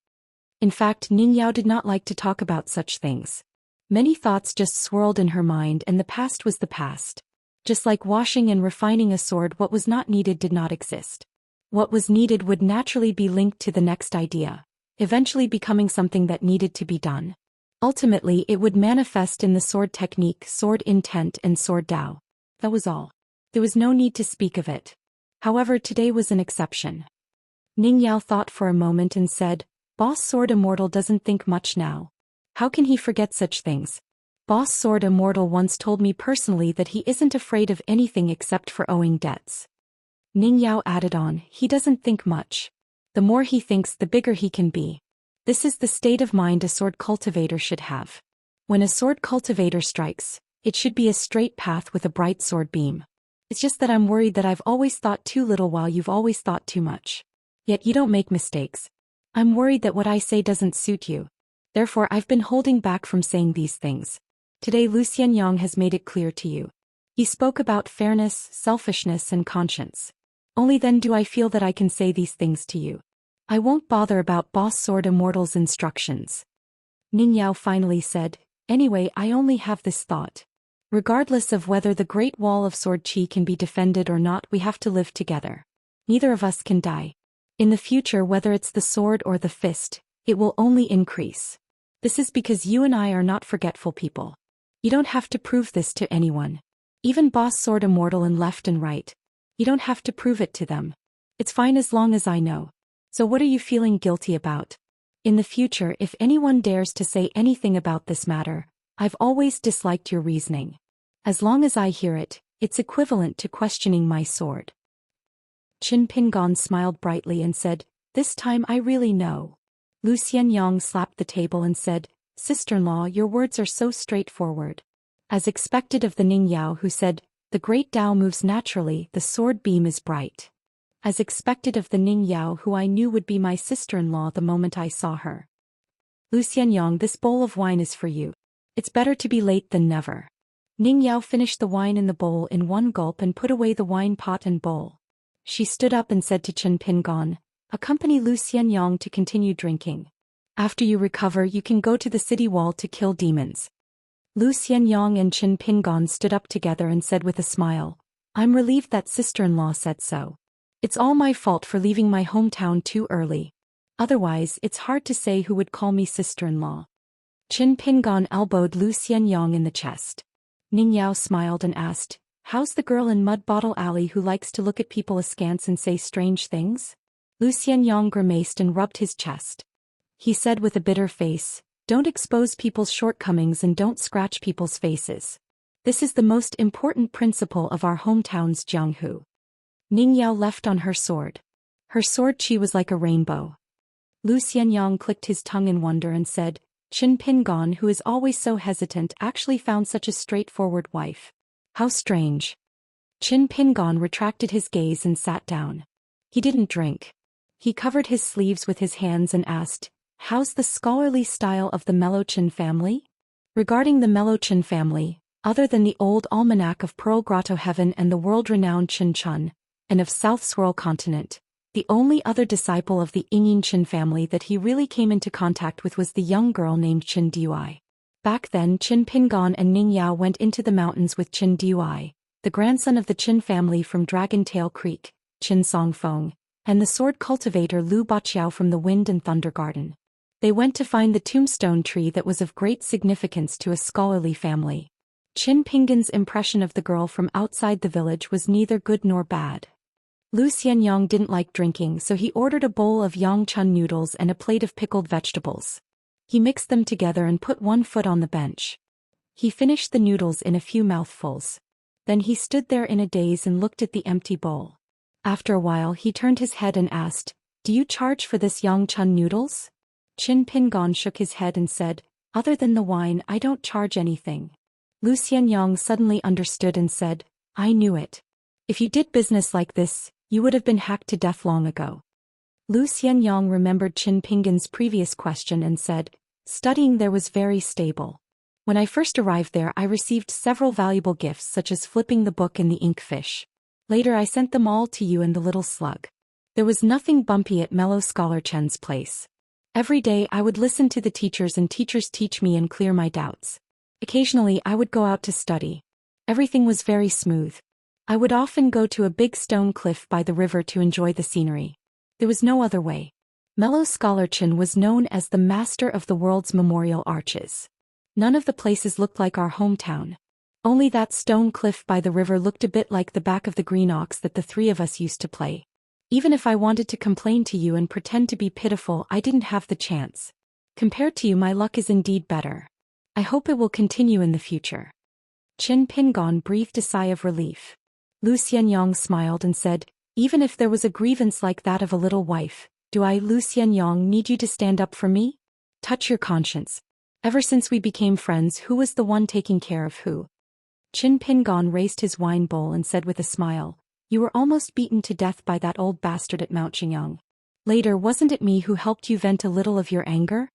In fact, Ningyao did not like to talk about such things. Many thoughts just swirled in her mind and the past was the past. Just like washing and refining a sword, what was not needed did not exist. What was needed would naturally be linked to the next idea, eventually becoming something that needed to be done. Ultimately, it would manifest in the sword technique, sword intent and sword Dao. That was all. There was no need to speak of it. However, today was an exception. Ningyao thought for a moment and said, Boss Sword Immortal doesn't think much now. How can he forget such things? Boss Sword Immortal once told me personally that he isn't afraid of anything except for owing debts. Ningyao added on, he doesn't think much. The more he thinks, the bigger he can be. This is the state of mind a sword cultivator should have. When a sword cultivator strikes, it should be a straight path with a bright sword beam. It's just that I'm worried that I've always thought too little while you've always thought too much. Yet you don't make mistakes. I'm worried that what I say doesn't suit you. Therefore I've been holding back from saying these things. Today Xianxia has made it clear to you. He spoke about fairness, selfishness and conscience. Only then do I feel that I can say these things to you. I won't bother about Boss Sword Immortal's instructions. Ningyao finally said, anyway, I only have this thought. Regardless of whether the Great Wall of Sword Qi can be defended or not, we have to live together. Neither of us can die. In the future, whether it's the sword or the fist, it will only increase. This is because you and I are not forgetful people. You don't have to prove this to anyone. Even Boss Sword Immortal and left and right. You don't have to prove it to them. It's fine as long as I know. So what are you feeling guilty about? In the future, if anyone dares to say anything about this matter, I've always disliked your reasoning. As long as I hear it, it's equivalent to questioning my sword. Qin Pingon smiled brightly and said, this time I really know. Xianxia slapped the table and said, sister-in-law, your words are so straightforward. As expected of the Ningyao who said, the great Dao moves naturally, the sword beam is bright. As expected of the Ningyao who I knew would be my sister-in-law the moment I saw her. Xianxia, this bowl of wine is for you. It's better to be late than never. Ningyao finished the wine in the bowl in one gulp and put away the wine pot and bowl. She stood up and said to Qin Pingon, accompany Xianxia to continue drinking. After you recover, you can go to the city wall to kill demons. Xianxia and Qin Pingon stood up together and said with a smile, I'm relieved that sister-in-law said so. It's all my fault for leaving my hometown too early. Otherwise, it's hard to say who would call me sister-in-law. Qin Pingon elbowed Xianxia in the chest. Ningyao smiled and asked, how's the girl in Mud Bottle Alley who likes to look at people askance and say strange things? Xianxia grimaced and rubbed his chest. He said with a bitter face, don't expose people's shortcomings and don't scratch people's faces. This is the most important principle of our hometowns, Jianghu. Ningyao left on her sword. Her sword Qi was like a rainbow. Xianxia clicked his tongue in wonder and said, Qin Pingon, who is always so hesitant, actually found such a straightforward wife. How strange. Qin Pingon retracted his gaze and sat down. He didn't drink. He covered his sleeves with his hands and asked, how's the scholarly style of the Melochen family? Regarding the Melochen family, other than the old almanac of Pearl Grotto Heaven and the world-renowned Qin Chun, and of South Swirl Continent, the only other disciple of the Yingyin Qin family that he really came into contact with was the young girl named Qin Dui. Back then Qin Pingon and Ningyao went into the mountains with Qin Dui, the grandson of the Qin family from Dragon Tail Creek, Qin Songfeng, and the sword cultivator Lu Baqiao from the Wind and Thunder Garden. They went to find the tombstone tree that was of great significance to a scholarly family. Qin Pingon's impression of the girl from outside the village was neither good nor bad. Lu Xianyang didn't like drinking, so he ordered a bowl of yangchun noodles and a plate of pickled vegetables. He mixed them together and put one foot on the bench. He finished the noodles in a few mouthfuls. Then he stood there in a daze and looked at the empty bowl. After a while he turned his head and asked, "Do you charge for this yangchun noodles?" Qin Pingon shook his head and said, "Other than the wine, I don't charge anything." Lu Xianyang suddenly understood and said, "I knew it. If you did business like this, you would have been hacked to death long ago." Lu Xianyang remembered Qin Pingon's previous question and said, "Studying there was very stable. When I first arrived there I received several valuable gifts such as flipping the book and the inkfish. Later I sent them all to you and the little slug. There was nothing bumpy at Mellow Scholar Chen's place. Every day I would listen to the teachers and teachers teach me and clear my doubts. Occasionally I would go out to study. Everything was very smooth. I would often go to a big stone cliff by the river to enjoy the scenery. There was no other way." Mellow Scholar Chen was known as the master of the world's memorial arches. None of the places looked like our hometown. Only that stone cliff by the river looked a bit like the back of the green ox that the three of us used to play. Even if I wanted to complain to you and pretend to be pitiful, I didn't have the chance. Compared to you, my luck is indeed better. I hope it will continue in the future." Qin Pingon breathed a sigh of relief. Lu Xianyang smiled and said, "Even if there was a grievance like that of a little wife, do I, Lu Xianyang, need you to stand up for me? Touch your conscience. Ever since we became friends, who was the one taking care of who?" Qin Pingon raised his wine bowl and said with a smile, "You were almost beaten to death by that old bastard at Mount Xingyang. Later, wasn't it me who helped you vent a little of your anger?"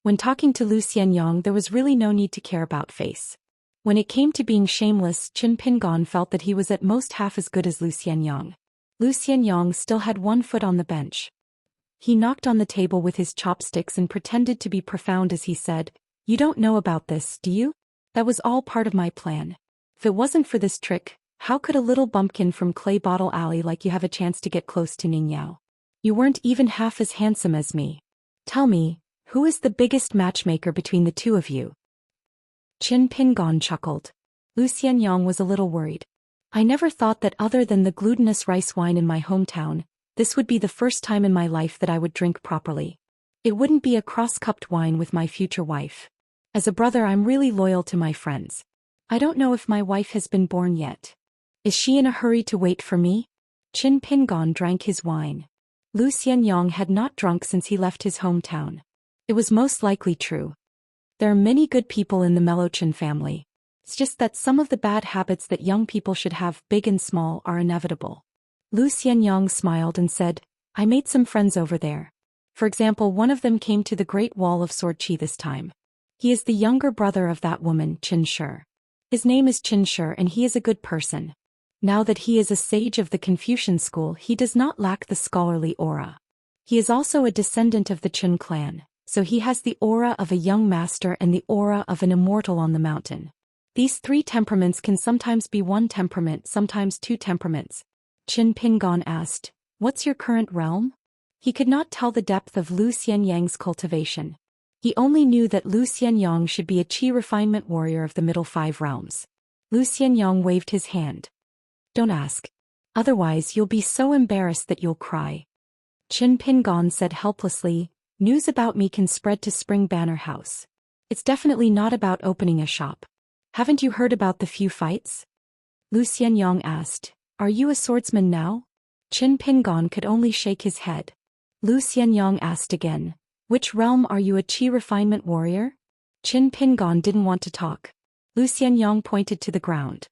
When talking to Lu Xianyang there was really no need to care about face. When it came to being shameless, Qin Pingon felt that he was at most half as good as Lu Xianyang. Lu Xianyang still had one foot on the bench. He knocked on the table with his chopsticks and pretended to be profound as he said, "You don't know about this, do you? That was all part of my plan. If it wasn't for this trick, how could a little bumpkin from Clay Bottle Alley like you have a chance to get close to Ning Yao? You weren't even half as handsome as me. Tell me, who is the biggest matchmaker between the two of you?" Qin Pingon chuckled. Lu Xianyang was a little worried. "I never thought that other than the glutinous rice wine in my hometown, this would be the first time in my life that I would drink properly. It wouldn't be a cross-cupped wine with my future wife. As a brother I'm really loyal to my friends. I don't know if my wife has been born yet. Is she in a hurry to wait for me?" Qin Pingon drank his wine. Lu Xianyang had not drunk since he left his hometown. It was most likely true. There are many good people in the Mellochin family. It's just that some of the bad habits that young people should have, big and small, are inevitable. Lu Xianyang smiled and said, "I made some friends over there. For example, one of them came to the Great Wall of Sword Qi this time. He is the younger brother of that woman, Qin Shi. His name is Qin Shi and he is a good person. Now that he is a sage of the Confucian school, he does not lack the scholarly aura. He is also a descendant of the Qin clan, so he has the aura of a young master and the aura of an immortal on the mountain. These three temperaments can sometimes be one temperament, sometimes two temperaments." Qin Pingon asked, "What's your current realm?" He could not tell the depth of Lu Xianyang's cultivation. He only knew that Lu Xianyang should be a Qi refinement warrior of the middle 5 realms. Lu Xianyang waved his hand. "Don't ask. Otherwise you'll be so embarrassed that you'll cry." Qin Pingon said helplessly, "News about me can spread to Spring Banner House. It's definitely not about opening a shop. Haven't you heard about the few fights?" Lu Xianyang asked, "Are you a swordsman now?" Qin Pingon could only shake his head. Lu Xianyang asked again, "Which realm are you, a Qi refinement warrior?" Qin Pingon didn't want to talk. Lu Xianyang pointed to the ground.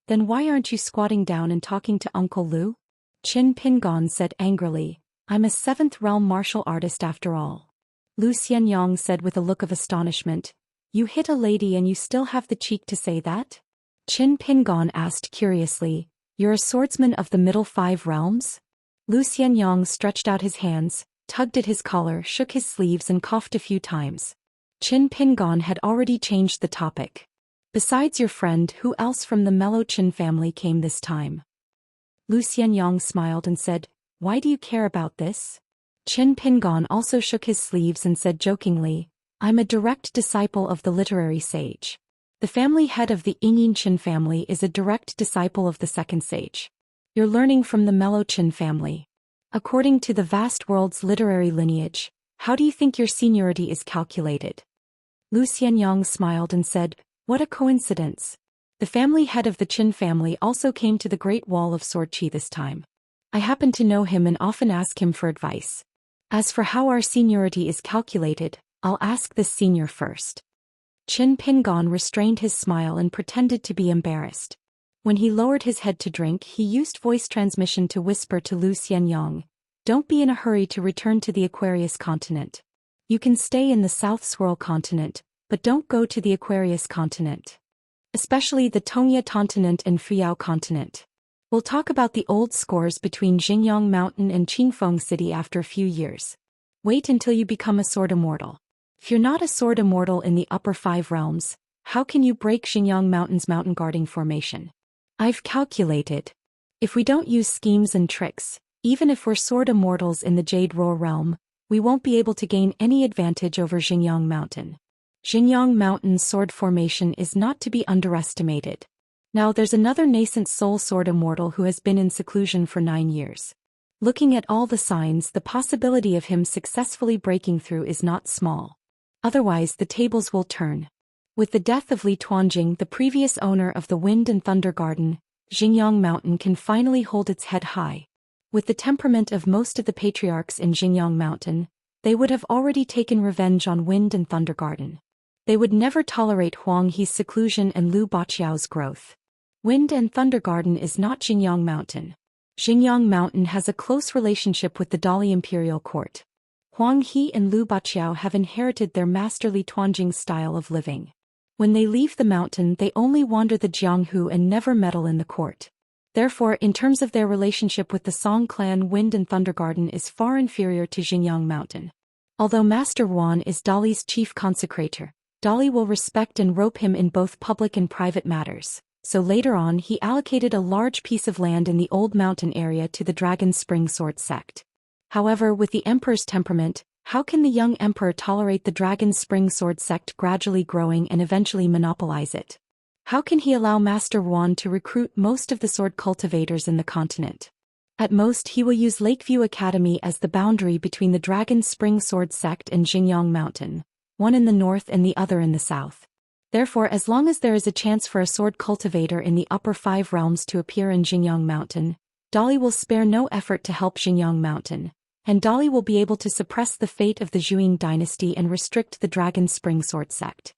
"Then why aren't you squatting down and talking to Uncle Lu?" Qin Pingon said angrily, "I'm a 7th realm martial artist after all." Lu Xianyang said with a look of astonishment, "You hit a lady and you still have the cheek to say that?" Qin Pingon asked curiously, "You're a swordsman of the middle 5 realms?" Lu Xianyang stretched out his hands, tugged at his collar, shook his sleeves and coughed a few times. Qin Pingon had already changed the topic. "Besides your friend, who else from the Mellochin family came this time?" Lu Xianyang smiled and said, "Why do you care about this?" Qin Pingon also shook his sleeves and said jokingly, "I'm a direct disciple of the literary sage. The family head of the Yingyin Qin family is a direct disciple of the second sage. You're learning from the mellow Qin family. According to the vast world's literary lineage, how do you think your seniority is calculated? Lu Xianyang smiled and said, what a coincidence. The family head of the Qin family also came to the Great Wall of Sword Qi this time. I happen to know him and often ask him for advice. As for how our seniority is calculated, I'll ask this senior first. Qin Pingon restrained his smile and pretended to be embarrassed. When he lowered his head to drink, he used voice transmission to whisper to Lu Xianyang, don't be in a hurry to return to the Aquarius continent. You can stay in the South Swirl continent, but don't go to the Aquarius continent. Especially the Tongya continent and Fuyao continent. We'll talk about the old scores between Xingyang Mountain and Qingfeng City after a few years. Wait until you become a sword immortal. If you're not a sword immortal in the upper 5 realms, how can you break Xingyang Mountain's mountain guarding formation? I've calculated. If we don't use schemes and tricks, even if we're sword immortals in the Jade Roar realm, we won't be able to gain any advantage over Xingyang Mountain. Xingyang Mountain's sword formation is not to be underestimated. Now there's another nascent soul sword immortal who has been in seclusion for 9 years. Looking at all the signs, the possibility of him successfully breaking through is not small. Otherwise the tables will turn. With the death of Li Tuanjing, the previous owner of the Wind and Thunder Garden, Xingyang Mountain can finally hold its head high. With the temperament of most of the patriarchs in Xingyang Mountain, they would have already taken revenge on Wind and Thunder Garden. They would never tolerate Huang He's seclusion and Lu Baqiao's growth. Wind and Thunder Garden is not Xingyang Mountain. Xingyang Mountain has a close relationship with the Dali imperial court. Huang He and Lu Baqiao have inherited their master Li Tuanjing's style of living. When they leave the mountain, they only wander the Jianghu and never meddle in the court. Therefore, in terms of their relationship with the Song clan, Wind and Thunder Garden is far inferior to Xingyang Mountain. Although Master Wan is Dali's chief consecrator, Dali will respect and rope him in both public and private matters. So later on he allocated a large piece of land in the old mountain area to the Dragon Spring Sword sect. However, with the emperor's temperament, how can the young emperor tolerate the Dragon Spring Sword sect gradually growing and eventually monopolize it? How can he allow Master Wan to recruit most of the sword cultivators in the continent? At most he will use Lakeview Academy as the boundary between the Dragon Spring Sword sect and Xingyang Mountain, one in the north and the other in the south. Therefore, as long as there is a chance for a sword cultivator in the upper 5 realms to appear in Xingyang Mountain, Dali will spare no effort to help Xingyang Mountain, and Dali will be able to suppress the fate of the Zhuing dynasty and restrict the Dragon Spring Sword sect.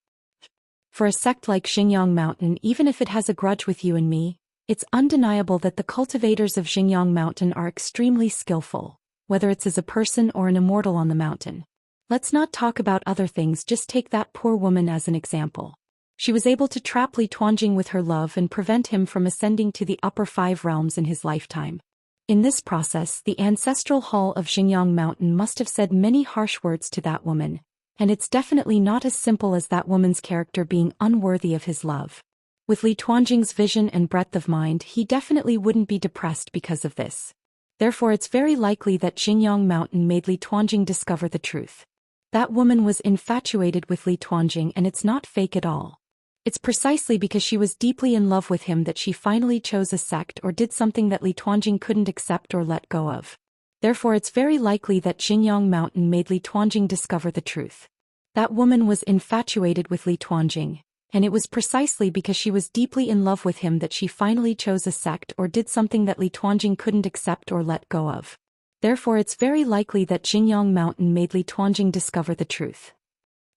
For a sect like Xingyang Mountain, even if it has a grudge with you and me, it's undeniable that the cultivators of Xingyang Mountain are extremely skillful, whether it's as a person or an immortal on the mountain. Let's not talk about other things, just take that poor woman as an example. She was able to trap Li Tuanjing with her love and prevent him from ascending to the upper 5 realms in his lifetime. In this process, the ancestral hall of Xingyang Mountain must have said many harsh words to that woman, and it's definitely not as simple as that woman's character being unworthy of his love. With Li Tuanjing's vision and breadth of mind, he definitely wouldn't be depressed because of this. Therefore, it's very likely that Xingyang Mountain made Li Tuanjing discover the truth. That woman was infatuated with Li Tuanjing, and it's not fake at all. It's precisely because she was deeply in love with him that she finally chose a sect or did something that Li Tuanjing couldn't accept or let go of. Therefore, it's very likely that Xingyang Mountain made Li Tuanjing discover the truth. That woman was infatuated with Li Tuanjing, and it was precisely because she was deeply in love with him that she finally chose a sect or did something that Li Tuanjing couldn't accept or let go of. Therefore, it's very likely that Xingyang Mountain made Li Tuanjing discover the truth.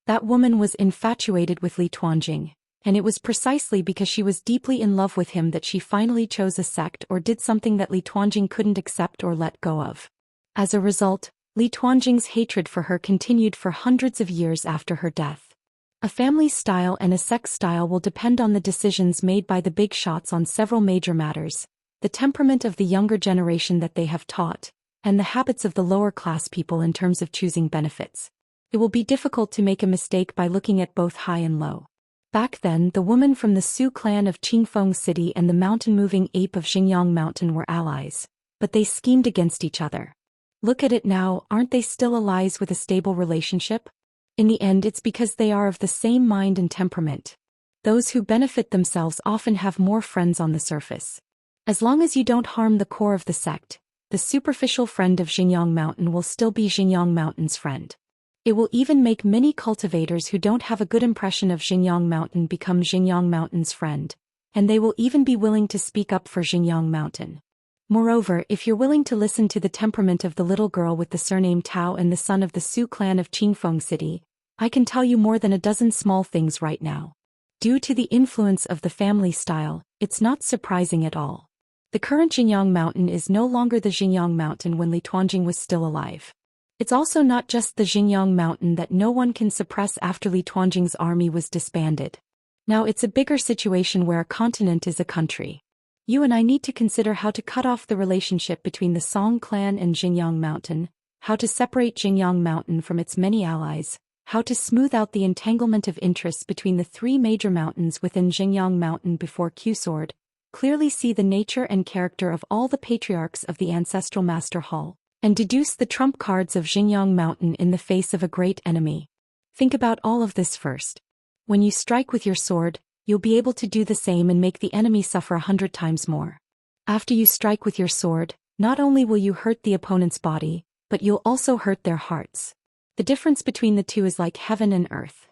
That woman was infatuated with Li Tuanjing, and it was precisely because she was deeply in love with him that she finally chose a sect or did something that Li Tuanjing couldn't accept or let go of. As a result, Li Tuanjing's hatred for her continued for hundreds of years after her death. A family style and a sect style will depend on the decisions made by the big shots on several major matters, the temperament of the younger generation that they have taught, and the habits of the lower class people in terms of choosing benefits. It will be difficult to make a mistake by looking at both high and low. Back then, the woman from the Su clan of Qingfeng City and the mountain-moving ape of Xingyang Mountain were allies, but they schemed against each other. Look at it now, aren't they still allies with a stable relationship? In the end, it's because they are of the same mind and temperament. Those who benefit themselves often have more friends on the surface. As long as you don't harm the core of the sect, the superficial friend of Xinjiang Mountain will still be Xinjiang Mountain's friend. It will even make many cultivators who don't have a good impression of Xinjiang Mountain become Xinjiang Mountain's friend, and they will even be willing to speak up for Xinjiang Mountain. Moreover, if you're willing to listen to the temperament of the little girl with the surname Tao and the son of the Su clan of Qingfeng City, I can tell you more than a dozen small things right now. Due to the influence of the family style, it's not surprising at all. The current Xinjiang Mountain is no longer the Xinjiang Mountain when Li Tuanjing was still alive. It's also not just the Xinjiang Mountain that no one can suppress after Li Tuanjing's army was disbanded. Now it's a bigger situation where a continent is a country. You and I need to consider how to cut off the relationship between the Song clan and Xinjiang Mountain, how to separate Xinjiang Mountain from its many allies, how to smooth out the entanglement of interests between the three major mountains within Xinjiang Mountain before Q-Sword, clearly see the nature and character of all the patriarchs of the ancestral master hall, and deduce the trump cards of Xinjiang Mountain in the face of a great enemy. Think about all of this first. When you strike with your sword, you'll be able to do the same and make the enemy suffer 100 times more. After you strike with your sword, not only will you hurt the opponent's body, but you'll also hurt their hearts. The difference between the two is like heaven and earth.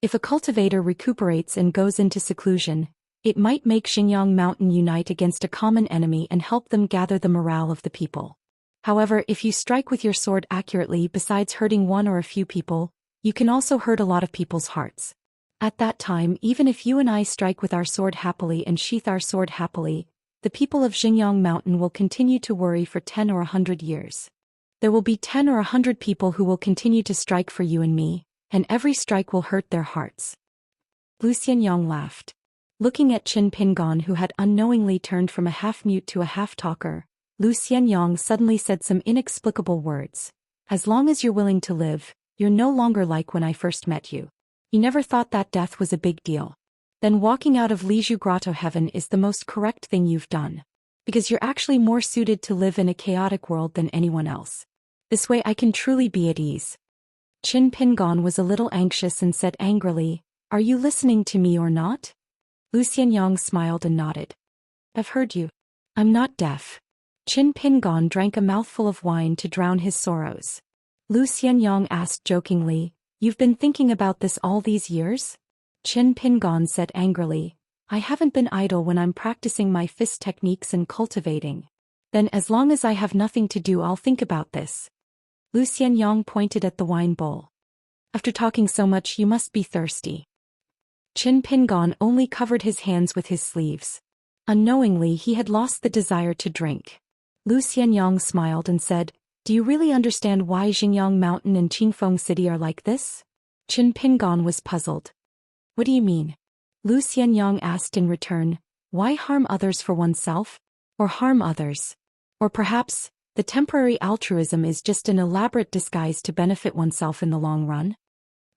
If a cultivator recuperates and goes into seclusion, it might make Xinjiang Mountain unite against a common enemy and help them gather the morale of the people. However, if you strike with your sword accurately, besides hurting one or a few people, you can also hurt a lot of people's hearts. At that time, even if you and I strike with our sword happily and sheath our sword happily, the people of Xinjiang Mountain will continue to worry for 10 or 100 years. There will be 10 or 100 people who will continue to strike for you and me, and every strike will hurt their hearts. Lu Xianyang laughed. Looking at Qin Pingon, who had unknowingly turned from a half-mute to a half-talker, Lu Xianyang suddenly said some inexplicable words. As long as you're willing to live, you're no longer like when I first met you. You never thought that death was a big deal. Then walking out of Liju Grotto Heaven is the most correct thing you've done. Because you're actually more suited to live in a chaotic world than anyone else. This way I can truly be at ease. Qin Pingon was a little anxious and said angrily, "Are you listening to me or not?" Lu Xianyang smiled and nodded. "I've heard you. I'm not deaf." Qin Pingon drank a mouthful of wine to drown his sorrows. Lu Xianyang asked jokingly, "You've been thinking about this all these years?" Qin Pingon said angrily, "I haven't been idle when I'm practicing my fist techniques and cultivating. Then as long as I have nothing to do, I'll think about this." Lu Xianyang pointed at the wine bowl. "After talking so much, you must be thirsty." Qin Pingon only covered his hands with his sleeves. Unknowingly, he had lost the desire to drink. Lu Xianyang smiled and said, "Do you really understand why Xinjiang Mountain and Qingfeng City are like this?" Qin Pingon was puzzled. "What do you mean?" Lu Xianyang asked in return, "Why harm others for oneself? Or harm others? Or perhaps, the temporary altruism is just an elaborate disguise to benefit oneself in the long run?"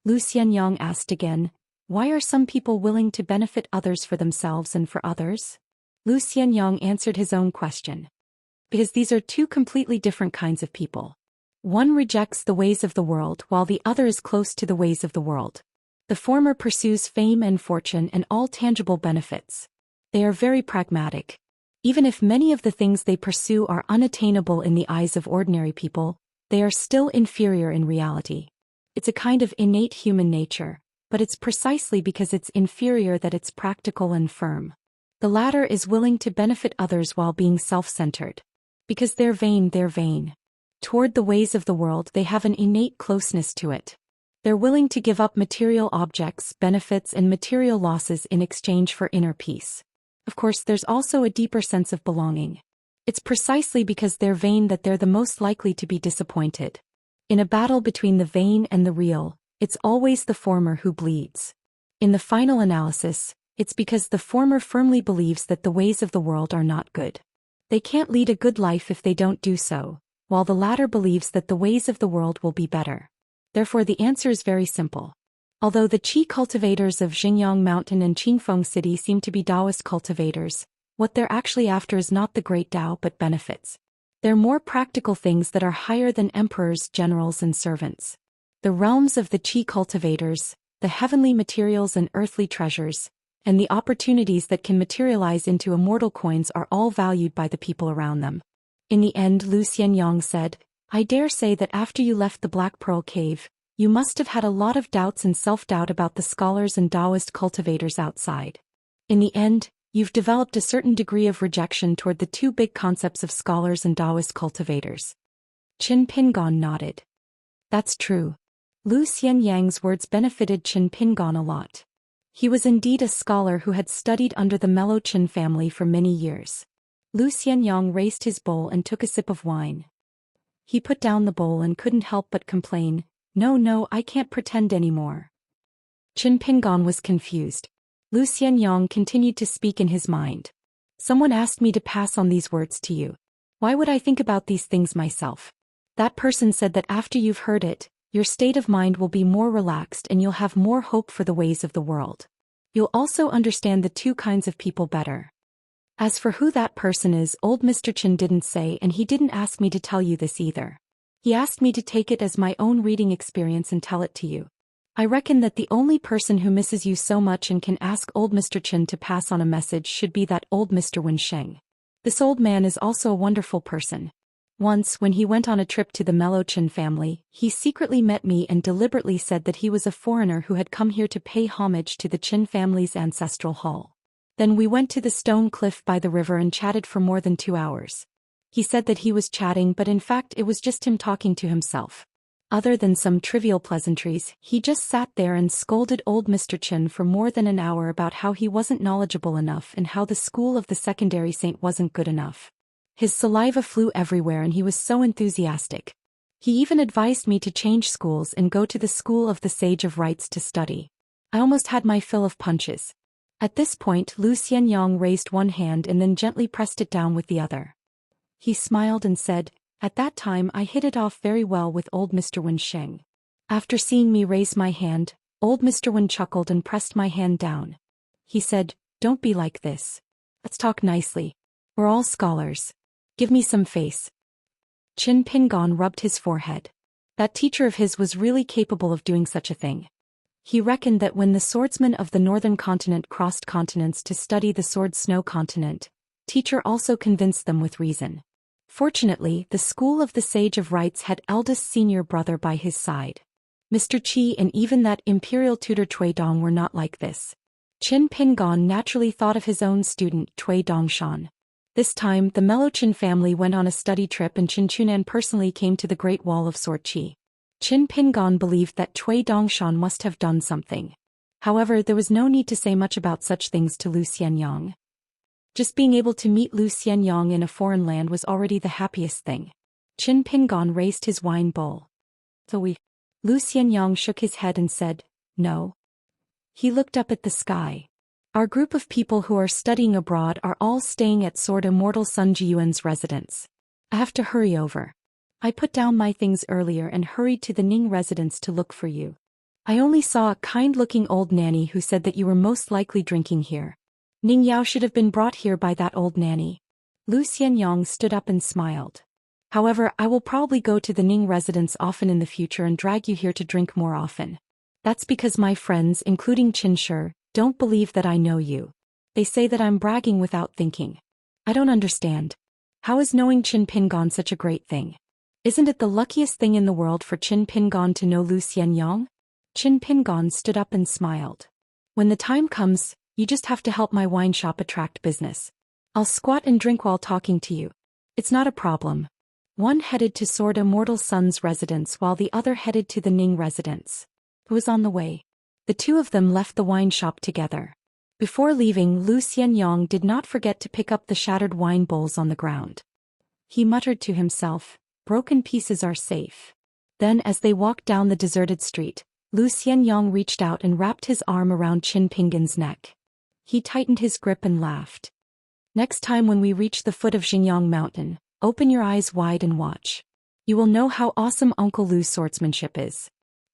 Lu Xianyang asked again, "Why are some people willing to benefit others for themselves and for others?" Lu Xianyang answered his own question. Because these are two completely different kinds of people. One rejects the ways of the world while the other is close to the ways of the world. The former pursues fame and fortune and all tangible benefits. They are very pragmatic. Even if many of the things they pursue are unattainable in the eyes of ordinary people, they are still inferior in reality. It's a kind of innate human nature, but it's precisely because it's inferior that it's practical and firm. The latter is willing to benefit others while being self-centered. Because they're vain. Toward the ways of the world, they have an innate closeness to it. They're willing to give up material objects, benefits, and material losses in exchange for inner peace. Of course, there's also a deeper sense of belonging. It's precisely because they're vain that they're the most likely to be disappointed. In a battle between the vain and the real, it's always the former who bleeds. In the final analysis, it's because the former firmly believes that the ways of the world are not good. They can't lead a good life if they don't do so, while the latter believes that the ways of the world will be better. Therefore the answer is very simple. Although the Qi cultivators of Xinjiang Mountain and Qingfeng City seem to be Daoist cultivators, what they're actually after is not the great Tao but benefits. They're more practical things that are higher than emperors, generals, and servants. The realms of the Qi cultivators, the heavenly materials and earthly treasures, and the opportunities that can materialize into immortal coins are all valued by the people around them. In the end, Lu Xianyang said, I dare say that after you left the Black Pearl Cave, you must have had a lot of doubts and self-doubt about the scholars and Daoist cultivators outside. In the end, you've developed a certain degree of rejection toward the two big concepts of scholars and Daoist cultivators. Qin Pingon nodded. That's true. Lu Xianyang's words benefited Qin Pingon a lot. He was indeed a scholar who had studied under the Mellow Qin family for many years. Lu Xianyang raised his bowl and took a sip of wine. He put down the bowl and couldn't help but complain, No, I can't pretend anymore. Qin Pingon was confused. Lu Xianyang continued to speak in his mind. Someone asked me to pass on these words to you. Why would I think about these things myself? That person said that after you've heard it, your state of mind will be more relaxed and you'll have more hope for the ways of the world. You'll also understand the two kinds of people better. As for who that person is, old Mr. Qin didn't say, and he didn't ask me to tell you this either. He asked me to take it as my own reading experience and tell it to you. I reckon that the only person who misses you so much and can ask old Mr. Qin to pass on a message should be that old Mr. Wensheng. This old man is also a wonderful person. Once, when he went on a trip to the Mellow Qin family, he secretly met me and deliberately said that he was a foreigner who had come here to pay homage to the Qin family's ancestral hall. Then we went to the stone cliff by the river and chatted for more than 2 hours. He said that he was chatting, but in fact it was just him talking to himself. Other than some trivial pleasantries, he just sat there and scolded old Mr. Qin for more than an hour about how he wasn't knowledgeable enough and how the school of the secondary saint wasn't good enough. His saliva flew everywhere and he was so enthusiastic. He even advised me to change schools and go to the school of the Sage of Rites to study. I almost had my fill of punches. At this point, Lu Xianyang raised one hand and then gently pressed it down with the other. He smiled and said, At that time I hit it off very well with old Mr. Wensheng. After seeing me raise my hand, old Mr. Wen chuckled and pressed my hand down. He said, Don't be like this. Let's talk nicely. We're all scholars. Give me some face. Qin Pingon rubbed his forehead. That teacher of his was really capable of doing such a thing. He reckoned that when the swordsmen of the northern continent crossed continents to study the Sword Snow continent, teacher also convinced them with reason. Fortunately, the school of the Sage of Rites had eldest senior brother by his side. Mr. Qi and even that imperial tutor Cui Dong were not like this. Qin Pingon naturally thought of his own student Cui Dongshan. This time, the Mellow Qin family went on a study trip and Qin Chunan personally came to the Great Wall of Sword Qi. Qin Pingon believed that Cui Dongshan must have done something. However, there was no need to say much about such things to Lu Xianyang. Just being able to meet Lu Xianyang in a foreign land was already the happiest thing. Qin Pingon raised his wine bowl. Lu Xianyang shook his head and said, No. He looked up at the sky. Our group of people who are studying abroad are all staying at Sword Immortal Sun Jiyuan's residence. I have to hurry over. I put down my things earlier and hurried to the Ning residence to look for you. I only saw a kind-looking old nanny who said that you were most likely drinking here. Ning Yao should have been brought here by that old nanny. Lu Xianyang stood up and smiled. However, I will probably go to the Ning residence often in the future and drag you here to drink more often. That's because my friends, including Qin Shi, don't believe that I know you. They say that I'm bragging without thinking. I don't understand. How is knowing Qin Pingon such a great thing? Isn't it the luckiest thing in the world for Qin Pingon to know Lu Xianyang? Qin Pingon stood up and smiled. When the time comes, you just have to help my wine shop attract business. I'll squat and drink while talking to you. It's not a problem. One headed to Sword Immortal Sun's residence while the other headed to the Ning residence. It was on the way. The two of them left the wine shop together. Before leaving, Lu Xianyang did not forget to pick up the shattered wine bowls on the ground. He muttered to himself, Broken pieces are safe. Then as they walked down the deserted street, Lu Xianyang reached out and wrapped his arm around Qin Pingon's neck. He tightened his grip and laughed. Next time when we reach the foot of Xingyang Mountain, open your eyes wide and watch. You will know how awesome Uncle Lu's swordsmanship is.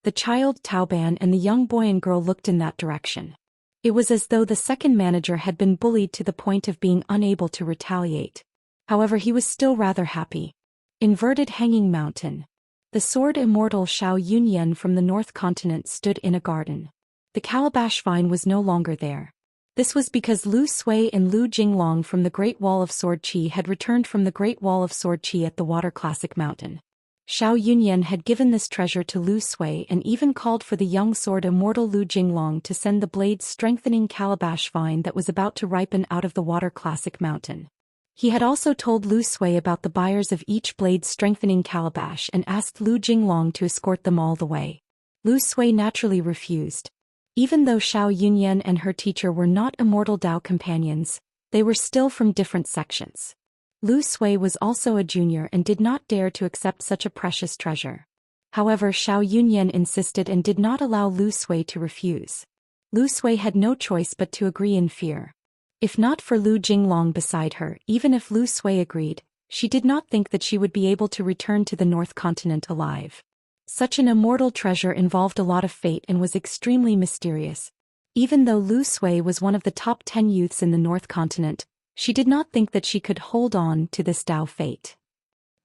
The child Taoban and the young boy and girl looked in that direction. It was as though the second manager had been bullied to the point of being unable to retaliate. However, he was still rather happy. Inverted Hanging Mountain. The sword immortal Xiao Yunyan from the North Continent stood in a garden. The calabash vine was no longer there. This was because Lu Sui and Lu Jinglong from the Great Wall of Sword Qi had returned from the Great Wall of Sword Qi at the Water Classic Mountain. Xiao Yunyan had given this treasure to Lu Sui and even called for the young sword immortal Lu Jinglong to send the blade-strengthening calabash vine that was about to ripen out of the Water Classic Mountain. He had also told Lu Sui about the buyers of each blade-strengthening calabash and asked Lu Jinglong to escort them all the way. Lu Sui naturally refused. Even though Xiao Yunyan and her teacher were not immortal Dao companions, they were still from different sections. Lu Sui was also a junior and did not dare to accept such a precious treasure. However, Xiao Yunyan insisted and did not allow Lu Sui to refuse. Lu Sui had no choice but to agree in fear. If not for Lu Jinglong beside her, even if Lu Sui agreed, she did not think that she would be able to return to the North Continent alive. Such an immortal treasure involved a lot of fate and was extremely mysterious. Even though Lu Sui was one of the top 10 youths in the North Continent, she did not think that she could hold on to this Dao fate.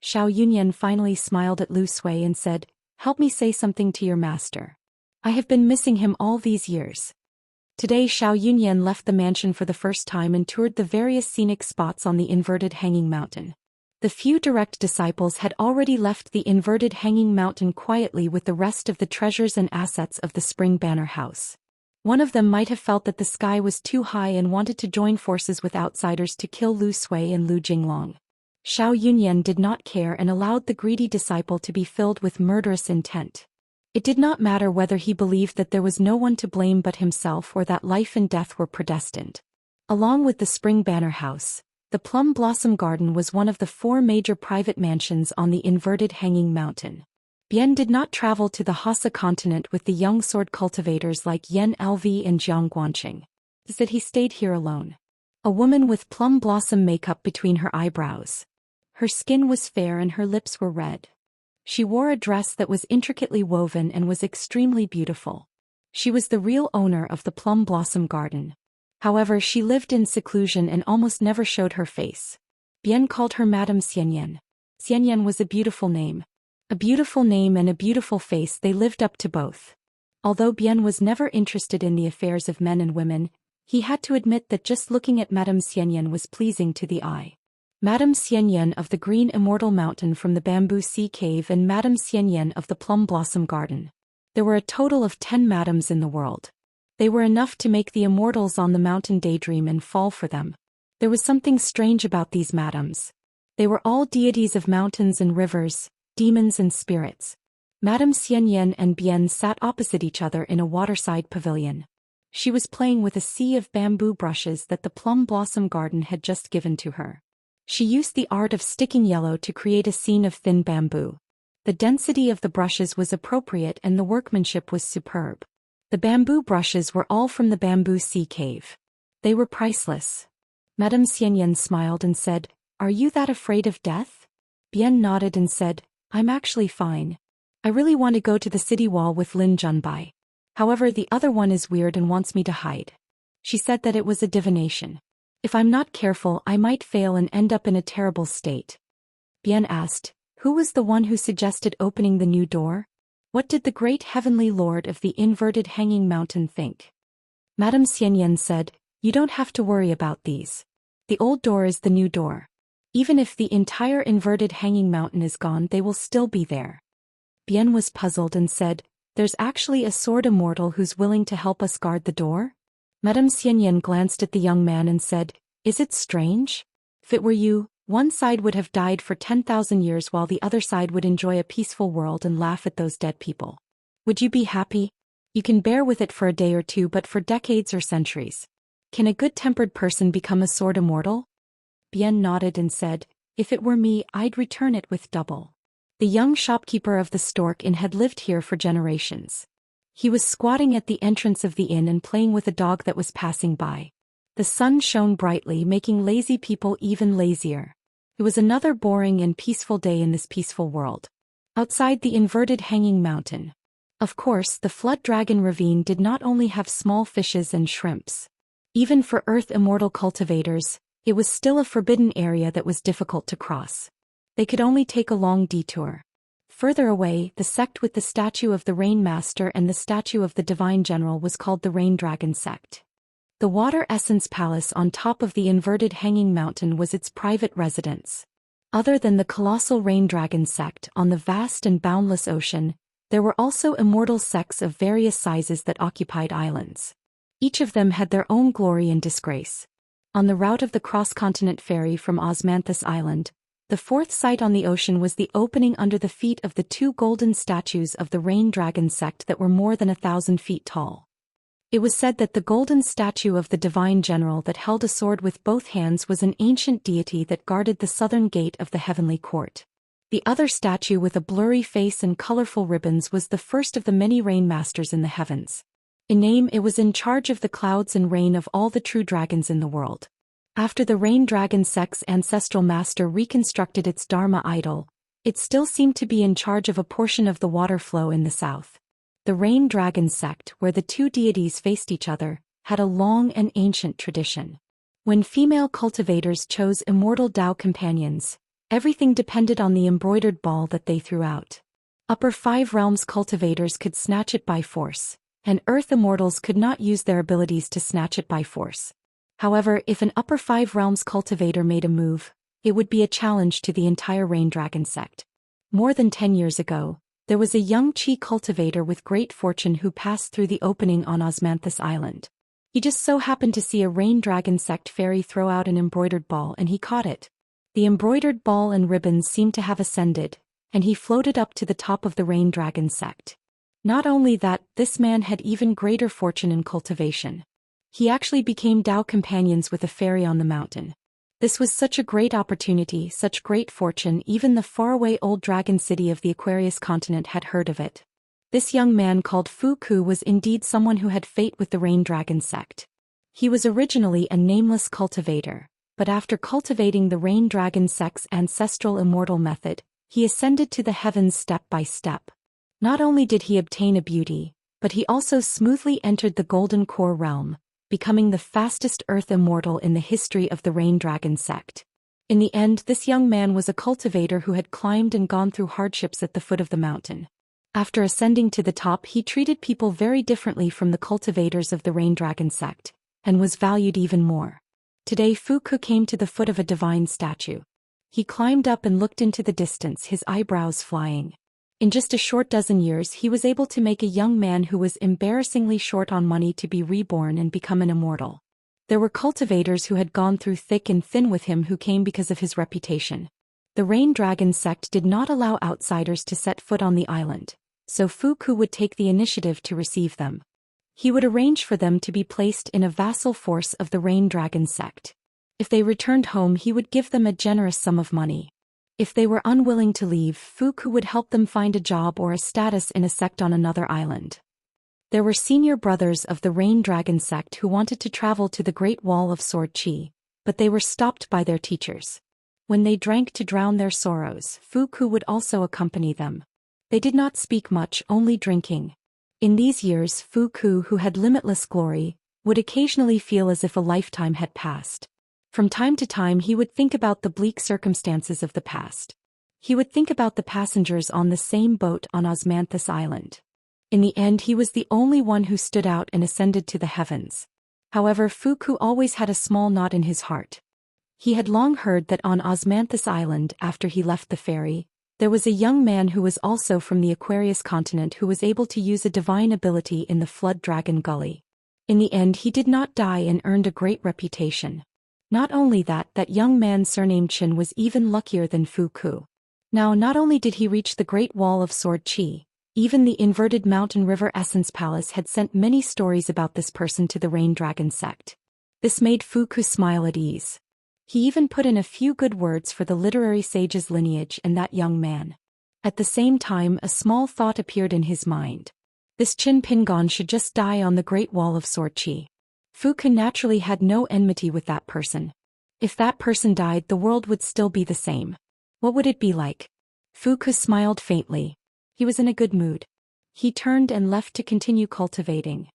Xiao Yunyan finally smiled at Lu Sui and said, "Help me say something to your master. I have been missing him all these years." Today Xiao Yunyan left the mansion for the first time and toured the various scenic spots on the inverted hanging mountain. The few direct disciples had already left the inverted hanging mountain quietly with the rest of the treasures and assets of the Spring Banner House. One of them might have felt that the sky was too high and wanted to join forces with outsiders to kill Lu Sui and Lu Jinglong. Xiao Yunyan did not care and allowed the greedy disciple to be filled with murderous intent. It did not matter whether he believed that there was no one to blame but himself or that life and death were predestined. Along with the Spring Banner House, the Plum Blossom Garden was one of the 4 major private mansions on the inverted hanging mountain. Bian did not travel to the Hassa continent with the young sword cultivators like Yan Lv and Jiang Guanqing. Instead he stayed here alone. A woman with plum blossom makeup between her eyebrows. Her skin was fair and her lips were red. She wore a dress that was intricately woven and was extremely beautiful. She was the real owner of the Plum Blossom Garden. However, she lived in seclusion and almost never showed her face. Bian called her Madame Xianyan. Xianyan was a beautiful name. A beautiful name and a beautiful face, they lived up to both. Although Bian was never interested in the affairs of men and women, he had to admit that just looking at Madame Xianyan was pleasing to the eye. Madame Xianyan of the Green Immortal Mountain from the Bamboo Sea Cave and Madame Xianyan of the Plum Blossom Garden. There were a total of 10 madams in the world. They were enough to make the immortals on the mountain daydream and fall for them. There was something strange about these madams. They were all deities of mountains and rivers, demons and spirits. Madame Xianyan and Bian sat opposite each other in a waterside pavilion. She was playing with a sea of bamboo brushes that the Plum Blossom Garden had just given to her. She used the art of sticking yellow to create a scene of thin bamboo. The density of the brushes was appropriate and the workmanship was superb. The bamboo brushes were all from the Bamboo Sea Cave. They were priceless. Madame Xianyan smiled and said, "Are you that afraid of death?" Bian nodded and said, "I'm actually fine. I really want to go to the city wall with Lin Junbai. However, the other one is weird and wants me to hide." She said that it was a divination. If I'm not careful, I might fail and end up in a terrible state. Bian asked, "Who was the one who suggested opening the new door? What did the great heavenly lord of the inverted hanging mountain think?" Madame Xianyan said, "You don't have to worry about these. The old door is the new door. Even if the entire inverted hanging mountain is gone, they will still be there." Bian was puzzled and said, "There's actually a sword immortal who's willing to help us guard the door?" Madame Xianyan glanced at the young man and said, "Is it strange? If it were you, one side would have died for 10,000 years while the other side would enjoy a peaceful world and laugh at those dead people. Would you be happy? You can bear with it for a day or two, but for decades or centuries. Can a good-tempered person become a sword immortal?" Bian nodded and said, "If it were me, I'd return it with double." The young shopkeeper of the Stork Inn had lived here for generations. He was squatting at the entrance of the inn and playing with a dog that was passing by. The sun shone brightly, making lazy people even lazier. It was another boring and peaceful day in this peaceful world. Outside the inverted hanging mountain. Of course, the Flood Dragon Ravine did not only have small fishes and shrimps. Even for Earth Immortal cultivators, it was still a forbidden area that was difficult to cross. They could only take a long detour. Further away, the sect with the statue of the Rain Master and the statue of the Divine General was called the Rain Dragon Sect. The Water Essence Palace on top of the inverted hanging mountain was its private residence. Other than the colossal rain dragon sect on the vast and boundless ocean, there were also immortal sects of various sizes that occupied islands. Each of them had their own glory and disgrace. On the route of the cross-continent ferry from Osmanthus Island, the fourth site on the ocean was the opening under the feet of the two golden statues of the rain dragon sect that were more than 1,000 feet tall. It was said that the golden statue of the divine general that held a sword with both hands was an ancient deity that guarded the southern gate of the heavenly court. The other statue with a blurry face and colorful ribbons was the first of the many rain masters in the heavens. In name, it was in charge of the clouds and rain of all the true dragons in the world. After the rain dragon sect's ancestral master reconstructed its Dharma idol, it still seemed to be in charge of a portion of the water flow in the south. The rain dragon sect, where the two deities faced each other, had a long and ancient tradition. When female cultivators chose immortal Dao companions, everything depended on the embroidered ball that they threw out. Upper 5 realms cultivators could snatch it by force, and earth immortals could not use their abilities to snatch it by force. However, if an upper 5 realms cultivator made a move, it would be a challenge to the entire rain dragon sect. More than 10 years ago, there was a young Qi cultivator with great fortune who passed through the opening on Osmanthus Island. He just so happened to see a rain dragon sect fairy throw out an embroidered ball and he caught it. The embroidered ball and ribbons seemed to have ascended, and he floated up to the top of the rain dragon sect. Not only that, this man had even greater fortune in cultivation. He actually became Dao companions with a fairy on the mountain. This was such a great opportunity, such great fortune, even the faraway old dragon city of the Aquarius continent had heard of it. This young man called Fu Ku was indeed someone who had fate with the rain dragon sect. He was originally a nameless cultivator, but after cultivating the rain dragon sect's ancestral immortal method, he ascended to the heavens step by step. Not only did he obtain a beauty, but he also smoothly entered the golden core realm, becoming the fastest earth immortal in the history of the rain dragon sect. In the end, this young man was a cultivator who had climbed and gone through hardships at the foot of the mountain. After ascending to the top, he treated people very differently from the cultivators of the rain dragon sect, and was valued even more. Today Fu Ku came to the foot of a divine statue. He climbed up and looked into the distance, his eyebrows flying. In just a short dozen years he was able to make a young man who was embarrassingly short on money to be reborn and become an immortal. There were cultivators who had gone through thick and thin with him who came because of his reputation. The rain dragon sect did not allow outsiders to set foot on the island, so Fu Ku would take the initiative to receive them. He would arrange for them to be placed in a vassal force of the rain dragon sect. If they returned home he would give them a generous sum of money. If they were unwilling to leave, Fu Ku would help them find a job or a status in a sect on another island. There were senior brothers of the Rain Dragon sect who wanted to travel to the Great Wall of Sword Qi, but they were stopped by their teachers. When they drank to drown their sorrows, Fu Ku would also accompany them. They did not speak much, only drinking. In these years, Fu Ku, who had limitless glory, would occasionally feel as if a lifetime had passed. From time to time he would think about the bleak circumstances of the past. He would think about the passengers on the same boat on Osmanthus Island. In the end he was the only one who stood out and ascended to the heavens. However, Fu Ku always had a small knot in his heart. He had long heard that on Osmanthus Island, after he left the ferry, there was a young man who was also from the Aquarius continent who was able to use a divine ability in the Flood Dragon Gully. In the end he did not die and earned a great reputation. Not only that, that young man surnamed Chen was even luckier than Fu Ku. Now not only did he reach the Great Wall of Sword Qi, even the inverted mountain river Essence Palace had sent many stories about this person to the Rain Dragon sect. This made Fu Ku smile at ease. He even put in a few good words for the literary sage's lineage and that young man. At the same time a small thought appeared in his mind. This Qin Pingon should just die on the Great Wall of Sword Qi. Fu Ku naturally had no enmity with that person. If that person died, the world would still be the same. What would it be like? Fu Ku smiled faintly. He was in a good mood. He turned and left to continue cultivating.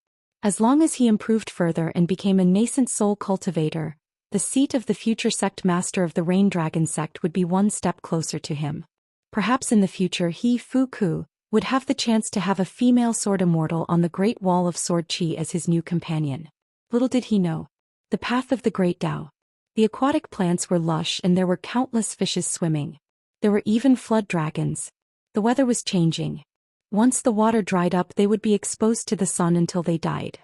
As long as he improved further and became a nascent soul cultivator, the seat of the future sect master of the Rain Dragon sect would be one step closer to him. Perhaps in the future he, Fu Ku, would have the chance to have a female sword immortal on the Great Wall of Sword Qi as his new companion. Little did he know. The path of the great Tao. The aquatic plants were lush and there were countless fishes swimming. There were even flood dragons. The weather was changing. Once the water dried up, they would be exposed to the sun until they died.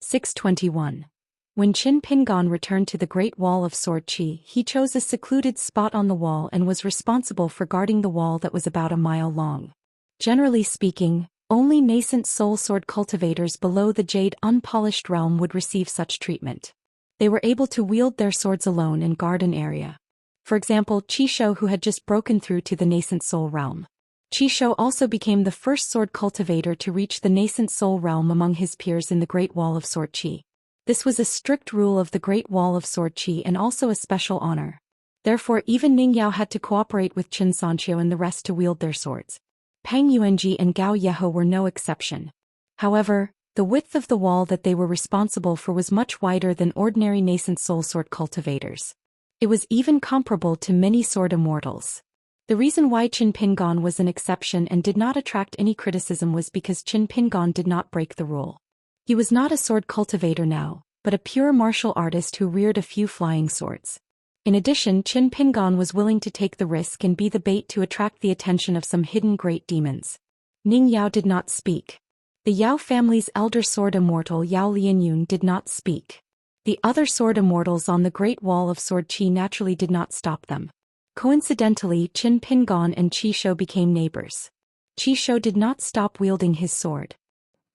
621. When Qin Pingan returned to the Great Wall of Sword Qi, he chose a secluded spot on the wall and was responsible for guarding the wall that was about a mile long. Generally speaking, only nascent soul sword cultivators below the Jade Unpolished realm would receive such treatment. They were able to wield their swords alone and guard an area. For example, Qishou, who had just broken through to the nascent soul realm. Qishou also became the first sword cultivator to reach the nascent soul realm among his peers in the Great Wall of Sword Qi. This was a strict rule of the Great Wall of Sword Qi and also a special honor. Therefore, even Ning Yao had to cooperate with Qin Sanqiu and the rest to wield their swords. Pang Yuanji and Gao Yeho were no exception. However, the width of the wall that they were responsible for was much wider than ordinary nascent soul sword cultivators. It was even comparable to many sword immortals. The reason why Qin Pingan was an exception and did not attract any criticism was because Qin Pingan did not break the rule. He was not a sword cultivator now, but a pure martial artist who reared a few flying swords. In addition, Qin Pingan was willing to take the risk and be the bait to attract the attention of some hidden great demons. Ning Yao did not speak. The Yao family's elder sword immortal Yao Lianyun did not speak. The other sword immortals on the Great Wall of Sword Qi naturally did not stop them. Coincidentally, Qin Pingan and Qishou became neighbors. Qishou did not stop wielding his sword.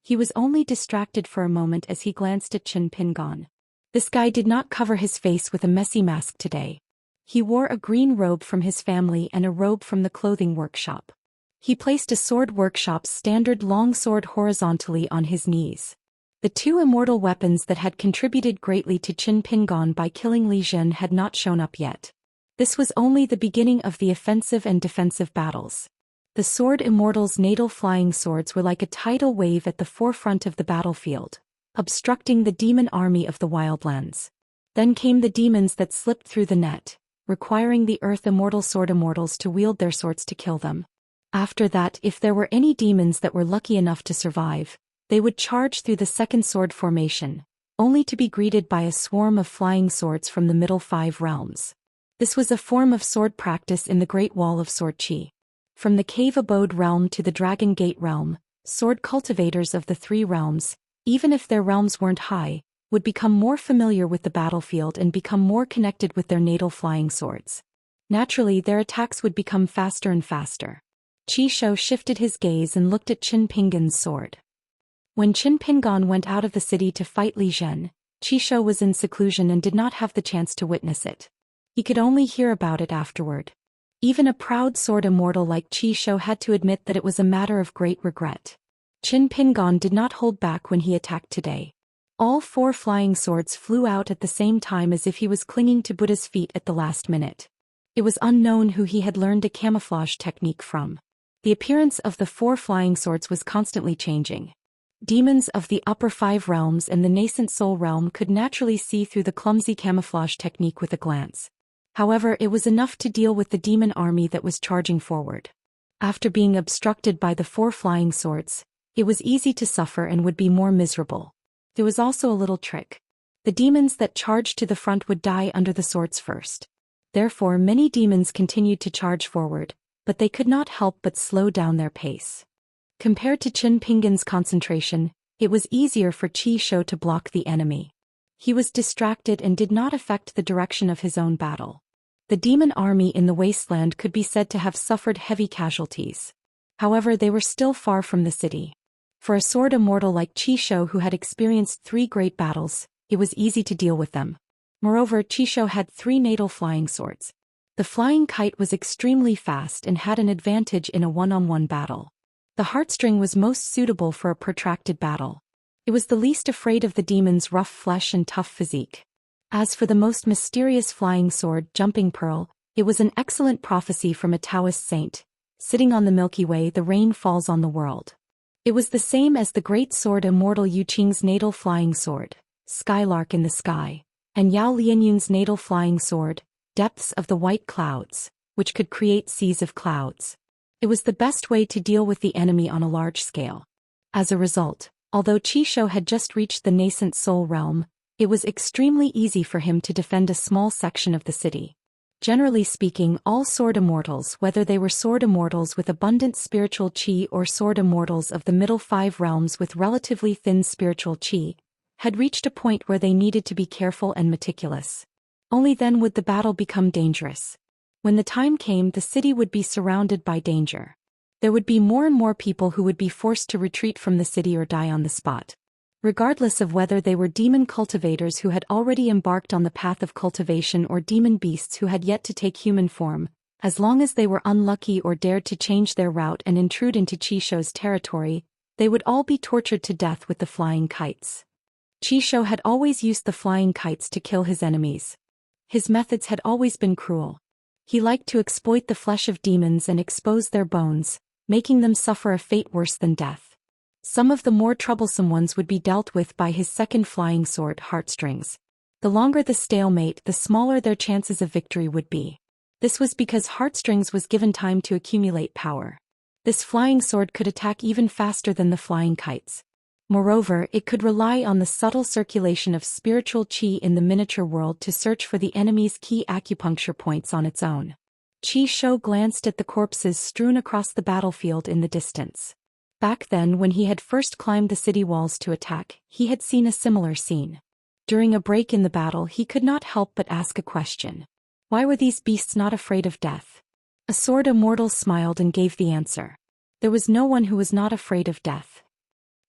He was only distracted for a moment as he glanced at Qin Pingan. This guy did not cover his face with a messy mask today. He wore a green robe from his family and a robe from the clothing workshop. He placed a sword workshop's standard long sword horizontally on his knees. The two immortal weapons that had contributed greatly to Qin Pingan by killing Li Zhen had not shown up yet. This was only the beginning of the offensive and defensive battles. The sword immortals' natal flying swords were like a tidal wave at the forefront of the battlefield, obstructing the demon army of the wildlands. Then came the demons that slipped through the net, requiring the earth immortal sword immortals to wield their swords to kill them. After that, if there were any demons that were lucky enough to survive, they would charge through the second sword formation, only to be greeted by a swarm of flying swords from the middle 5 realms. This was a form of sword practice in the Great Wall of Sword Qi. From the Cave Abode realm to the Dragon Gate realm, sword cultivators of the 3 realms, even if their realms weren't high, would become more familiar with the battlefield and become more connected with their natal flying swords. Naturally, their attacks would become faster and faster. Qishou shifted his gaze and looked at Qin Pingan's sword. When Qin Pingan went out of the city to fight Li Zhen, Qishou was in seclusion and did not have the chance to witness it. He could only hear about it afterward. Even a proud sword immortal like Qishou had to admit that it was a matter of great regret. Qin Pingan did not hold back when he attacked today. All 4 flying swords flew out at the same time as if he was clinging to Buddha's feet at the last minute. It was unknown who he had learned a camouflage technique from. The appearance of the 4 flying swords was constantly changing. Demons of the upper 5 realms and the nascent soul realm could naturally see through the clumsy camouflage technique with a glance. However, it was enough to deal with the demon army that was charging forward. After being obstructed by the 4 flying swords, it was easy to suffer and would be more miserable. There was also a little trick. The demons that charged to the front would die under the swords first. Therefore, many demons continued to charge forward, but they could not help but slow down their pace. Compared to Qin Pingan's concentration, it was easier for Qishou to block the enemy. He was distracted and did not affect the direction of his own battle. The demon army in the wasteland could be said to have suffered heavy casualties. However, they were still far from the city. For a sword immortal like Qishou, who had experienced 3 great battles, it was easy to deal with them. Moreover, Qishou had 3 natal flying swords. The flying kite was extremely fast and had an advantage in a one-on-one battle. The heartstring was most suitable for a protracted battle. It was the least afraid of the demon's rough flesh and tough physique. As for the most mysterious flying sword, Jumping Pearl, it was an excellent prophecy from a Taoist saint. Sitting on the Milky Way, the rain falls on the world. It was the same as the great sword immortal Yu Qing's natal flying sword, Skylark in the Sky, and Yao Lianyun's natal flying sword, Depths of the White Clouds, which could create seas of clouds. It was the best way to deal with the enemy on a large scale. As a result, although Qishou had just reached the nascent soul realm, It was extremely easy for him to defend a small section of the city. Generally speaking, all sword immortals, whether they were sword immortals with abundant spiritual qi or sword immortals of the middle 5 realms with relatively thin spiritual qi, had reached a point where they needed to be careful and meticulous. Only then would the battle become dangerous. When the time came, the city would be surrounded by danger. There would be more and more people who would be forced to retreat from the city or die on the spot. Regardless of whether they were demon cultivators who had already embarked on the path of cultivation or demon beasts who had yet to take human form, as long as they were unlucky or dared to change their route and intrude into Qishou's territory, they would all be tortured to death with the flying kites. Qishou had always used the flying kites to kill his enemies. His methods had always been cruel. He liked to exploit the flesh of demons and expose their bones, making them suffer a fate worse than death. Some of the more troublesome ones would be dealt with by his second flying sword, Heartstrings. The longer the stalemate, the smaller their chances of victory would be. This was because Heartstrings was given time to accumulate power. This flying sword could attack even faster than the flying kites. Moreover, it could rely on the subtle circulation of spiritual qi in the miniature world to search for the enemy's key acupuncture points on its own. Qishou glanced at the corpses strewn across the battlefield in the distance. Back then, when he had first climbed the city walls to attack, he had seen a similar scene. During a break in the battle, he could not help but ask a question. Why were these beasts not afraid of death? A sword immortal smiled and gave the answer. There was no one who was not afraid of death.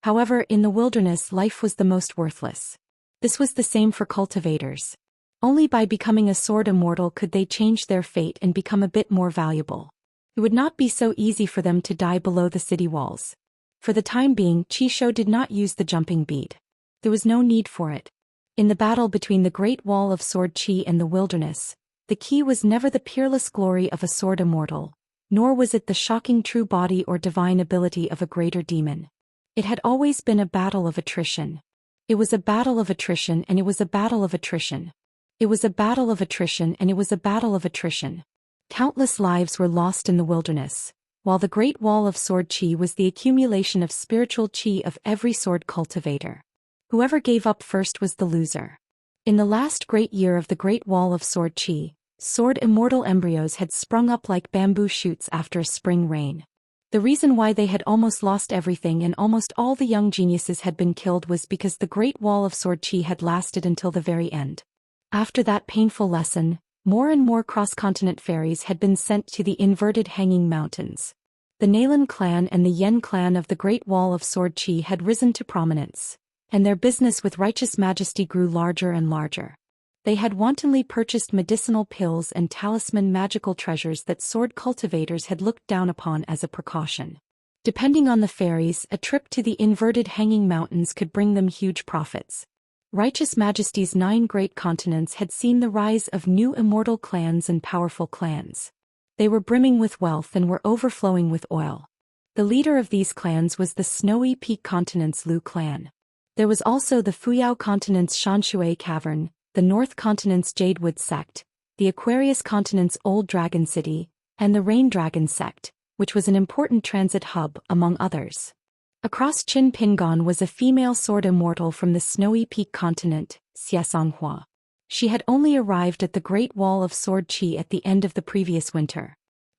However, in the wilderness, life was the most worthless. This was the same for cultivators. Only by becoming a sword immortal could they change their fate and become a bit more valuable. It would not be so easy for them to die below the city walls. For the time being, Qishou did not use the jumping bead. There was no need for it. In the battle between the Great Wall of Sword Qi and the wilderness, the key was never the peerless glory of a sword immortal, nor was it the shocking true body or divine ability of a greater demon. It had always been a battle of attrition. It was a battle of attrition and it was a battle of attrition. It was a battle of attrition and it was a battle of attrition. Countless lives were lost in the wilderness, while the Great Wall of Sword Qi was the accumulation of spiritual qi of every sword cultivator. Whoever gave up first was the loser. In the last great year of the Great Wall of Sword Qi, sword immortal embryos had sprung up like bamboo shoots after a spring rain. The reason why they had almost lost everything and almost all the young geniuses had been killed was because the Great Wall of Sword Qi had lasted until the very end. After that painful lesson, more and more cross-continent ferries had been sent to the inverted hanging mountains. The Nalan clan and the Yen clan of the Great Wall of Sword Qi had risen to prominence, and their business with righteous majesty grew larger and larger. They had wantonly purchased medicinal pills and talisman magical treasures that sword cultivators had looked down upon as a precaution. Depending on the ferries, a trip to the inverted hanging mountains could bring them huge profits. Righteous Majesty's 9 great continents had seen the rise of new immortal clans and powerful clans. They were brimming with wealth and were overflowing with oil. The leader of these clans was the Snowy Peak Continent's Lu clan. There was also the Fuyao Continent's Xianxia Cavern, the North Continent's Jadewood sect, the Aquarius Continent's Old Dragon City, and the Rain Dragon sect, which was an important transit hub, among others. Across Qin Pingon was a female sword immortal from the Snowy Peak Continent, Xianxia. She had only arrived at the Great Wall of Sword Qi at the end of the previous winter.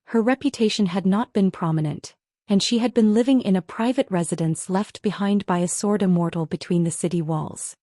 Her reputation had not been prominent, and she had been living in a private residence left behind by a sword immortal between the city walls.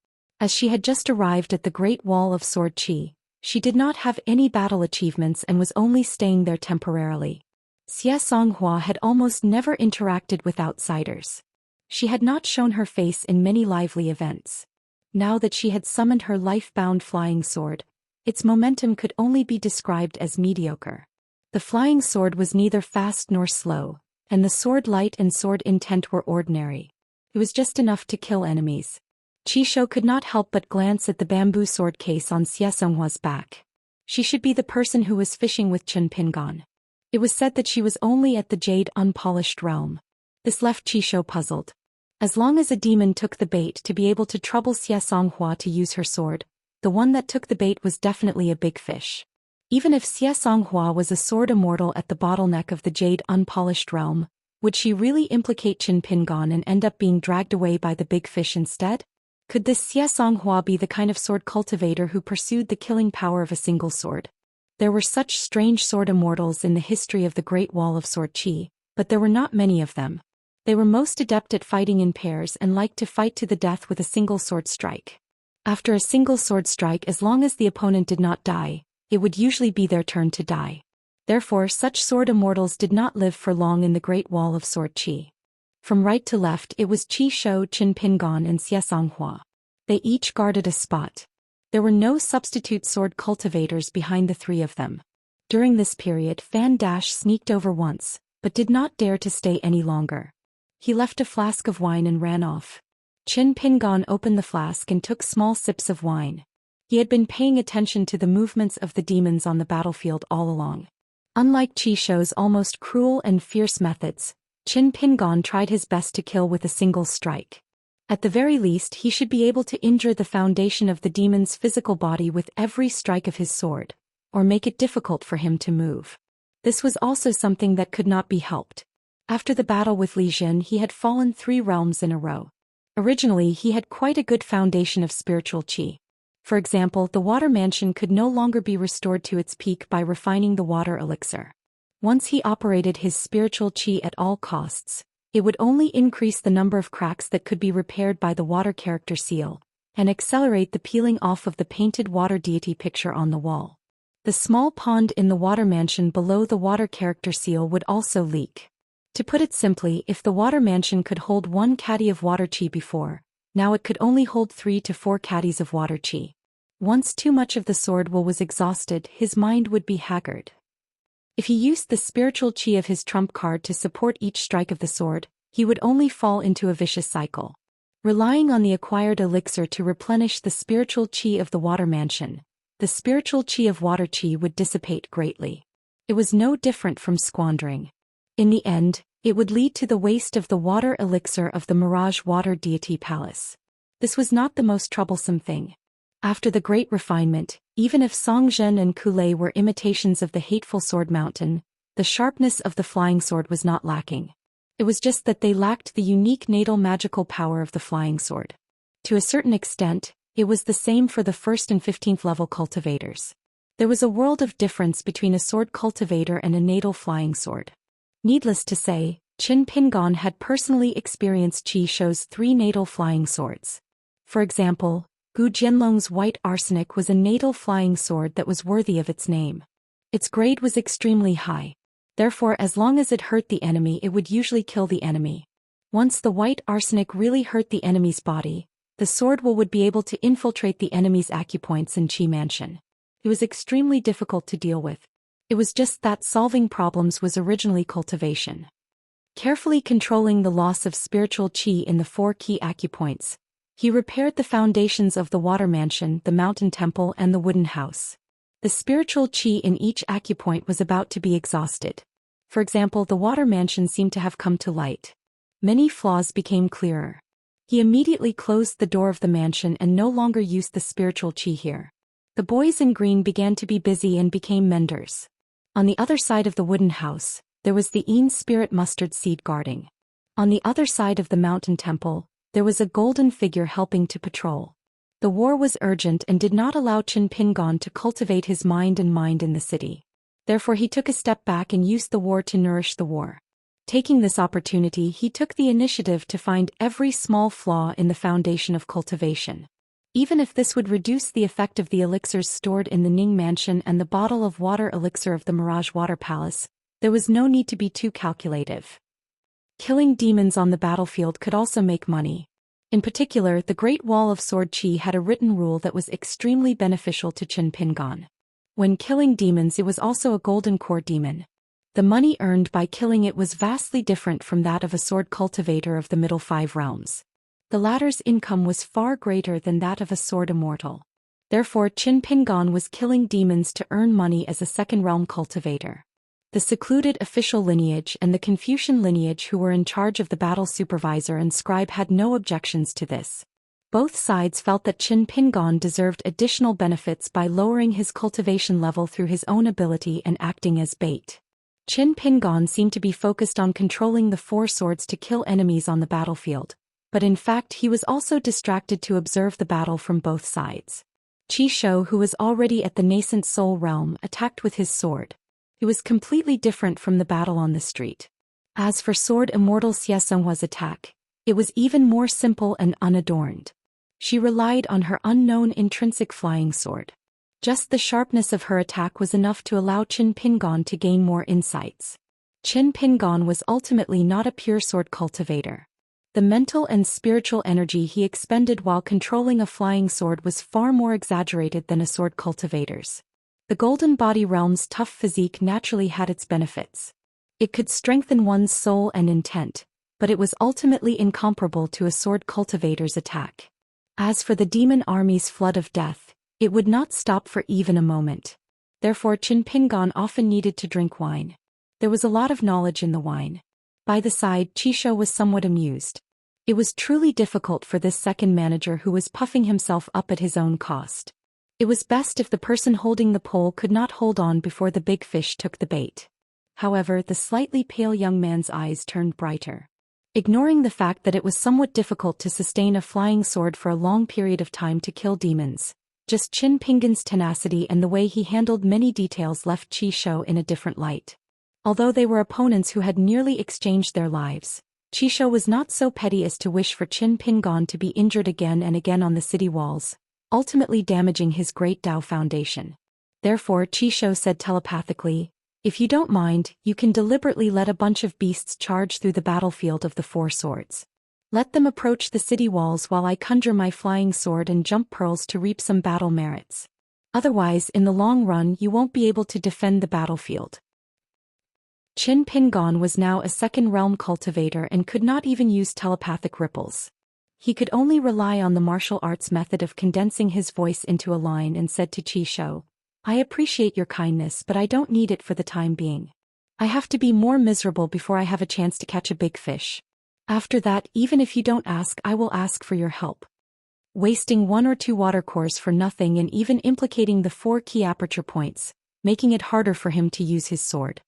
As she had just arrived at the Great Wall of Sword Qi, she did not have any battle achievements and was only staying there temporarily. Xianxia had almost never interacted with outsiders. She had not shown her face in many lively events. Now that she had summoned her life-bound flying sword, its momentum could only be described as mediocre. The flying sword was neither fast nor slow, and the sword light and sword intent were ordinary. It was just enough to kill enemies. Qishou could not help but glance at the bamboo sword case on Xianxia's back. She should be the person who was fishing with Qin Pingon. It was said that she was only at the Jade Unpolished realm. This left Qishou puzzled. As long as a demon took the bait to be able to trouble Xianxia to use her sword, the one that took the bait was definitely a big fish. Even if Xianxia was a sword immortal at the bottleneck of the Jade Unpolished realm, would she really implicate Qin Pingon and end up being dragged away by the big fish instead? Could this Xianxia be the kind of sword cultivator who pursued the killing power of a single sword? There were such strange sword immortals in the history of the Great Wall of Sword Qi, but there were not many of them. They were most adept at fighting in pairs and liked to fight to the death with a single sword strike. After a single sword strike, as long as the opponent did not die, it would usually be their turn to die. Therefore, such sword immortals did not live for long in the Great Wall of Sword Qi. From right to left it was Qi Shou, Qin Pingon and Xianxia. They each guarded a spot. There were no substitute sword cultivators behind the three of them. During this period Fan Dash sneaked over once, but did not dare to stay any longer. He left a flask of wine and ran off. Qin Pingon opened the flask and took small sips of wine. He had been paying attention to the movements of the demons on the battlefield all along. Unlike Qi Shou's almost cruel and fierce methods, Qin Pingon tried his best to kill with a single strike. At the very least he should be able to injure the foundation of the demon's physical body with every strike of his sword, or make it difficult for him to move. This was also something that could not be helped. After the battle with Li Jin he had fallen 3 realms in a row. Originally he had quite a good foundation of spiritual qi. For example, the water mansion could no longer be restored to its peak by refining the water elixir. Once he operated his spiritual qi at all costs, it would only increase the number of cracks that could be repaired by the water character seal, and accelerate the peeling off of the painted water deity picture on the wall. The small pond in the water mansion below the water character seal would also leak. To put it simply, if the water mansion could hold 1 caddy of water qi before, now it could only hold 3 to 4 caddies of water qi. Once too much of the sword will was exhausted, his mind would be haggard. If he used the spiritual qi of his trump card to support each strike of the sword, he would only fall into a vicious cycle. Relying on the acquired elixir to replenish the spiritual qi of the water mansion, the spiritual qi of water qi would dissipate greatly. It was no different from squandering. In the end, it would lead to the waste of the water elixir of the Mirage Water Deity Palace. This was not the most troublesome thing. After the great refinement, even if Songzhen and Kulei were imitations of the hateful sword mountain, the sharpness of the flying sword was not lacking. It was just that they lacked the unique natal magical power of the flying sword. To a certain extent, it was the same for the 1st and 15th level cultivators. There was a world of difference between a sword cultivator and a natal flying sword. Needless to say, Qin Pingon had personally experienced Qi Shou's 3 natal flying swords. For example, Gu Jianlong's white arsenic was a natal flying sword that was worthy of its name. Its grade was extremely high. Therefore, as long as it hurt the enemy, it would usually kill the enemy. Once the white arsenic really hurt the enemy's body, the sword would be able to infiltrate the enemy's acupoints in Qi Mansion. It was extremely difficult to deal with. It was just that solving problems was originally cultivation. Carefully controlling the loss of spiritual qi in the 4 key acupoints, he repaired the foundations of the water mansion, the mountain temple and the wooden house. The spiritual qi in each acupoint was about to be exhausted. For example, the water mansion seemed to have come to light. Many flaws became clearer. He immediately closed the door of the mansion and no longer used the spiritual qi here. The boys in green began to be busy and became menders. On the other side of the wooden house, there was the Een spirit mustard seed guarding. On the other side of the mountain temple, there was a golden figure helping to patrol. The war was urgent and did not allow Qin Pingon to cultivate his mind in the city. Therefore he took a step back and used the war to nourish the war. Taking this opportunity, he took the initiative to find every small flaw in the foundation of cultivation. Even if this would reduce the effect of the elixirs stored in the Ning Mansion and the bottle of water elixir of the Mirage Water Palace, there was no need to be too calculative. Killing demons on the battlefield could also make money. In particular, the Great Wall of Sword Qi had a written rule that was extremely beneficial to Qin Pingon. When killing demons, it was also a golden core demon. The money earned by killing it was vastly different from that of a sword cultivator of the middle 5 realms. The latter's income was far greater than that of a sword immortal. Therefore, Qin Pingon was killing demons to earn money as a second realm cultivator. The secluded official lineage and the Confucian lineage who were in charge of the battle supervisor and scribe had no objections to this. Both sides felt that Qin Pingon deserved additional benefits by lowering his cultivation level through his own ability and acting as bait. Qin Pingon seemed to be focused on controlling the 4 swords to kill enemies on the battlefield, but in fact he was also distracted to observe the battle from both sides. Qi Shou, who was already at the nascent soul realm, attacked with his sword. It was completely different from the battle on the street. As for Sword Immortal Xianxia's attack, it was even more simple and unadorned. She relied on her unknown intrinsic flying sword. Just the sharpness of her attack was enough to allow Qin Pingon to gain more insights. Qin Pingon was ultimately not a pure sword cultivator. The mental and spiritual energy he expended while controlling a flying sword was far more exaggerated than a sword cultivator's. The Golden Body Realm's tough physique naturally had its benefits. It could strengthen one's soul and intent, but it was ultimately incomparable to a sword cultivator's attack. As for the demon army's flood of death, it would not stop for even a moment. Therefore Qin Pingon often needed to drink wine. There was a lot of knowledge in the wine. By the side, Qi Shou was somewhat amused. It was truly difficult for this second manager who was puffing himself up at his own cost. It was best if the person holding the pole could not hold on before the big fish took the bait. However, the slightly pale young man's eyes turned brighter. Ignoring the fact that it was somewhat difficult to sustain a flying sword for a long period of time to kill demons, just Qin Pingon's tenacity and the way he handled many details left Qi Shou in a different light. Although they were opponents who had nearly exchanged their lives, Qi Shou was not so petty as to wish for Qin Pingon to be injured again and again on the city walls, ultimately damaging his great Dao foundation. Therefore Qi Shou said telepathically, "If you don't mind, you can deliberately let a bunch of beasts charge through the battlefield of the four swords. Let them approach the city walls while I conjure my flying sword and jump pearls to reap some battle merits. Otherwise, in the long run you won't be able to defend the battlefield." Qin Pingon was now a second realm cultivator and could not even use telepathic ripples. He could only rely on the martial arts method of condensing his voice into a line and said to Qi Shou, "I appreciate your kindness, but I don't need it for the time being. I have to be more miserable before I have a chance to catch a big fish. After that, even if you don't ask, I will ask for your help." Wasting 1 or 2 water cores for nothing and even implicating the 4 key aperture points, making it harder for him to use his sword.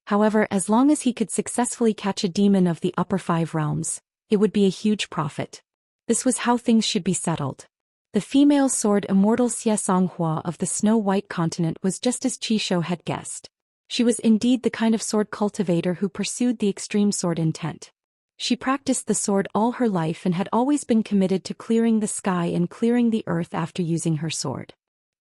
However, as long as he could successfully catch a demon of the upper 5 realms, it would be a huge profit. This was how things should be settled. The female sword Immortal Xianxia of the Snow White continent was just as Qi Shou had guessed. She was indeed the kind of sword cultivator who pursued the extreme sword intent. She practiced the sword all her life and had always been committed to clearing the sky and clearing the earth after using her sword.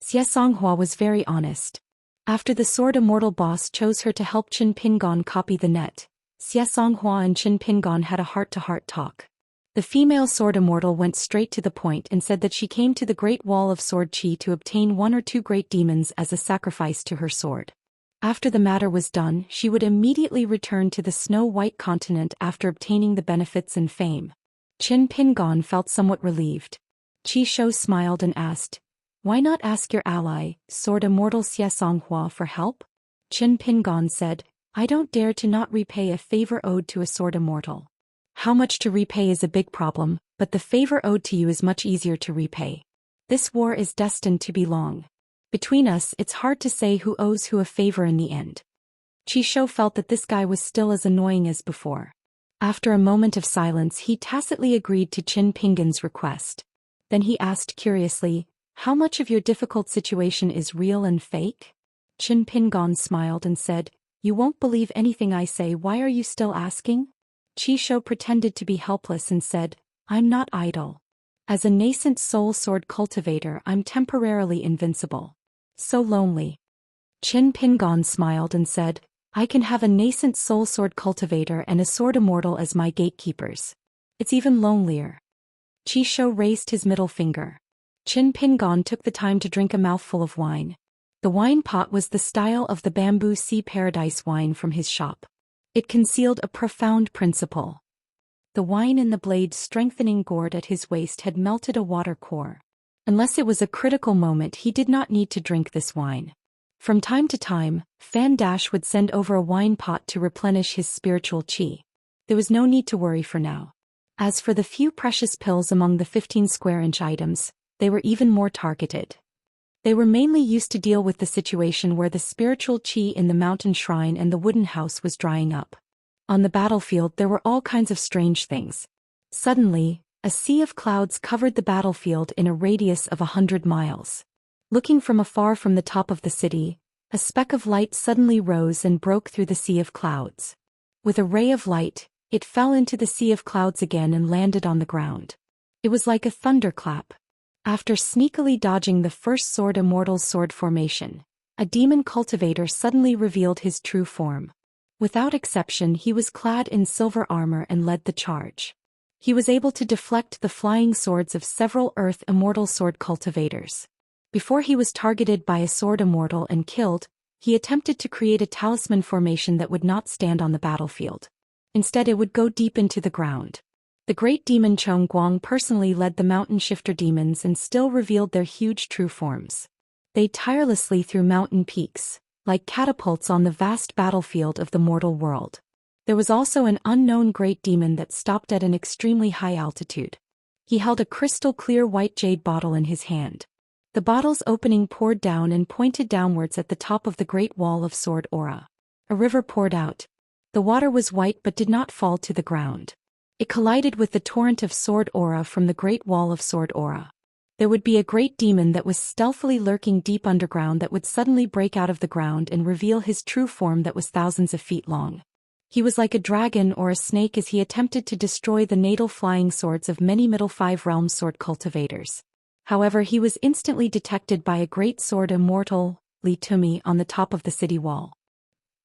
Xianxia was very honest. After the sword immortal boss chose her to help Qin Pingon copy the net, Xianxia and Qin Pingon had a heart-to-heart talk. The female sword immortal went straight to the point and said that she came to the Great Wall of Sword Qi to obtain 1 or 2 great demons as a sacrifice to her sword. After the matter was done, she would immediately return to the Snow White continent after obtaining the benefits and fame. Qin Pingon felt somewhat relieved. Qi Shou smiled and asked, "Why not ask your ally, Sword Immortal Xianxia, for help?" Qin Pingon said, "I don't dare to not repay a favor owed to a sword immortal. How much to repay is a big problem, but the favor owed to you is much easier to repay. This war is destined to be long. Between us, it's hard to say who owes who a favor in the end." Qi Shou felt that this guy was still as annoying as before. After a moment of silence, he tacitly agreed to Qin Pingon's request. Then he asked curiously, "How much of your difficult situation is real and fake?" Qin Pingon smiled and said, "You won't believe anything I say. Why are you still asking?" Qi Shou pretended to be helpless and said, "I'm not idle. As a nascent soul sword cultivator, I'm temporarily invincible. So lonely." Qin Pingon smiled and said, "I can have a nascent soul sword cultivator and a sword immortal as my gatekeepers. It's even lonelier." Qi Shou raised his middle finger. Qin Pingon took the time to drink a mouthful of wine. The wine pot was the style of the Bamboo Sea Paradise wine from his shop. It concealed a profound principle. The wine in the blade's strengthening gourd at his waist had melted a water core. Unless it was a critical moment, he did not need to drink this wine. From time to time, Fan Dash would send over a wine pot to replenish his spiritual qi. There was no need to worry for now. As for the few precious pills among the 15 square-inch items, they were even more targeted. They were mainly used to deal with the situation where the spiritual qi in the mountain shrine and the wooden house was drying up. On the battlefield there were all kinds of strange things. Suddenly, A sea of clouds covered the battlefield in a radius of 100 miles. Looking from afar from the top of the city, a speck of light suddenly rose and broke through the sea of clouds. With a ray of light, it fell into the sea of clouds again and landed on the ground. It was like a thunderclap. After sneakily dodging the first sword Immortal's sword formation, a demon cultivator suddenly revealed his true form. Without exception, he was clad in silver armor and led the charge. He was able to deflect the flying swords of several Earth Immortal sword cultivators. Before he was targeted by a sword Immortal and killed, he attempted to create a talisman formation that would not stand on the battlefield. Instead, it would go deep into the ground. The great demon Chong Guang personally led the mountain shifter demons and still revealed their huge true forms. They tirelessly threw mountain peaks, like catapults on the vast battlefield of the mortal world. There was also an unknown great demon that stopped at an extremely high altitude. He held a crystal-clear white jade bottle in his hand. The bottle's opening poured down and pointed downwards at the top of the great wall of sword aura. A river poured out. The water was white but did not fall to the ground. It collided with the torrent of sword aura from the great wall of sword aura. There would be a great demon that was stealthily lurking deep underground that would suddenly break out of the ground and reveal his true form that was thousands of feet long. He was like a dragon or a snake as he attempted to destroy the natal flying swords of many Middle Five Realms sword cultivators. However, he was instantly detected by a great sword Immortal, Li Tumi, on the top of the city wall.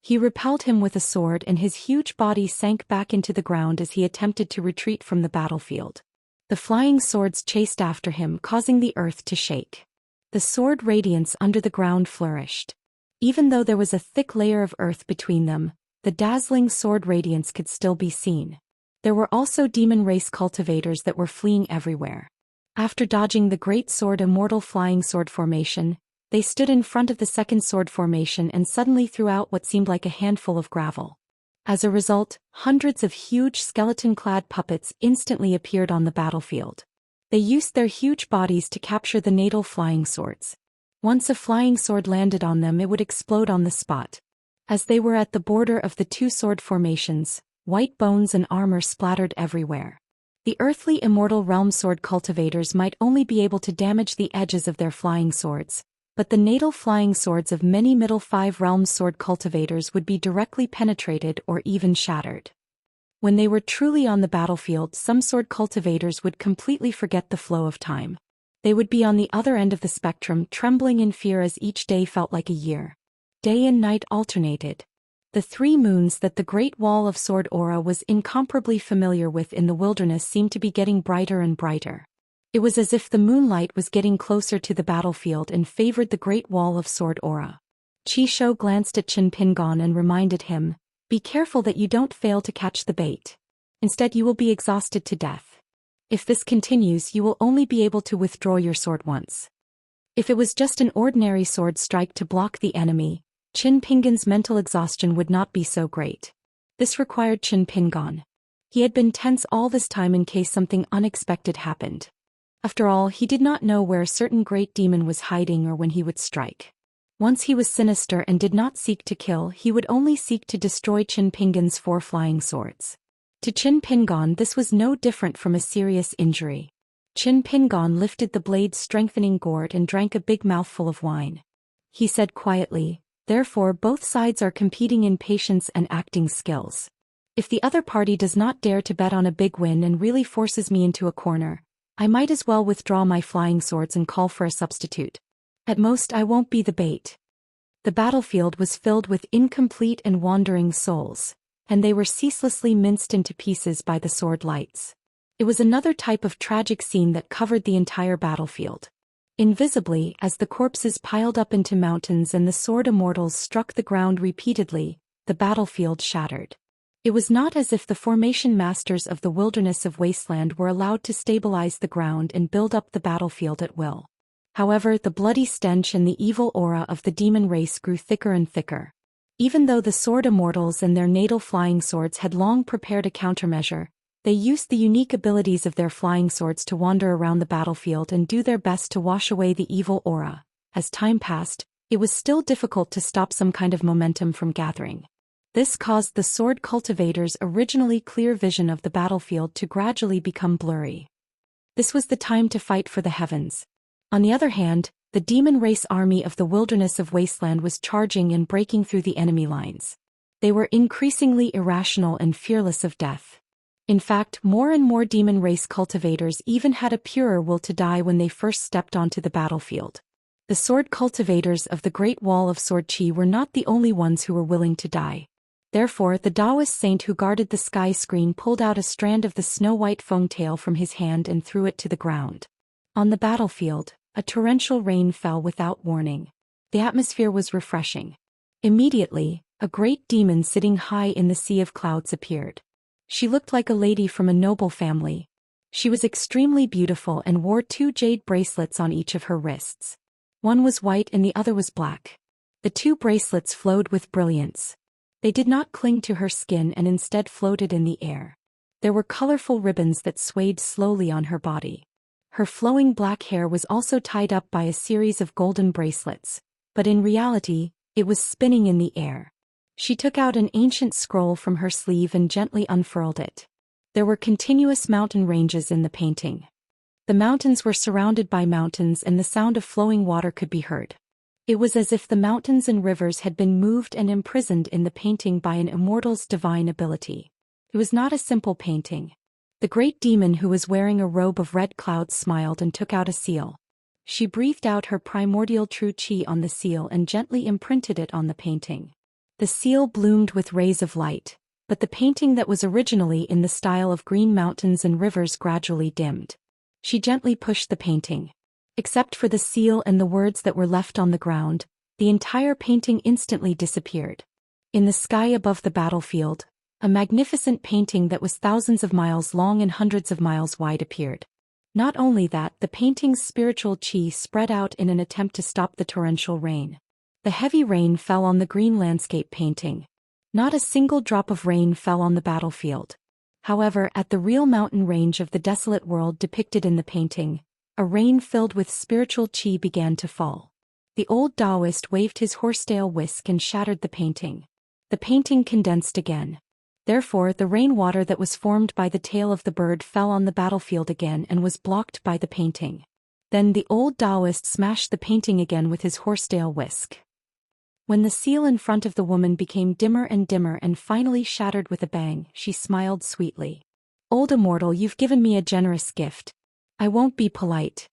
He repelled him with a sword and his huge body sank back into the ground as he attempted to retreat from the battlefield. The flying swords chased after him, causing the earth to shake. The sword radiance under the ground flourished. Even though there was a thick layer of earth between them, the dazzling sword radiance could still be seen. There were also demon race cultivators that were fleeing everywhere. After dodging the great sword Immortal flying sword formation, they stood in front of the second sword formation and suddenly threw out what seemed like a handful of gravel. As a result, hundreds of huge skeleton-clad puppets instantly appeared on the battlefield. They used their huge bodies to capture the natal flying swords. Once a flying sword landed on them, it would explode on the spot. As they were at the border of the two sword formations, white bones and armor splattered everywhere. The earthly Immortal realm sword cultivators might only be able to damage the edges of their flying swords, but the natal flying swords of many Middle Five Realms sword cultivators would be directly penetrated or even shattered. When they were truly on the battlefield, some sword cultivators would completely forget the flow of time. They would be on the other end of the spectrum, trembling in fear as each day felt like a year. Day and night alternated. The 3 moons that the Great Wall of Sword Aura was incomparably familiar with in the wilderness seemed to be getting brighter and brighter. It was as if the moonlight was getting closer to the battlefield and favored the Great Wall of Sword Aura. Qi Shou glanced at Qin Pingon and reminded him, "Be careful that you don't fail to catch the bait. Instead, you will be exhausted to death. If this continues, you will only be able to withdraw your sword once." If it was just an ordinary sword strike to block the enemy, Qin Pingon's mental exhaustion would not be so great. This required Qin Pingon. He had been tense all this time in case something unexpected happened. After all, he did not know where a certain great demon was hiding or when he would strike. Once he was sinister and did not seek to kill, he would only seek to destroy Qin Pingon's 4 flying swords. To Qin Pingon, this was no different from a serious injury. Qin Pingon lifted the blade's strengthening gourd and drank a big mouthful of wine. He said quietly, "Therefore both sides are competing in patience and acting skills. If the other party does not dare to bet on a big win and really forces me into a corner, I might as well withdraw my flying swords and call for a substitute. At most, I won't be the bait." The battlefield was filled with incomplete and wandering souls, and they were ceaselessly minced into pieces by the sword lights. It was another type of tragic scene that covered the entire battlefield. Invisibly, as the corpses piled up into mountains and the sword immortals struck the ground repeatedly, the battlefield shattered. It was not as if the formation masters of the wilderness of wasteland were allowed to stabilize the ground and build up the battlefield at will. However, the bloody stench and the evil aura of the demon race grew thicker and thicker. Even though the sword immortals and their natal flying swords had long prepared a countermeasure, they used the unique abilities of their flying swords to wander around the battlefield and do their best to wash away the evil aura. As time passed, it was still difficult to stop some kind of momentum from gathering. This caused the sword cultivators' originally clear vision of the battlefield to gradually become blurry. This was the time to fight for the heavens. On the other hand, the demon race army of the wilderness of Wasteland was charging and breaking through the enemy lines. They were increasingly irrational and fearless of death. In fact, more and more demon race cultivators even had a purer will to die when they first stepped onto the battlefield. The sword cultivators of the Great Wall of Sword Qi were not the only ones who were willing to die. Therefore, the Daoist saint who guarded the sky screen pulled out a strand of the snow-white fengtail from his hand and threw it to the ground. On the battlefield, a torrential rain fell without warning. The atmosphere was refreshing. Immediately, a great demon sitting high in the sea of clouds appeared. She looked like a lady from a noble family. She was extremely beautiful and wore 2 jade bracelets on each of her wrists. One was white and the other was black. The 2 bracelets flowed with brilliance. They did not cling to her skin and instead floated in the air. There were colorful ribbons that swayed slowly on her body. Her flowing black hair was also tied up by a series of golden bracelets, but in reality, it was spinning in the air. She took out an ancient scroll from her sleeve and gently unfurled it. There were continuous mountain ranges in the painting. The mountains were surrounded by mountains and the sound of flowing water could be heard. It was as if the mountains and rivers had been moved and imprisoned in the painting by an immortal's divine ability. It was not a simple painting. The great demon who was wearing a robe of red clouds smiled and took out a seal. She breathed out her primordial true qi on the seal and gently imprinted it on the painting. The seal bloomed with rays of light, but the painting that was originally in the style of green mountains and rivers gradually dimmed. She gently pushed the painting. Except for the seal and the words that were left on the ground, the entire painting instantly disappeared. In the sky above the battlefield, a magnificent painting that was thousands of miles long and hundreds of miles wide appeared. Not only that, the painting's spiritual qi spread out in an attempt to stop the torrential rain. The heavy rain fell on the green landscape painting. Not a single drop of rain fell on the battlefield. However, at the real mountain range of the desolate world depicted in the painting, a rain filled with spiritual qi began to fall. The old Daoist waved his horsetail whisk and shattered the painting. The painting condensed again. Therefore, the rainwater that was formed by the tail of the bird fell on the battlefield again and was blocked by the painting. Then the old Daoist smashed the painting again with his horsetail whisk. When the seal in front of the woman became dimmer and finally shattered with a bang, she smiled sweetly. "Old Immortal, you've given me a generous gift. I won't be polite."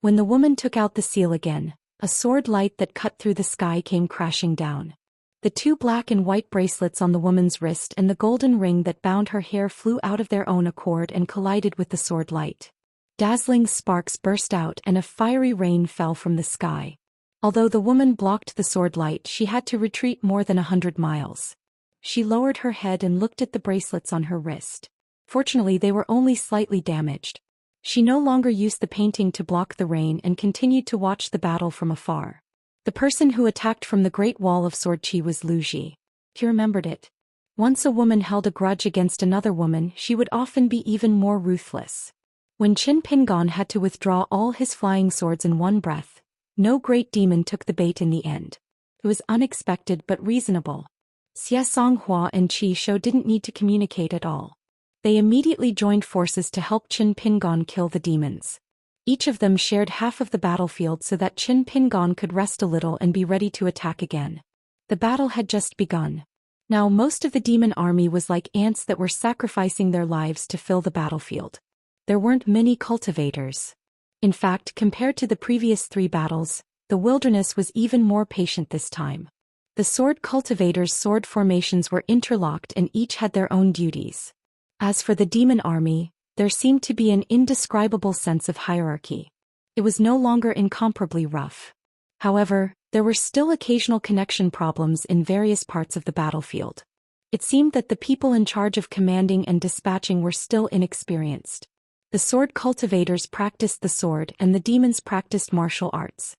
When the woman took out the seal again, a sword light that cut through the sky came crashing down. The 2 black and white bracelets on the woman's wrist and the golden ring that bound her hair flew out of their own accord and collided with the sword light. Dazzling sparks burst out and a fiery rain fell from the sky. Although the woman blocked the sword light, she had to retreat more than 100 miles. She lowered her head and looked at the bracelets on her wrist. Fortunately, they were only slightly damaged. She no longer used the painting to block the rain and continued to watch the battle from afar. The person who attacked from the Great Wall of Sword Qi was Lu Ji. He remembered it. Once a woman held a grudge against another woman, she would often be even more ruthless. When Qin Pingon had to withdraw all his flying swords in one breath, no great demon took the bait in the end. It was unexpected but reasonable. Xie Songhua and Qi Shou didn't need to communicate at all. They immediately joined forces to help Qin Pingon kill the demons. Each of them shared half of the battlefield so that Qin Pingon could rest a little and be ready to attack again. The battle had just begun. Now most of the demon army was like ants that were sacrificing their lives to fill the battlefield. There weren't many cultivators. In fact, compared to the previous 3 battles, the wilderness was even more patient this time. The sword cultivators' sword formations were interlocked and each had their own duties. As for the demon army, there seemed to be an indescribable sense of hierarchy. It was no longer incomparably rough. However, there were still occasional connection problems in various parts of the battlefield. It seemed that the people in charge of commanding and dispatching were still inexperienced. The sword cultivators practiced the sword and the demons practiced martial arts.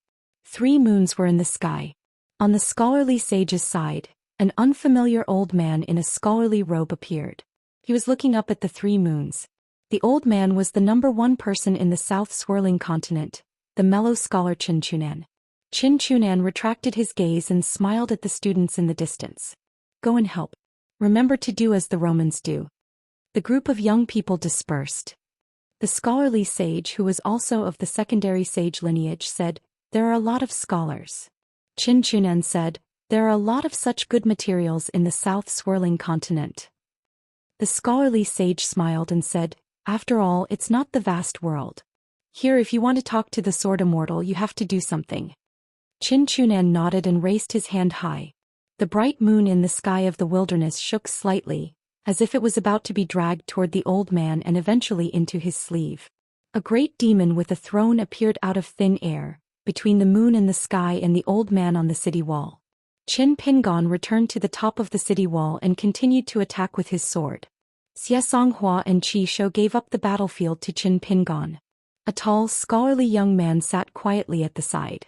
3 moons were in the sky. On the scholarly sage's side, an unfamiliar old man in a scholarly robe appeared. He was looking up at the 3 moons. The old man was the #1 person in the south swirling continent, the mellow scholar Qin Chunan. Qin Chunan retracted his gaze and smiled at the students in the distance. "Go and help. Remember to do as the Romans do." The group of young people dispersed. The scholarly sage, who was also of the secondary sage lineage, said, "There are a lot of scholars." Qin Chunan said, "There are a lot of such good materials in the south swirling continent." The scholarly sage smiled and said, "After all, it's not the vast world. Here, if you want to talk to the sword immortal, you have to do something." Qin Chunan nodded and raised his hand high. The bright moon in the sky of the wilderness shook slightly, as if it was about to be dragged toward the old man and eventually into his sleeve. A great demon with a throne appeared out of thin air, between the moon and the sky and the old man on the city wall. Qin Pingon returned to the top of the city wall and continued to attack with his sword. Xianxia and Qi Shou gave up the battlefield to Qin Pingon. A tall, scholarly young man sat quietly at the side.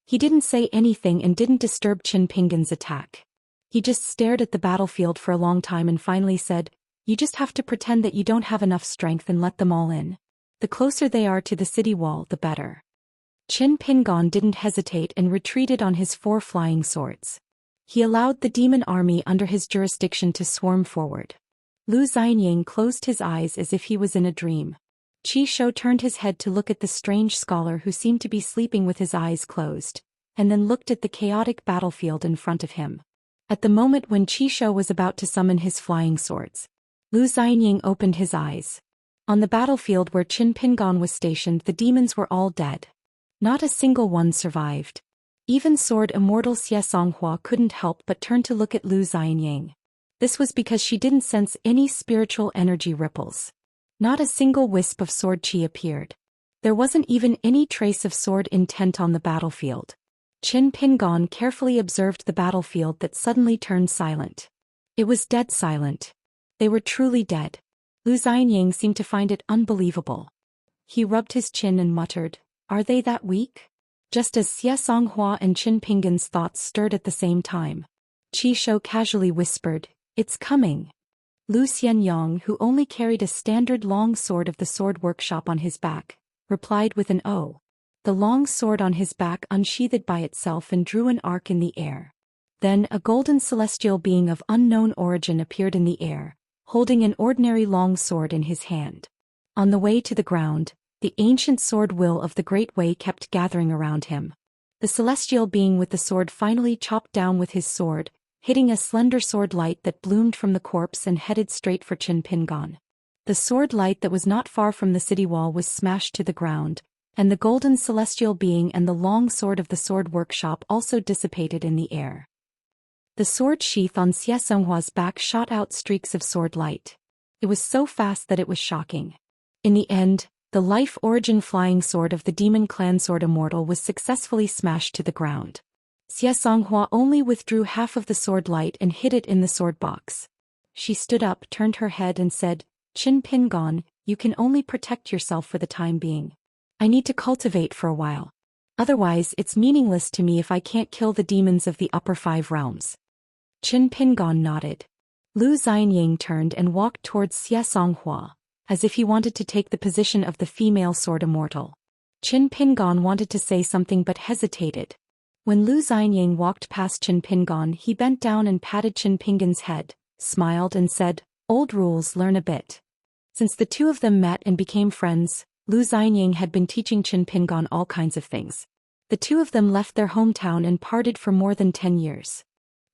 He didn't say anything and didn't disturb Qin Pingon's attack. He just stared at the battlefield for a long time and finally said, "You just have to pretend that you don't have enough strength and let them all in. The closer they are to the city wall, the better." Qin Pingon didn't hesitate and retreated on his 4 flying swords. He allowed the demon army under his jurisdiction to swarm forward. Lu Xianying closed his eyes as if he was in a dream. Qi Shou turned his head to look at the strange scholar who seemed to be sleeping with his eyes closed, and then looked at the chaotic battlefield in front of him. At the moment when Qi Shou was about to summon his flying swords, Lu Xianying opened his eyes. On the battlefield where Qin Pingon was stationed, the demons were all dead. Not a single one survived. Even sword immortal Xianxia couldn't help but turn to look at Lu Xianying. This was because she didn't sense any spiritual energy ripples. Not a single wisp of sword chi appeared. There wasn't even any trace of sword intent on the battlefield. Qin Pingon carefully observed the battlefield that suddenly turned silent. It was dead silent. They were truly dead. Lu Xianying seemed to find it unbelievable. He rubbed his chin and muttered, "Are they that weak?" Just as Xianxia and Qin Pingon's thoughts stirred at the same time, Qi Shou casually whispered, "It's coming." Lu Xianyang, who only carried a standard long sword of the sword workshop on his back, replied with an "Oh." The long sword on his back unsheathed by itself and drew an arc in the air. Then a golden celestial being of unknown origin appeared in the air, holding an ordinary long sword in his hand. On the way to the ground, the ancient sword will of the Great Way kept gathering around him. The celestial being with the sword finally chopped down with his sword, hitting a slender sword light that bloomed from the corpse and headed straight for Qin Pingon. The sword light that was not far from the city wall was smashed to the ground, and the golden celestial being and the long sword of the sword workshop also dissipated in the air. The sword sheath on Xianxia's back shot out streaks of sword light. It was so fast that it was shocking. In the end, the life origin flying sword of the demon clan sword immortal was successfully smashed to the ground. Xianxia only withdrew half of the sword light and hid it in the sword box. She stood up, turned her head and said, "Qin Pingon, you can only protect yourself for the time being. I need to cultivate for a while. Otherwise, it's meaningless to me if I can't kill the demons of the upper 5 realms." Qin Pingon nodded. Lu Xianying turned and walked towards Xianxia, as if he wanted to take the position of the female sword immortal. Qin Pingon wanted to say something but hesitated. When Lu Xianying walked past Qin Pingon, he bent down and patted Qin Pingon's head, smiled and said, "Old rules, learn a bit." Since the two of them met and became friends, Lu Xianying had been teaching Qin Pingon all kinds of things. The two of them left their hometown and parted for more than 10 years.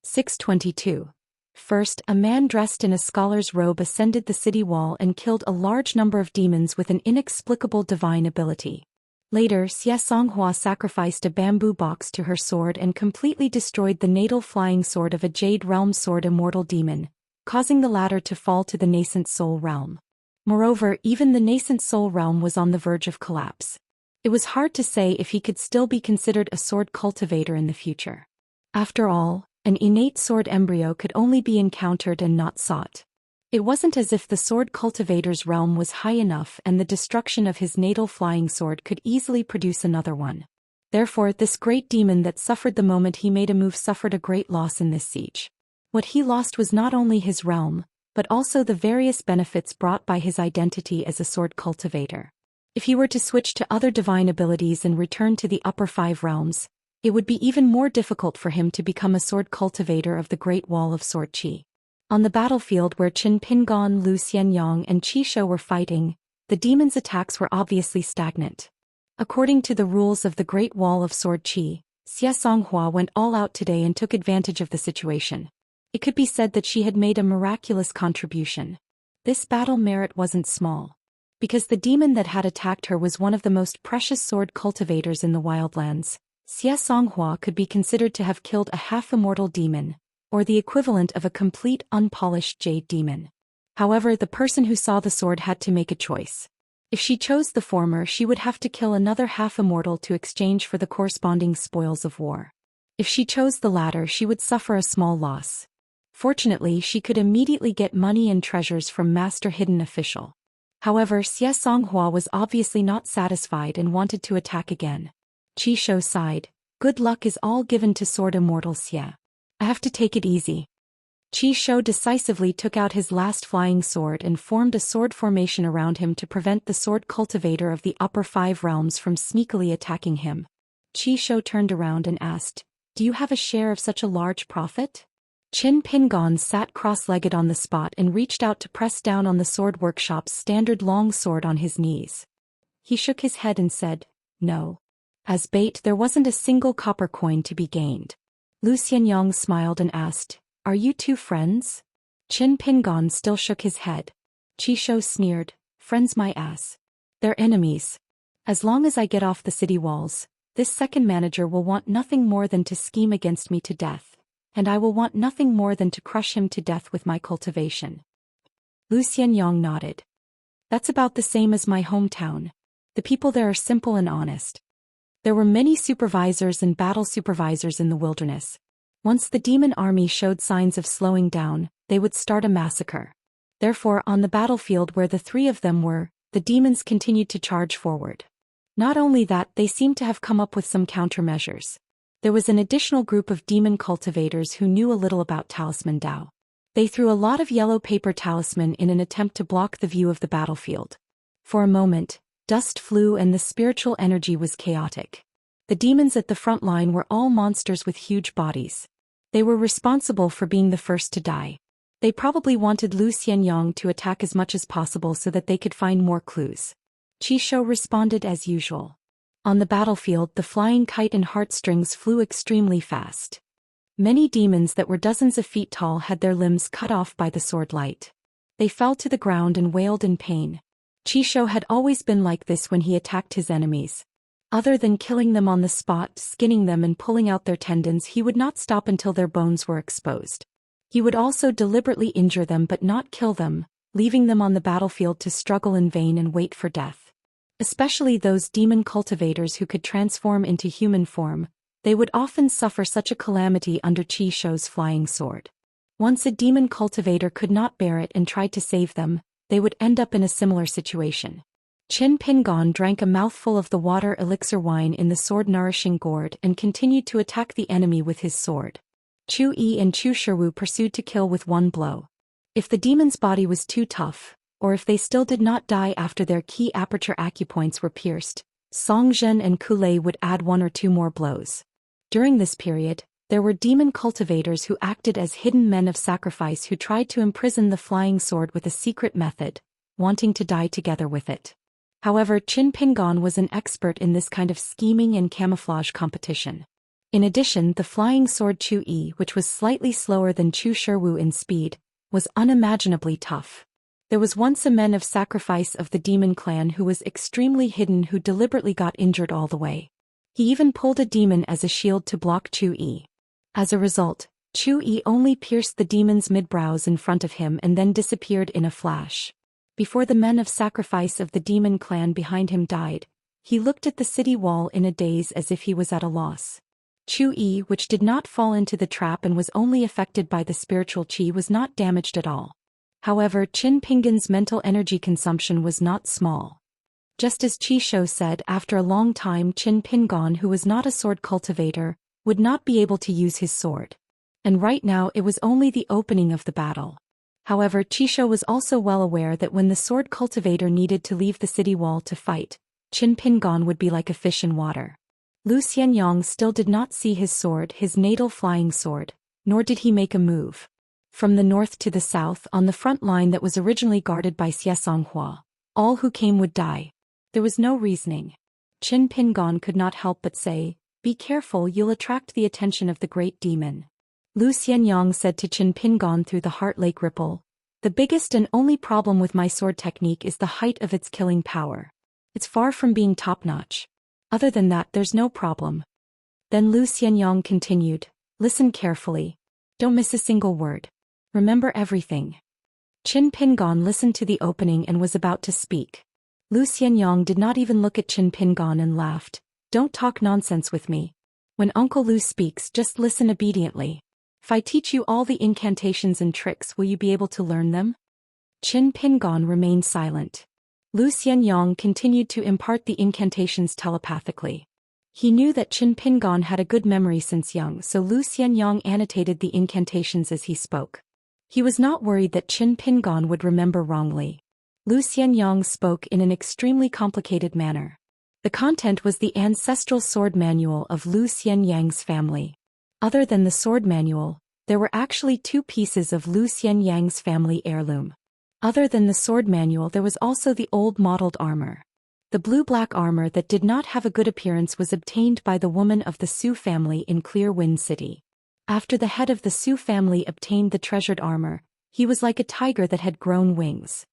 622. First, a man dressed in a scholar's robe ascended the city wall and killed a large number of demons with an inexplicable divine ability. Later, Xianxia sacrificed a bamboo box to her sword and completely destroyed the natal flying sword of a Jade Realm sword immortal demon, causing the latter to fall to the nascent soul realm. Moreover, even the nascent soul realm was on the verge of collapse. It was hard to say if he could still be considered a sword cultivator in the future. After all, an innate sword embryo could only be encountered and not sought. It wasn't as if the sword cultivator's realm was high enough and the destruction of his natal flying sword could easily produce another one. Therefore, this great demon that suffered the moment he made a move suffered a great loss in this siege. What he lost was not only his realm, but also the various benefits brought by his identity as a sword cultivator. If he were to switch to other divine abilities and return to the upper 5 realms, it would be even more difficult for him to become a sword cultivator of the Great Wall of Sword Qi. On the battlefield where Qin Pingon, Lu Xianyang and Qi Shou were fighting, The demon's attacks were obviously stagnant. According to the rules of the Great Wall of Sword Qi, Xianxia went all out today and took advantage of the situation. It could be said that she had made a miraculous contribution. This battle merit wasn't small. Because the demon that had attacked her was one of the most precious sword cultivators in the wildlands, Xianxia could be considered to have killed a half-immortal demon, or the equivalent of a complete unpolished jade demon. However, the person who saw the sword had to make a choice. If she chose the former, she would have to kill another half-immortal to exchange for the corresponding spoils of war. If she chose the latter, she would suffer a small loss. Fortunately, she could immediately get money and treasures from Master Hidden Official. However, Xianxia was obviously not satisfied and wanted to attack again. Qi Shou sighed. Good luck is all given to Sword Immortal Xia. I have to take it easy. Qi Shou decisively took out his last flying sword and formed a sword formation around him to prevent the sword cultivator of the upper 5 realms from sneakily attacking him. Qi Shou turned around and asked, "Do you have a share of such a large profit?" Qin Pingon sat cross-legged on the spot and reached out to press down on the sword workshop's standard long sword on his knees. He shook his head and said, "No." As bait, there wasn't a single copper coin to be gained. Xianxia smiled and asked, "Are you two friends?" Qin Pingon still shook his head. Qi Shou sneered, "Friends my ass. They're enemies. As long as I get off the city walls, this second manager will want nothing more than to scheme against me to death, and I will want nothing more than to crush him to death with my cultivation." Xianxia nodded. "That's about the same as my hometown. The people there are simple and honest." There were many supervisors and battle supervisors in the wilderness. Once the demon army showed signs of slowing down, they would start a massacre. Therefore, on the battlefield where the 3 of them were, the demons continued to charge forward. Not only that, they seemed to have come up with some countermeasures. There was an additional group of demon cultivators who knew a little about Talisman Dao. They threw a lot of yellow paper talisman in an attempt to block the view of the battlefield. For a moment, dust flew and the spiritual energy was chaotic. The demons at the front line were all monsters with huge bodies. They were responsible for being the first to die. They probably wanted Xianxia to attack as much as possible so that they could find more clues. Qi Shou responded as usual. On the battlefield, the flying kite and heartstrings flew extremely fast. Many demons that were dozens of feet tall had their limbs cut off by the sword light. They fell to the ground and wailed in pain. Qi Shou had always been like this when he attacked his enemies. Other than killing them on the spot, skinning them and pulling out their tendons, he would not stop until their bones were exposed. He would also deliberately injure them but not kill them, leaving them on the battlefield to struggle in vain and wait for death. Especially those demon cultivators who could transform into human form, they would often suffer such a calamity under Qi Shou's flying sword. Once a demon cultivator could not bear it and tried to save them, they would end up in a similar situation. Qin Pingon drank a mouthful of the water elixir wine in the sword-nourishing gourd and continued to attack the enemy with his sword. Chu Yi and Chu Shiwu pursued to kill with one blow. If the demon's body was too tough, or if they still did not die after their key aperture acupoints were pierced, Song Zhen and Kulei would add 1 or 2 more blows. During this period, there were demon cultivators who acted as hidden men of sacrifice who tried to imprison the flying sword with a secret method, wanting to die together with it. However, Qin Pingon was an expert in this kind of scheming and camouflage competition. In addition, the flying sword Chu Yi, which was slightly slower than Chu Shiwu in speed, was unimaginably tough. There was once a man of sacrifice of the demon clan who was extremely hidden who deliberately got injured all the way. He even pulled a demon as a shield to block Chu Yi. As a result, Chu Yi only pierced the demon's mid-brows in front of him and then disappeared in a flash. Before the men of sacrifice of the demon clan behind him died, he looked at the city wall in a daze as if he was at a loss. Chu Yi, which did not fall into the trap and was only affected by the spiritual qi, was not damaged at all. However, Qin Pingon's mental energy consumption was not small. Just as Qi Shou said, after a long time Qin Pingon, who was not a sword cultivator, would not be able to use his sword. And right now it was only the opening of the battle. However, Qi Shou was also well aware that when the sword cultivator needed to leave the city wall to fight, Qin Pingon would be like a fish in water. Xianxia still did not see his sword, his natal flying sword, nor did he make a move. From the north to the south, on the front line that was originally guarded by Xianxia, All who came would die. There was no reasoning. Qin Pingon could not help but say, "Be careful, you'll attract the attention of the great demon." Lu Xianyang said to Qin Pingon through the heart lake ripple, "The biggest and only problem with my sword technique is the height of its killing power. It's far from being top-notch. Other than that, there's no problem." Then Lu Xianyang continued, "Listen carefully. Don't miss a single word. Remember everything." Qin Pingon listened to the opening and was about to speak. Lu Xianyang did not even look at Qin Pingon and laughed. "Don't talk nonsense with me. When Uncle Lu speaks, just listen obediently. If I teach you all the incantations and tricks, will you be able to learn them?" Qin Pingon remained silent. Lu Xianyang continued to impart the incantations telepathically. He knew that Qin Pingon had a good memory since young, so Lu Xianyang annotated the incantations as he spoke. He was not worried that Qin Pingon would remember wrongly. Lu Xianyang spoke in an extremely complicated manner. The content was the ancestral sword manual of Lu Xianyang's family. Other than the sword manual, there were actually 2 pieces of Lu Xianyang's family heirloom. Other than the sword manual, there was also the old modeled armor. The blue-black armor that did not have a good appearance was obtained by the woman of the Su family in Clear Wind City. After the head of the Su family obtained the treasured armor, he was like a tiger that had grown wings.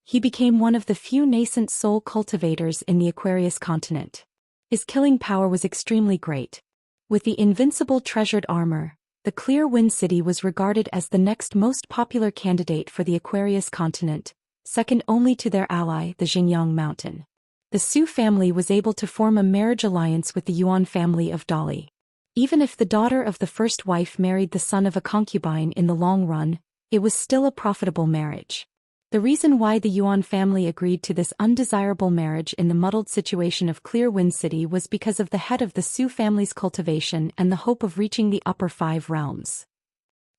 He became one of the few nascent soul cultivators in the Aquarius continent. His killing power was extremely great. With the invincible treasured armor, the Clear Wind City was regarded as the next most popular candidate for the Aquarius continent, second only to their ally, the Xingyang Mountain. The Su family was able to form a marriage alliance with the Yuan family of Dali. Even if the daughter of the first wife married the son of a concubine in the long run, it was still a profitable marriage. The reason why the Yuan family agreed to this undesirable marriage in the muddled situation of Clear Wind City was because of the head of the Su family's cultivation and the hope of reaching the upper 5 realms.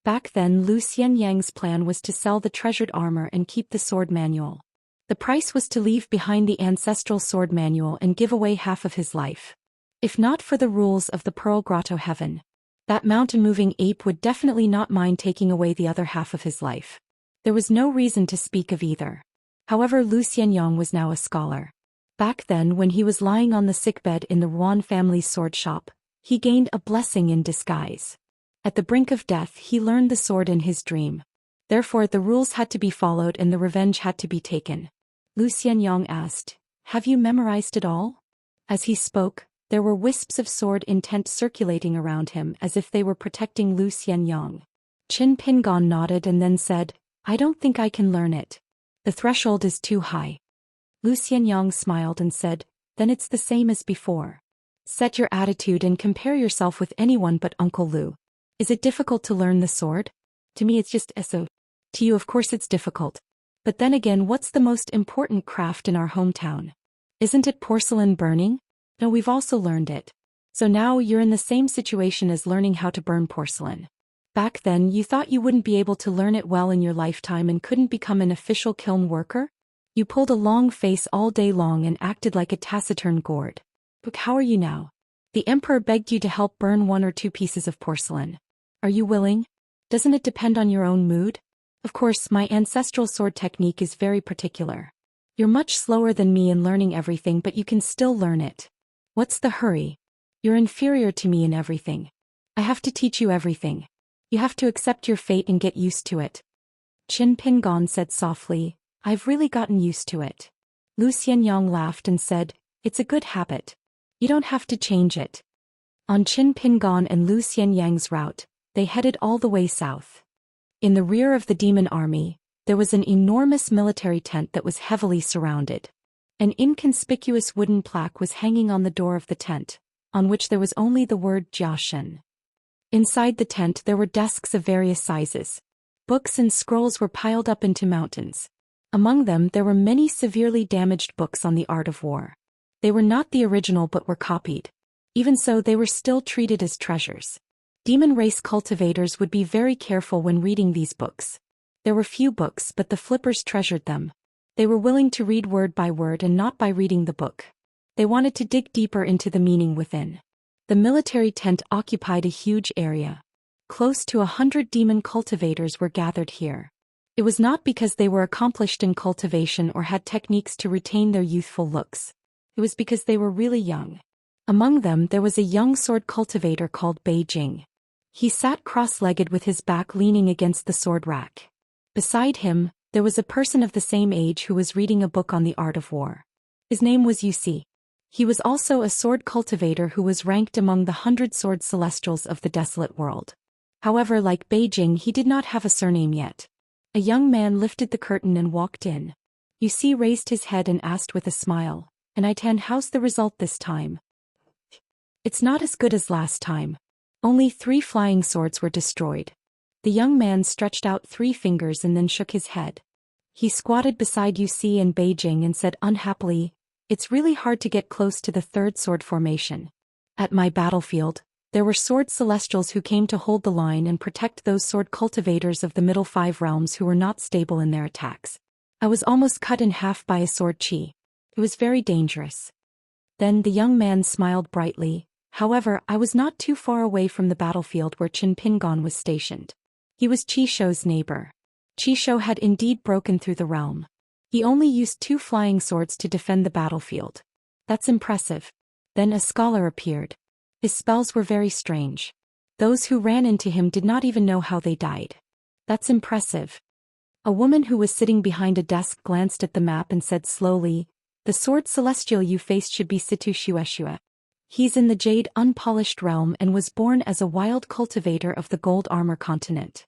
Back then, Lu Xianyang's plan was to sell the treasured armor and keep the sword manual. The price was to leave behind the ancestral sword manual and give away half of his life. If not for the rules of the Pearl Grotto Heaven, that mountain-moving ape would definitely not mind taking away the other half of his life. There was no reason to speak of either. However, Lu Xianyang was now a scholar. Back then, when he was lying on the sickbed in the Yuan family's sword shop, he gained a blessing in disguise. At the brink of death, he learned the sword in his dream. Therefore, the rules had to be followed and the revenge had to be taken. Lu Xianyang asked, "Have you memorized it all?" As he spoke, there were wisps of sword intent circulating around him as if they were protecting Lu Xianyang. Qin Pingon nodded and then said, "I don't think I can learn it. The threshold is too high." Lu Xianyang smiled and said, "Then it's the same as before. Set your attitude and compare yourself with anyone but Uncle Lu. Is it difficult to learn the sword? To me it's just so. To you of course it's difficult. But then again, what's the most important craft in our hometown? Isn't it porcelain burning? No, we've also learned it. So now you're in the same situation as learning how to burn porcelain. Back then you thought you wouldn't be able to learn it well in your lifetime and couldn't become an official kiln worker? You pulled a long face all day long and acted like a taciturn gourd. But how are you now? The emperor begged you to help burn 1 or 2 pieces of porcelain. Are you willing? Doesn't it depend on your own mood? Of course, my ancestral sword technique is very particular. You're much slower than me in learning everything, but you can still learn it. What's the hurry? You're inferior to me in everything. I have to teach you everything. You have to accept your fate and get used to it." Qin Pingon said softly, "I've really gotten used to it." Lu Xianyang laughed and said, "It's a good habit. You don't have to change it." On Qin Pingon and Lu Xianyang's route, they headed all the way south. In the rear of the demon army, there was an enormous military tent that was heavily surrounded. An inconspicuous wooden plaque was hanging on the door of the tent, on which there was only the word Jiaoshen. Inside the tent there were desks of various sizes. Books and scrolls were piled up into mountains. Among them there were many severely damaged books on the art of war. They were not the original but were copied. Even so, they were still treated as treasures. Demon race cultivators would be very careful when reading these books. There were few books, but the flippers treasured them. They were willing to read word by word and not by reading the book. They wanted to dig deeper into the meaning within. The military tent occupied a huge area. Close to 100 demon cultivators were gathered here. It was not because they were accomplished in cultivation or had techniques to retain their youthful looks. It was because they were really young. Among them there was a young sword cultivator called Beijing. He sat cross-legged with his back leaning against the sword rack. Beside him, there was a person of the same age who was reading a book on the art of war. His name was Wuxia. He was also a sword cultivator who was ranked among the 100 sword celestials of the desolate world. However, like Beijing, he did not have a surname yet. A young man lifted the curtain and walked in. Wuxia raised his head and asked with a smile, "And how's the result this time?" "It's not as good as last time. Only 3 flying swords were destroyed." The young man stretched out 3 fingers and then shook his head. He squatted beside Wuxia and Beijing and said unhappily, "It's really hard to get close to the 3rd sword formation. At my battlefield, there were sword celestials who came to hold the line and protect those sword cultivators of the middle 5 realms who were not stable in their attacks. I was almost cut in half by a sword chi. It was very dangerous." Then the young man smiled brightly. "However, I was not too far away from the battlefield where Qin Pingon was stationed. He was Qi Shou's neighbor. Qi Shou had indeed broken through the realm. He only used 2 flying swords to defend the battlefield. That's impressive." Then a scholar appeared. His spells were very strange. Those who ran into him did not even know how they died. "That's impressive." A woman who was sitting behind a desk glanced at the map and said slowly, "The sword celestial you faced should be Situ Xianxia. He's in the jade unpolished realm and was born as a wild cultivator of the gold armor continent.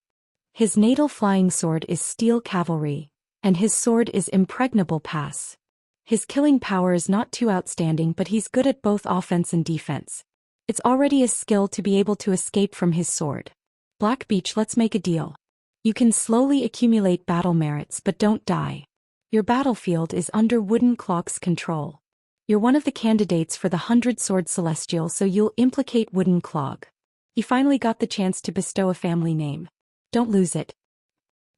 His natal flying sword is steel cavalry, and his sword is impregnable pass. His killing power is not too outstanding, but he's good at both offense and defense. It's already a skill to be able to escape from his sword. Black Beach, let's make a deal. You can slowly accumulate battle merits but don't die. Your battlefield is under Wooden Clog's control. You're one of the candidates for the 100 Sword Celestial, so you'll implicate Wooden Clog." He finally got the chance to bestow a family name. "Don't lose it."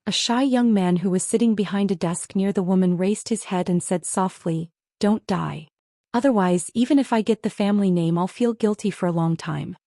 A shy young man who was sitting behind a desk near the woman raised his head and said softly, "Don't die. Otherwise, even if I get the family name, I'll feel guilty for a long time."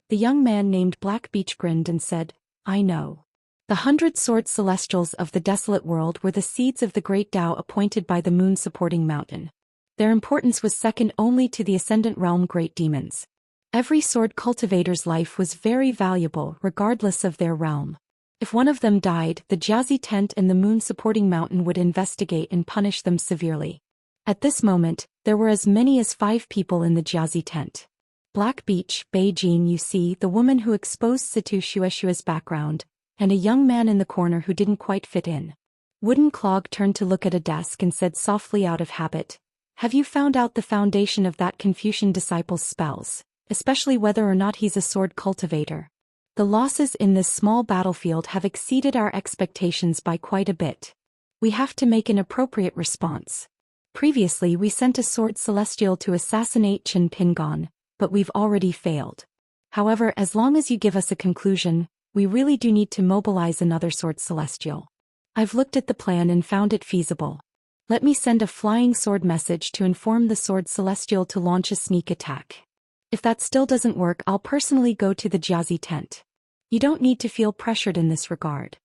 The young man named Black Beach grinned and said, "I know. The 100 Sword Celestials of the desolate world were the seeds of the great Tao appointed by the moon supporting mountain. Their importance was second only to the Ascendant Realm great demons. Every sword cultivator's life was very valuable regardless of their realm. If one of them died, the Jiazi tent and the moon supporting mountain would investigate and punish them severely. At this moment, there were as many as 5 people in the Jiazi tent. Black Beach, Beijing, you see, the woman who exposed Situ Xianxia's background, and a young man in the corner who didn't quite fit in. Wooden Clog turned to look at a desk and said softly out of habit, "Have you found out the foundation of that Confucian disciple's spells, especially whether or not he's a sword cultivator? The losses in this small battlefield have exceeded our expectations by quite a bit. We have to make an appropriate response. Previously we sent a sword celestial to assassinate Qin Pingon, but we've already failed. However, as long as you give us a conclusion, we really do need to mobilize another sword celestial. I've looked at the plan and found it feasible. Let me send a flying sword message to inform the sword celestial to launch a sneak attack. If that still doesn't work, I'll personally go to the Jiazi tent. You don't need to feel pressured in this regard."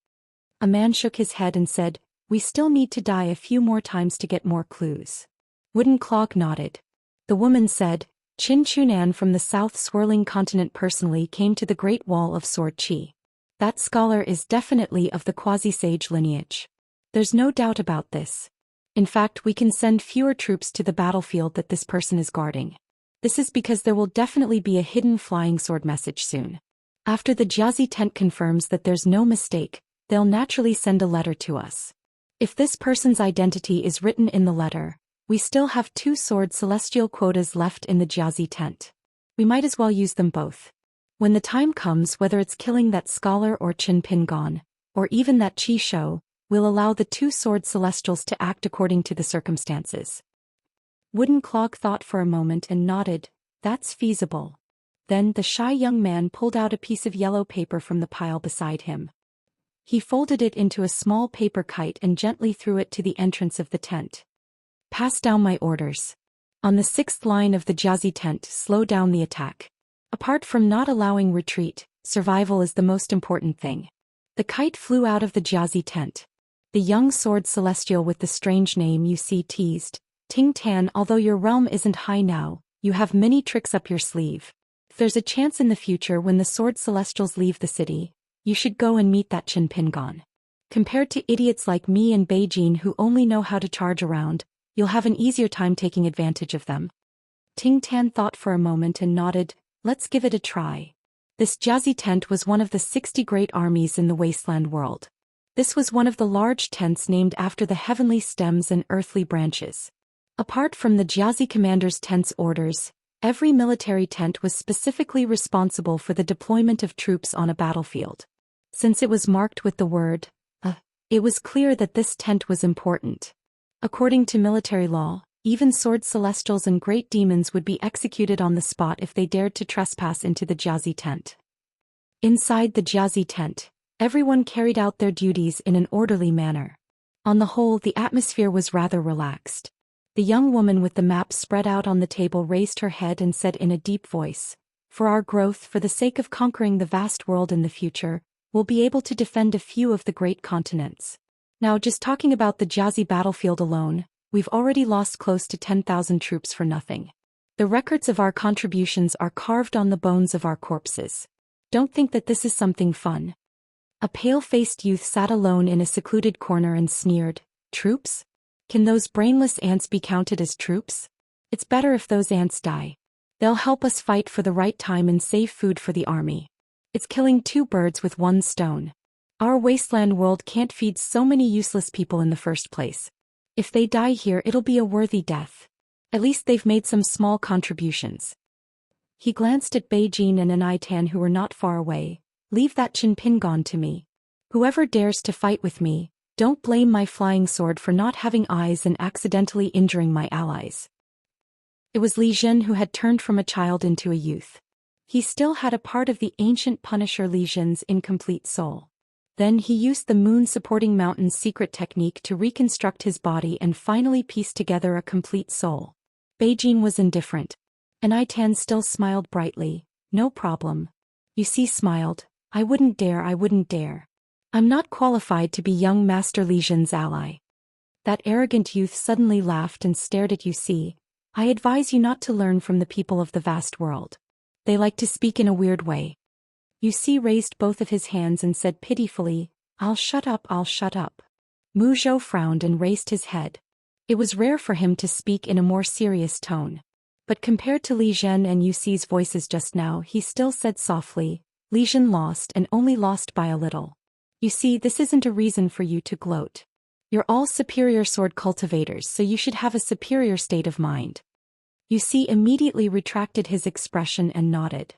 A man shook his head and said, "We still need to die a few more times to get more clues." Wooden Clog nodded. The woman said, "Qin Chunan from the south swirling continent personally came to the Great Wall of Sword Qi. That scholar is definitely of the quasi-sage lineage. There's no doubt about this. In fact, we can send fewer troops to the battlefield that this person is guarding. This is because there will definitely be a hidden flying sword message soon. After the Jiazi tent confirms that there's no mistake, they'll naturally send a letter to us. If this person's identity is written in the letter, we still have 2 sword celestial quotas left in the Jiazi tent. We might as well use them both. When the time comes, whether it's killing that scholar or Qin Pingon, or even that Qi Shou, we'll allow the 2 sword celestials to act according to the circumstances." Wooden Clog thought for a moment and nodded, "That's feasible." Then the shy young man pulled out a piece of yellow paper from the pile beside him. He folded it into a small paper kite and gently threw it to the entrance of the tent. "Pass down my orders. On the 6th line of the Jiazi tent, slow down the attack. Apart from not allowing retreat, survival is the most important thing." The kite flew out of the Jiazi tent. The young sword celestial with the strange name you see teased. Ting Tan, although your realm isn't high now, you have many tricks up your sleeve. If there's a chance in the future when the sword celestials leave the city, you should go and meet that Qin Pingon. Compared to idiots like me and Beijing who only know how to charge around, you'll have an easier time taking advantage of them. Ting Tan thought for a moment and nodded. Let's give it a try. This Jiazi tent was one of the 60 great armies in the wasteland world. This was one of the large tents named after the heavenly stems and earthly branches. Apart from the Jiazi commander's tent's orders, every military tent was specifically responsible for the deployment of troops on a battlefield. Since it was marked with the word, it was clear that this tent was important. According to military law, even sword celestials and great demons would be executed on the spot if they dared to trespass into the Jiazi tent. Inside the Jiazi tent, everyone carried out their duties in an orderly manner. On the whole, the atmosphere was rather relaxed. The young woman with the map spread out on the table raised her head and said in a deep voice, "For our growth, for the sake of conquering the vast world in the future, we'll be able to defend a few of the great continents. Now, just talking about the Jiazi battlefield alone, we've already lost close to 10,000 troops for nothing. The records of our contributions are carved on the bones of our corpses. Don't think that this is something fun." A pale-faced youth sat alone in a secluded corner and sneered, "Troops? Can those brainless ants be counted as troops? It's better if those ants die. They'll help us fight for the right time and save food for the army. It's killing two birds with one stone. Our wasteland world can't feed so many useless people in the first place. If they die here, it'll be a worthy death. At least they've made some small contributions." He glanced at Beijing and Anitan who were not far away. "Leave that Qin Pingon to me. Whoever dares to fight with me, don't blame my flying sword for not having eyes and accidentally injuring my allies." It was Li Jin who had turned from a child into a youth. He still had a part of the ancient Punisher Li Jin's incomplete soul. Then he used the moon-supporting mountain's secret technique to reconstruct his body and finally piece together a complete soul. Beijing was indifferent. Anitan still smiled brightly. "No problem." You see, smiled. I wouldn't dare. I'm not qualified to be young Master Li Jin's ally." That arrogant youth suddenly laughed and stared at you. "See, I advise you not to learn from the people of the vast world. They like to speak in a weird way." You see raised both of his hands and said pitifully, I'll shut up. Mu Zhou frowned and raised his head. It was rare for him to speak in a more serious tone. But compared to Li Zhen and Yu Xi's voices just now, he still said softly, "Li Zhen lost and only lost by a little. You see, this isn't a reason for you to gloat. You're all superior sword cultivators, so you should have a superior state of mind." Yu Xi immediately retracted his expression and nodded.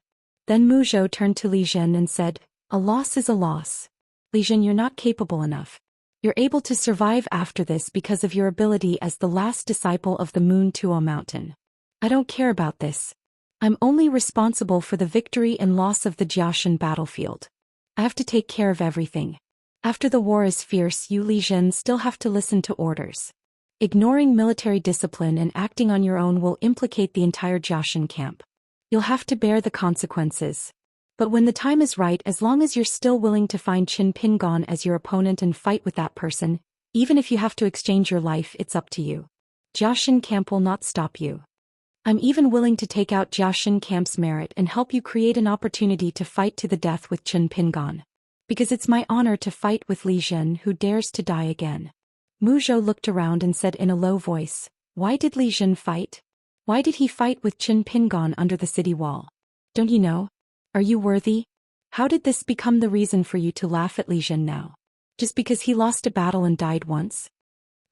Then Mu Zhou turned to Li Zhen and said, "A loss is a loss. Li Zhen, you're not capable enough. You're able to survive after this because of your ability as the last disciple of the Moon Tuo Mountain. I don't care about this. I'm only responsible for the victory and loss of the Jiaxin battlefield. I have to take care of everything. After the war is fierce, you Li Zhen still have to listen to orders. Ignoring military discipline and acting on your own will implicate the entire Jiaxin camp. You'll have to bear the consequences. But when the time is right, as long as you're still willing to find Qin Pingon as your opponent and fight with that person, even if you have to exchange your life, it's up to you. Jiaxin camp will not stop you. I'm even willing to take out Jiaxin camp's merit and help you create an opportunity to fight to the death with Qin Pingon. Because it's my honor to fight with Li Zhen who dares to die again." Mu Zhou looked around and said in a low voice, "Why did Li Zhen fight? Why did he fight with Qin Pingon under the city wall? Don't you know? Are you worthy? How did this become the reason for you to laugh at Li Zhen now? Just because he lost a battle and died once?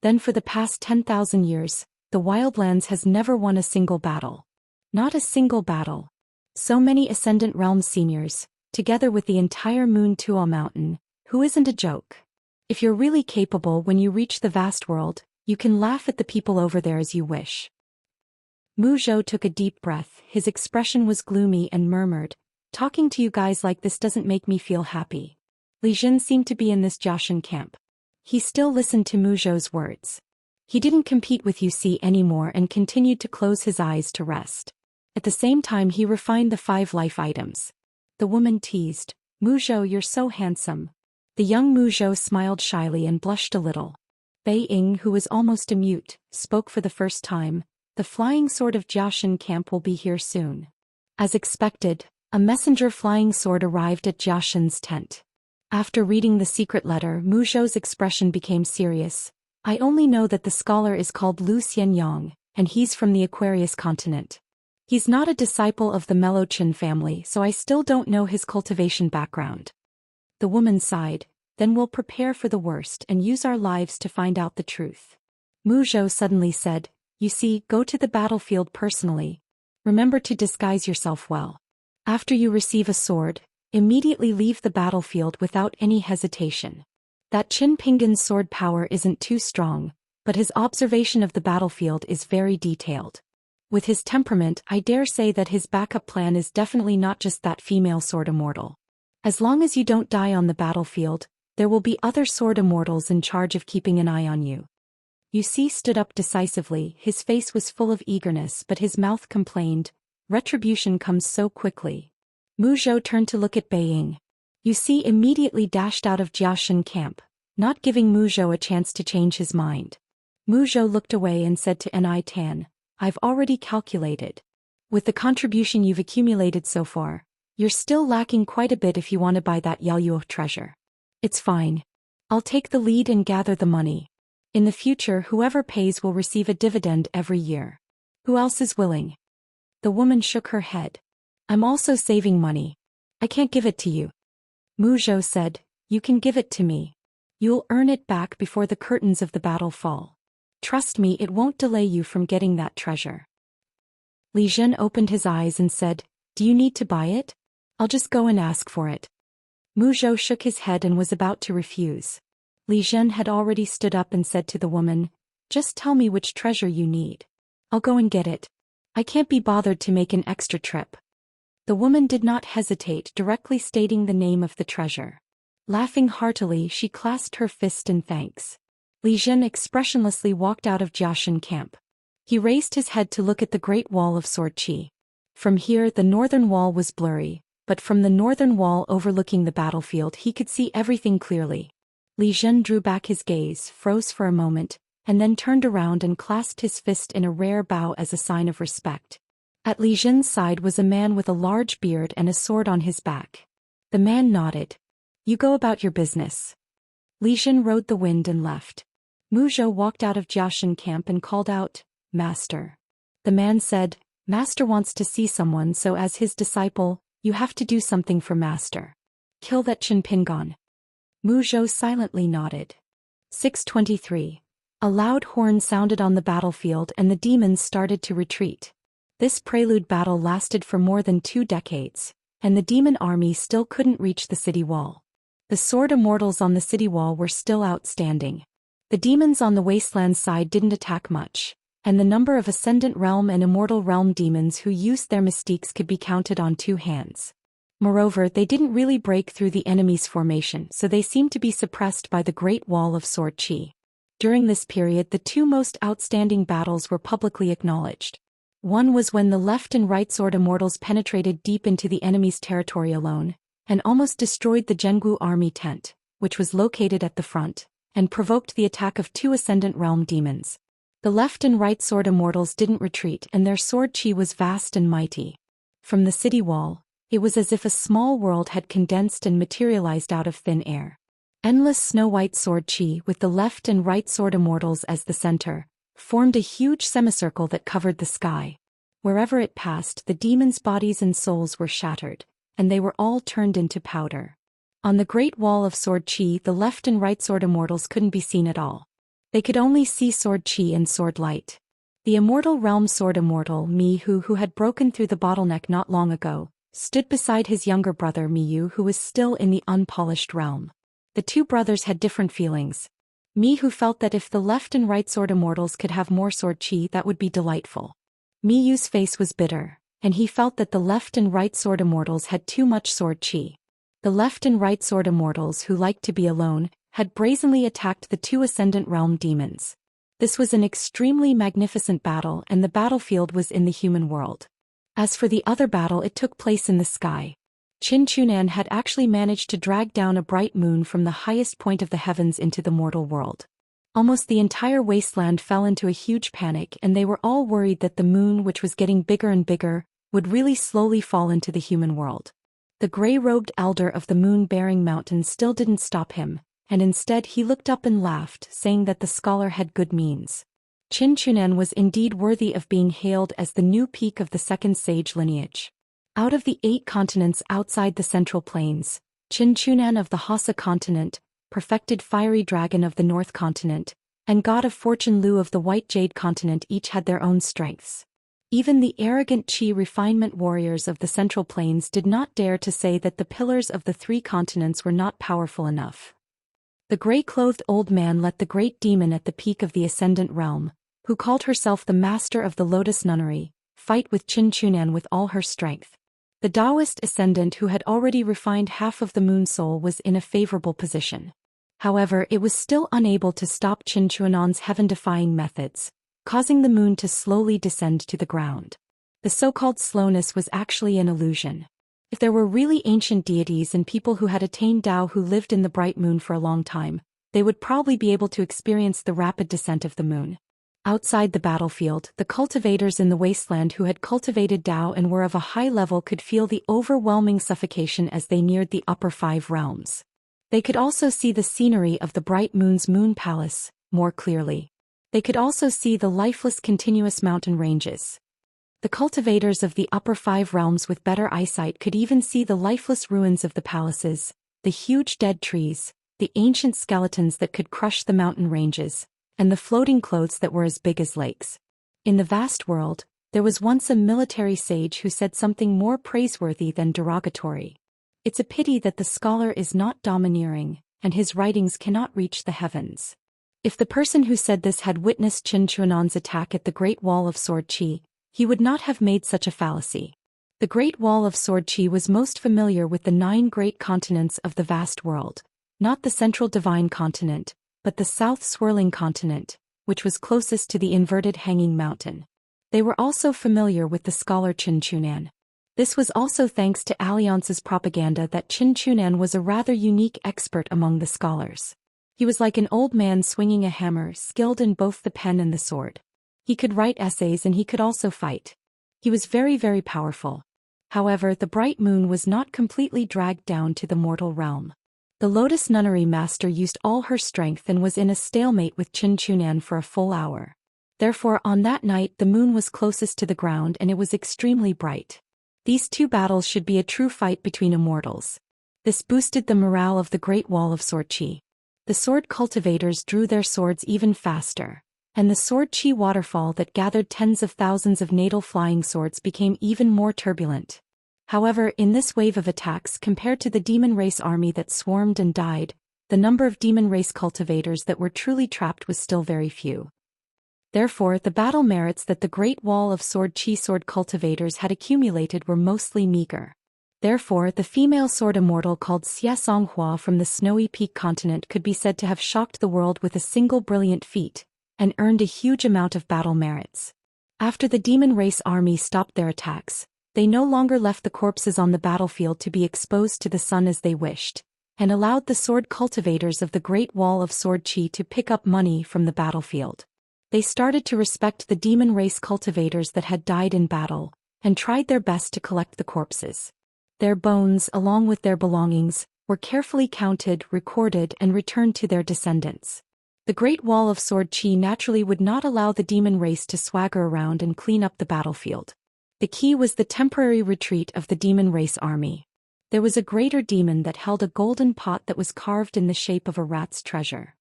Then for the past 10,000 years, the Wildlands has never won a single battle. Not a single battle. So many Ascendant Realms seniors, together with the entire Moon Tuo Mountain, who isn't a joke. If you're really capable when you reach the vast world, you can laugh at the people over there as you wish." Mu Zhou took a deep breath. His expression was gloomy and murmured, "Talking to you guys like this doesn't make me feel happy." Li Jin seemed to be in this Jiaxin camp. He still listened to Mu Zhou's words. He didn't compete with Yu Xi anymore and continued to close his eyes to rest. At the same time, he refined the 5 life items. The woman teased, "Mu Zhou, you're so handsome. The young Mu Zhou smiled shyly and blushed a little. Bei Ying, who was almost a mute, spoke for the first time. The flying sword of Jiaxin camp will be here soon. As expected, a messenger flying sword arrived at Jiaxin's tent. After reading the secret letter, Mu Zhou's expression became serious. I only know that the scholar is called Zhou Xian, and he's from the Aquarius continent. He's not a disciple of the Melochen family, so I still don't know his cultivation background. The woman sighed. Then we'll prepare for the worst and use our lives to find out the truth. Mu Zhou suddenly said, You see, go to the battlefield personally. Remember to disguise yourself well. After you receive a sword, immediately leave the battlefield without any hesitation. That Qin Pingan's sword power isn't too strong, but his observation of the battlefield is very detailed. With his temperament, I dare say that his backup plan is definitely not just that female sword immortal. As long as you don't die on the battlefield, there will be other sword immortals in charge of keeping an eye on you. Yu Si stood up decisively. His face was full of eagerness, but his mouth complained, Retribution comes so quickly. Mu Zhou turned to look at Bei Ying. Yu Si immediately dashed out of Jiaxin camp, not giving Mu Zhou a chance to change his mind. Mu Zhou looked away and said to Ni Tan, I've already calculated. With the contribution you've accumulated so far, you're still lacking quite a bit if you want to buy that Yaoyuo treasure. It's fine. I'll take the lead and gather the money. In the future, whoever pays will receive a dividend every year. Who else is willing? The woman shook her head. I'm also saving money. I can't give it to you. Mu Zhou said, You can give it to me. You'll earn it back before the curtains of the battle fall. Trust me, it won't delay you from getting that treasure. Li Zhen opened his eyes and said, Do you need to buy it? I'll just go and ask for it. Mu Zhou shook his head and was about to refuse. Li Zhen had already stood up and said to the woman, Just tell me which treasure you need. I'll go and get it. I can't be bothered to make an extra trip. The woman did not hesitate, directly stating the name of the treasure. Laughing heartily, she clasped her fist in thanks. Li Zhen expressionlessly walked out of Jiaxin camp. He raised his head to look at the Great Wall of Sword Qi. From here the northern wall was blurry, but from the northern wall overlooking the battlefield he could see everything clearly. Li Zhen drew back his gaze, froze for a moment, and then turned around and clasped his fist in a rare bow as a sign of respect. At Li Zhen's side was a man with a large beard and a sword on his back. The man nodded. You go about your business. Li Zhen rode the wind and left. Mu Zhou walked out of Jiaxin camp and called out, Master. The man said, Master wants to see someone, so as his disciple, you have to do something for Master. Kill that Qin Pingan. Mu Zhou silently nodded. 623. A loud horn sounded on the battlefield and the demons started to retreat. This prelude battle lasted for more than 2 decades, and the demon army still couldn't reach the city wall. The sword immortals on the city wall were still outstanding. The demons on the wasteland side didn't attack much, and the number of Ascendant Realm and Immortal Realm demons who used their mystiques could be counted on 2 hands. Moreover, they didn't really break through the enemy's formation, so they seemed to be suppressed by the Great Wall of Sword Qi. During this period, the 2 most outstanding battles were publicly acknowledged. One was when the left and right sword immortals penetrated deep into the enemy's territory alone, and almost destroyed the Zhenggu army tent, which was located at the front, and provoked the attack of 2 Ascendant Realm demons. The left and right sword immortals didn't retreat, and their sword Qi was vast and mighty. From the city wall, it was as if a small world had condensed and materialized out of thin air. Endless snow-white sword Qi, with the left and right sword immortals as the center, formed a huge semicircle that covered the sky. Wherever it passed, the demons' bodies and souls were shattered, and they were all turned into powder. On the Great Wall of Sword Qi, the left and right sword immortals couldn't be seen at all. They could only see sword Qi and sword light. The Immortal Realm sword immortal, Miyu, who had broken through the bottleneck not long ago, stood beside his younger brother Miyu, who was still in the unpolished realm. The 2 brothers had different feelings. Miyu felt that if the left and right sword immortals could have more sword Qi, that would be delightful. Miyu's face was bitter, and he felt that the left and right sword immortals had too much sword Qi. The left and right sword immortals, who liked to be alone, had brazenly attacked the 2 Ascendant Realm demons. This was an extremely magnificent battle, and the battlefield was in the human world. As for the other battle, it took place in the sky. Qin Chunan had actually managed to drag down a bright moon from the highest point of the heavens into the mortal world. Almost the entire wasteland fell into a huge panic, and they were all worried that the moon, which was getting bigger and bigger, would really slowly fall into the human world. The gray-robed elder of the moon-bearing mountain still didn't stop him, and instead he looked up and laughed, saying that the scholar had good means. Qin Chunan was indeed worthy of being hailed as the new peak of the second sage lineage. Out of the 8 continents outside the Central Plains, Qin Chunan of the Hassa continent, perfected fiery dragon of the North continent, and god of fortune Lu of the White Jade continent each had their own strengths. Even the arrogant Qi refinement warriors of the Central Plains did not dare to say that the pillars of the 3 continents were not powerful enough. The gray-clothed old man let the great demon at the peak of the Ascendant Realm, who called herself the Master of the Lotus Nunnery, fight with Qin Chunan with all her strength. The Daoist ascendant who had already refined half of the moon soul was in a favorable position. However, it was still unable to stop Qin Chunan's heaven-defying methods, causing the moon to slowly descend to the ground. The so-called slowness was actually an illusion. If there were really ancient deities and people who had attained Tao who lived in the bright moon for a long time, they would probably be able to experience the rapid descent of the moon. Outside the battlefield, the cultivators in the wasteland who had cultivated Tao and were of a high level could feel the overwhelming suffocation as they neared the upper 5 realms. They could also see the scenery of the bright moon's moon palace more clearly. They could also see the lifeless continuous mountain ranges. The cultivators of the upper 5 realms with better eyesight could even see the lifeless ruins of the palaces, the huge dead trees, the ancient skeletons that could crush the mountain ranges, and the floating clothes that were as big as lakes. In the vast world, there was once a military sage who said something more praiseworthy than derogatory. It's a pity that the scholar is not domineering, and his writings cannot reach the heavens. If the person who said this had witnessed Qin Chunan's attack at the Great Wall of Sword Qi, he would not have made such a fallacy. The Great Wall of Sword Qi was most familiar with the 9 great continents of the vast world, not the central divine continent, but the south swirling continent, which was closest to the inverted hanging mountain. They were also familiar with the scholar Qin Chunan. This was also thanks to Alliance's propaganda that Qin Chunan was a rather unique expert among the scholars. He was like an old man swinging a hammer, skilled in both the pen and the sword. He could write essays and he could also fight. He was very, very powerful. However, the bright moon was not completely dragged down to the mortal realm. The Lotus Nunnery Master used all her strength and was in a stalemate with Qin Chunan for a full hour. Therefore, on that night the moon was closest to the ground and it was extremely bright. These 2 battles should be a true fight between immortals. This boosted the morale of the Great Wall of Sword Qi. The sword cultivators drew their swords even faster, and the Sword Qi waterfall that gathered tens of thousands of natal flying swords became even more turbulent. However, in this wave of attacks compared to the demon race army that swarmed and died, the number of demon race cultivators that were truly trapped was still very few. Therefore, the battle merits that the Great Wall of Sword Qi sword cultivators had accumulated were mostly meager. Therefore, the female sword immortal called Xianxia from the Snowy Peak continent could be said to have shocked the world with a single brilliant feat, and earned a huge amount of battle merits. After the demon race army stopped their attacks, they no longer left the corpses on the battlefield to be exposed to the sun as they wished, and allowed the sword cultivators of the Great Wall of Sword Qi to pick up money from the battlefield. They started to respect the demon race cultivators that had died in battle, and tried their best to collect the corpses. Their bones, along with their belongings, were carefully counted, recorded, and returned to their descendants. The Great Wall of Sword Qi naturally would not allow the demon race to swagger around and clean up the battlefield. The key was the temporary retreat of the demon race army. There was a greater demon that held a golden pot that was carved in the shape of a rat's treasure.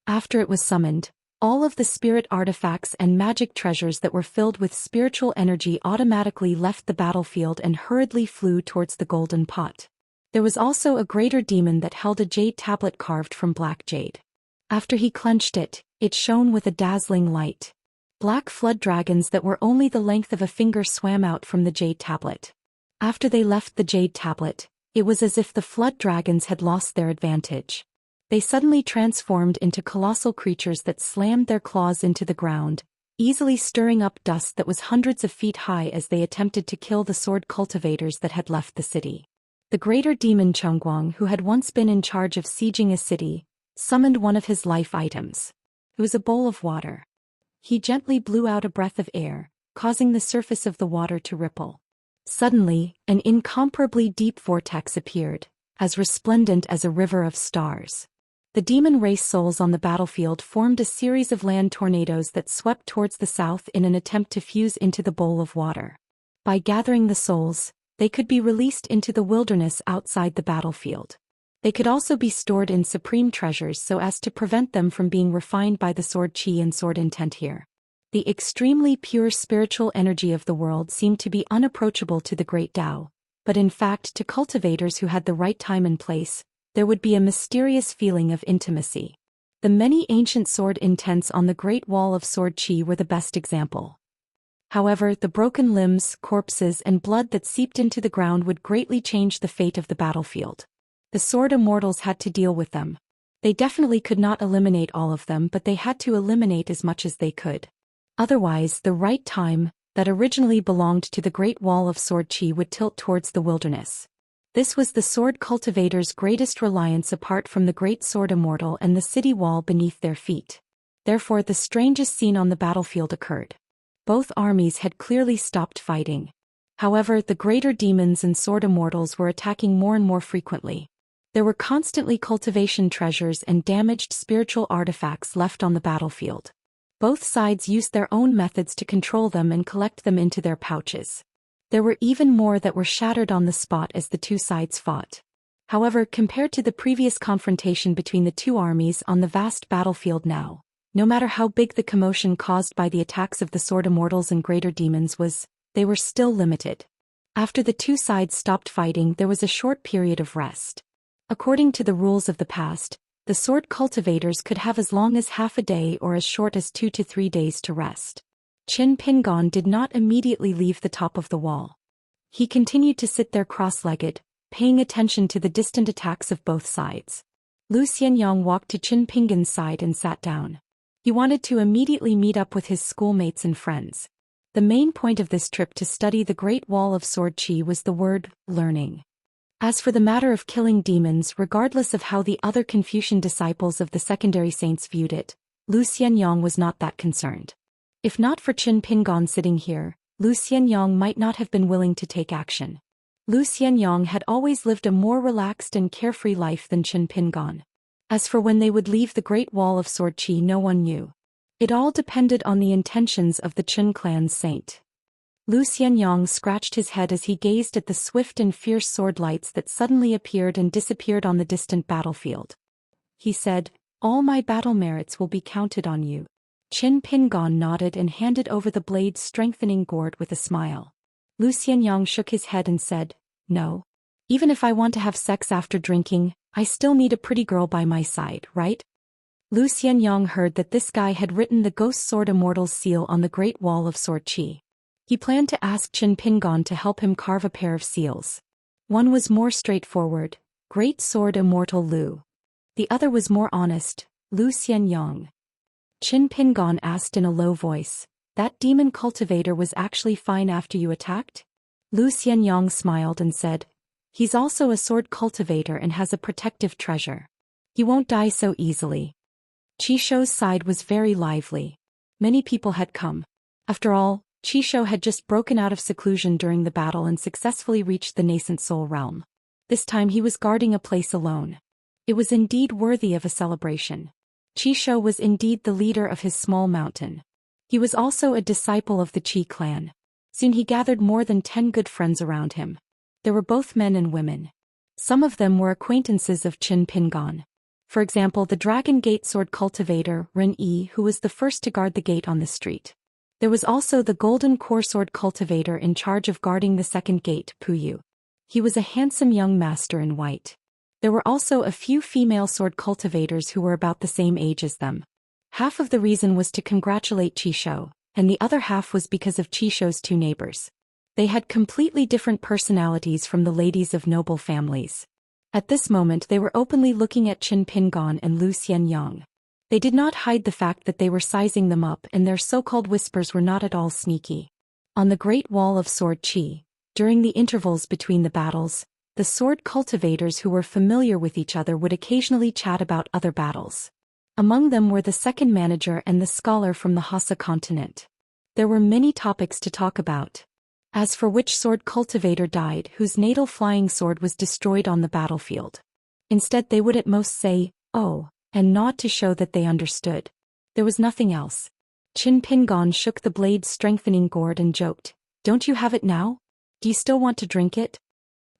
After it was summoned, all of the spirit artifacts and magic treasures that were filled with spiritual energy automatically left the battlefield and hurriedly flew towards the golden pot. There was also a greater demon that held a jade tablet carved from black jade. After he clenched it, it shone with a dazzling light. Black flood dragons that were only the length of a finger swam out from the jade tablet. After they left the jade tablet, it was as if the flood dragons had lost their advantage. They suddenly transformed into colossal creatures that slammed their claws into the ground, easily stirring up dust that was hundreds of feet high as they attempted to kill the sword cultivators that had left the city. The greater demon Chongguang, who had once been in charge of sieging a city, summoned one of his life items. It was a bowl of water. He gently blew out a breath of air, causing the surface of the water to ripple. Suddenly, an incomparably deep vortex appeared, as resplendent as a river of stars. The demon race souls on the battlefield formed a series of land tornadoes that swept towards the south in an attempt to fuse into the bowl of water. By gathering the souls, they could be released into the wilderness outside the battlefield. They could also be stored in supreme treasures so as to prevent them from being refined by the sword chi and sword intent here. The extremely pure spiritual energy of the world seemed to be unapproachable to the great Tao, but in fact to cultivators who had the right time and place, there would be a mysterious feeling of intimacy. The many ancient sword intents on the Great Wall of Sword Chi were the best example. However, the broken limbs, corpses, and blood that seeped into the ground would greatly change the fate of the battlefield. The sword immortals had to deal with them. They definitely could not eliminate all of them, but they had to eliminate as much as they could. Otherwise, the right time, that originally belonged to the Great Wall of Sword Chi, would tilt towards the wilderness. This was the sword cultivators' greatest reliance apart from the great sword immortal and the city wall beneath their feet. Therefore, the strangest scene on the battlefield occurred. Both armies had clearly stopped fighting. However, the greater demons and sword immortals were attacking more and more frequently. There were constantly cultivation treasures and damaged spiritual artifacts left on the battlefield. Both sides used their own methods to control them and collect them into their pouches. There were even more that were shattered on the spot as the two sides fought. However, compared to the previous confrontation between the two armies on the vast battlefield now, no matter how big the commotion caused by the attacks of the sword immortals and greater demons was, they were still limited. After the two sides stopped fighting, there was a short period of rest. According to the rules of the past, the sword cultivators could have as long as half a day or as short as 2 to 3 days to rest. Qin Pingon did not immediately leave the top of the wall. He continued to sit there cross-legged, paying attention to the distant attacks of both sides. Lu Xianyang walked to Qin Pingon's side and sat down. He wanted to immediately meet up with his schoolmates and friends. The main point of this trip to study the Great Wall of Sword Chi was the word, learning. As for the matter of killing demons, regardless of how the other Confucian disciples of the secondary saints viewed it, Lu Xianyang was not that concerned. If not for Qin Pingon sitting here, Lu Xianyang might not have been willing to take action. Lu Xianyang had always lived a more relaxed and carefree life than Qin Pingon. As for when they would leave the Great Wall of Sword Chi, no one knew. It all depended on the intentions of the Qin clan's saint. Lu Xianyang scratched his head as he gazed at the swift and fierce sword lights that suddenly appeared and disappeared on the distant battlefield. He said, "All my battle merits will be counted on you." Qin Pingon nodded and handed over the blade's strengthening gourd with a smile. Lu Xianyang shook his head and said, "No. Even if I want to have sex after drinking, I still need a pretty girl by my side, right?" Lu Xianyang heard that this guy had written the Ghost Sword Immortal's seal on the Great Wall of Sword Chi. He planned to ask Qin Pingon to help him carve a pair of seals. One was more straightforward, Great Sword Immortal Lu. The other was more honest, Lu Xianyang. Qin Pingon asked in a low voice, "That demon cultivator was actually fine after you attacked?" Lu Xianyang smiled and said, "He's also a sword cultivator and has a protective treasure. He won't die so easily." Qishou's side was very lively. Many people had come. After all, Qishou had just broken out of seclusion during the battle and successfully reached the nascent soul realm. This time he was guarding a place alone. It was indeed worthy of a celebration. Qishou was indeed the leader of his small mountain. He was also a disciple of the Qi clan. Soon he gathered more than 10 good friends around him. There were both men and women. Some of them were acquaintances of Qin Pingon. For example, the Dragon Gate sword cultivator, Ren Yi, who was the first to guard the gate on the street. There was also the Golden Core sword cultivator in charge of guarding the second gate, Puyu. He was a handsome young master in white. There were also a few female sword cultivators who were about the same age as them. Half of the reason was to congratulate Qishou, and the other half was because of Qishou's 2 neighbors. They had completely different personalities from the ladies of noble families. At this moment they were openly looking at Qin Pingon and Lu Xianyang. They did not hide the fact that they were sizing them up, and their so-called whispers were not at all sneaky. On the Great Wall of Sword Chi, during the intervals between the battles, The sword cultivators who were familiar with each other would occasionally chat about other battles. Among them were the second manager and the scholar from the Hassa continent. There were many topics to talk about. As for which sword cultivator died whose natal flying sword was destroyed on the battlefield. Instead they would at most say, "Oh," and nod to show that they understood. There was nothing else. Qin Pingon shook the blade's strengthening gourd and joked, "Don't you have it now? Do you still want to drink it?"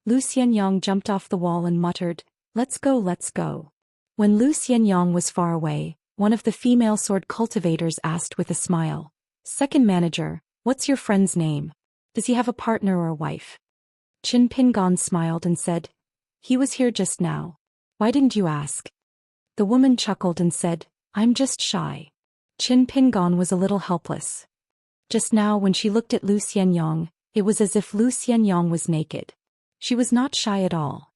Lu Xianyang jumped off the wall and muttered, "Let's go, let's go." When Lu Xianyang was far away, one of the female sword cultivators asked with a smile, "Second manager, what's your friend's name? Does he have a partner or a wife?" Qin Pingon smiled and said, "He was here just now. Why didn't you ask?" The woman chuckled and said, "I'm just shy." Qin Pingon was a little helpless. Just now when she looked at Lu Xianyang, it was as if Lu Xianyang was naked. She was not shy at all.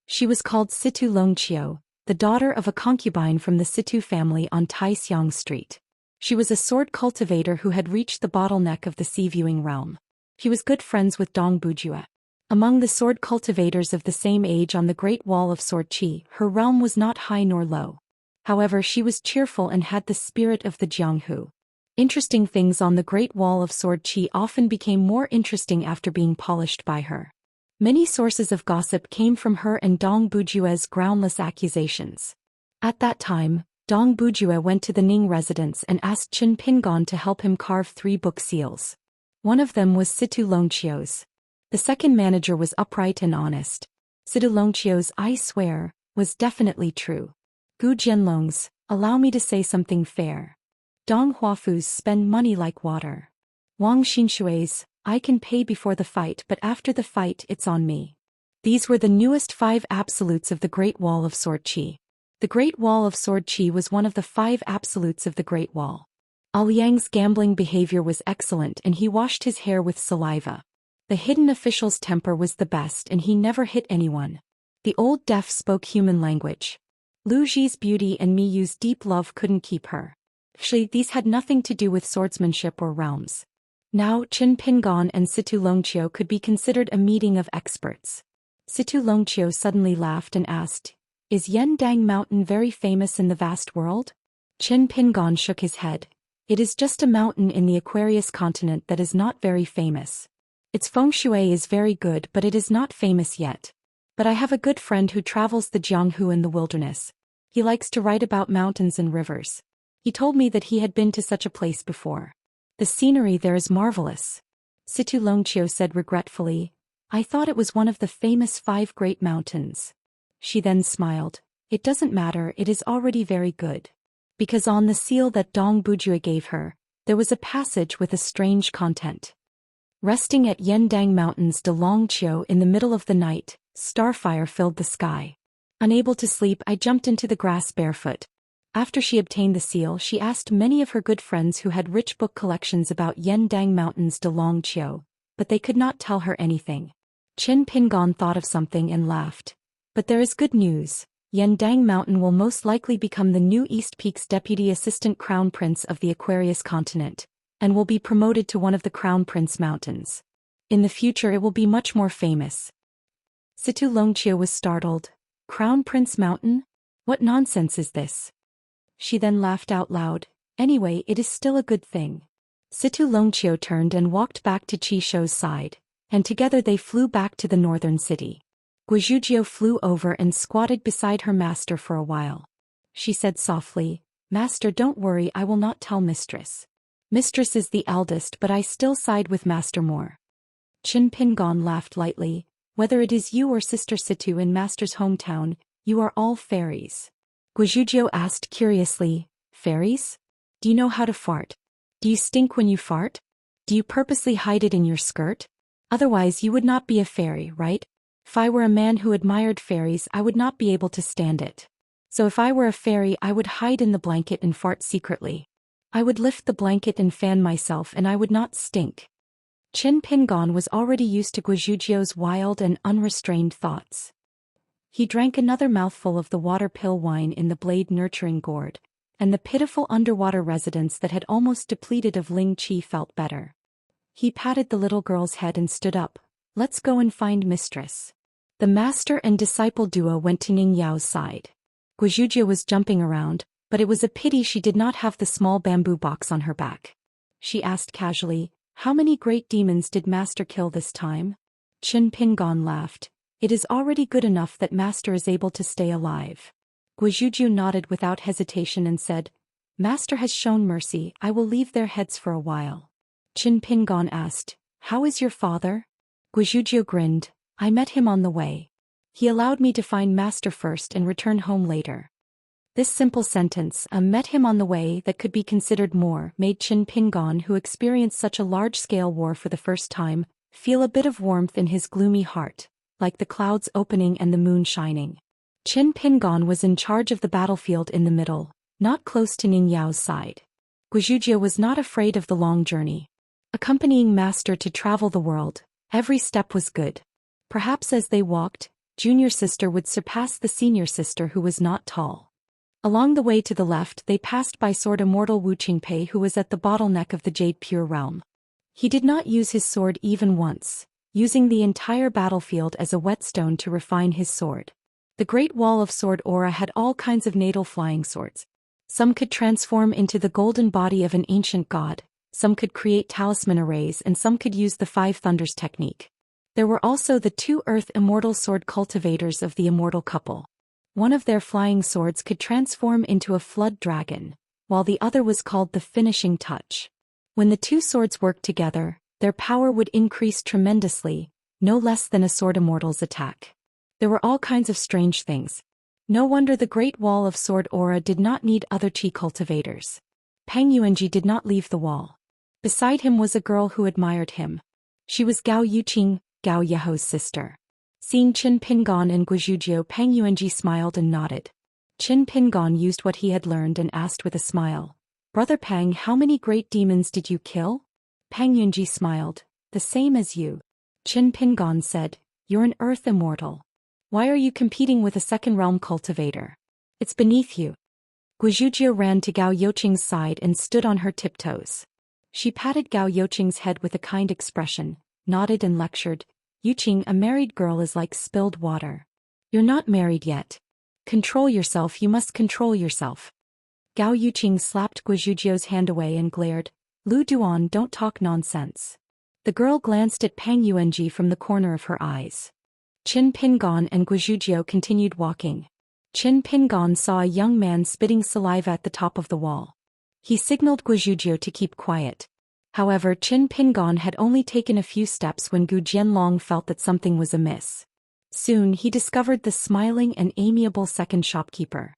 She was called Situ Longqiu, the daughter of a concubine from the Situ family on Taixiang Street. She was a sword cultivator who had reached the bottleneck of the sea-viewing realm. She was good friends with Dong Bujue. Among the sword cultivators of the same age on the Great Wall of Sword Qi, her realm was not high nor low. However, she was cheerful and had the spirit of the Jianghu. Interesting things on the Great Wall of Sword Qi often became more interesting after being polished by her. Many sources of gossip came from her and Dong Bujue's groundless accusations. At that time, Dong Bujue went to the Ning residence and asked Qin Pingon to help him carve 3 book seals. One of them was Situ Longqiu's. The second manager was upright and honest. Situ Longqiu's "I swear" was definitely true. Gu Jianlong's "Allow me to say something fair." Dong Huafu's "Spend money like water." Wang Xinshui's "I can pay before the fight but after the fight it's on me." These were the newest 5 absolutes of the Great Wall of Sword Qi. The Great Wall of Sword Qi was one of the 5 absolutes of the Great Wall. Liang's gambling behavior was excellent and he washed his hair with saliva. The hidden official's temper was the best and he never hit anyone. The old deaf spoke human language. Lu Ji's beauty and Mi Yu's deep love couldn't keep her. These had nothing to do with swordsmanship or realms. Now Qin Pingon and Situ Longqiu could be considered a meeting of experts. Situ Longqiu suddenly laughed and asked, "Is Yendang Mountain very famous in the vast world?" Qin Pingon shook his head. "It is just a mountain in the Aquarius continent that is not very famous. Its feng shui is very good but it is not famous yet. But I have a good friend who travels the Jianghu in the wilderness. He likes to write about mountains and rivers. He told me that he had been to such a place before. The scenery there is marvelous." Situ Longqiu said regretfully, "I thought it was one of the famous 5 great mountains." She then smiled. "It doesn't matter, it is already very good." Because on the seal that Dong Bujue gave her, there was a passage with a strange content. Resting at Yendang Mountains de Longqiu in the middle of the night, starfire filled the sky. Unable to sleep, I jumped into the grass barefoot. After she obtained the seal, she asked many of her good friends who had rich book collections about Yendang Mountains de Longqiu, but they could not tell her anything. Qin Pingon thought of something and laughed. "But there is good news. Yendang Mountain will most likely become the new East Peak's deputy assistant crown prince of the Aquarius continent, and will be promoted to one of the crown prince mountains. In the future it will be much more famous." Situ Longqiu was startled. "Crown Prince Mountain? What nonsense is this?" She then laughed out loud. "Anyway, it is still a good thing." Situ Longqiu turned and walked back to Qi Shou's side, and together they flew back to the northern city. Guizhujiu flew over and squatted beside her master for a while. She said softly, "Master, don't worry, I will not tell Mistress. Mistress is the eldest but I still side with Master more." Qin Pingon laughed lightly. "Whether it is you or Sister Situ in Master's hometown, you are all fairies." Guizhujiu asked curiously, "Fairies? Do you know how to fart? Do you stink when you fart? Do you purposely hide it in your skirt? Otherwise you would not be a fairy, right? If I were a man who admired fairies, I would not be able to stand it. So if I were a fairy, I would hide in the blanket and fart secretly. I would lift the blanket and fan myself and I would not stink." Qin Pingon was already used to Guizhujiu's wild and unrestrained thoughts. He drank another mouthful of the water pill wine in the blade-nurturing gourd, and the pitiful underwater residence that had almost depleted of Ling Qi felt better. He patted the little girl's head and stood up. "Let's go and find Mistress." The master and disciple duo went to Ning Yao's side. Guizhuzhou was jumping around, but it was a pity she did not have the small bamboo box on her back. She asked casually, "How many great demons did Master kill this time?" Qin Pingon laughed. "It is already good enough that Master is able to stay alive." Guizhuzhou nodded without hesitation and said, "Master has shown mercy, I will leave their heads for a while." Qin Pingon asked, "How is your father?" Guizhuzhou grinned, "I met him on the way. He allowed me to find Master first and return home later." This simple sentence, met him on the way, that could be considered more, made Qin Pingon, who experienced such a large-scale war for the first time, feel a bit of warmth in his gloomy heart, like the clouds opening and the moon shining. Qin Pingon was in charge of the battlefield in the middle, not close to Ning Yao's side. Guizhuzhou was not afraid of the long journey. Accompanying Master to travel the world, every step was good. Perhaps as they walked, junior sister would surpass the senior sister who was not tall. Along the way to the left they passed by sword Immortal Wu Qingpei, who was at the bottleneck of the Jade Pure Realm. He did not use his sword even once, using the entire battlefield as a whetstone to refine his sword. The Great Wall of Sword Aura had all kinds of natal flying swords. Some could transform into the golden body of an ancient god, some could create talisman arrays, and some could use the Five Thunders technique. There were also the two Earth Immortal sword cultivators of the Immortal couple. One of their flying swords could transform into a flood dragon, while the other was called the Finishing Touch. When the two swords worked together, their power would increase tremendously, no less than a sword immortal's attack. There were all kinds of strange things. No wonder the Great Wall of Sword Aura did not need other chi cultivators. Peng Yuanji did not leave the wall. Beside him was a girl who admired him. She was Gao Yuqing, Gao Yeho's sister. Seeing Qin Pingon and Guizhuzhou, Peng Yuanji smiled and nodded. Qin Pingon used what he had learned and asked with a smile, "Brother Peng, how many great demons did you kill?" Peng Yuanji smiled, "The same as you." Qin Pingon said, "You're an Earth Immortal. Why are you competing with a second realm cultivator? It's beneath you." Guizhuzhou ran to Gao Youqing's side and stood on her tiptoes. She patted Gao Youqing's head with a kind expression, nodded and lectured, "Yuqing, a married girl is like spilled water. You're not married yet. Control yourself, you must control yourself." Gao Yuqing slapped Guizhuzhou's hand away and glared, "Lu Duan, don't talk nonsense." The girl glanced at Peng Yuanji from the corner of her eyes. Qin Pingon and Guizhuzhou continued walking. Qin Pingon saw a young man spitting saliva at the top of the wall. He signaled Guizhuzhou to keep quiet. However, Qin Pingon had only taken a few steps when Gu Jianlong felt that something was amiss. Soon he discovered the smiling and amiable second shopkeeper.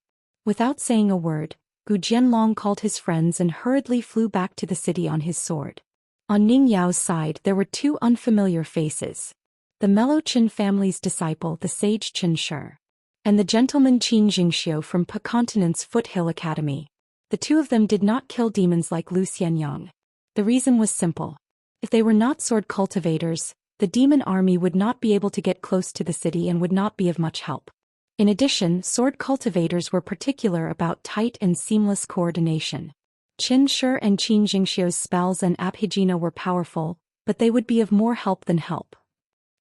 Without saying a word, Gu Jianlong called his friends and hurriedly flew back to the city on his sword. On Ning Yao's side there were two unfamiliar faces. The mellow Qin family's disciple, the sage Qin Shi, and the gentleman Qin Jingxiu from Pa Continent's Foothill Academy. The two of them did not kill demons like Lu Xianyang. The reason was simple. If they were not sword cultivators, the demon army would not be able to get close to the city and would not be of much help. In addition, sword cultivators were particular about tight and seamless coordination. Qin Shi and Qin Jingxiu's spells and abhijina were powerful, but they would be of more help than help.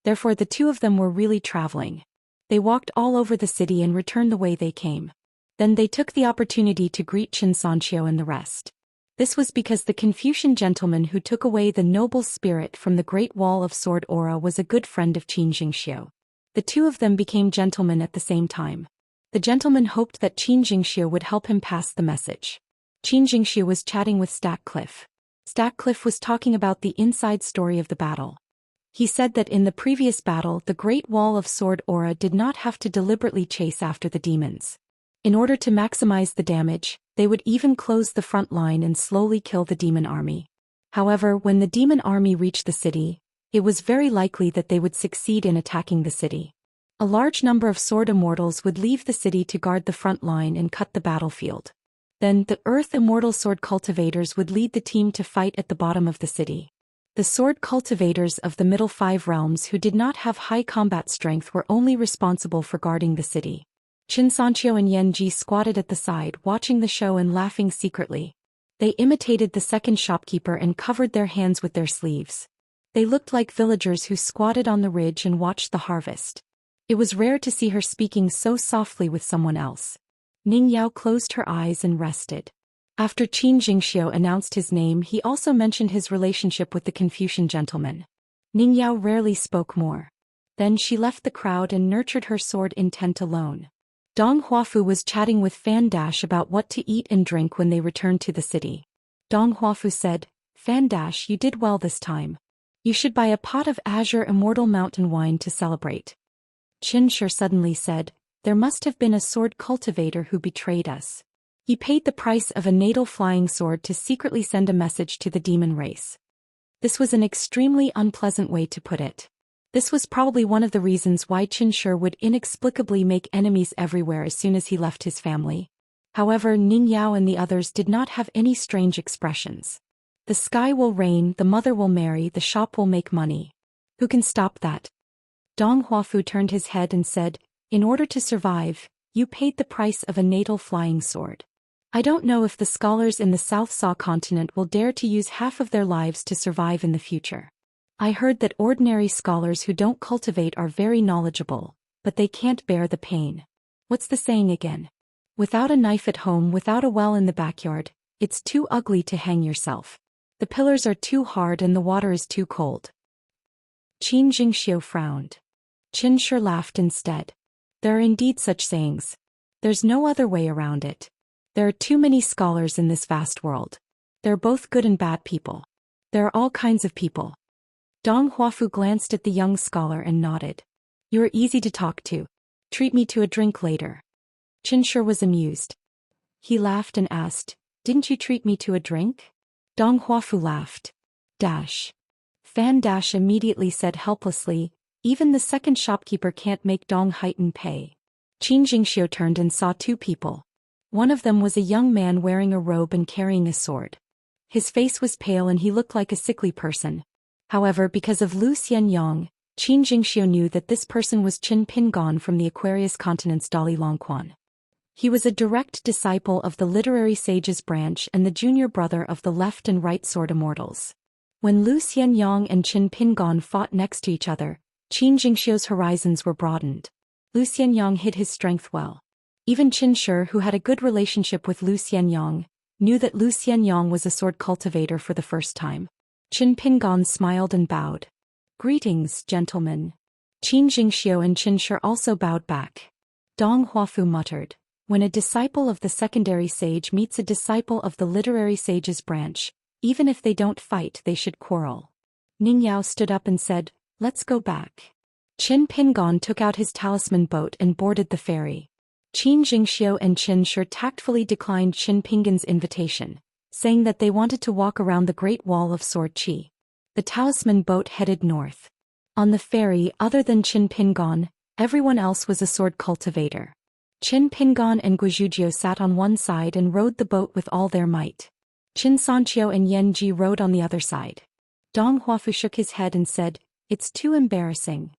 Therefore the two of them were really traveling. They walked all over the city and returned the way they came. Then they took the opportunity to greet Xianxia and the rest. This was because the Confucian gentleman who took away the noble spirit from the Great Wall of Sword Aura was a good friend of Qin Jingxiu. The two of them became gentlemen at the same time. The gentleman hoped that Qin Jingxiu would help him pass the message. Qin Jingxiu was chatting with Stackcliffe. Stackcliffe was talking about the inside story of the battle. He said that in the previous battle the Great Wall of Sword Aura did not have to deliberately chase after the demons. In order to maximize the damage, they would even close the front line and slowly kill the demon army. However, when the demon army reached the city, it was very likely that they would succeed in attacking the city. A large number of sword immortals would leave the city to guard the front line and cut the battlefield. Then, the Earth Immortal sword cultivators would lead the team to fight at the bottom of the city. The sword cultivators of the middle five realms who did not have high combat strength were only responsible for guarding the city. Xianxia and Yan Ji squatted at the side watching the show and laughing secretly. They imitated the second shopkeeper and covered their hands with their sleeves. They looked like villagers who squatted on the ridge and watched the harvest. It was rare to see her speaking so softly with someone else. Ning Yao closed her eyes and rested. After Qin Jingxiu announced his name, he also mentioned his relationship with the Confucian gentleman. Ning Yao rarely spoke more. Then she left the crowd and nurtured her sword intent alone. Dong Huafu was chatting with Fan Dash about what to eat and drink when they returned to the city. Dong Huafu said, "Fan Dash, you did well this time. You should buy a pot of azure Immortal mountain wine to celebrate." Qianxia suddenly said, "There must have been a sword cultivator who betrayed us. He paid the price of a natal flying sword to secretly send a message to the demon race." This was an extremely unpleasant way to put it. This was probably one of the reasons why Qianxia would inexplicably make enemies everywhere as soon as he left his family. However, Ning Yao and the others did not have any strange expressions. The sky will rain, the mother will marry, the shop will make money. Who can stop that? Dong Huafu turned his head and said, "In order to survive, you paid the price of a natal flying sword. I don't know if the scholars in the South Sa continent will dare to use half of their lives to survive in the future. I heard that ordinary scholars who don't cultivate are very knowledgeable, but they can't bear the pain. What's the saying again? Without a knife at home, without a well in the backyard, it's too ugly to hang yourself. The pillars are too hard and the water is too cold." Qin Jingxiu frowned. Qianxia laughed instead. "There are indeed such sayings. There's no other way around it. There are too many scholars in this vast world. They're both good and bad people. There are all kinds of people." Dong Huafu glanced at the young scholar and nodded. "You're easy to talk to. Treat me to a drink later." Qianxia was amused. He laughed and asked, "Didn't you treat me to a drink?" Dong Huafu laughed. Dash. Fan Dash immediately said helplessly, "Even the second shopkeeper can't make Dong Haitan pay." Qin Jingxiu turned and saw two people. One of them was a young man wearing a robe and carrying a sword. His face was pale and he looked like a sickly person. However, because of Lu Xianyang, Qin Jingxiu knew that this person was Qin Pingon from the Aquarius Continent's Dali Longquan. He was a direct disciple of the literary sages branch and the junior brother of the left and right sword immortals. When Lu Xianyang and Qin Pingon fought next to each other, Qin Jingxiu's horizons were broadened. Lu Xianyang hid his strength well. Even Qianxia, who had a good relationship with Lu Xianyang, knew that Lu Xianyang was a sword cultivator for the first time. Qin Pingon smiled and bowed. "Greetings, gentlemen." Qin Jingxiu and Qianxia also bowed back. Dong Huafu muttered, "When a disciple of the secondary sage meets a disciple of the literary sage's branch, even if they don't fight, they should quarrel." Ning Yao stood up and said, "Let's go back." Qin Pingon took out his talisman boat and boarded the ferry. Qin Jingxiu and Qianxia tactfully declined Qin Pingon's invitation, saying that they wanted to walk around the Great Wall of Sword Qi. The talisman boat headed north. On the ferry, other than Qin Pingon, everyone else was a sword cultivator. Qin Pingon and Guizhuzhou sat on one side and rowed the boat with all their might. Qin Sanqiu and Yan Ji rowed on the other side. Dong Huafu shook his head and said, "It's too embarrassing."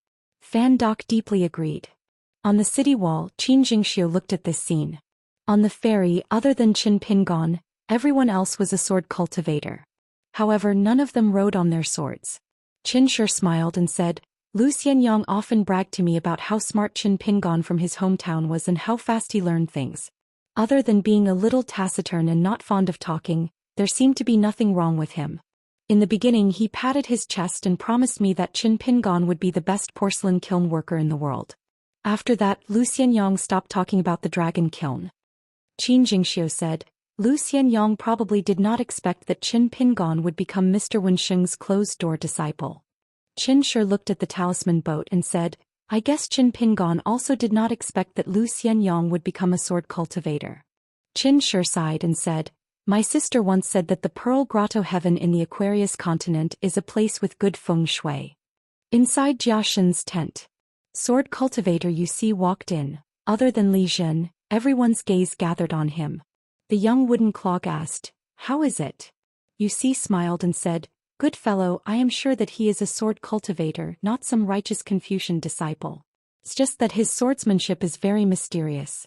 Fan Doc deeply agreed. On the city wall, Qin Jingxiu looked at this scene. On the ferry, other than Qin Pingon, everyone else was a sword cultivator. However, none of them rode on their swords. Qianxia smiled and said, "Lu Xianyang often bragged to me about how smart Qin Pingon from his hometown was and how fast he learned things. Other than being a little taciturn and not fond of talking, there seemed to be nothing wrong with him. In the beginning he patted his chest and promised me that Qin Pingon would be the best porcelain kiln worker in the world. After that, Lu Xianyang stopped talking about the dragon kiln." Qin Jingxiu said, "Lu Xianyang probably did not expect that Qin Pingon would become Mr. Wensheng's closed-door disciple." Qianxia looked at the talisman boat and said, "I guess Qin Pingon also did not expect that Lu Xianyang would become a sword cultivator." Qianxia sighed and said, "My sister once said that the Pearl Grotto Heaven in the Aquarius continent is a place with good feng shui." Inside Jia Shen's tent, sword cultivator Yu Si walked in. Other than Li Zhen, everyone's gaze gathered on him. The young wooden clog asked, "How is it?" Yu Si smiled and said, "Good fellow, I am sure that he is a sword cultivator, not some righteous Confucian disciple. It's just that his swordsmanship is very mysterious."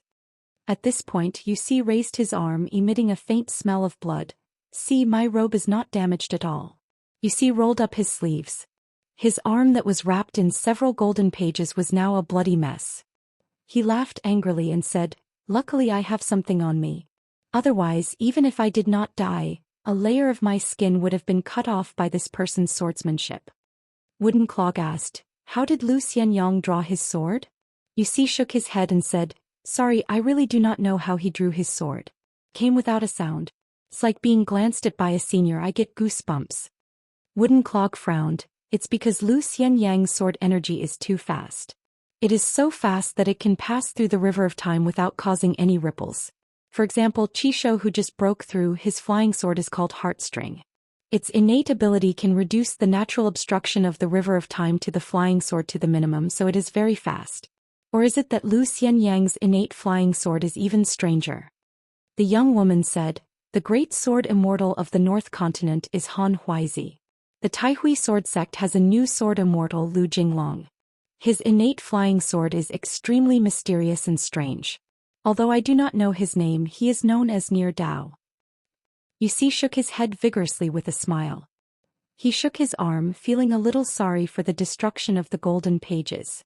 At this point, Yu Si raised his arm, emitting a faint smell of blood. "See, my robe is not damaged at all." Yu Si rolled up his sleeves. His arm that was wrapped in several golden pages was now a bloody mess. He laughed angrily and said, "Luckily I have something on me. Otherwise, even if I did not die, a layer of my skin would have been cut off by this person's swordsmanship." Wooden Clog asked, "How did Zhou Xian draw his sword?" Yusi shook his head and said, "Sorry, I really do not know how he drew his sword. Came without a sound. It's like being glanced at by a senior. I get goosebumps." Wooden Clog frowned. "It's because Lu Xianyang's sword energy is too fast. It is so fast that it can pass through the river of time without causing any ripples. For example, Chisho, who just broke through, his flying sword is called Heartstring. Its innate ability can reduce the natural obstruction of the river of time to the flying sword to the minimum, so it is very fast. Or is it that Lu Xianyang's innate flying sword is even stranger?" The young woman said, "The great sword immortal of the North Continent is Han Huizi. The Taihui sword sect has a new sword immortal, Lu Jinglong. His innate flying sword is extremely mysterious and strange. Although I do not know his name, he is known as Near Dao." Yusi shook his head vigorously with a smile. He shook his arm, feeling a little sorry for the destruction of the golden pages.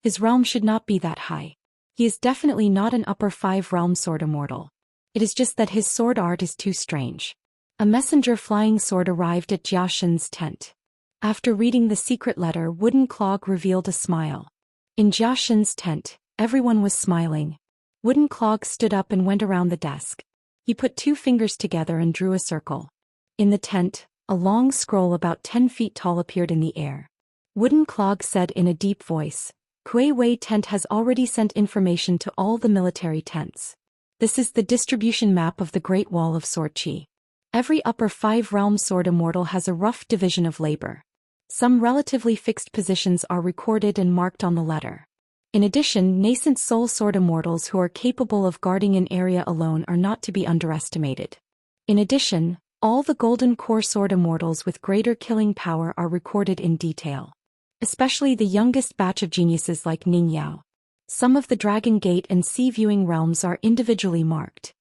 His realm should not be that high. He is definitely not an upper 5 realm sword immortal. It is just that his sword art is too strange. A messenger flying sword arrived at Zhou Xian's tent. After reading the secret letter, Wooden Clog revealed a smile. In Zhou Xian's tent, everyone was smiling. Wooden Clog stood up and went around the desk. He put 2 fingers together and drew a circle. In the tent, a long scroll about 10 feet tall appeared in the air. Wooden Clog said in a deep voice, "Kuei Wei tent has already sent information to all the military tents. This is the distribution map of the Great Wall of Sword Qi. Every upper 5 realm sword immortal has a rough division of labor. Some relatively fixed positions are recorded and marked on the letter. In addition, nascent soul sword immortals who are capable of guarding an area alone are not to be underestimated. In addition, all the golden core sword immortals with greater killing power are recorded in detail. Especially the youngest batch of geniuses like Ning Yao. Some of the Dragon Gate and Sea Viewing realms are individually marked."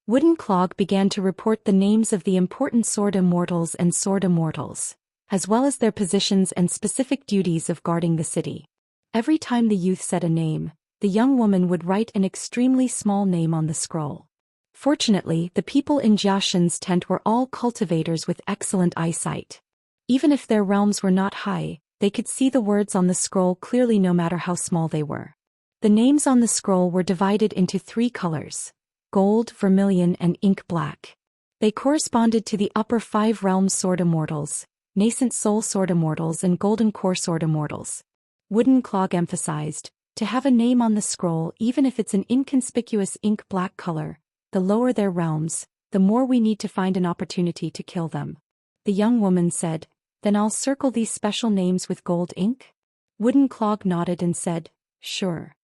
Wooden Clog began to report the names of the important sword immortals and sword immortals, as well as their positions and specific duties of guarding the city. Every time the youth said a name, the young woman would write an extremely small name on the scroll. Fortunately, the people in Zhou Xian's tent were all cultivators with excellent eyesight. Even if their realms were not high, they could see the words on the scroll clearly no matter how small they were. The names on the scroll were divided into 3 colors: gold, vermilion, and ink black. They corresponded to the upper 5 realms sword immortals, nascent soul sword immortals, and golden core sword immortals. Wooden Clog emphasized, to have a name on the scroll, even if it's an inconspicuous ink black color, the lower their realms, the more we need to find an opportunity to kill them. The young woman said, "Then I'll circle these special names with gold ink?" Wooden Clog nodded and said, "Sure.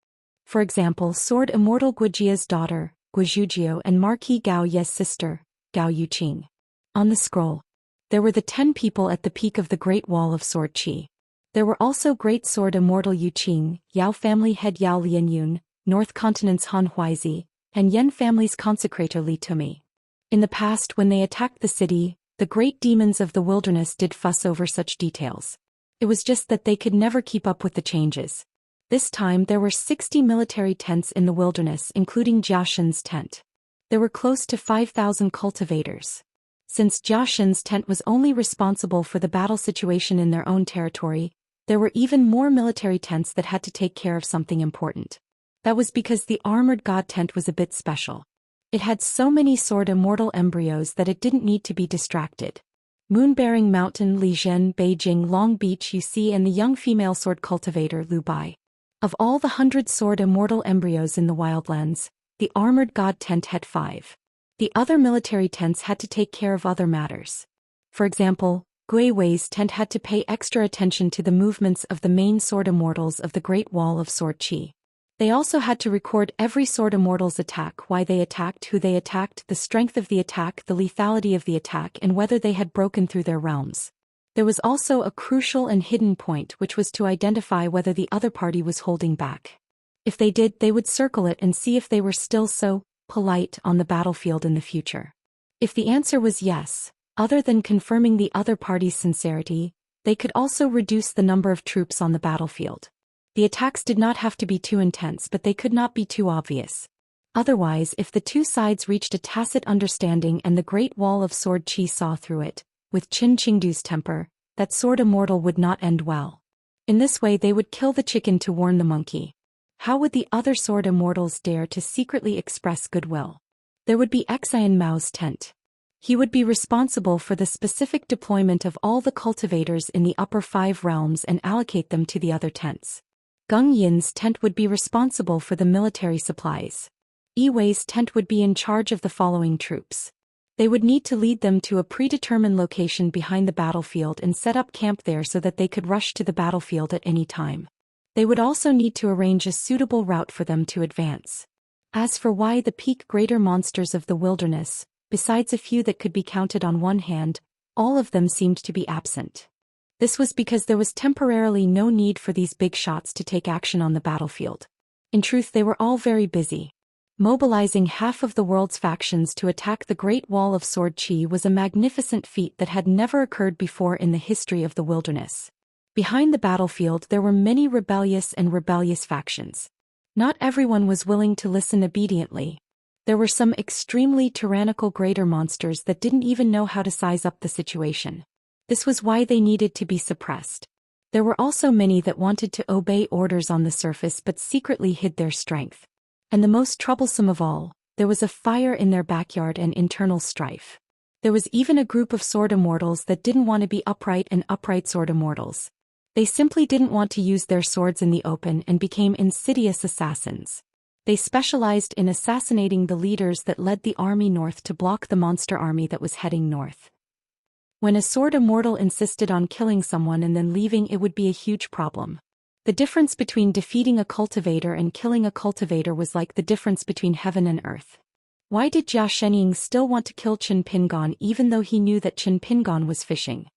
For example, Sword Immortal Guijia's daughter, Guizhujio, and Marquis Gao Ye's sister, Gao Yuqing." On the scroll, there were the 10 people at the peak of the Great Wall of Sword Qi. There were also Great Sword Immortal Yuqing, Yao family head Yao Lianyun, North Continent's Han Huizi, and Yen family's consecrator Li Tumi. In the past, when they attacked the city, the great demons of the wilderness did fuss over such details. It was just that they could never keep up with the changes. This time there were 60 military tents in the wilderness, including Zhou Xian's tent. There were close to 5,000 cultivators. Since Zhou Xian's tent was only responsible for the battle situation in their own territory, there were even more military tents that had to take care of something important. That was because the armored god tent was a bit special. It had so many sword immortal embryos that it didn't need to be distracted. Moonbearing Mountain, Lijian, Beijing, Long Beach, Yusi, and the young female sword cultivator Lu Bai. Of all the 100 sword immortal embryos in the wildlands, the armored god tent had 5. The other military tents had to take care of other matters. For example, Gui Wei's tent had to pay extra attention to the movements of the main sword immortals of the Great Wall of Sword Qi. They also had to record every sword immortal's attack, why they attacked, who they attacked, the strength of the attack, the lethality of the attack, and whether they had broken through their realms. There was also a crucial and hidden point, which was to identify whether the other party was holding back. If they did, they would circle it and see if they were still so polite on the battlefield in the future. If the answer was yes, other than confirming the other party's sincerity, They could also reduce the number of troops on the battlefield. The attacks did not have to be too intense, but they could not be too obvious. Otherwise, if the two sides reached a tacit understanding and the Great Wall of Sword Qi saw through it, with Qin Qingdu's temper, that sword Immortal would not end well. In this way they would kill the chicken to warn the monkey. How would the other sword Immortals dare to secretly express goodwill? There would be Xian Mao's tent. He would be responsible for the specific deployment of all the cultivators in the upper 5 realms and allocate them to the other tents. Gung Yin's tent would be responsible for the military supplies. Yi Wei's tent would be in charge of the following troops. They would need to lead them to a predetermined location behind the battlefield and set up camp there so that they could rush to the battlefield at any time. They would also need to arrange a suitable route for them to advance. As for why the peak greater monsters of the wilderness, besides a few that could be counted on one hand, all of them seemed to be absent. This was because there was temporarily no need for these big shots to take action on the battlefield. In truth, they were all very busy. Mobilizing half of the world's factions to attack the Great Wall of Sword Qi was a magnificent feat that had never occurred before in the history of the wilderness. Behind the battlefield there were many rebellious factions. Not everyone was willing to listen obediently. There were some extremely tyrannical greater monsters that didn't even know how to size up the situation. This was why they needed to be suppressed. There were also many that wanted to obey orders on the surface but secretly hid their strength. And the most troublesome of all, there was a fire in their backyard and internal strife. There was even a group of sword immortals that didn't want to be upright sword immortals. They simply didn't want to use their swords in the open and became insidious assassins. They specialized in assassinating the leaders that led the army north to block the monster army that was heading north. When a sword immortal insisted on killing someone and then leaving, it would be a huge problem. The difference between defeating a cultivator and killing a cultivator was like the difference between heaven and earth. Why did Jia Shenying still want to kill Qin Pingon even though he knew that Qin Pingon was fishing?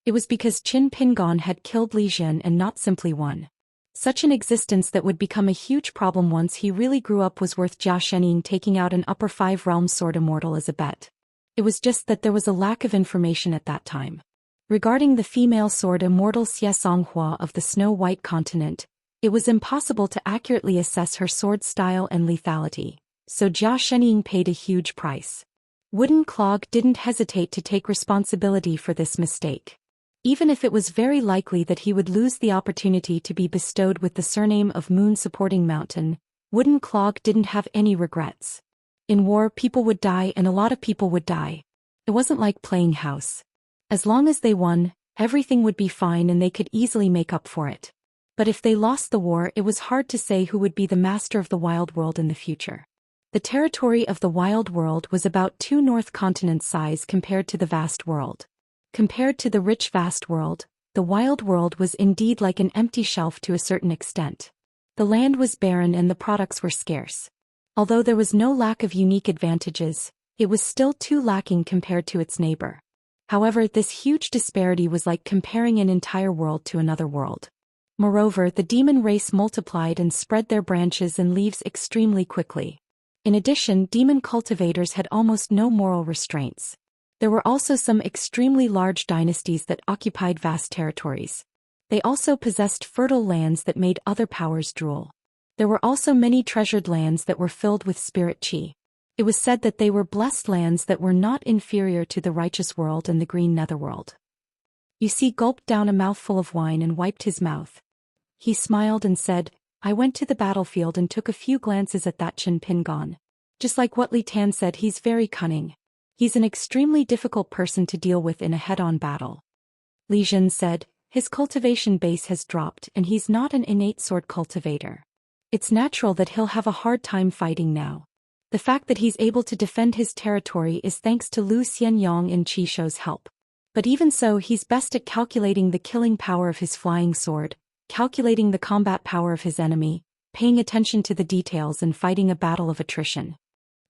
It was because Qin Pingon had killed Li Zhen and not simply one. Such an existence that would become a huge problem once he really grew up was worth Jia Shenying taking out an upper 5 realm sword immortal as a bet. It was just that there was a lack of information at that time. Regarding the female sword immortal Xianxia of the Snow White continent, it was impossible to accurately assess her sword style and lethality, so Jia Shenying paid a huge price. Wooden Clog didn't hesitate to take responsibility for this mistake. Even if it was very likely that he would lose the opportunity to be bestowed with the surname of Moon Supporting Mountain, Wooden Clog didn't have any regrets. In war, people would die and a lot of people would die. It wasn't like playing house. As long as they won, everything would be fine and they could easily make up for it. But if they lost the war, it was hard to say who would be the master of the wild world in the future. The territory of the wild world was about 2 north continents size compared to the vast world. Compared to the rich vast world, the wild world was indeed like an empty shelf to a certain extent. The land was barren and the products were scarce. Although there was no lack of unique advantages, it was still too lacking compared to its neighbor. However, this huge disparity was like comparing an entire world to another world. Moreover, the demon race multiplied and spread their branches and leaves extremely quickly. In addition, demon cultivators had almost no moral restraints. There were also some extremely large dynasties that occupied vast territories. They also possessed fertile lands that made other powers drool. There were also many treasured lands that were filled with spirit qi. It was said that they were blessed lands that were not inferior to the righteous world and the green netherworld. Yu Si gulped down a mouthful of wine and wiped his mouth. He smiled and said, I went to the battlefield and took a few glances at that Qin Pingon. Just like what Li Tan said, he's very cunning. He's an extremely difficult person to deal with in a head-on battle. Li Zhen said, his cultivation base has dropped and he's not an innate sword cultivator. It's natural that he'll have a hard time fighting now. The fact that he's able to defend his territory is thanks to Lu Xianyang and Qi Shou's help. But even so, he's best at calculating the killing power of his flying sword, calculating the combat power of his enemy, paying attention to the details and fighting a battle of attrition.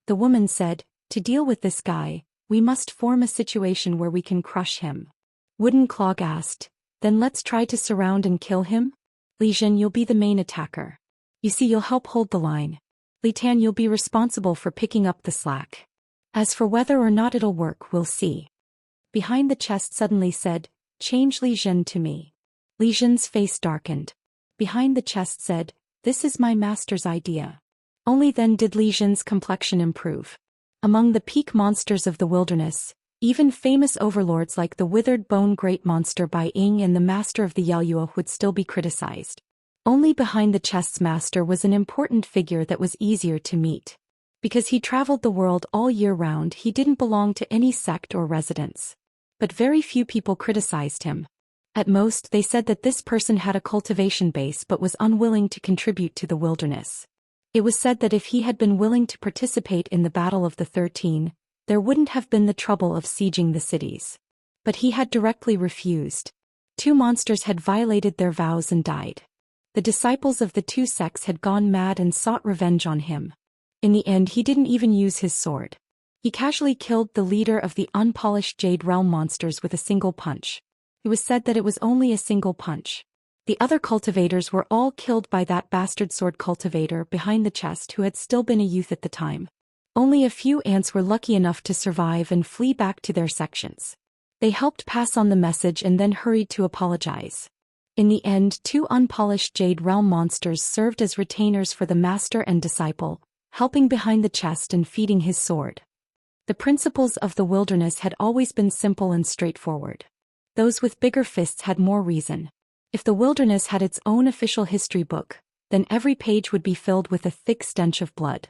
The woman said, to deal with this guy, we must form a situation where we can crush him. Wooden Clog asked, then let's try to surround and kill him? Li Zhen, you'll be the main attacker. You see, you'll help hold the line. Li Tan, you'll be responsible for picking up the slack. As for whether or not it'll work, we'll see. Behind the chest suddenly said, change Li Zhen to me." Li Zhen's face darkened. Behind the chest said, "This is my master's idea." Only then did Li Zhen's complexion improve. Among the peak monsters of the wilderness, even famous overlords like the withered bone great monster Bai Ying and the master of the Yaoyuo would still be criticized. Only behind the chest's master was an important figure that was easier to meet. Because he traveled the world all year round, he didn't belong to any sect or residence. But very few people criticized him. At most, they said that this person had a cultivation base but was unwilling to contribute to the wilderness. It was said that if he had been willing to participate in the Battle of the 13, there wouldn't have been the trouble of sieging the cities. But he had directly refused. 2 monsters had violated their vows and died. The disciples of the 2 sects had gone mad and sought revenge on him. In the end, he didn't even use his sword. He casually killed the leader of the unpolished Jade Realm monsters with a single punch. It was said that it was only a single punch. The other cultivators were all killed by that bastard sword cultivator behind the chest who had still been a youth at the time. Only a few ants were lucky enough to survive and flee back to their sections. They helped pass on the message and then hurried to apologize. In the end, 2 unpolished Jade Realm monsters served as retainers for the master and disciple, helping behind the chest and feeding his sword. The principles of the wilderness had always been simple and straightforward. Those with bigger fists had more reason. If the wilderness had its own official history book, then every page would be filled with a thick stench of blood.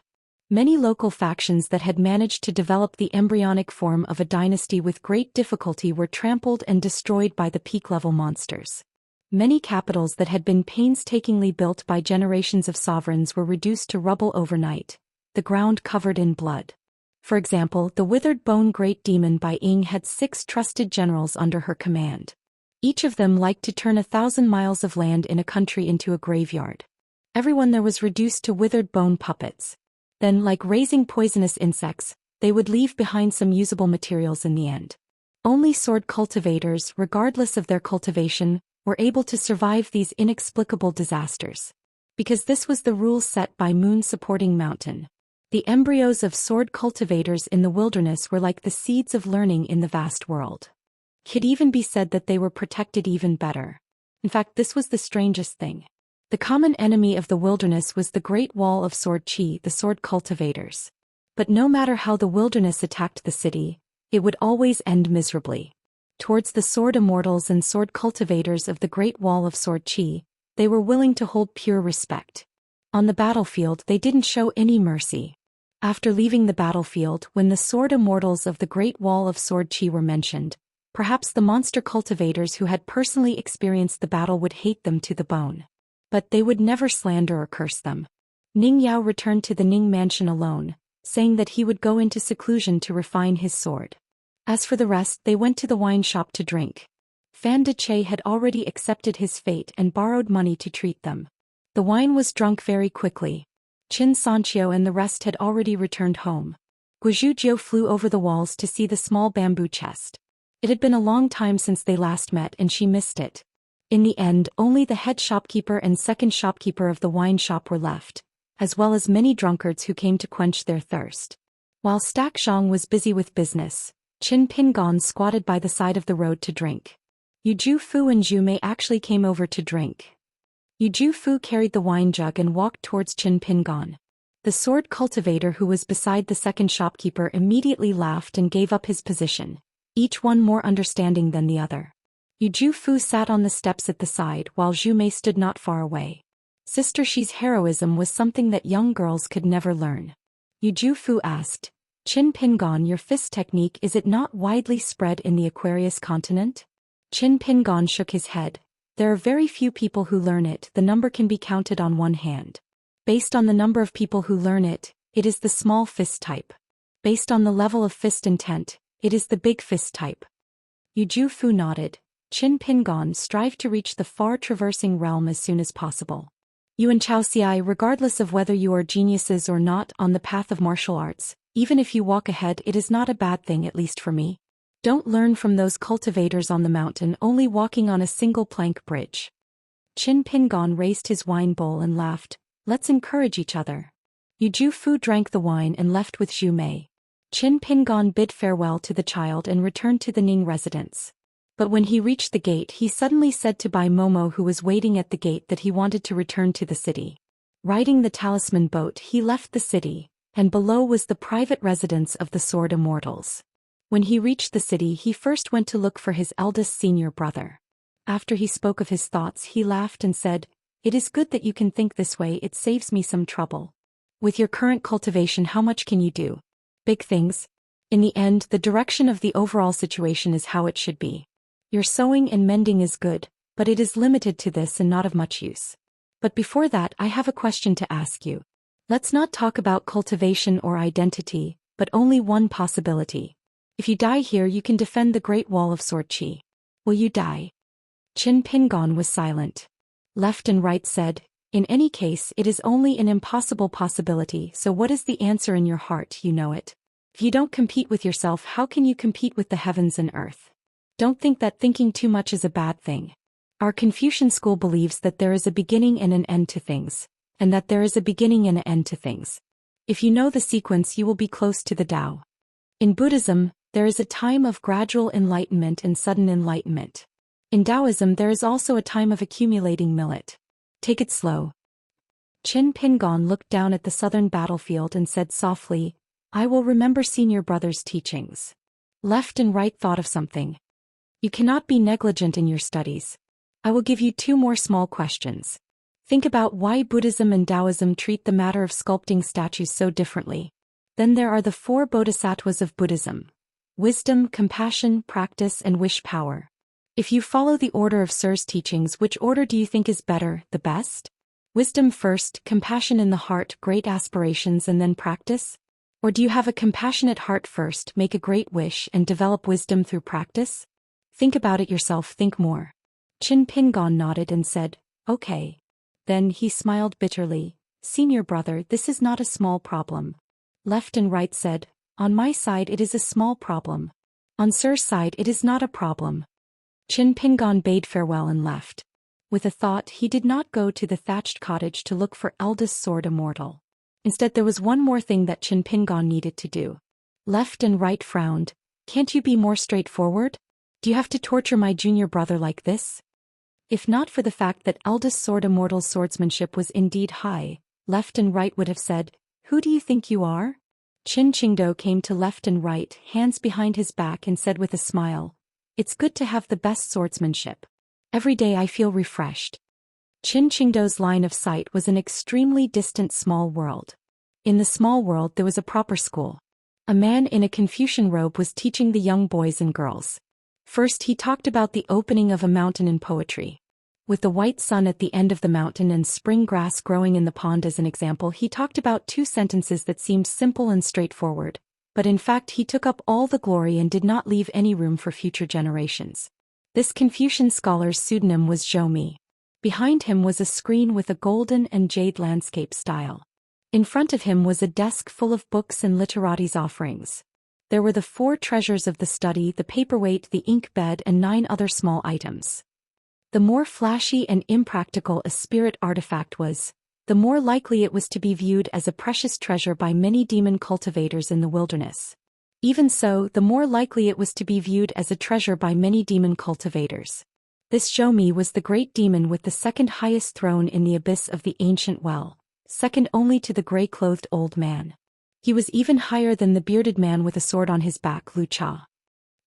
Many local factions that had managed to develop the embryonic form of a dynasty with great difficulty were trampled and destroyed by the peak-level monsters. Many capitals that had been painstakingly built by generations of sovereigns were reduced to rubble overnight, the ground covered in blood. For example, the withered bone great demon Bai Ying had 6 trusted generals under her command. Each of them liked to turn 1,000 miles of land in a country into a graveyard. Everyone there was reduced to withered bone puppets. Then, like raising poisonous insects, they would leave behind some usable materials in the end. Only sword cultivators, regardless of their cultivation, were able to survive these inexplicable disasters. Because this was the rule set by Moon Supporting Mountain. The embryos of sword cultivators in the wilderness were like the seeds of learning in the vast world. Could even be said that they were protected even better. In fact, this was the strangest thing. The common enemy of the wilderness was the Great Wall of Sword Qi, the sword cultivators. But no matter how the wilderness attacked the city, it would always end miserably. Towards the sword immortals and sword cultivators of the Great Wall of Sword Qi, they were willing to hold pure respect. On the battlefield, they didn't show any mercy. After leaving the battlefield, when the sword immortals of the Great Wall of Sword Qi were mentioned, perhaps the monster cultivators who had personally experienced the battle would hate them to the bone. But they would never slander or curse them. Ning Yao returned to the Ning mansion alone, saying that he would go into seclusion to refine his sword. As for the rest, they went to the wine shop to drink. Fan De Che had already accepted his fate and borrowed money to treat them. The wine was drunk very quickly. Qin Sanqiu and the rest had already returned home. Guizhu Jiu flew over the walls to see the small bamboo chest. It had been a long time since they last met and she missed it. In the end, only the head shopkeeper and second shopkeeper of the wine shop were left, as well as many drunkards who came to quench their thirst. While Stack Zhang was busy with business, Qin Pingon squatted by the side of the road to drink. Yu Ju Fu and Zhu Mei actually came over to drink. Yu Ju Fu carried the wine jug and walked towards Qin Pingon. The sword cultivator who was beside the second shopkeeper immediately laughed and gave up his position, each one more understanding than the other. Yu Ju Fu sat on the steps at the side while Zhu Mei stood not far away. Sister Shi's heroism was something that young girls could never learn. Yu Ju Fu asked, "Qin Pingon, your fist technique, is it not widely spread in the Aquarius continent?" Qin Pingon shook his head. "There are very few people who learn it, the number can be counted on one hand. Based on the number of people who learn it, it is the small fist type. Based on the level of fist intent, it is the big fist type." Yu Ju Fu nodded. Qin Pingon strive to reach the far-traversing realm as soon as possible. You and Xiaoxiai, regardless of whether you are geniuses or not on the path of martial arts, even if you walk ahead, it is not a bad thing, at least for me. Don't learn from those cultivators on the mountain only walking on a single plank bridge. Qin Pingon raised his wine bowl and laughed. Let's encourage each other. Yu Ju Fu drank the wine and left with Zhu Mei. Qin Pingon bid farewell to the child and returned to the Ning residence. But when he reached the gate, he suddenly said to Bai Momo, who was waiting at the gate, that he wanted to return to the city. Riding the talisman boat, he left the city, and below was the private residence of the Sword Immortals. When he reached the city, he first went to look for his eldest senior brother. After he spoke of his thoughts, he laughed and said, "It is good that you can think this way, it saves me some trouble. With your current cultivation, how much can you do? Big things. In the end, the direction of the overall situation is how it should be. Your sewing and mending is good, but it is limited to this and not of much use. But before that, I have a question to ask you. Let's not talk about cultivation or identity, but only one possibility. If you die here, you can defend the Great Wall of Sword Qi. Will you die?" Qin Pingon was silent. Left and right said, "In any case, it is only an impossible possibility, so what is the answer in your heart? You know it. If you don't compete with yourself, how can you compete with the heavens and earth? Don't think that thinking too much is a bad thing. Our Confucian school believes that there is a beginning and an end to things, and that there is a beginning and an end to things. If you know the sequence, you will be close to the Tao. In Buddhism, there is a time of gradual enlightenment and sudden enlightenment. In Taoism, there is also a time of accumulating millet. Take it slow." Qin Pingon looked down at the southern battlefield and said softly, "I will remember senior brother's teachings." Left and right thought of something. "You cannot be negligent in your studies. I will give you 2 more small questions. Think about why Buddhism and Taoism treat the matter of sculpting statues so differently. Then there are the 4 bodhisattvas of Buddhism: wisdom, compassion, practice, and wish power. If you follow the order of Sir's teachings, which order do you think is better, the best? Wisdom first, compassion in the heart, great aspirations, and then practice? Or do you have a compassionate heart first, make a great wish, and develop wisdom through practice? Think about it yourself, think more." Qin Pingon nodded and said, "Okay." Then he smiled bitterly, "Senior brother, this is not a small problem." Left and right said, "On my side it is a small problem. On Sir's side it is not a problem." Qin Pingon bade farewell and left. With a thought, he did not go to the thatched cottage to look for eldest Sword Immortal. Instead, there was one more thing that Qin Pingon needed to do. Left and right frowned. "Can't you be more straightforward? Do you have to torture my junior brother like this?" If not for the fact that eldest Sword Immortal's swordsmanship was indeed high, Left and Right would have said, "Who do you think you are?" Qin Qingdo came to Left and Right, hands behind his back, and said with a smile, "It's good to have the best swordsmanship. Every day I feel refreshed." Qin Qingdo's line of sight was an extremely distant small world. In the small world there was a proper school. A man in a Confucian robe was teaching the young boys and girls. First he talked about the opening of a mountain in poetry. With the white sun at the end of the mountain and spring grass growing in the pond as an example, he talked about 2 sentences that seemed simple and straightforward, but in fact he took up all the glory and did not leave any room for future generations. This Confucian scholar's pseudonym was Zhou Mi. Behind him was a screen with a golden and jade landscape style. In front of him was a desk full of books and literates' offerings. There were the 4 treasures of the study, the paperweight, the ink bed, and 9 other small items. The more flashy and impractical a spirit artifact was, the more likely it was to be viewed as a precious treasure by many demon cultivators in the wilderness. Even so, the more likely it was to be viewed as a treasure by many demon cultivators. This Zhou was the great demon with the 2nd highest throne in the abyss of the ancient well, second only to the gray-clothed old man. He was even higher than the bearded man with a sword on his back, Lu Cha.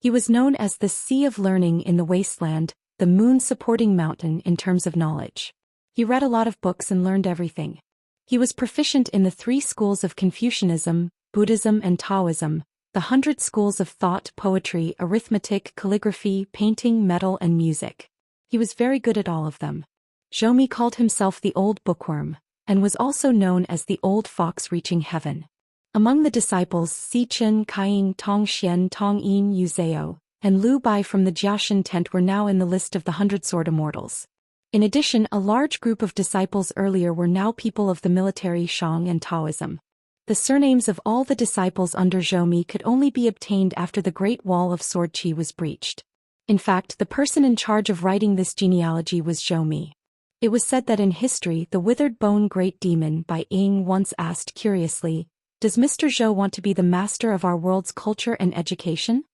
He was known as the Sea of Learning in the wasteland, the moon-supporting mountain in terms of knowledge. He read a lot of books and learned everything. He was proficient in the 3 schools of Confucianism, Buddhism and Taoism, the 100 schools of thought, poetry, arithmetic, calligraphy, painting, metal and music. He was very good at all of them. Zhou called himself the Old Bookworm, and was also known as the Old Fox reaching heaven. Among the disciples, Si Chen, Kaiying, Tong Xian, Tong Yin, Yuzhao, and Lu Bai from the Jiaxin tent were now in the list of the 100 Sword Immortals. In addition, a large group of disciples earlier were now people of the military Shang and Taoism. The surnames of all the disciples under Zhou could only be obtained after the Great Wall of Sword Qi was breached. In fact, the person in charge of writing this genealogy was Zhou. It was said that in history, the withered bone great demon Bai Ying once asked curiously, "Does Mr. Zhou want to be the master of our world's culture and education?"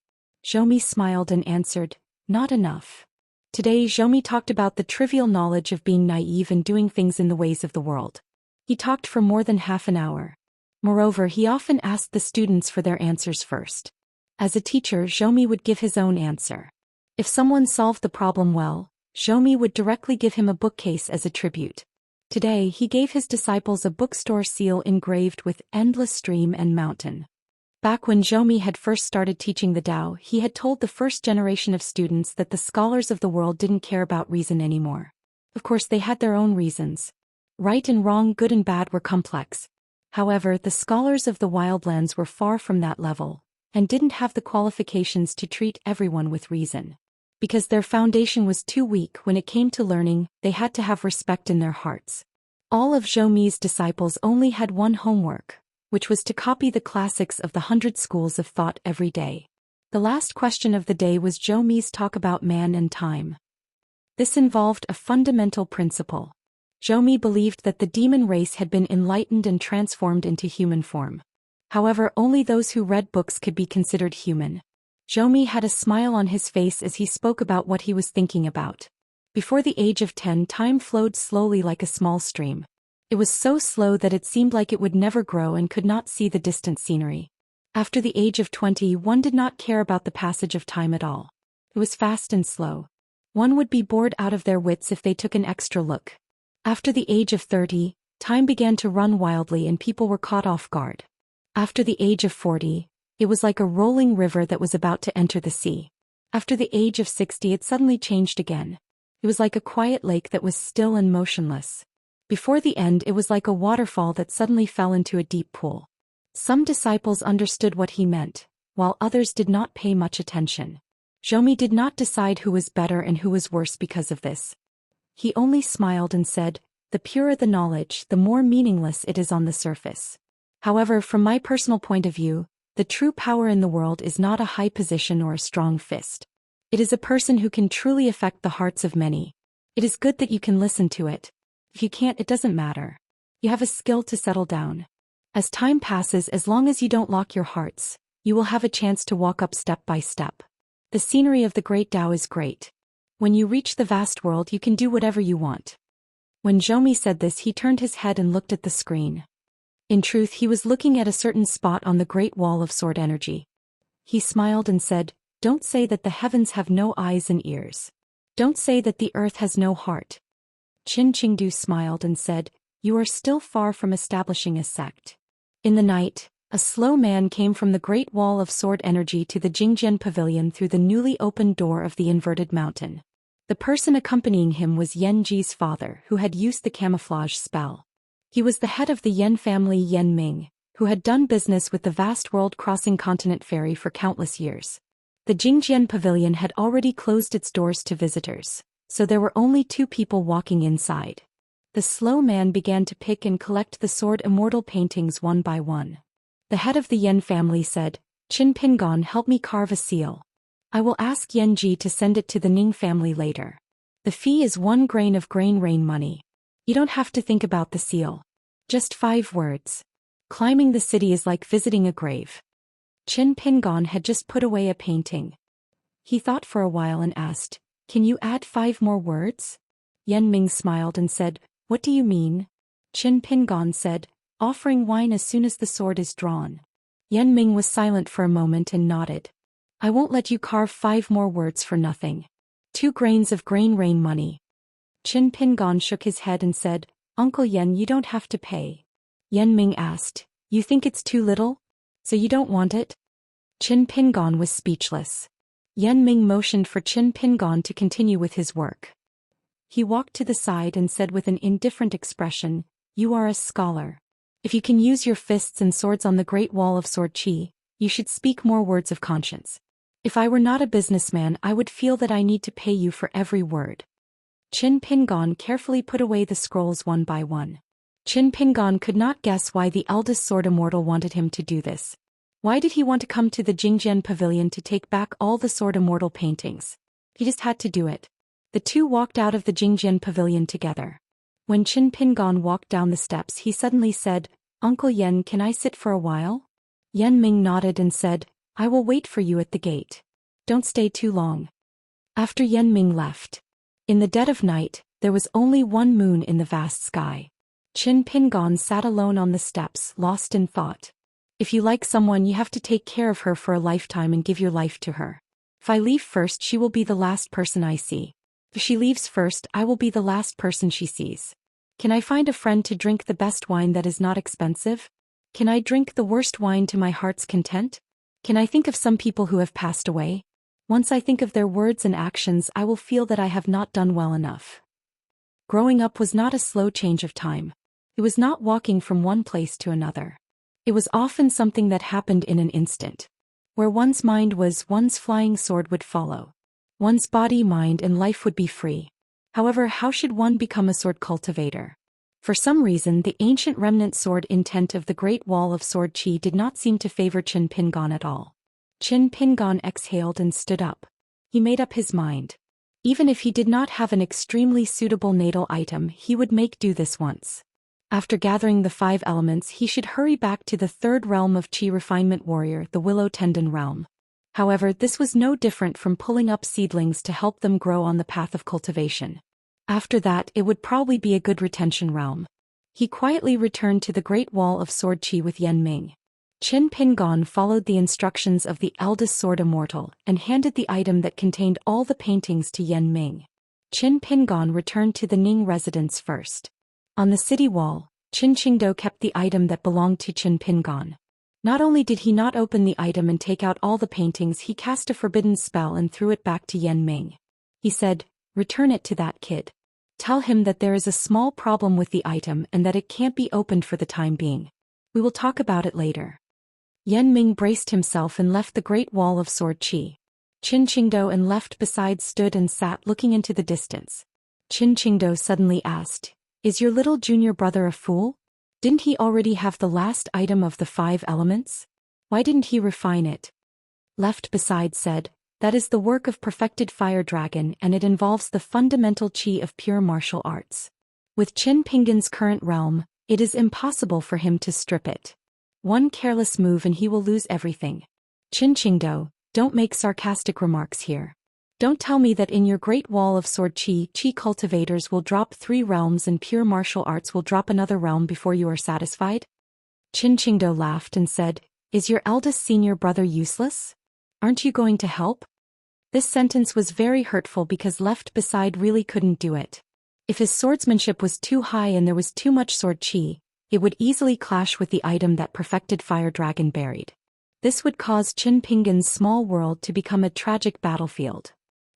Zhou smiled and answered, not enough. Today Zhou talked about the trivial knowledge of being naive and doing things in the ways of the world. He talked for more than half an hour. Moreover, he often asked the students for their answers first. As a teacher, Zhou would give his own answer. If someone solved the problem well, Zhou would directly give him a bookcase as a tribute. Today he gave his disciples a bookstore seal engraved with endless stream and mountain. Back when Zhou had first started teaching the Tao, he had told the first generation of students that the scholars of the world didn't care about reason anymore. Of course, they had their own reasons. Right and wrong, good and bad were complex. However, the scholars of the wildlands were far from that level, and didn't have the qualifications to treat everyone with reason. Because their foundation was too weak when it came to learning, they had to have respect in their hearts. All of Zhou's disciples only had one homework, which was to copy the classics of the 100 schools of thought every day. The last question of the day was Zhou's talk about man and time. This involved a fundamental principle. Zhou believed that the demon race had been enlightened and transformed into human form. However, only those who read books could be considered human. Zhou had a smile on his face as he spoke about what he was thinking about. Before the age of 10, time flowed slowly like a small stream. It was so slow that it seemed like it would never grow and could not see the distant scenery. After the age of 20, one did not care about the passage of time at all. It was fast and slow. One would be bored out of their wits if they took an extra look. After the age of 30, time began to run wildly and people were caught off guard. After the age of 40, it was like a rolling river that was about to enter the sea. After the age of 60, it suddenly changed again. It was like a quiet lake that was still and motionless. Before the end, it was like a waterfall that suddenly fell into a deep pool. Some disciples understood what he meant, while others did not pay much attention. Zhou did not decide who was better and who was worse because of this. He only smiled and said, "The purer the knowledge, the more meaningless it is on the surface." However, from my personal point of view, the true power in the world is not a high position or a strong fist. It is a person who can truly affect the hearts of many. It is good that you can listen to it. If you can't, it doesn't matter. You have a skill to settle down. As time passes, as long as you don't lock your hearts, you will have a chance to walk up step by step. The scenery of the great Tao is great. When you reach the vast world, you can do whatever you want. When Zhou said this, he turned his head and looked at the screen. In truth, he was looking at a certain spot on the great wall of sword energy. He smiled and said, "Don't say that the heavens have no eyes and ears. Don't say that the earth has no heart." Qin Qingdu smiled and said, "You are still far from establishing a sect." In the night, a slow man came from the great wall of sword energy to the Jingjian pavilion through the newly opened door of the inverted mountain. The person accompanying him was Yan Ji's father, who had used the camouflage spell. He was the head of the Yan family, Yan Ming, who had done business with the vast world-crossing continent ferry for countless years. The Jingjian pavilion had already closed its doors to visitors, so there were only 2 people walking inside. The slow man began to pick and collect the sword Immortal paintings one by one. The head of the Yan family said, "Qin Pingon, help me carve a seal. I will ask Yan Ji to send it to the Ning family later. The fee is 1 grain of grain rain money. You don't have to think about the seal. Just 5 words. Climbing the city is like visiting a grave." Qin Pingon had just put away a painting. He thought for a while and asked, "Can you add 5 more words?" Yan Ming smiled and said, "What do you mean?" Qin Pingon said, "Offering wine as soon as the sword is drawn." Yan Ming was silent for a moment and nodded. "I won't let you carve 5 more words for nothing. 2 grains of grain rain money." Qin Pingon shook his head and said, "Uncle Yan, you don't have to pay." Yan Ming asked, "You think it's too little? So you don't want it?" Qin Pingon was speechless. Yan Ming motioned for Qin Pingon to continue with his work. He walked to the side and said with an indifferent expression, "You are a scholar. If you can use your fists and swords on the great wall of sword qi, you should speak more words of conscience. If I were not a businessman, I would feel that I need to pay you for every word." Qin Pingon carefully put away the scrolls one by one. Qin Pingon could not guess why the eldest sword immortal wanted him to do this. Why did he want to come to the Jingjian pavilion to take back all the sword immortal paintings? He just had to do it. The 2 walked out of the Jingjian pavilion together. When Qin Pingon walked down the steps, he suddenly said, "Uncle Yan, can I sit for a while?" Yan Ming nodded and said, "I will wait for you at the gate. Don't stay too long." After Yan Ming left, in the dead of night, there was only one moon in the vast sky. Qin Pingon sat alone on the steps, lost in thought. If you like someone, you have to take care of her for a lifetime and give your life to her. If I leave first, she will be the last person I see. If she leaves first, I will be the last person she sees. Can I find a friend to drink the best wine that is not expensive? Can I drink the worst wine to my heart's content? Can I think of some people who have passed away? Once I think of their words and actions, I will feel that I have not done well enough. Growing up was not a slow change of time. It was not walking from one place to another. It was often something that happened in an instant. Where one's mind was, one's flying sword would follow. One's body, mind, and life would be free. However, how should one become a sword cultivator? For some reason, the ancient remnant sword intent of the Great Wall of Sword Qi did not seem to favor Qin Pingon at all. Qin Pingon exhaled and stood up. He made up his mind. Even if he did not have an extremely suitable natal item, he would make do this once. After gathering the 5 elements, he should hurry back to the 3rd realm of Qi Refinement Warrior, the Willow Tendon realm. However, this was no different from pulling up seedlings to help them grow on the path of cultivation. After that, it would probably be a good retention realm. He quietly returned to the Great Wall of Sword Qi with Yan Ming. Qin Pingon followed the instructions of the eldest sword Immortal and handed the item that contained all the paintings to Yan Ming. Qin Pingon returned to the Ning residence first. On the city wall, Qin Qingdou kept the item that belonged to Qin Pingon. Not only did he not open the item and take out all the paintings, he cast a forbidden spell and threw it back to Yan Ming. He said, "Return it to that kid. Tell him that there is a small problem with the item and that it can't be opened for the time being. We will talk about it later." Yan Ming braced himself and left the Great Wall of Sword Qi. Qin Qingdou and left beside stood and sat looking into the distance. Qin Qingdou suddenly asked, "Is your little junior brother a fool? Didn't he already have the last item of the 5 elements? Why didn't he refine it?" Left beside said, "That is the work of perfected fire dragon and it involves the fundamental qi of pure martial arts. With Qin Pingon's current realm, it is impossible for him to strip it. One careless move and he will lose everything. Qin Qingdou, don't make sarcastic remarks here. Don't tell me that in your Great Wall of Sword Qi cultivators will drop 3 realms and pure martial arts will drop another realm before you are satisfied?" Qin Qingdou laughed and said, "Is your eldest senior brother useless? Aren't you going to help?" This sentence was very hurtful because left beside really couldn't do it. If his swordsmanship was too high and there was too much sword qi, it would easily clash with the item that perfected fire dragon buried. This would cause Qin Pingon's small world to become a tragic battlefield.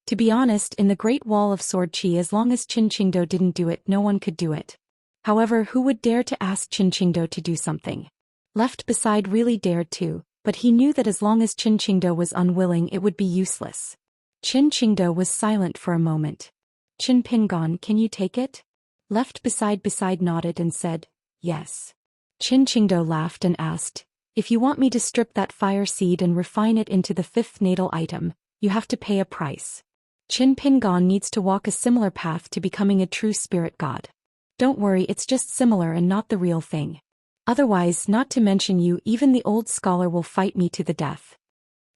To be honest, in the Great Wall of Sword Qi, as long as Qin Qingdou didn't do it, no one could do it. However, who would dare to ask Qin Qingdou to do something? Left beside really dared to, but he knew that as long as Qin Qingdou was unwilling, it would be useless. Qin Qingdou was silent for a moment. "Qin Pingon, can you take it?" Left beside nodded and said, "Yes." Qin Qingdou laughed and asked, "If you want me to strip that fire seed and refine it into the 5th natal item, you have to pay a price. Qin Pingon needs to walk a similar path to becoming a true spirit god. Don't worry, it's just similar and not the real thing. Otherwise, not to mention you, even the old scholar will fight me to the death."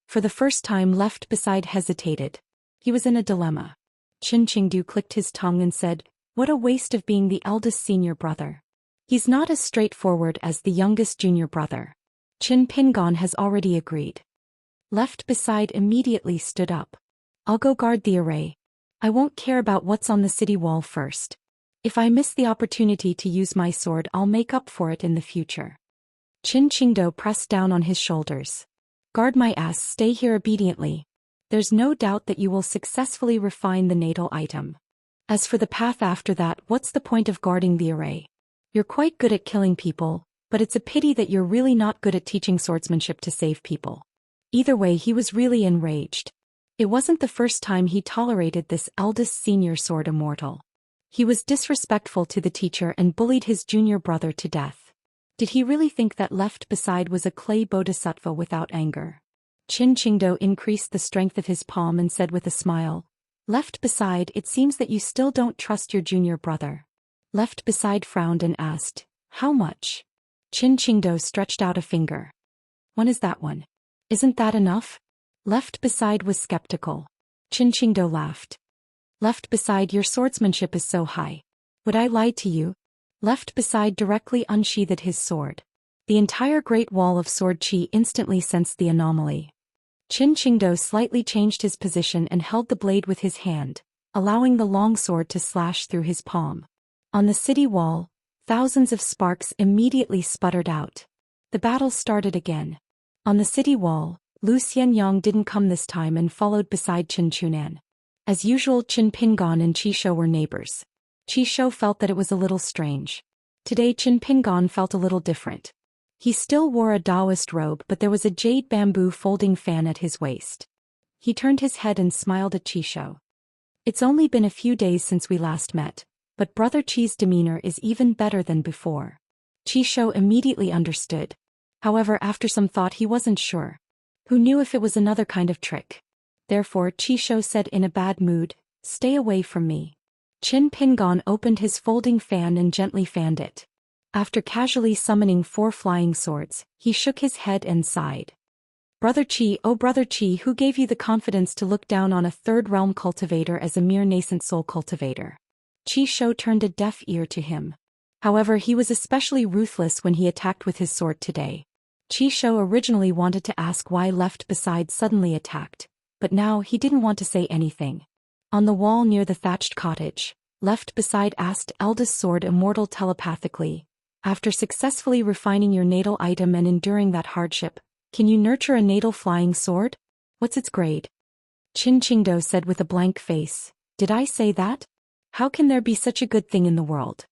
For the first time, left beside hesitated. He was in a dilemma. Qin Qingdou clicked his tongue and said, "What a waste of being the eldest senior brother. He's not as straightforward as the youngest junior brother." Qin Pingon has already agreed. Left beside immediately stood up. "I'll go guard the array. I won't care about what's on the city wall first. If I miss the opportunity to use my sword, I'll make up for it in the future." Qin Qingdou pressed down on his shoulders. "Guard my ass, stay here obediently. There's no doubt that you will successfully refine the natal item. As for the path after that, what's the point of guarding the array? You're quite good at killing people, but it's a pity that you're really not good at teaching swordsmanship to save people." Either way, he was really enraged. It wasn't the first time he tolerated this eldest senior sword Immortal. He was disrespectful to the teacher and bullied his junior brother to death. Did he really think that left beside was a clay bodhisattva without anger? Qin Qingdou increased the strength of his palm and said with a smile, "Left beside, it seems that you still don't trust your junior brother." Left beside frowned and asked, "How much?" Qin Qingdou stretched out a finger. "One is that one. Isn't that enough?" Left beside was skeptical. Qin Qingdou laughed. Left beside, your swordsmanship is so high. Would I lie to you? Left beside directly unsheathed his sword. The entire Great Wall of Sword Qi instantly sensed the anomaly. Qin Qingdou slightly changed his position and held the blade with his hand, allowing the long sword to slash through his palm. On the city wall, thousands of sparks immediately sputtered out. The battle started again. On the city wall, Lu Xianyang didn't come this time and followed beside Qin Chunan. As usual, Qin Pingon and Qi Shou were neighbors. Qi Shou felt that it was a little strange. Today Qin Pingon felt a little different. He still wore a Daoist robe, but there was a jade bamboo folding fan at his waist. He turned his head and smiled at Qi Shou. It's only been a few days since we last met, but Brother Qi's demeanor is even better than before. Qi Shou immediately understood. However, after some thought, he wasn't sure. Who knew if it was another kind of trick? Therefore, Qi Shou said in a bad mood, "Stay away from me." Qin Pingon opened his folding fan and gently fanned it. After casually summoning 4 flying swords, he shook his head and sighed. Brother Qi, oh Brother Qi, who gave you the confidence to look down on a third realm cultivator as a mere nascent soul cultivator? Qi Shou turned a deaf ear to him. However, he was especially ruthless when he attacked with his sword today. Qi Shou originally wanted to ask why Left Beside suddenly attacked, but now he didn't want to say anything. On the wall near the thatched cottage, Left Beside asked Eldest Sword Immortal telepathically, "After successfully refining your natal item and enduring that hardship, can you nurture a natal flying sword? What's its grade?" Qin Qingdou said with a blank face, "Did I say that? How can there be such a good thing in the world?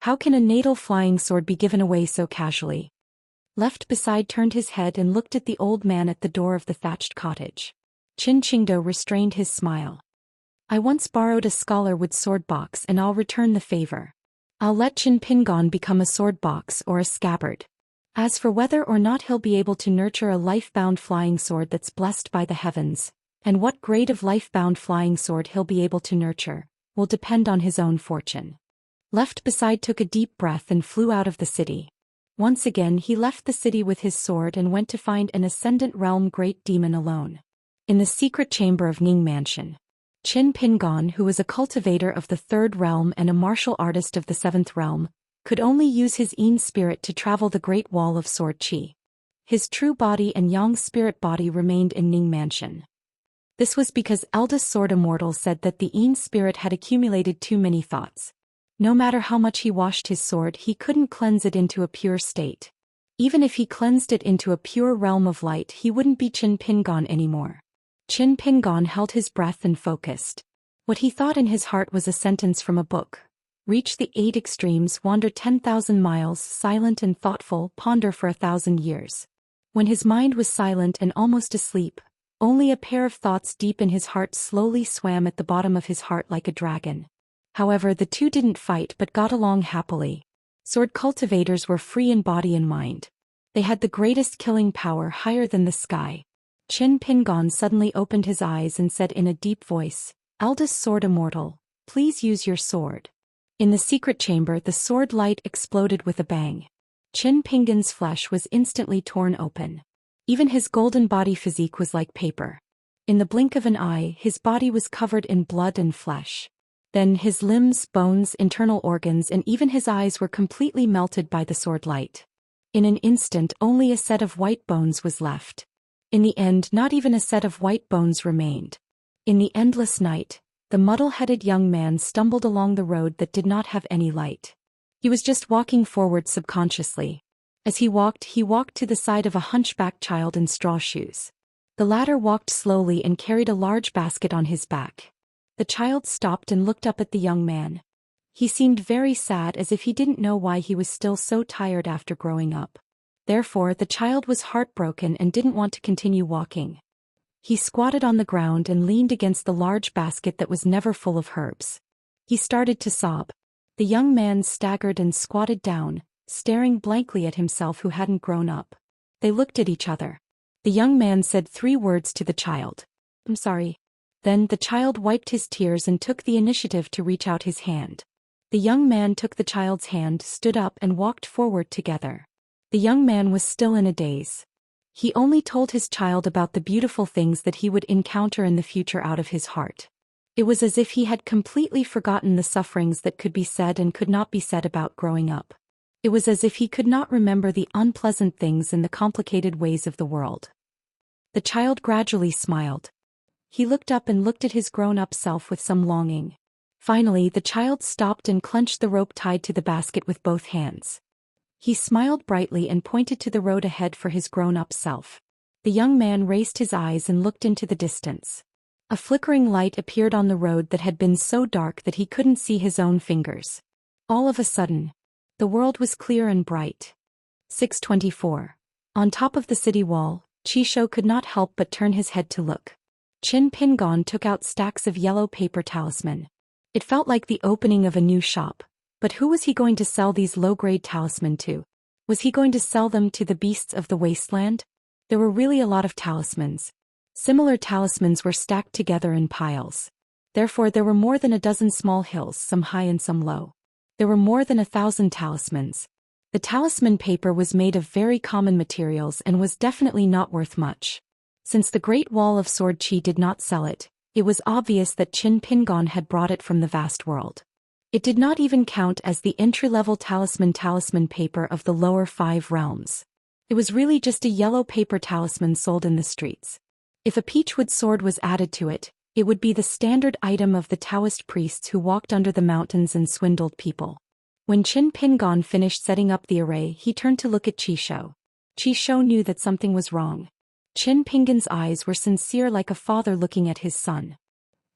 How can a natal flying sword be given away so casually?" Left Beside turned his head and looked at the old man at the door of the thatched cottage. Qin Qingdou restrained his smile. "I once borrowed a scholarwood sword box and I'll return the favor. I'll let Qin Pingon become a sword box or a scabbard. As for whether or not he'll be able to nurture a life-bound flying sword that's blessed by the heavens, and what grade of life-bound flying sword he'll be able to nurture, will depend on his own fortune." Left Beside took a deep breath and flew out of the city. Once again he left the city with his sword and went to find an Ascendant Realm Great Demon alone. In the secret chamber of Ning Mansion, Qin Pingon, who was a cultivator of the 3rd realm and a martial artist of the 7th realm, could only use his Yin spirit to travel the Great Wall of Sword Qi. His true body and Yang spirit body remained in Ning Mansion. This was because Eldest Sword Immortal said that the Yin spirit had accumulated too many thoughts. No matter how much he washed his sword, he couldn't cleanse it into a pure state. Even if he cleansed it into a pure realm of light, he wouldn't be Qin Pingon anymore. Qin Pingon held his breath and focused. What he thought in his heart was a sentence from a book. Reach the 8 extremes, wander 10,000 miles, silent and thoughtful, ponder for 1,000 years. When his mind was silent and almost asleep, only a pair of thoughts deep in his heart slowly swam at the bottom of his heart like a dragon. However, the two didn't fight but got along happily. Sword cultivators were free in body and mind. They had the greatest killing power, higher than the sky. Qin Pingon suddenly opened his eyes and said in a deep voice, "Eldest Sword Immortal, please use your sword." In the secret chamber, the sword light exploded with a bang. Qin Pingon's flesh was instantly torn open. Even his golden body physique was like paper. In the blink of an eye, his body was covered in blood and flesh. Then his limbs, bones, internal organs, and even his eyes were completely melted by the sword light. In an instant, only a set of white bones was left. In the end, not even a set of white bones remained. In the endless night, the muddle-headed young man stumbled along the road that did not have any light. He was just walking forward subconsciously. As he walked to the side of a hunchback child in straw shoes. The latter walked slowly and carried a large basket on his back. The child stopped and looked up at the young man. He seemed very sad, as if he didn't know why he was still so tired after growing up. Therefore, the child was heartbroken and didn't want to continue walking. He squatted on the ground and leaned against the large basket that was never full of herbs. He started to sob. The young man staggered and squatted down, staring blankly at himself who hadn't grown up. They looked at each other. The young man said 3 words to the child. "I'm sorry." Then the child wiped his tears and took the initiative to reach out his hand. The young man took the child's hand, stood up and walked forward together. The young man was still in a daze. He only told his child about the beautiful things that he would encounter in the future out of his heart. It was as if he had completely forgotten the sufferings that could be said and could not be said about growing up. It was as if he could not remember the unpleasant things and the complicated ways of the world. The child gradually smiled. He looked up and looked at his grown-up self with some longing. Finally, the child stopped and clenched the rope tied to the basket with both hands. He smiled brightly and pointed to the road ahead for his grown-up self. The young man raised his eyes and looked into the distance. A flickering light appeared on the road that had been so dark that he couldn't see his own fingers. All of a sudden, the world was clear and bright. 624. On top of the city wall, Qishou could not help but turn his head to look. Qin Pingon took out stacks of yellow paper talisman. It felt like the opening of a new shop. But who was he going to sell these low-grade talisman to? Was he going to sell them to the beasts of the wasteland? There were really a lot of talismans. Similar talismans were stacked together in piles. Therefore there were more than a dozen small hills, some high and some low. There were more than 1,000 talismans. The talisman paper was made of very common materials and was definitely not worth much. Since the Great Wall of Sword Qi did not sell it, it was obvious that Qin Pingon had brought it from the vast world. It did not even count as the entry-level talisman paper of the lower 5 realms. It was really just a yellow paper talisman sold in the streets. If a peachwood sword was added to it, it would be the standard item of the Daoist priests who walked under the mountains and swindled people. When Qin Pingon finished setting up the array, he turned to look at Qishou. Qishou knew that something was wrong. Qin Pingon's eyes were sincere, like a father looking at his son.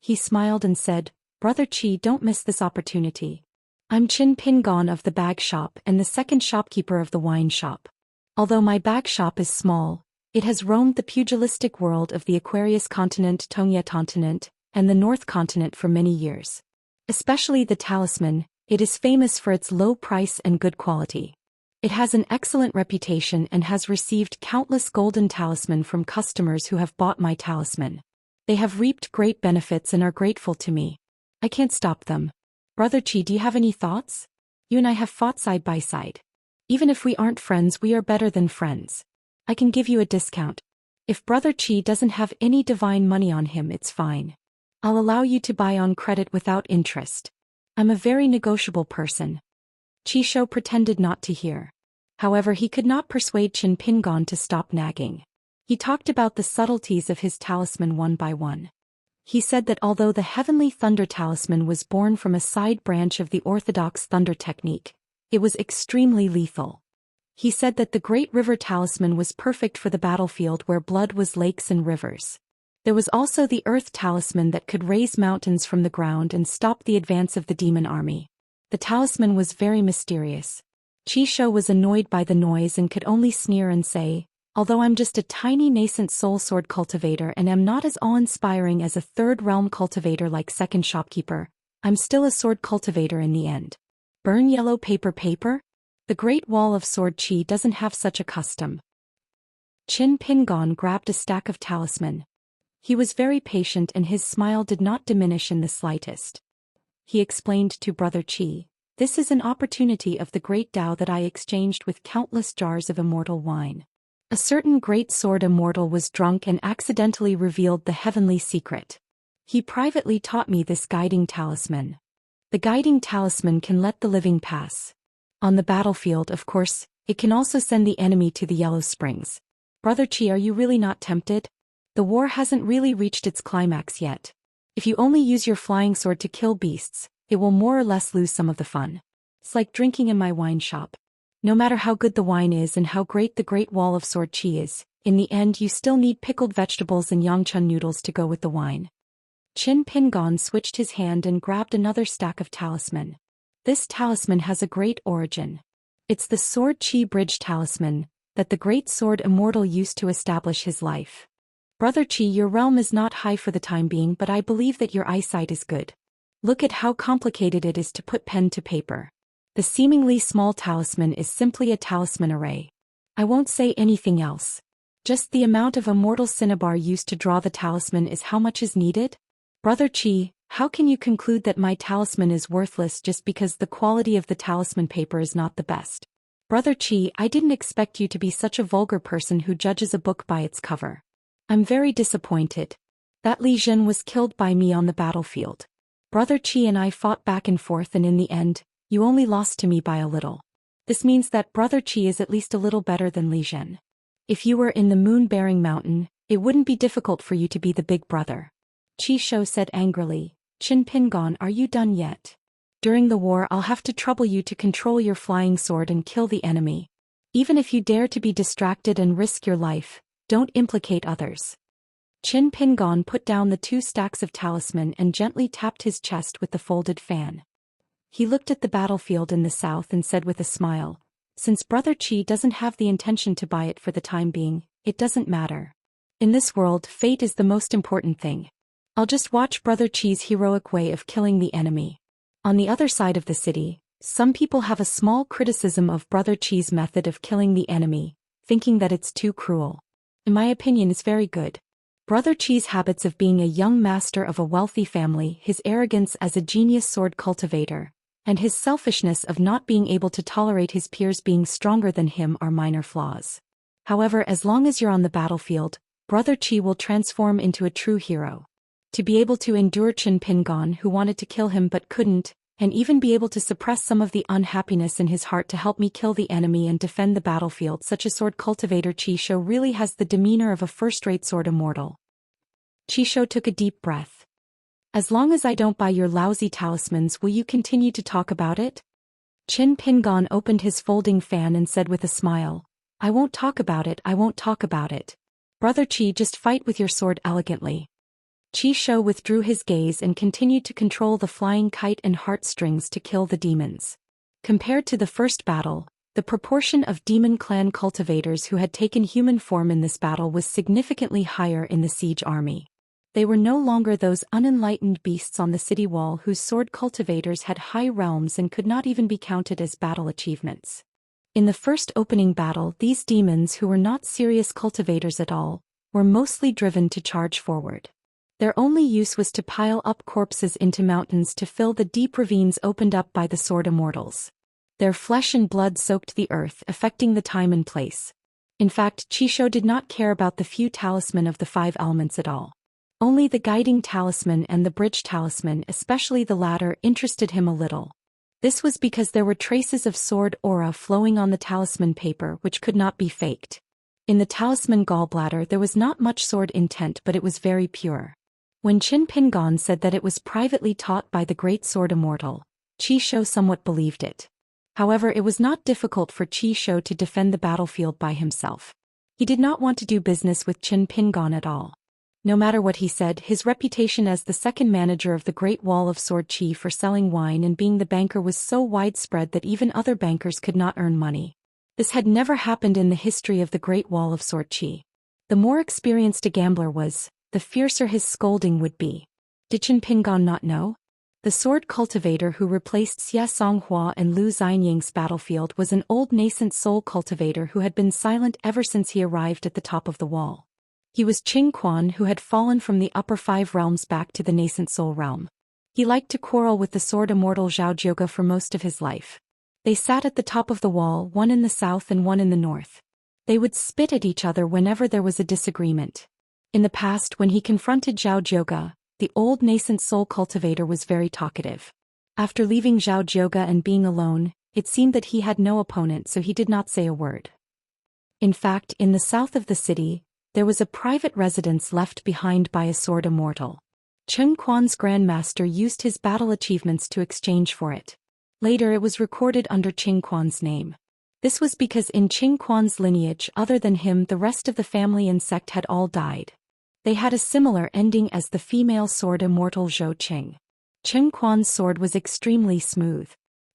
He smiled and said, "Brother Qi, don't miss this opportunity. I'm Qin Pingon of the bag shop and the second shopkeeper of the wine shop. Although my bag shop is small, it has roamed the pugilistic world of the Aquarius continent, Tongya continent, and the North continent for many years. Especially the talisman, it is famous for its low price and good quality. It has an excellent reputation and has received countless golden talisman from customers who have bought my talisman. They have reaped great benefits and are grateful to me. I can't stop them. Brother Qi, do you have any thoughts? You and I have fought side by side. Even if we aren't friends, we are better than friends. I can give you a discount. If Brother Qi doesn't have any divine money on him, it's fine. I'll allow you to buy on credit without interest. I'm a very negotiable person." Qishou pretended not to hear. However, he could not persuade Qin Pingon to stop nagging. He talked about the subtleties of his talisman one by one. He said that although the Heavenly Thunder talisman was born from a side branch of the orthodox thunder technique, it was extremely lethal. He said that the Great River talisman was perfect for the battlefield where blood was lakes and rivers. There was also the Earth talisman that could raise mountains from the ground and stop the advance of the demon army. The talisman was very mysterious. Qishou was annoyed by the noise and could only sneer and say, "Although I'm just a tiny nascent soul sword cultivator and am not as awe-inspiring as a third realm cultivator like second shopkeeper, I'm still a sword cultivator in the end." Burn yellow paper? The Great Wall of Sword Qi doesn't have such a custom. Qin Pingon grabbed a stack of talisman. He was very patient and his smile did not diminish in the slightest. He explained to Brother Qi, "This is an opportunity of the great Tao that I exchanged with countless jars of immortal wine. A certain great sword Immortal was drunk and accidentally revealed the heavenly secret. He privately taught me this guiding talisman. The guiding talisman can let the living pass. On the battlefield, of course, it can also send the enemy to the Yellow Springs. Brother Qi, are you really not tempted? The war hasn't really reached its climax yet. If you only use your flying sword to kill beasts, it will more or less lose some of the fun. It's like drinking in my wine shop. No matter how good the wine is and how great the Great Wall of Sword Qi is, in the end you still need pickled vegetables and yangchun noodles to go with the wine." Qin Pingon switched his hand and grabbed another stack of talisman. This talisman has a great origin. It's the Sword Qi Bridge talisman that the great sword Immortal used to establish his life. Brother Qi, your realm is not high for the time being, but I believe that your eyesight is good. Look at how complicated it is to put pen to paper. The seemingly small talisman is simply a talisman array. I won't say anything else. Just the amount of Immortal cinnabar used to draw the talisman is how much is needed? Brother Qi, how can you conclude that my talisman is worthless just because the quality of the talisman paper is not the best? Brother Qi, I didn't expect you to be such a vulgar person who judges a book by its cover. I'm very disappointed. That Li Zhen was killed by me on the battlefield. Brother Qi and I fought back and forth, and in the end, you only lost to me by a little. This means that Brother Qi is at least a little better than Li Zhen. If you were in the moon-bearing mountain, it wouldn't be difficult for you to be the big brother. Qi Shou said angrily. Qin Pingon, are you done yet? During the war I'll have to trouble you to control your flying sword and kill the enemy. Even if you dare to be distracted and risk your life, don't implicate others. Qin Pingon put down the 2 stacks of talisman and gently tapped his chest with the folded fan. He looked at the battlefield in the south and said with a smile, since Brother Qi doesn't have the intention to buy it for the time being, it doesn't matter. In this world, fate is the most important thing. I'll just watch Brother Qi's heroic way of killing the enemy. On the other side of the city, some people have a small criticism of Brother Qi's method of killing the enemy, thinking that it's too cruel. In my opinion, it's very good. Brother Qi's habits of being a young master of a wealthy family, his arrogance as a genius sword cultivator, and his selfishness of not being able to tolerate his peers being stronger than him are minor flaws. However, as long as you're on the battlefield, Brother Qi will transform into a true hero. To be able to endure Qin Pingon, who wanted to kill him but couldn't, and even be able to suppress some of the unhappiness in his heart to help me kill the enemy and defend the battlefield, such a sword cultivator Qi Shou really has the demeanor of a first-rate sword immortal. Qi Shou took a deep breath. As long as I don't buy your lousy talismans, will you continue to talk about it? Qin Pingon opened his folding fan and said with a smile, I won't talk about it, I won't talk about it. Brother Qi, just fight with your sword elegantly. Qi Shou withdrew his gaze and continued to control the flying kite and heartstrings to kill the demons. Compared to the first battle, the proportion of demon clan cultivators who had taken human form in this battle was significantly higher in the siege army. They were no longer those unenlightened beasts on the city wall whose sword cultivators had high realms and could not even be counted as battle achievements. In the first opening battle, these demons, who were not serious cultivators at all, were mostly driven to charge forward. Their only use was to pile up corpses into mountains to fill the deep ravines opened up by the sword immortals. Their flesh and blood soaked the earth, affecting the time and place. In fact, Qi Shou did not care about the few talisman of the 5 elements at all. Only the guiding talisman and the bridge talisman, especially the latter, interested him a little. This was because there were traces of sword aura flowing on the talisman paper which could not be faked. In the talisman gallbladder there was not much sword intent, but it was very pure. When Qin Pingon said that it was privately taught by the great sword immortal, Qi Shou somewhat believed it. However, it was not difficult for Qi Shou to defend the battlefield by himself. He did not want to do business with Qin Pingon at all. No matter what he said, his reputation as the second manager of the Great Wall of Sword Qi for selling wine and being the banker was so widespread that even other bankers could not earn money. This had never happened in the history of the Great Wall of Sword Qi. The more experienced a gambler was, the fiercer his scolding would be. Did Qin Pingon not know? The sword cultivator who replaced Xie Songhua and Lu Xianying's battlefield was an old nascent soul cultivator who had been silent ever since he arrived at the top of the wall. He was Qing Quan, who had fallen from the upper 5 realms back to the nascent soul realm. He liked to quarrel with the sword immortal Zhao Jiuge for most of his life. They sat at the top of the wall, one in the south and one in the north. They would spit at each other whenever there was a disagreement. In the past, when he confronted Zhao Jiuge, the old nascent soul cultivator was very talkative. After leaving Zhao Jiuge and being alone, it seemed that he had no opponent, so he did not say a word. In fact, in the south of the city, there was a private residence left behind by a sword immortal. Qin Quan's grandmaster used his battle achievements to exchange for it. Later it was recorded under Qin Quan's name. This was because in Qin Quan's lineage, other than him, the rest of the family and sect had all died. They had a similar ending as the female sword immortal Zhou Qing. Qin Quan's sword was extremely smooth.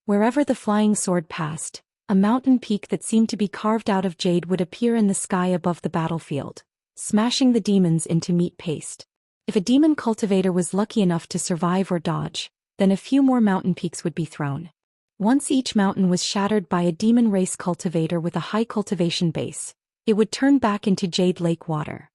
Wherever the flying sword passed, a mountain peak that seemed to be carved out of jade would appear in the sky above the battlefield, smashing the demons into meat paste. If a demon cultivator was lucky enough to survive or dodge, then a few more mountain peaks would be thrown. Once each mountain was shattered by a demon race cultivator with a high cultivation base, it would turn back into jade lake water.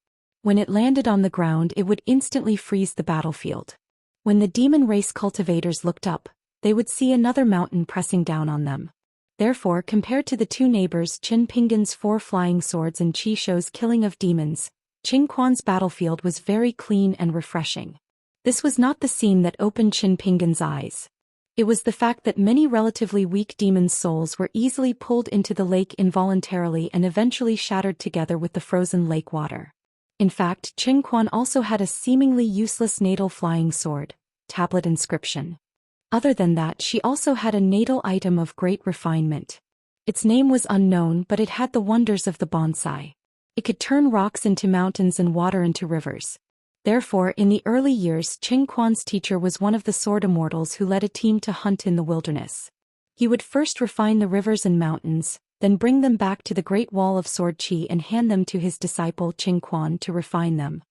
When it landed on the ground, it would instantly freeze the battlefield. When the demon race cultivators looked up, they would see another mountain pressing down on them. Therefore, compared to the two neighbors Qin Pingan's 4 flying swords and Qi Shou's killing of demons, Qin Quan's battlefield was very clean and refreshing. This was not the scene that opened Qin Pingan's eyes. It was the fact that many relatively weak demons' souls were easily pulled into the lake involuntarily and eventually shattered together with the frozen lake water. In fact, Qin Quan also had a seemingly useless natal flying sword, tablet inscription. Other than that, she also had a natal item of great refinement. Its name was unknown, but it had the wonders of the bonsai. It could turn rocks into mountains and water into rivers. Therefore, in the early years, Qin Quan's teacher was one of the sword immortals who led a team to hunt in the wilderness. He would first refine the rivers and mountains, then bring them back to the Great Wall of Sword Qi and hand them to his disciple Qin Quan to refine them.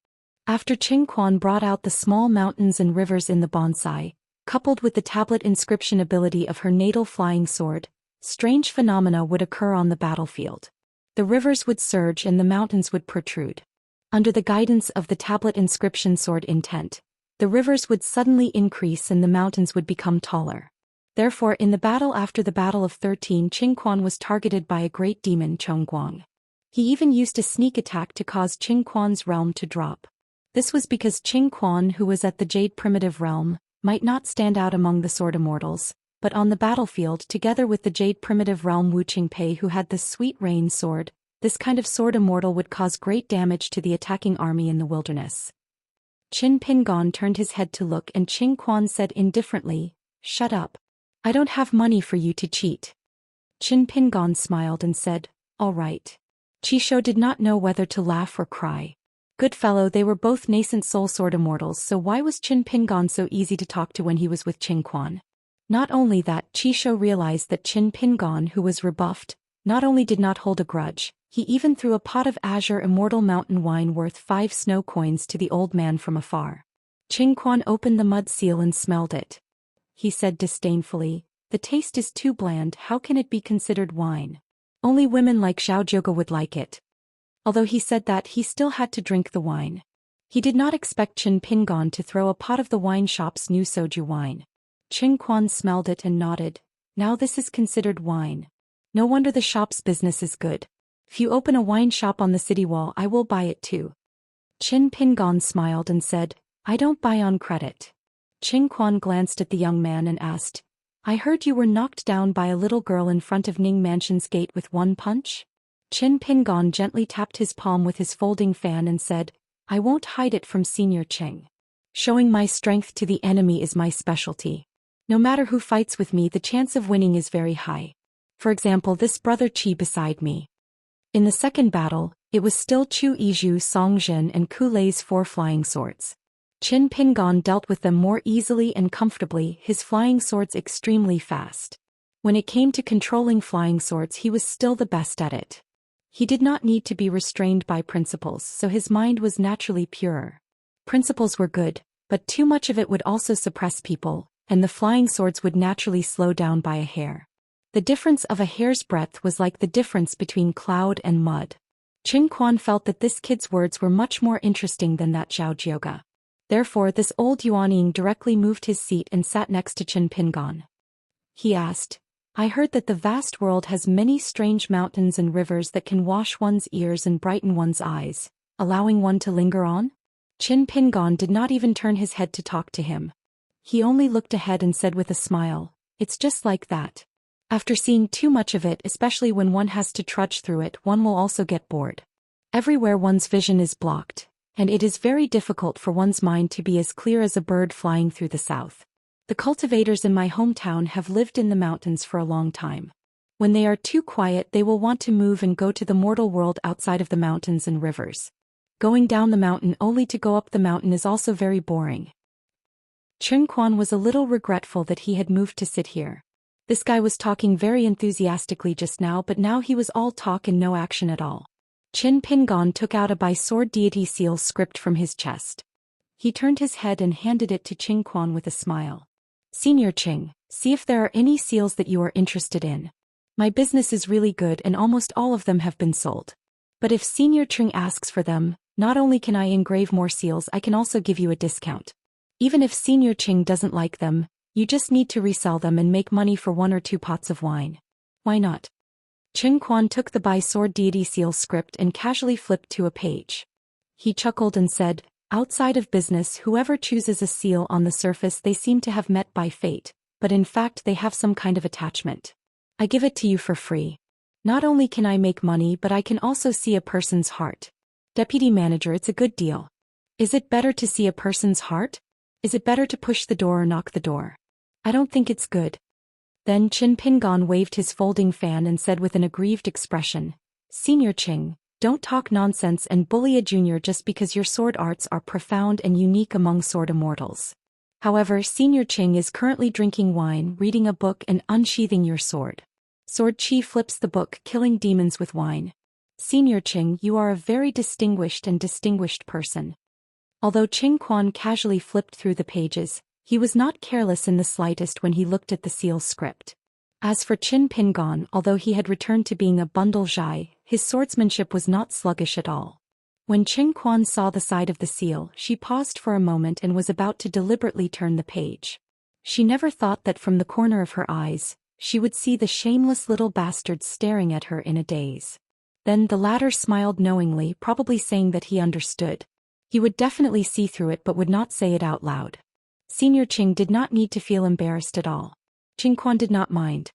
After Qin Quan brought out the small mountains and rivers in the bonsai, coupled with the tablet inscription ability of her natal flying sword, strange phenomena would occur on the battlefield. The rivers would surge and the mountains would protrude. Under the guidance of the tablet inscription sword intent, the rivers would suddenly increase and the mountains would become taller. Therefore, in the battle after the Battle of 13, Qin Quan was targeted by a great demon Chongguang. He even used a sneak attack to cause Qin Quan's realm to drop. This was because Qin Quan, who was at the Jade Primitive Realm, might not stand out among the sword immortals, but on the battlefield together with the Jade Primitive Realm Wu Qingpei who had the Sweet Rain sword, this kind of sword immortal would cause great damage to the attacking army in the wilderness. Qin Pingan turned his head to look and Qin Quan said indifferently, "Shut up. I don't have money for you to cheat." Qin Pingan smiled and said, "All right." Qi Shou did not know whether to laugh or cry. Good fellow, they were both nascent soul sword immortals, so why was Qin Pingan so easy to talk to when he was with Qin Quan? Not only that, Qi Shou realized that Qin Pingan, who was rebuffed, not only did not hold a grudge, he even threw a pot of azure immortal mountain wine worth 5 snow coins to the old man from afar. Qin Quan opened the mud seal and smelled it. He said disdainfully, "The taste is too bland, how can it be considered wine? Only women like Zhao Jiuge would like it." Although he said that, he still had to drink the wine. He did not expect Qin Pingan to throw a pot of the wine shop's new soju wine. Qin Quan smelled it and nodded. "Now this is considered wine. No wonder the shop's business is good. If you open a wine shop on the city wall, I will buy it too." Qin Pingan smiled and said, "I don't buy on credit." Qin Quan glanced at the young man and asked, "I heard you were knocked down by a little girl in front of Ning Mansion's gate with one punch?" Qin Pingan gently tapped his palm with his folding fan and said, "I won't hide it from Senior Qing. Showing my strength to the enemy is my specialty. No matter who fights with me, the chance of winning is very high. For example, this brother Qi beside me." In the second battle, it was still Chu Yizhu, Song Zhen and Ku Lei's 4 flying swords. Qin Pingan dealt with them more easily and comfortably, his flying swords extremely fast. When it came to controlling flying swords, he was still the best at it. He did not need to be restrained by principles, so his mind was naturally purer. Principles were good, but too much of it would also suppress people, and the flying swords would naturally slow down by a hair. The difference of a hair's breadth was like the difference between cloud and mud. Qin Quan felt that this kid's words were much more interesting than that Zhao Jiuge. Therefore, this old Yuanying directly moved his seat and sat next to Qin Pingan. He asked, "I heard that the vast world has many strange mountains and rivers that can wash one's ears and brighten one's eyes, allowing one to linger on?" Qin Pingan did not even turn his head to talk to him. He only looked ahead and said with a smile, "It's just like that. After seeing too much of it, especially when one has to trudge through it, one will also get bored. Everywhere one's vision is blocked, and it is very difficult for one's mind to be as clear as a bird flying through the south. The cultivators in my hometown have lived in the mountains for a long time. When they are too quiet, they will want to move and go to the mortal world outside of the mountains and rivers. Going down the mountain only to go up the mountain is also very boring." Qin Quan was a little regretful that he had moved to sit here. This guy was talking very enthusiastically just now, but now he was all talk and no action at all. Qin Pingan took out a by-sword deity seal script from his chest. He turned his head and handed it to Qin Quan with a smile. "Senior Qing, see if there are any seals that you are interested in. My business is really good and almost all of them have been sold. But if Senior Qing asks for them, not only can I engrave more seals, I can also give you a discount. Even if Senior Qing doesn't like them, you just need to resell them and make money for 1 or 2 pots of wine." Why not? Qin Quan took the by-sword deity seal script and casually flipped to a page. He chuckled and said, outside of business, whoever chooses a seal on the surface they seem to have met by fate, but in fact they have some kind of attachment. I give it to you for free. Not only can I make money but I can also see a person's heart. Deputy manager, it's a good deal. Is it better to see a person's heart? Is it better to push the door or knock the door? I don't think it's good. Then Qin Pingon waved his folding fan and said with an aggrieved expression, Senior Qing, don't talk nonsense and bully a junior just because your sword arts are profound and unique among sword immortals. However, Senior Qing is currently drinking wine, reading a book and unsheathing your sword. Sword Chi flips the book, killing demons with wine. Senior Qing, you are a very distinguished person. Although Qin Quan casually flipped through the pages, he was not careless in the slightest when he looked at the seal script. As for Qin Pingon, although he had returned to being a bundle zhai, his swordsmanship was not sluggish at all. When Qin Quan saw the side of the seal, she paused for a moment and was about to deliberately turn the page. She never thought that from the corner of her eyes, she would see the shameless little bastard staring at her in a daze. Then the latter smiled knowingly, probably saying that he understood. He would definitely see through it but would not say it out loud. Senior Qing did not need to feel embarrassed at all. Qin Quan did not mind.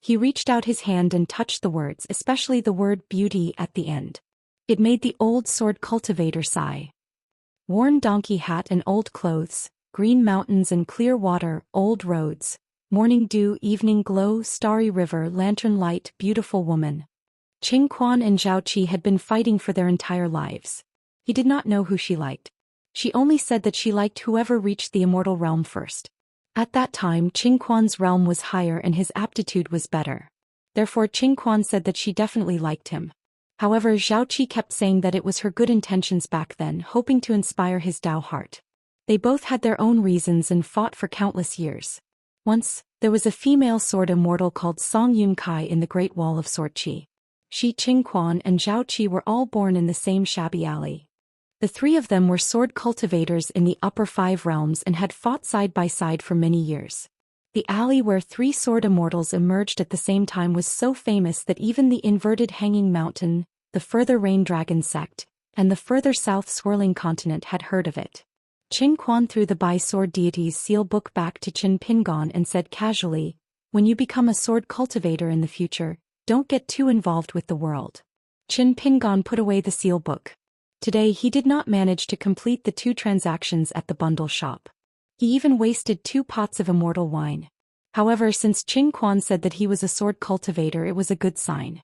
He reached out his hand and touched the words, especially the word beauty at the end. It made the old sword cultivator sigh. Worn donkey hat and old clothes, green mountains and clear water, old roads, morning dew, evening glow, starry river, lantern light, beautiful woman. Qin Quan and Zhao Qi had been fighting for their entire lives. He did not know who she liked. She only said that she liked whoever reached the immortal realm first. At that time Qin Quan's realm was higher and his aptitude was better. Therefore Qin Quan said that she definitely liked him. However, Zhao Qi kept saying that it was her good intentions back then, hoping to inspire his Dao heart. They both had their own reasons and fought for countless years. Once, there was a female sword immortal called Song Yun Kai in the Great Wall of Sword Qi. She, Qin Quan and Zhao Qi were all born in the same shabby alley. The three of them were sword cultivators in the upper 5 realms and had fought side by side for many years. The alley where 3 sword immortals emerged at the same time was so famous that even the inverted hanging mountain, the further rain dragon sect, and the further south swirling continent had heard of it. Qin Quan threw the by-sword deity's seal book back to Qin Pingon and said casually, when you become a sword cultivator in the future, don't get too involved with the world. Qin Pingon put away the seal book. Today he did not manage to complete the 2 transactions at the bundle shop. He even wasted 2 pots of immortal wine. However, since Qin Quan said that he was a sword cultivator, it was a good sign.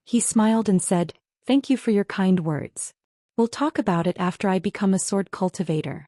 He smiled and said, thank you for your kind words. We'll talk about it after I become a sword cultivator.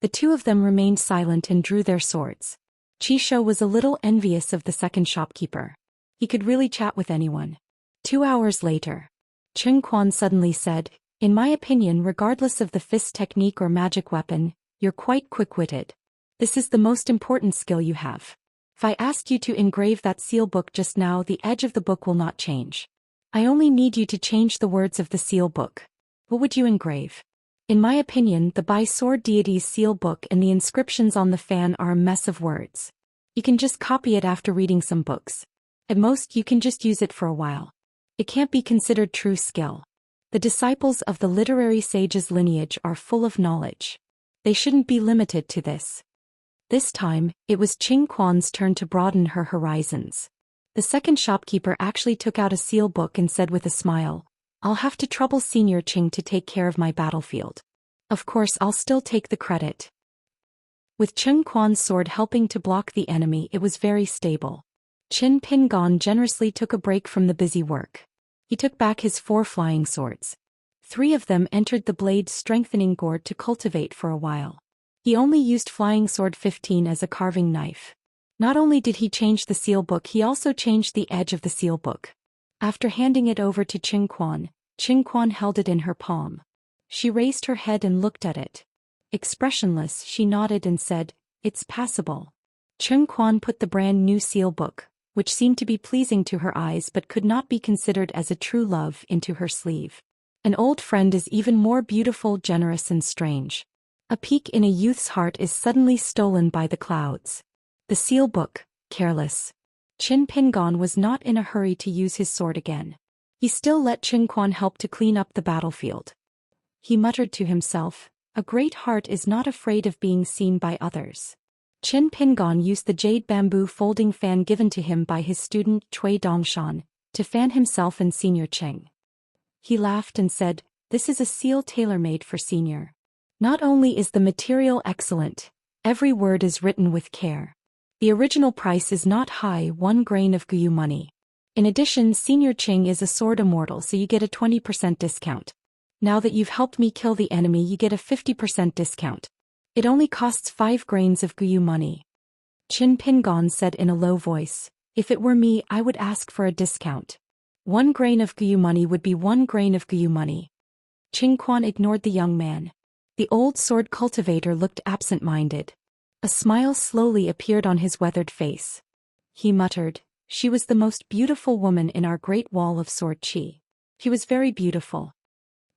The 2 of them remained silent and drew their swords. Qisho was a little envious of the second shopkeeper. He could really chat with anyone. 2 hours later, Qin Quan suddenly said, in my opinion, regardless of the fist technique or magic weapon, you're quite quick-witted. This is the most important skill you have. If I asked you to engrave that seal book just now, the edge of the book will not change. I only need you to change the words of the seal book. What would you engrave? In my opinion, the by-sword deity's seal book and the inscriptions on the fan are a mess of words. You can just copy it after reading some books. At most, you can just use it for a while. It can't be considered true skill. The disciples of the literary sage's lineage are full of knowledge. They shouldn't be limited to this. This time, it was Qin Quan's turn to broaden her horizons. The second shopkeeper actually took out a seal book and said with a smile, I'll have to trouble Senior Qing to take care of my battlefield. Of course, I'll still take the credit. With Qin Quan's sword helping to block the enemy, it was very stable. Qin Pingon generously took a break from the busy work. He took back his 4 flying swords. 3 of them entered the blade's strengthening gourd to cultivate for a while. He only used flying sword 15 as a carving knife. Not only did he change the seal book, he also changed the edge of the seal book. After handing it over to Qin Quan held it in her palm. She raised her head and looked at it. Expressionless, she nodded and said, it's passable. Qin Quan put the brand new seal book, which seemed to be pleasing to her eyes but could not be considered as a true love, into her sleeve. An old friend is even more beautiful, generous and strange. A peak in a youth's heart is suddenly stolen by the clouds. The seal book, careless. Qin Pingon was not in a hurry to use his sword again. He still let Qin Quan help to clean up the battlefield. He muttered to himself, "A great heart is not afraid of being seen by others." Qin Pingon used the jade bamboo folding fan given to him by his student Cui Dongshan to fan himself and Senior Cheng. He laughed and said, "This is a seal tailor-made for Senior. Not only is the material excellent, every word is written with care. The original price is not high, 1 grain of Guyu money. In addition, Senior Cheng is a sword immortal, so you get a 20% discount. Now that you've helped me kill the enemy, you get a 50% discount. It only costs 5 grains of Guyu money." Qin Pingon said in a low voice, "If it were me, I would ask for a discount. 1 grain of Guyu money would be 1 grain of Guyu money." Qin Quan ignored the young man. The old sword cultivator looked absent-minded. A smile slowly appeared on his weathered face. He muttered, "She was the most beautiful woman in our great wall of sword chi. She was very beautiful."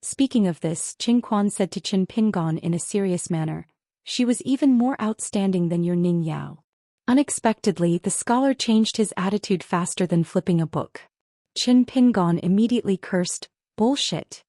Speaking of this, Qin Quan said to Qin Pingon in a serious manner, "She was even more outstanding than your Ning Yao." Unexpectedly, the scholar changed his attitude faster than flipping a book. Qin Pingon immediately cursed, "Bullshit."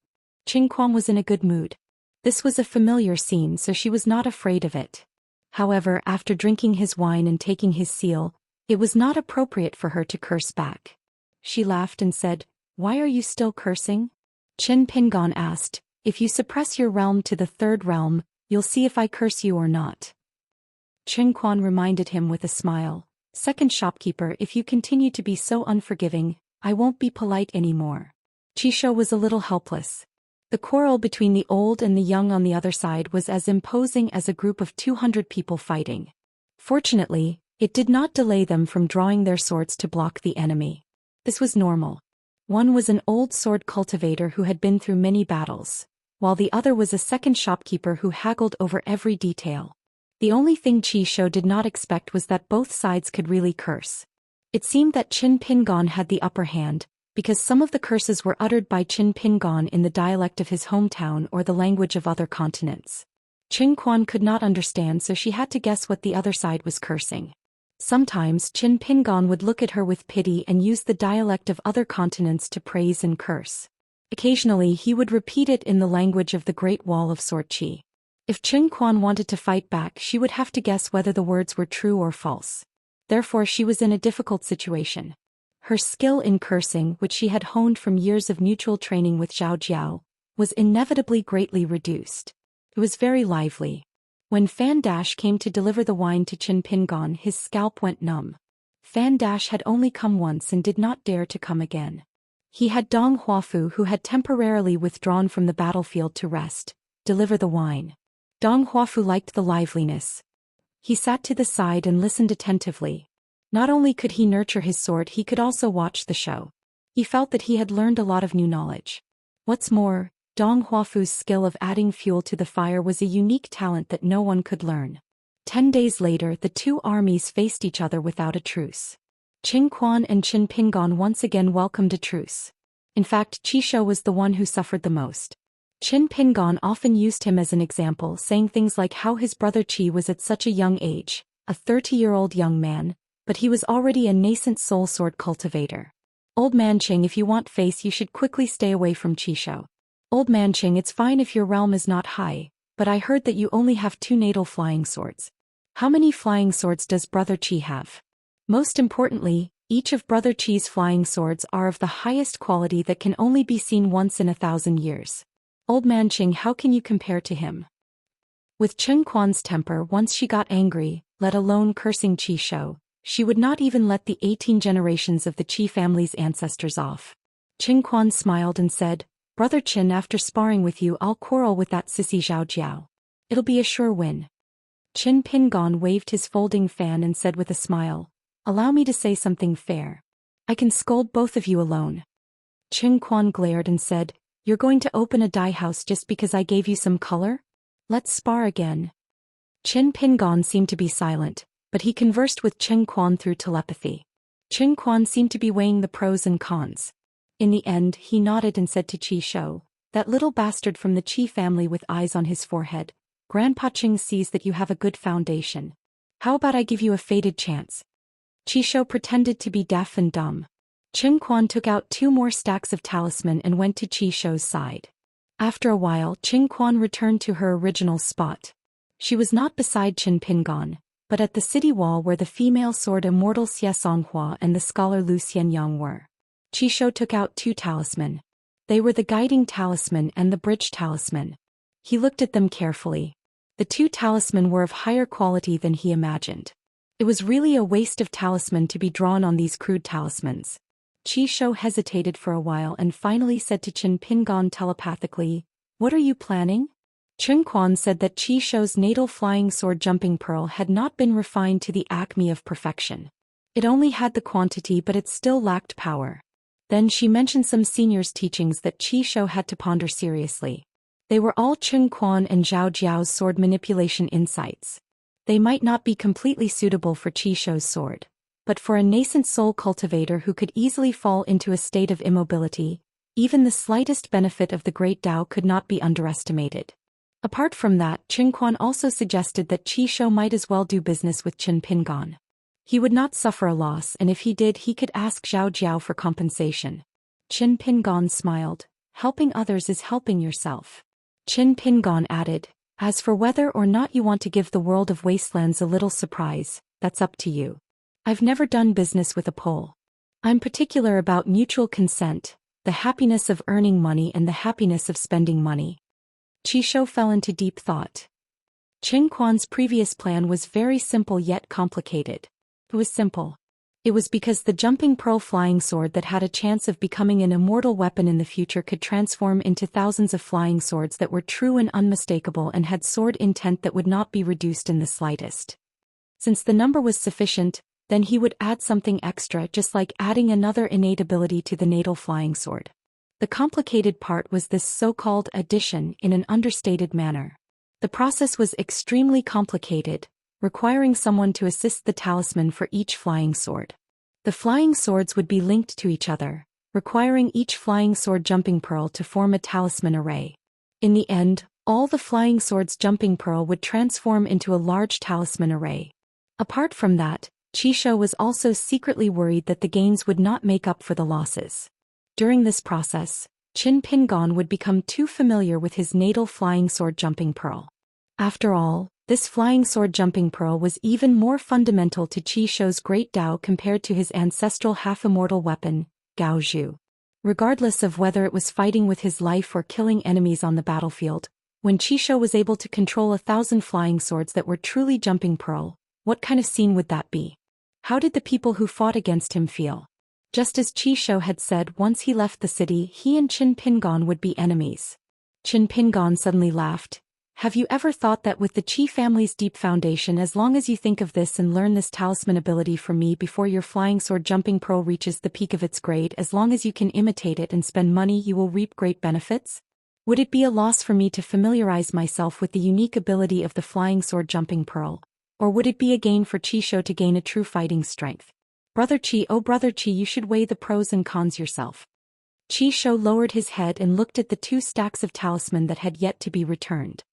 Qin Quan was in a good mood. This was a familiar scene, so she was not afraid of it. However, after drinking his wine and taking his seal, it was not appropriate for her to curse back. She laughed and said, "Why are you still cursing?" Qin Pingon asked, "If you suppress your realm to the 3rd realm, you'll see if I curse you or not." Qin Quan reminded him with a smile, "Second shopkeeper, if you continue to be so unforgiving, I won't be polite anymore." Qisho was a little helpless. The quarrel between the old and the young on the other side was as imposing as a group of 200 people fighting. Fortunately, it did not delay them from drawing their swords to block the enemy. This was normal. One was an old sword cultivator who had been through many battles, while the other was a second shopkeeper who haggled over every detail. The only thing Qisho did not expect was that both sides could really curse. It seemed that Qin Pingon had the upper hand, because some of the curses were uttered by Qin Pingon in the dialect of his hometown or the language of other continents. Qin Quan could not understand, so she had to guess what the other side was cursing. Sometimes Qin Pingon would look at her with pity and use the dialect of other continents to praise and curse. Occasionally he would repeat it in the language of the Great Wall of Sword Chi. If Qin Quan wanted to fight back, she would have to guess whether the words were true or false. Therefore she was in a difficult situation. Her skill in cursing, which she had honed from years of mutual training with Zhao Jiao, was inevitably greatly reduced. It was very lively. When Fan Dash came to deliver the wine to Qin Pingon, his scalp went numb. Fan Dash had only come once and did not dare to come again. He had Dong Huafu, who had temporarily withdrawn from the battlefield to rest, deliver the wine. Dong Huafu liked the liveliness. He sat to the side and listened attentively. Not only could he nurture his sword, he could also watch the show. He felt that he had learned a lot of new knowledge. What's more, Dong Huafu's skill of adding fuel to the fire was a unique talent that no one could learn. 10 days later, the two armies faced each other without a truce. Qin Quan and Qin Pingon once again welcomed a truce. In fact, Qisho was the one who suffered the most. Qin Pingon often used him as an example, saying things like how his brother Qi was at such a young age, a 30-year-old young man, but he was already a nascent soul sword cultivator. "Old man Qing, if you want face, you should quickly stay away from Qisho. Old man Qing, it's fine if your realm is not high, but I heard that you only have 2 natal flying swords. How many flying swords does brother Qi have? Most importantly, each of brother Qi's flying swords are of the highest quality that can only be seen once in 1,000 years. Old man Qing, how can you compare to him?" With Qin Quan's temper, once she got angry, let alone cursing Qisho, she would not even let the 18 generations of the Qi family's ancestors off. Qin Quan smiled and said, "Brother Qin, after sparring with you, I'll quarrel with that sissy Zhao Jiao. It'll be a sure win." Qin Pingon waved his folding fan and said with a smile, "Allow me to say something fair. I can scold both of you alone." Qin Quan glared and said, "You're going to open a dye house just because I gave you some color? Let's spar again." Qin Pingon seemed to be silent, but he conversed with Qin Quan through telepathy. Qin Quan seemed to be weighing the pros and cons. In the end, he nodded and said to Qisho, "That little bastard from the Qi family with eyes on his forehead, Grandpa Qing sees that you have a good foundation. How about I give you a fated chance?" Qisho pretended to be deaf and dumb. Qin Quan took out 2 more stacks of talisman and went to Qisho's side. After a while, Qin Quan returned to her original spot. She was not beside Qin Pingon, but at the city wall where the female sword Immortal Xianxia and the scholar Zhou Xian were. Qisho took out 2 talisman. They were the guiding talisman and the bridge talisman. He looked at them carefully. The 2 talisman were of higher quality than he imagined. It was really a waste of talisman to be drawn on these crude talismans. Qisho hesitated for a while and finally said to Qin Pingon telepathically, "What are you planning?" Qin Quan said that Qisho's natal flying sword jumping pearl had not been refined to the acme of perfection. It only had the quantity but it still lacked power. Then she mentioned some seniors' teachings that Qisho had to ponder seriously. They were all Qin Quan and Zhao Jiao's sword manipulation insights. They might not be completely suitable for Qisho's sword, but for a nascent soul cultivator who could easily fall into a state of immobility, even the slightest benefit of the great Dao could not be underestimated. Apart from that, Qin Quan also suggested that Qisho might as well do business with Qin Pingon. He would not suffer a loss, and if he did, he could ask Zhao Jiao for compensation. Qin Pingon smiled. "Helping others is helping yourself." Qin Pingon added, "As for whether or not you want to give the world of wastelands a little surprise, that's up to you. I've never done business with a Pole. I'm particular about mutual consent, the happiness of earning money and the happiness of spending money." Qisho fell into deep thought. Qin Quan's previous plan was very simple yet complicated. It was simple. It was because the jumping pearl flying sword that had a chance of becoming an immortal weapon in the future could transform into thousands of flying swords that were true and unmistakable and had sword intent that would not be reduced in the slightest. Since the number was sufficient, then he would add something extra, just like adding another innate ability to the natal flying sword. The complicated part was this so-called addition in an understated manner. The process was extremely complicated, requiring someone to assist the talisman for each flying sword. The flying swords would be linked to each other, requiring each flying sword jumping pearl to form a talisman array. In the end, all the flying swords jumping pearl would transform into a large talisman array. Apart from that, Qisho was also secretly worried that the gains would not make up for the losses. During this process, Qin Pingon would become too familiar with his natal flying sword jumping pearl. After all, this flying sword jumping pearl was even more fundamental to Qisho's great Dao compared to his ancestral half-immortal weapon, Gao Zhu. Regardless of whether it was fighting with his life or killing enemies on the battlefield, when Qisho was able to control 1,000 flying swords that were truly jumping pearl, what kind of scene would that be? How did the people who fought against him feel? Just as Qisho had said, once he left the city, he and Qin Pingon would be enemies. Qin Pingon suddenly laughed. "Have you ever thought that with the Qi family's deep foundation, as long as you think of this and learn this talisman ability from me before your flying sword jumping pearl reaches the peak of its grade, as long as you can imitate it and spend money, you will reap great benefits? Would it be a loss for me to familiarize myself with the unique ability of the flying sword jumping pearl? Or would it be a gain for Qisho to gain a true fighting strength? Brother Qi, oh brother Qi, you should weigh the pros and cons yourself." Qisho lowered his head and looked at the 2 stacks of talisman that had yet to be returned.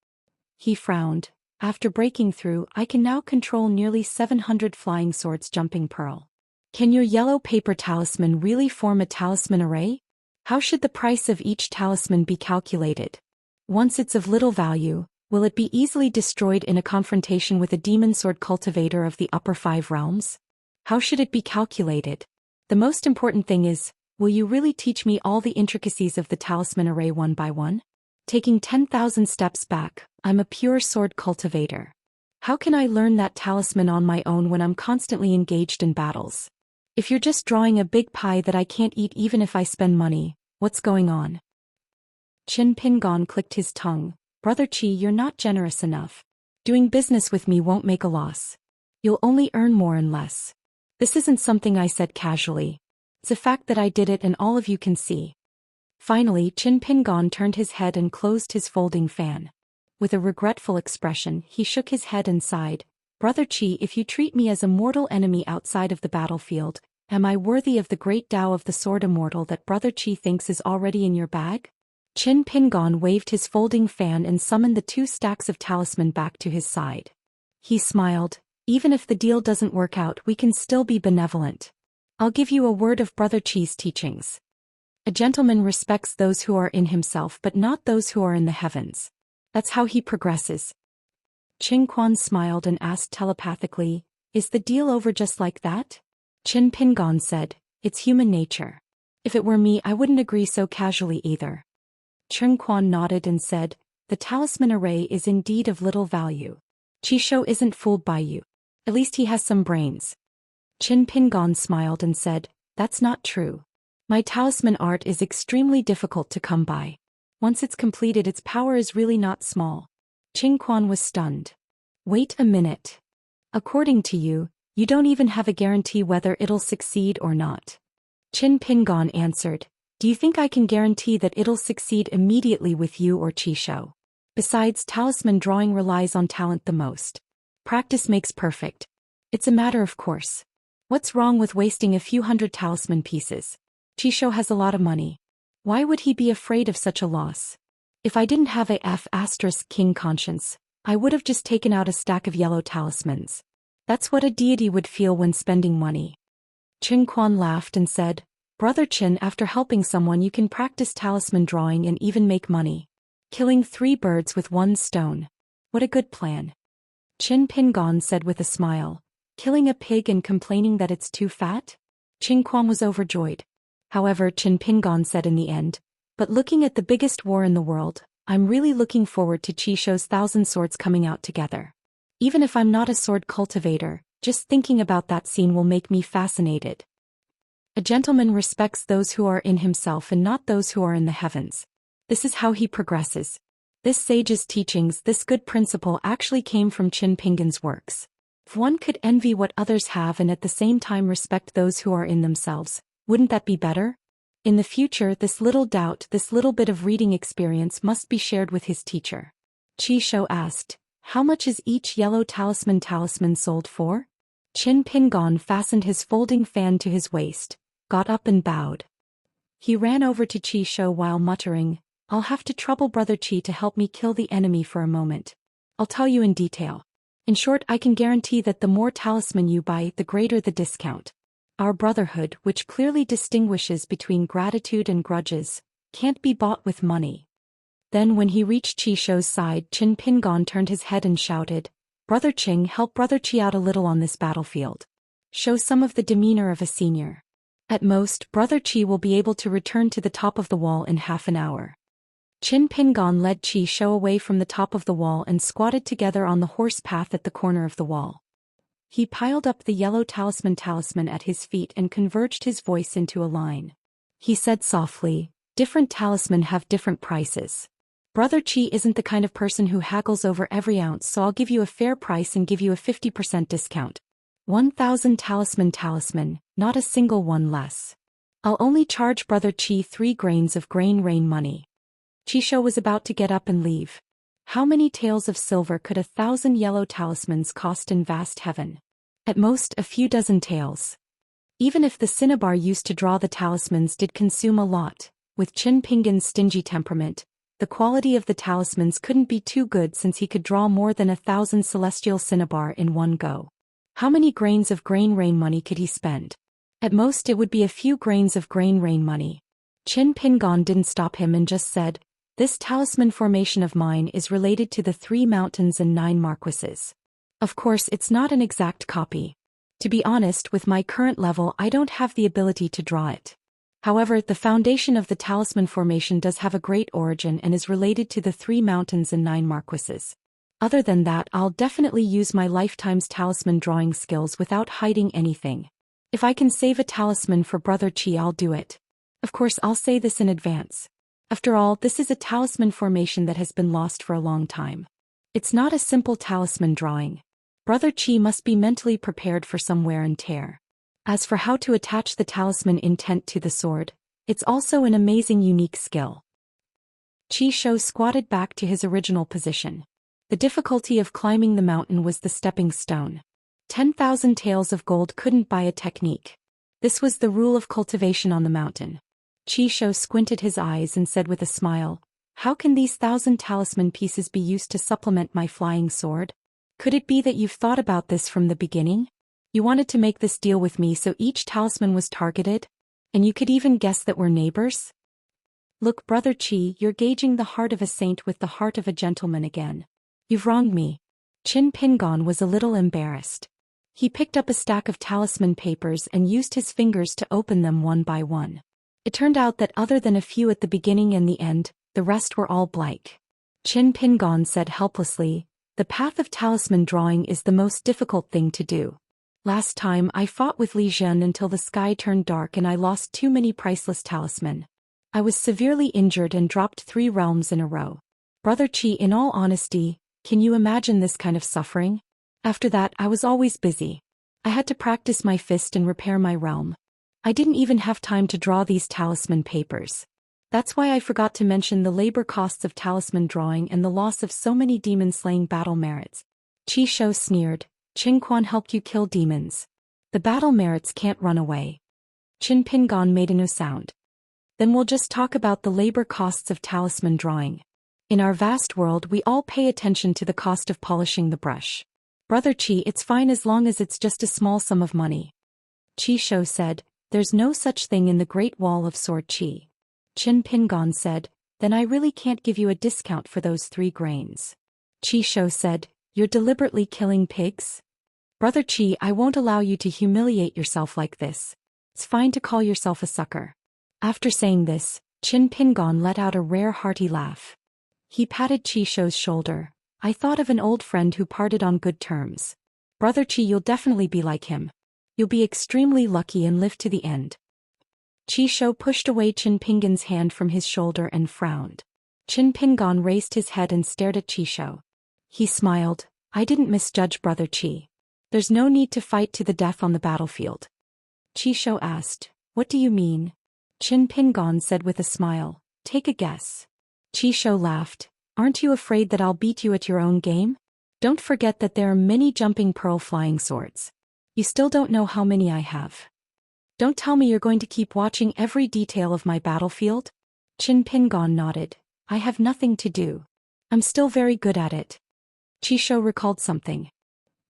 He frowned. "After breaking through, I can now control nearly 700 flying swords jumping pearl. Can your yellow paper talisman really form a talisman array? How should the price of each talisman be calculated? Once it's of little value, will it be easily destroyed in a confrontation with a demon sword cultivator of the upper 5 realms? How should it be calculated? The most important thing is, will you really teach me all the intricacies of the talisman array one by one? Taking 10,000 steps back, I'm a pure sword cultivator. How can I learn that talisman on my own when I'm constantly engaged in battles? If you're just drawing a big pie that I can't eat even if I spend money, what's going on?" Qin Pingon clicked his tongue. "Brother Qi, you're not generous enough. Doing business with me won't make a loss. You'll only earn more and less. This isn't something I said casually. It's a fact that I did it and all of you can see." Finally, Qin Pingon turned his head and closed his folding fan. With a regretful expression, he shook his head and sighed. "Brother Qi, if you treat me as a mortal enemy outside of the battlefield, am I worthy of the great Dao of the sword Immortal that Brother Qi thinks is already in your bag?" Qin Pingon waved his folding fan and summoned the 2 stacks of talisman back to his side. He smiled. Even if the deal doesn't work out, we can still be benevolent. I'll give you a word of Brother Qi's teachings. A gentleman respects those who are in himself but not those who are in the heavens. That's how he progresses. Qin Quan smiled and asked telepathically, "Is the deal over just like that?" Qin Pingon said, "It's human nature. If it were me, I wouldn't agree so casually either." Qin Quan nodded and said, "The talisman array is indeed of little value. Qishou isn't fooled by you. At least he has some brains." Qin Pingon smiled and said, "That's not true. My talisman art is extremely difficult to come by. Once it's completed, its power is really not small." Qin Quan was stunned. "Wait a minute. According to you, you don't even have a guarantee whether it'll succeed or not." Qin Pingon answered, "Do you think I can guarantee that it'll succeed immediately with you or Qishou? Besides, talisman drawing relies on talent the most. Practice makes perfect. It's a matter of course. What's wrong with wasting a few hundred talisman pieces? Qishou has a lot of money. Why would he be afraid of such a loss? If I didn't have a *king conscience, I would have just taken out a stack of yellow talismans. That's what a deity would feel when spending money." Qin Quan laughed and said, "Brother Qin, after helping someone you can practice talisman drawing and even make money. Killing 3 birds with 1 stone. What a good plan." Qin Pingon said with a smile, "Killing a pig and complaining that it's too fat?" Qin Quan was overjoyed. However, Qin Pingon said in the end, "But looking at the biggest war in the world, I'm really looking forward to Qishou's 1,000 swords coming out together. Even if I'm not a sword cultivator, just thinking about that scene will make me fascinated." A gentleman respects those who are in himself and not those who are in the heavens. This is how he progresses. This sage's teachings, this good principle actually came from Qin Pingon's works. If one could envy what others have and at the same time respect those who are in themselves, wouldn't that be better? In the future, this little doubt, this little bit of reading experience must be shared with his teacher. Qishou asked, "How much is each yellow talisman sold for?" Qin Pingon fastened his folding fan to his waist, got up and bowed. He ran over to Qishou while muttering, "I'll have to trouble Brother Qi to help me kill the enemy for a moment. I'll tell you in detail. In short, I can guarantee that the more talisman you buy, the greater the discount. Our brotherhood, which clearly distinguishes between gratitude and grudges, can't be bought with money." Then when he reached Qishou's side, Qin Pingon turned his head and shouted, "Brother Qing, help Brother Qi out a little on this battlefield. Show some of the demeanor of a senior. At most, Brother Qi will be able to return to the top of the wall in half an hour." Qin Pingon led Qishou away from the top of the wall and squatted together on the horse path at the corner of the wall. He piled up the yellow talisman at his feet and converged his voice into a line. He said softly, "Different talisman have different prices. Brother Qi isn't the kind of person who haggles over every ounce, so I'll give you a fair price and give you a 50% discount. 1,000 talisman, not a single one less. I'll only charge Brother Qi 3 grains of grain rain money." Qishou was about to get up and leave. How many taels of silver could 1,000 yellow talismans cost in vast heaven? At most a few dozen taels. Even if the cinnabar used to draw the talismans did consume a lot, with Qin Pingon's stingy temperament, the quality of the talismans couldn't be too good since he could draw more than 1,000 celestial cinnabar in one go. How many grains of grain rain money could he spend? At most it would be a few grains of grain rain money. Qin Pingon didn't stop him and just said, "This talisman formation of mine is related to the 3 mountains and 9 marquises. Of course, it's not an exact copy. To be honest, with my current level, I don't have the ability to draw it. However, the foundation of the talisman formation does have a great origin and is related to the 3 mountains and 9 marquises. Other than that, I'll definitely use my lifetime's talisman drawing skills without hiding anything. If I can save a talisman for Brother Qi, I'll do it. Of course, I'll say this in advance. After all, this is a talisman formation that has been lost for a long time. It's not a simple talisman drawing. Brother Qi must be mentally prepared for some wear and tear. As for how to attach the talisman intent to the sword, it's also an amazing unique skill." Qishou squatted back to his original position. The difficulty of climbing the mountain was the stepping stone. 10,000 taels of gold couldn't buy a technique. This was the rule of cultivation on the mountain. Qishou squinted his eyes and said with a smile, "How can these 1,000 talisman pieces be used to supplement my flying sword?" Could it be that you've thought about this from the beginning? You wanted to make this deal with me so each talisman was targeted? And you could even guess that we're neighbors? Look, Brother Qi, you're gauging the heart of a saint with the heart of a gentleman again. You've wronged me. Qin Pingon was a little embarrassed. He picked up a stack of talisman papers and used his fingers to open them one by one. It turned out that other than a few at the beginning and the end, the rest were all blank. Qin Pingon said helplessly, "The path of talisman drawing is the most difficult thing to do. Last time I fought with Li Zhen until the sky turned dark and I lost too many priceless talisman. I was severely injured and dropped 3 realms in a row. Brother Qi, in all honesty, can you imagine this kind of suffering? After that I was always busy. I had to practice my fist and repair my realm. I didn't even have time to draw these talisman papers. That's why I forgot to mention the labor costs of talisman drawing and the loss of so many demon-slaying battle merits." Qi Shou sneered, "Qin Quan helped you kill demons. The battle merits can't run away." Qin Pingon made no sound. "Then we'll just talk about the labor costs of talisman drawing. In our vast world we all pay attention to the cost of polishing the brush. Brother Qi, it's fine as long as it's just a small sum of money." Qi Shou said, "There's no such thing in the Great Wall of Sword Qi." Qin Pingon said, "Then I really can't give you a discount for those 3 grains." Qi Shou said, "You're deliberately killing pigs? Brother Qi, I won't allow you to humiliate yourself like this. It's fine to call yourself a sucker." After saying this, Qin Pingon let out a rare hearty laugh. He patted Qi Shou's shoulder. "I thought of an old friend who parted on good terms. Brother Qi, you'll definitely be like him. You'll be extremely lucky and live to the end." Qi Shou pushed away Qin Pingon's hand from his shoulder and frowned. Qin Pingon raised his head and stared at Qi Shou. He smiled. "I didn't misjudge Brother Qi. There's no need to fight to the death on the battlefield." Qi Shou asked, "What do you mean?" Qin Pingon said with a smile, "Take a guess." Qi Shou laughed. "Aren't you afraid that I'll beat you at your own game? Don't forget that there are many jumping pearl flying swords. You still don't know how many I have. Don't tell me you're going to keep watching every detail of my battlefield?" Qin Pingon nodded. "I have nothing to do. I'm still very good at it." Qi Shou recalled something.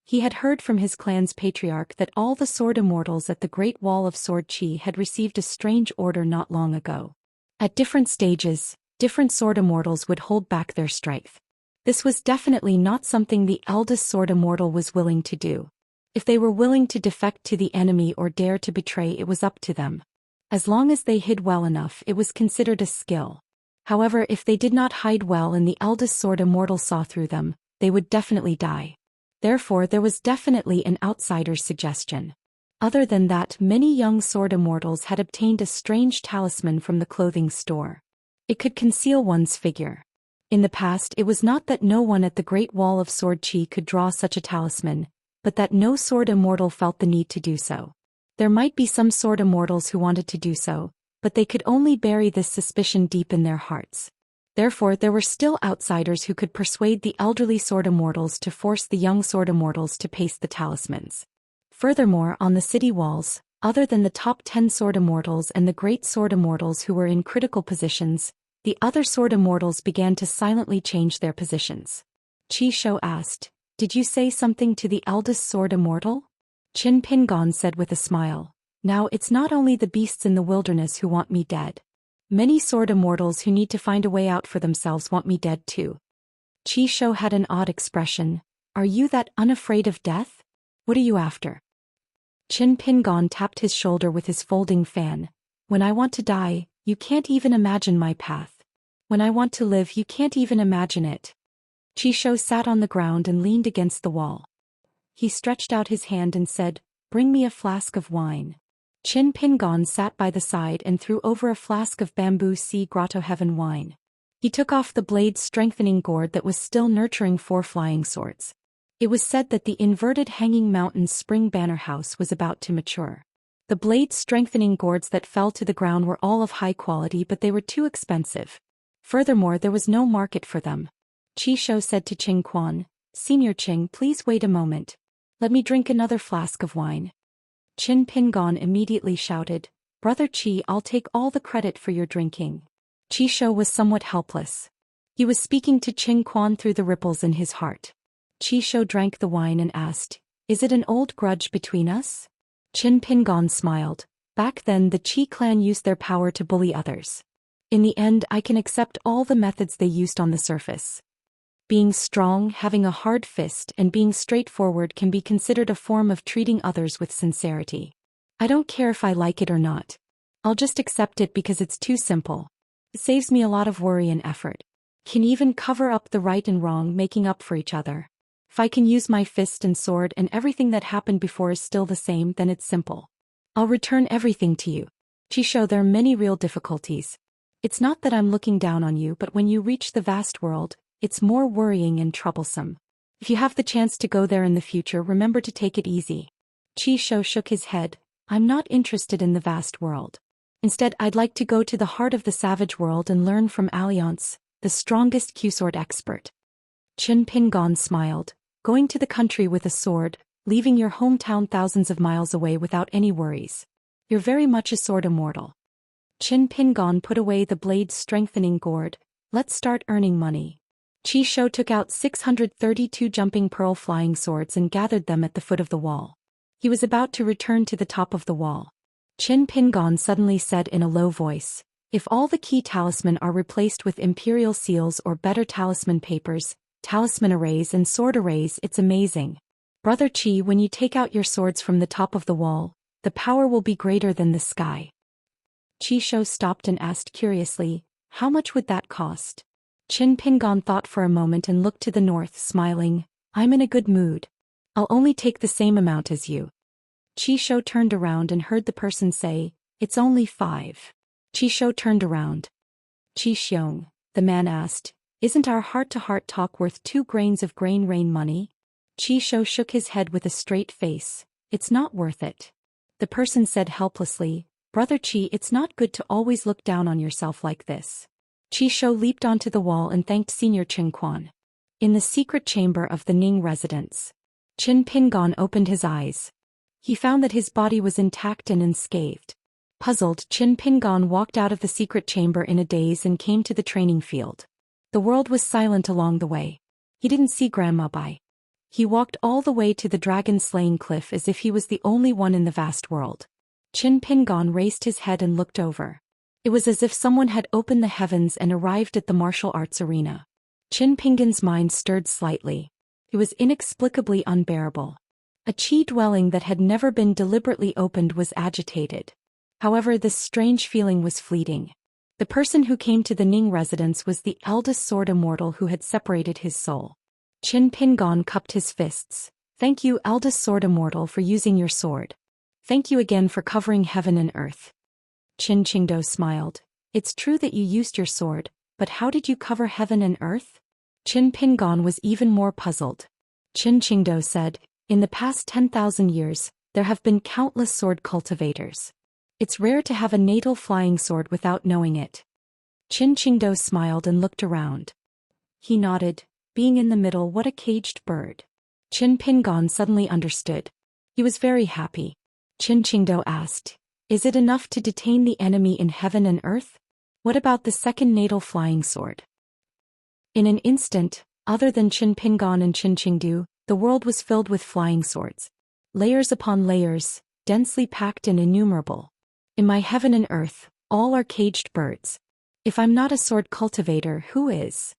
He had heard from his clan's patriarch that all the sword immortals at the Great Wall of Sword Qi had received a strange order not long ago. At different stages, different sword immortals would hold back their strength. This was definitely not something the eldest sword immortal was willing to do. If they were willing to defect to the enemy or dare to betray, it was up to them. As long as they hid well enough, it was considered a skill. However, if they did not hide well and the eldest sword immortal saw through them, they would definitely die. Therefore, there was definitely an outsider's suggestion. Other than that, many young sword immortals had obtained a strange talisman from the clothing store. It could conceal one's figure. In the past, it was not that no one at the Great Wall of Sword Qi could draw such a talisman, but that no sword immortal felt the need to do so. There might be some sword immortals who wanted to do so, but they could only bury this suspicion deep in their hearts. Therefore, there were still outsiders who could persuade the elderly sword immortals to force the young sword immortals to paste the talismans. Furthermore, on the city walls, other than the top 10 sword immortals and the great sword immortals who were in critical positions, the other sword immortals began to silently change their positions. Qi Shou asked, "Did you say something to the eldest sword immortal?" Qin Pingon said with a smile, "Now it's not only the beasts in the wilderness who want me dead. Many sword immortals who need to find a way out for themselves want me dead too." Qi Shou had an odd expression. "Are you that unafraid of death? What are you after?" Qin Pingon tapped his shoulder with his folding fan. "When I want to die, you can't even imagine my path. When I want to live, you can't even imagine it." Qi Shou sat on the ground and leaned against the wall. He stretched out his hand and said, "Bring me a flask of wine." Qin Pingon sat by the side and threw over a flask of bamboo sea grotto heaven wine. He took off the blade-strengthening gourd that was still nurturing 4 flying swords. It was said that the inverted hanging mountain's spring banner house was about to mature. The blade-strengthening gourds that fell to the ground were all of high quality, but they were too expensive. Furthermore, there was no market for them. Qi Shou said to Qing Quan, "Senior Qing, please wait a moment. Let me drink another flask of wine." Qin Pingon immediately shouted, "Brother Qi, I'll take all the credit for your drinking." Qi Shou was somewhat helpless. He was speaking to Qing Quan through the ripples in his heart. Qi Shou drank the wine and asked, "Is it an old grudge between us?" Qin Pingon smiled. "Back then the Qi clan used their power to bully others. In the end I can accept all the methods they used on the surface. Being strong, having a hard fist, and being straightforward can be considered a form of treating others with sincerity. I don't care if I like it or not. I'll just accept it because it's too simple. It saves me a lot of worry and effort. Can even cover up the right and wrong, making up for each other. If I can use my fist and sword and everything that happened before is still the same, then it's simple. I'll return everything to you. Qi Shou, there are many real difficulties. It's not that I'm looking down on you, but when you reach the vast world, it's more worrying and troublesome. If you have the chance to go there in the future, remember to take it easy." Qi Shou shook his head. "I'm not interested in the vast world. Instead, I'd like to go to the heart of the savage world and learn from Alliance, the strongest Q-sword expert." Qin Pingon smiled. "Going to the country with a sword, leaving your hometown thousands of miles away without any worries. You're very much a sword immortal." Qin Pingon put away the blade's strengthening gourd. "Let's start earning money." Qi Shou took out 632 jumping pearl flying swords and gathered them at the foot of the wall. He was about to return to the top of the wall. Qin Pingon suddenly said in a low voice, "If all the key talisman are replaced with imperial seals or better talisman papers, talisman arrays and sword arrays, it's amazing. Brother Qi, when you take out your swords from the top of the wall, the power will be greater than the sky." Qi Shou stopped and asked curiously, "How much would that cost?" Qin Pingon thought for a moment and looked to the north, smiling. "I'm in a good mood. I'll only take the same amount as you." Qi Shou turned around and heard the person say, "It's only 5. Qi Shou turned around. "Qi Xiong," the man asked, "isn't our heart-to-heart talk worth 2 grains of grain rain money?" Qi Shou shook his head with a straight face. "It's not worth it." The person said helplessly, "Brother Qi, it's not good to always look down on yourself like this." Qi Shou leaped onto the wall and thanked Senior Qin Quan. In the secret chamber of the Ning residence, Qin Pingon opened his eyes. He found that his body was intact and unscathed. Puzzled, Qin Pingon walked out of the secret chamber in a daze and came to the training field. The world was silent along the way. He didn't see Grandma Bai. He walked all the way to the dragon-slaying cliff as if he was the only one in the vast world. Qin Pingon raised his head and looked over. It was as if someone had opened the heavens and arrived at the martial arts arena. Qin Pingon's mind stirred slightly. It was inexplicably unbearable. A qi dwelling that had never been deliberately opened was agitated. However, this strange feeling was fleeting. The person who came to the Ning residence was the eldest sword immortal who had separated his soul. Qin Pingon cupped his fists. "Thank you, eldest sword immortal, for using your sword. Thank you again for covering heaven and earth." Qin Qingdou smiled. "It's true that you used your sword, but how did you cover heaven and earth?" Qin Pingon was even more puzzled. Qin Qingdou said, "In the past 10,000 years, there have been countless sword cultivators. It's rare to have a natal flying sword without knowing it." Qin Qingdou smiled and looked around. He nodded. Being in the middle, what a caged bird. Qin Pingon suddenly understood. He was very happy. Qin Qingdou asked, "Is it enough to detain the enemy in heaven and earth? What about the second natal flying sword?" In an instant, other than Qin Pingon and Qin Qingdou, the world was filled with flying swords. Layers upon layers, densely packed and innumerable. In my heaven and earth, all are caged birds. If I'm not a sword cultivator, who is?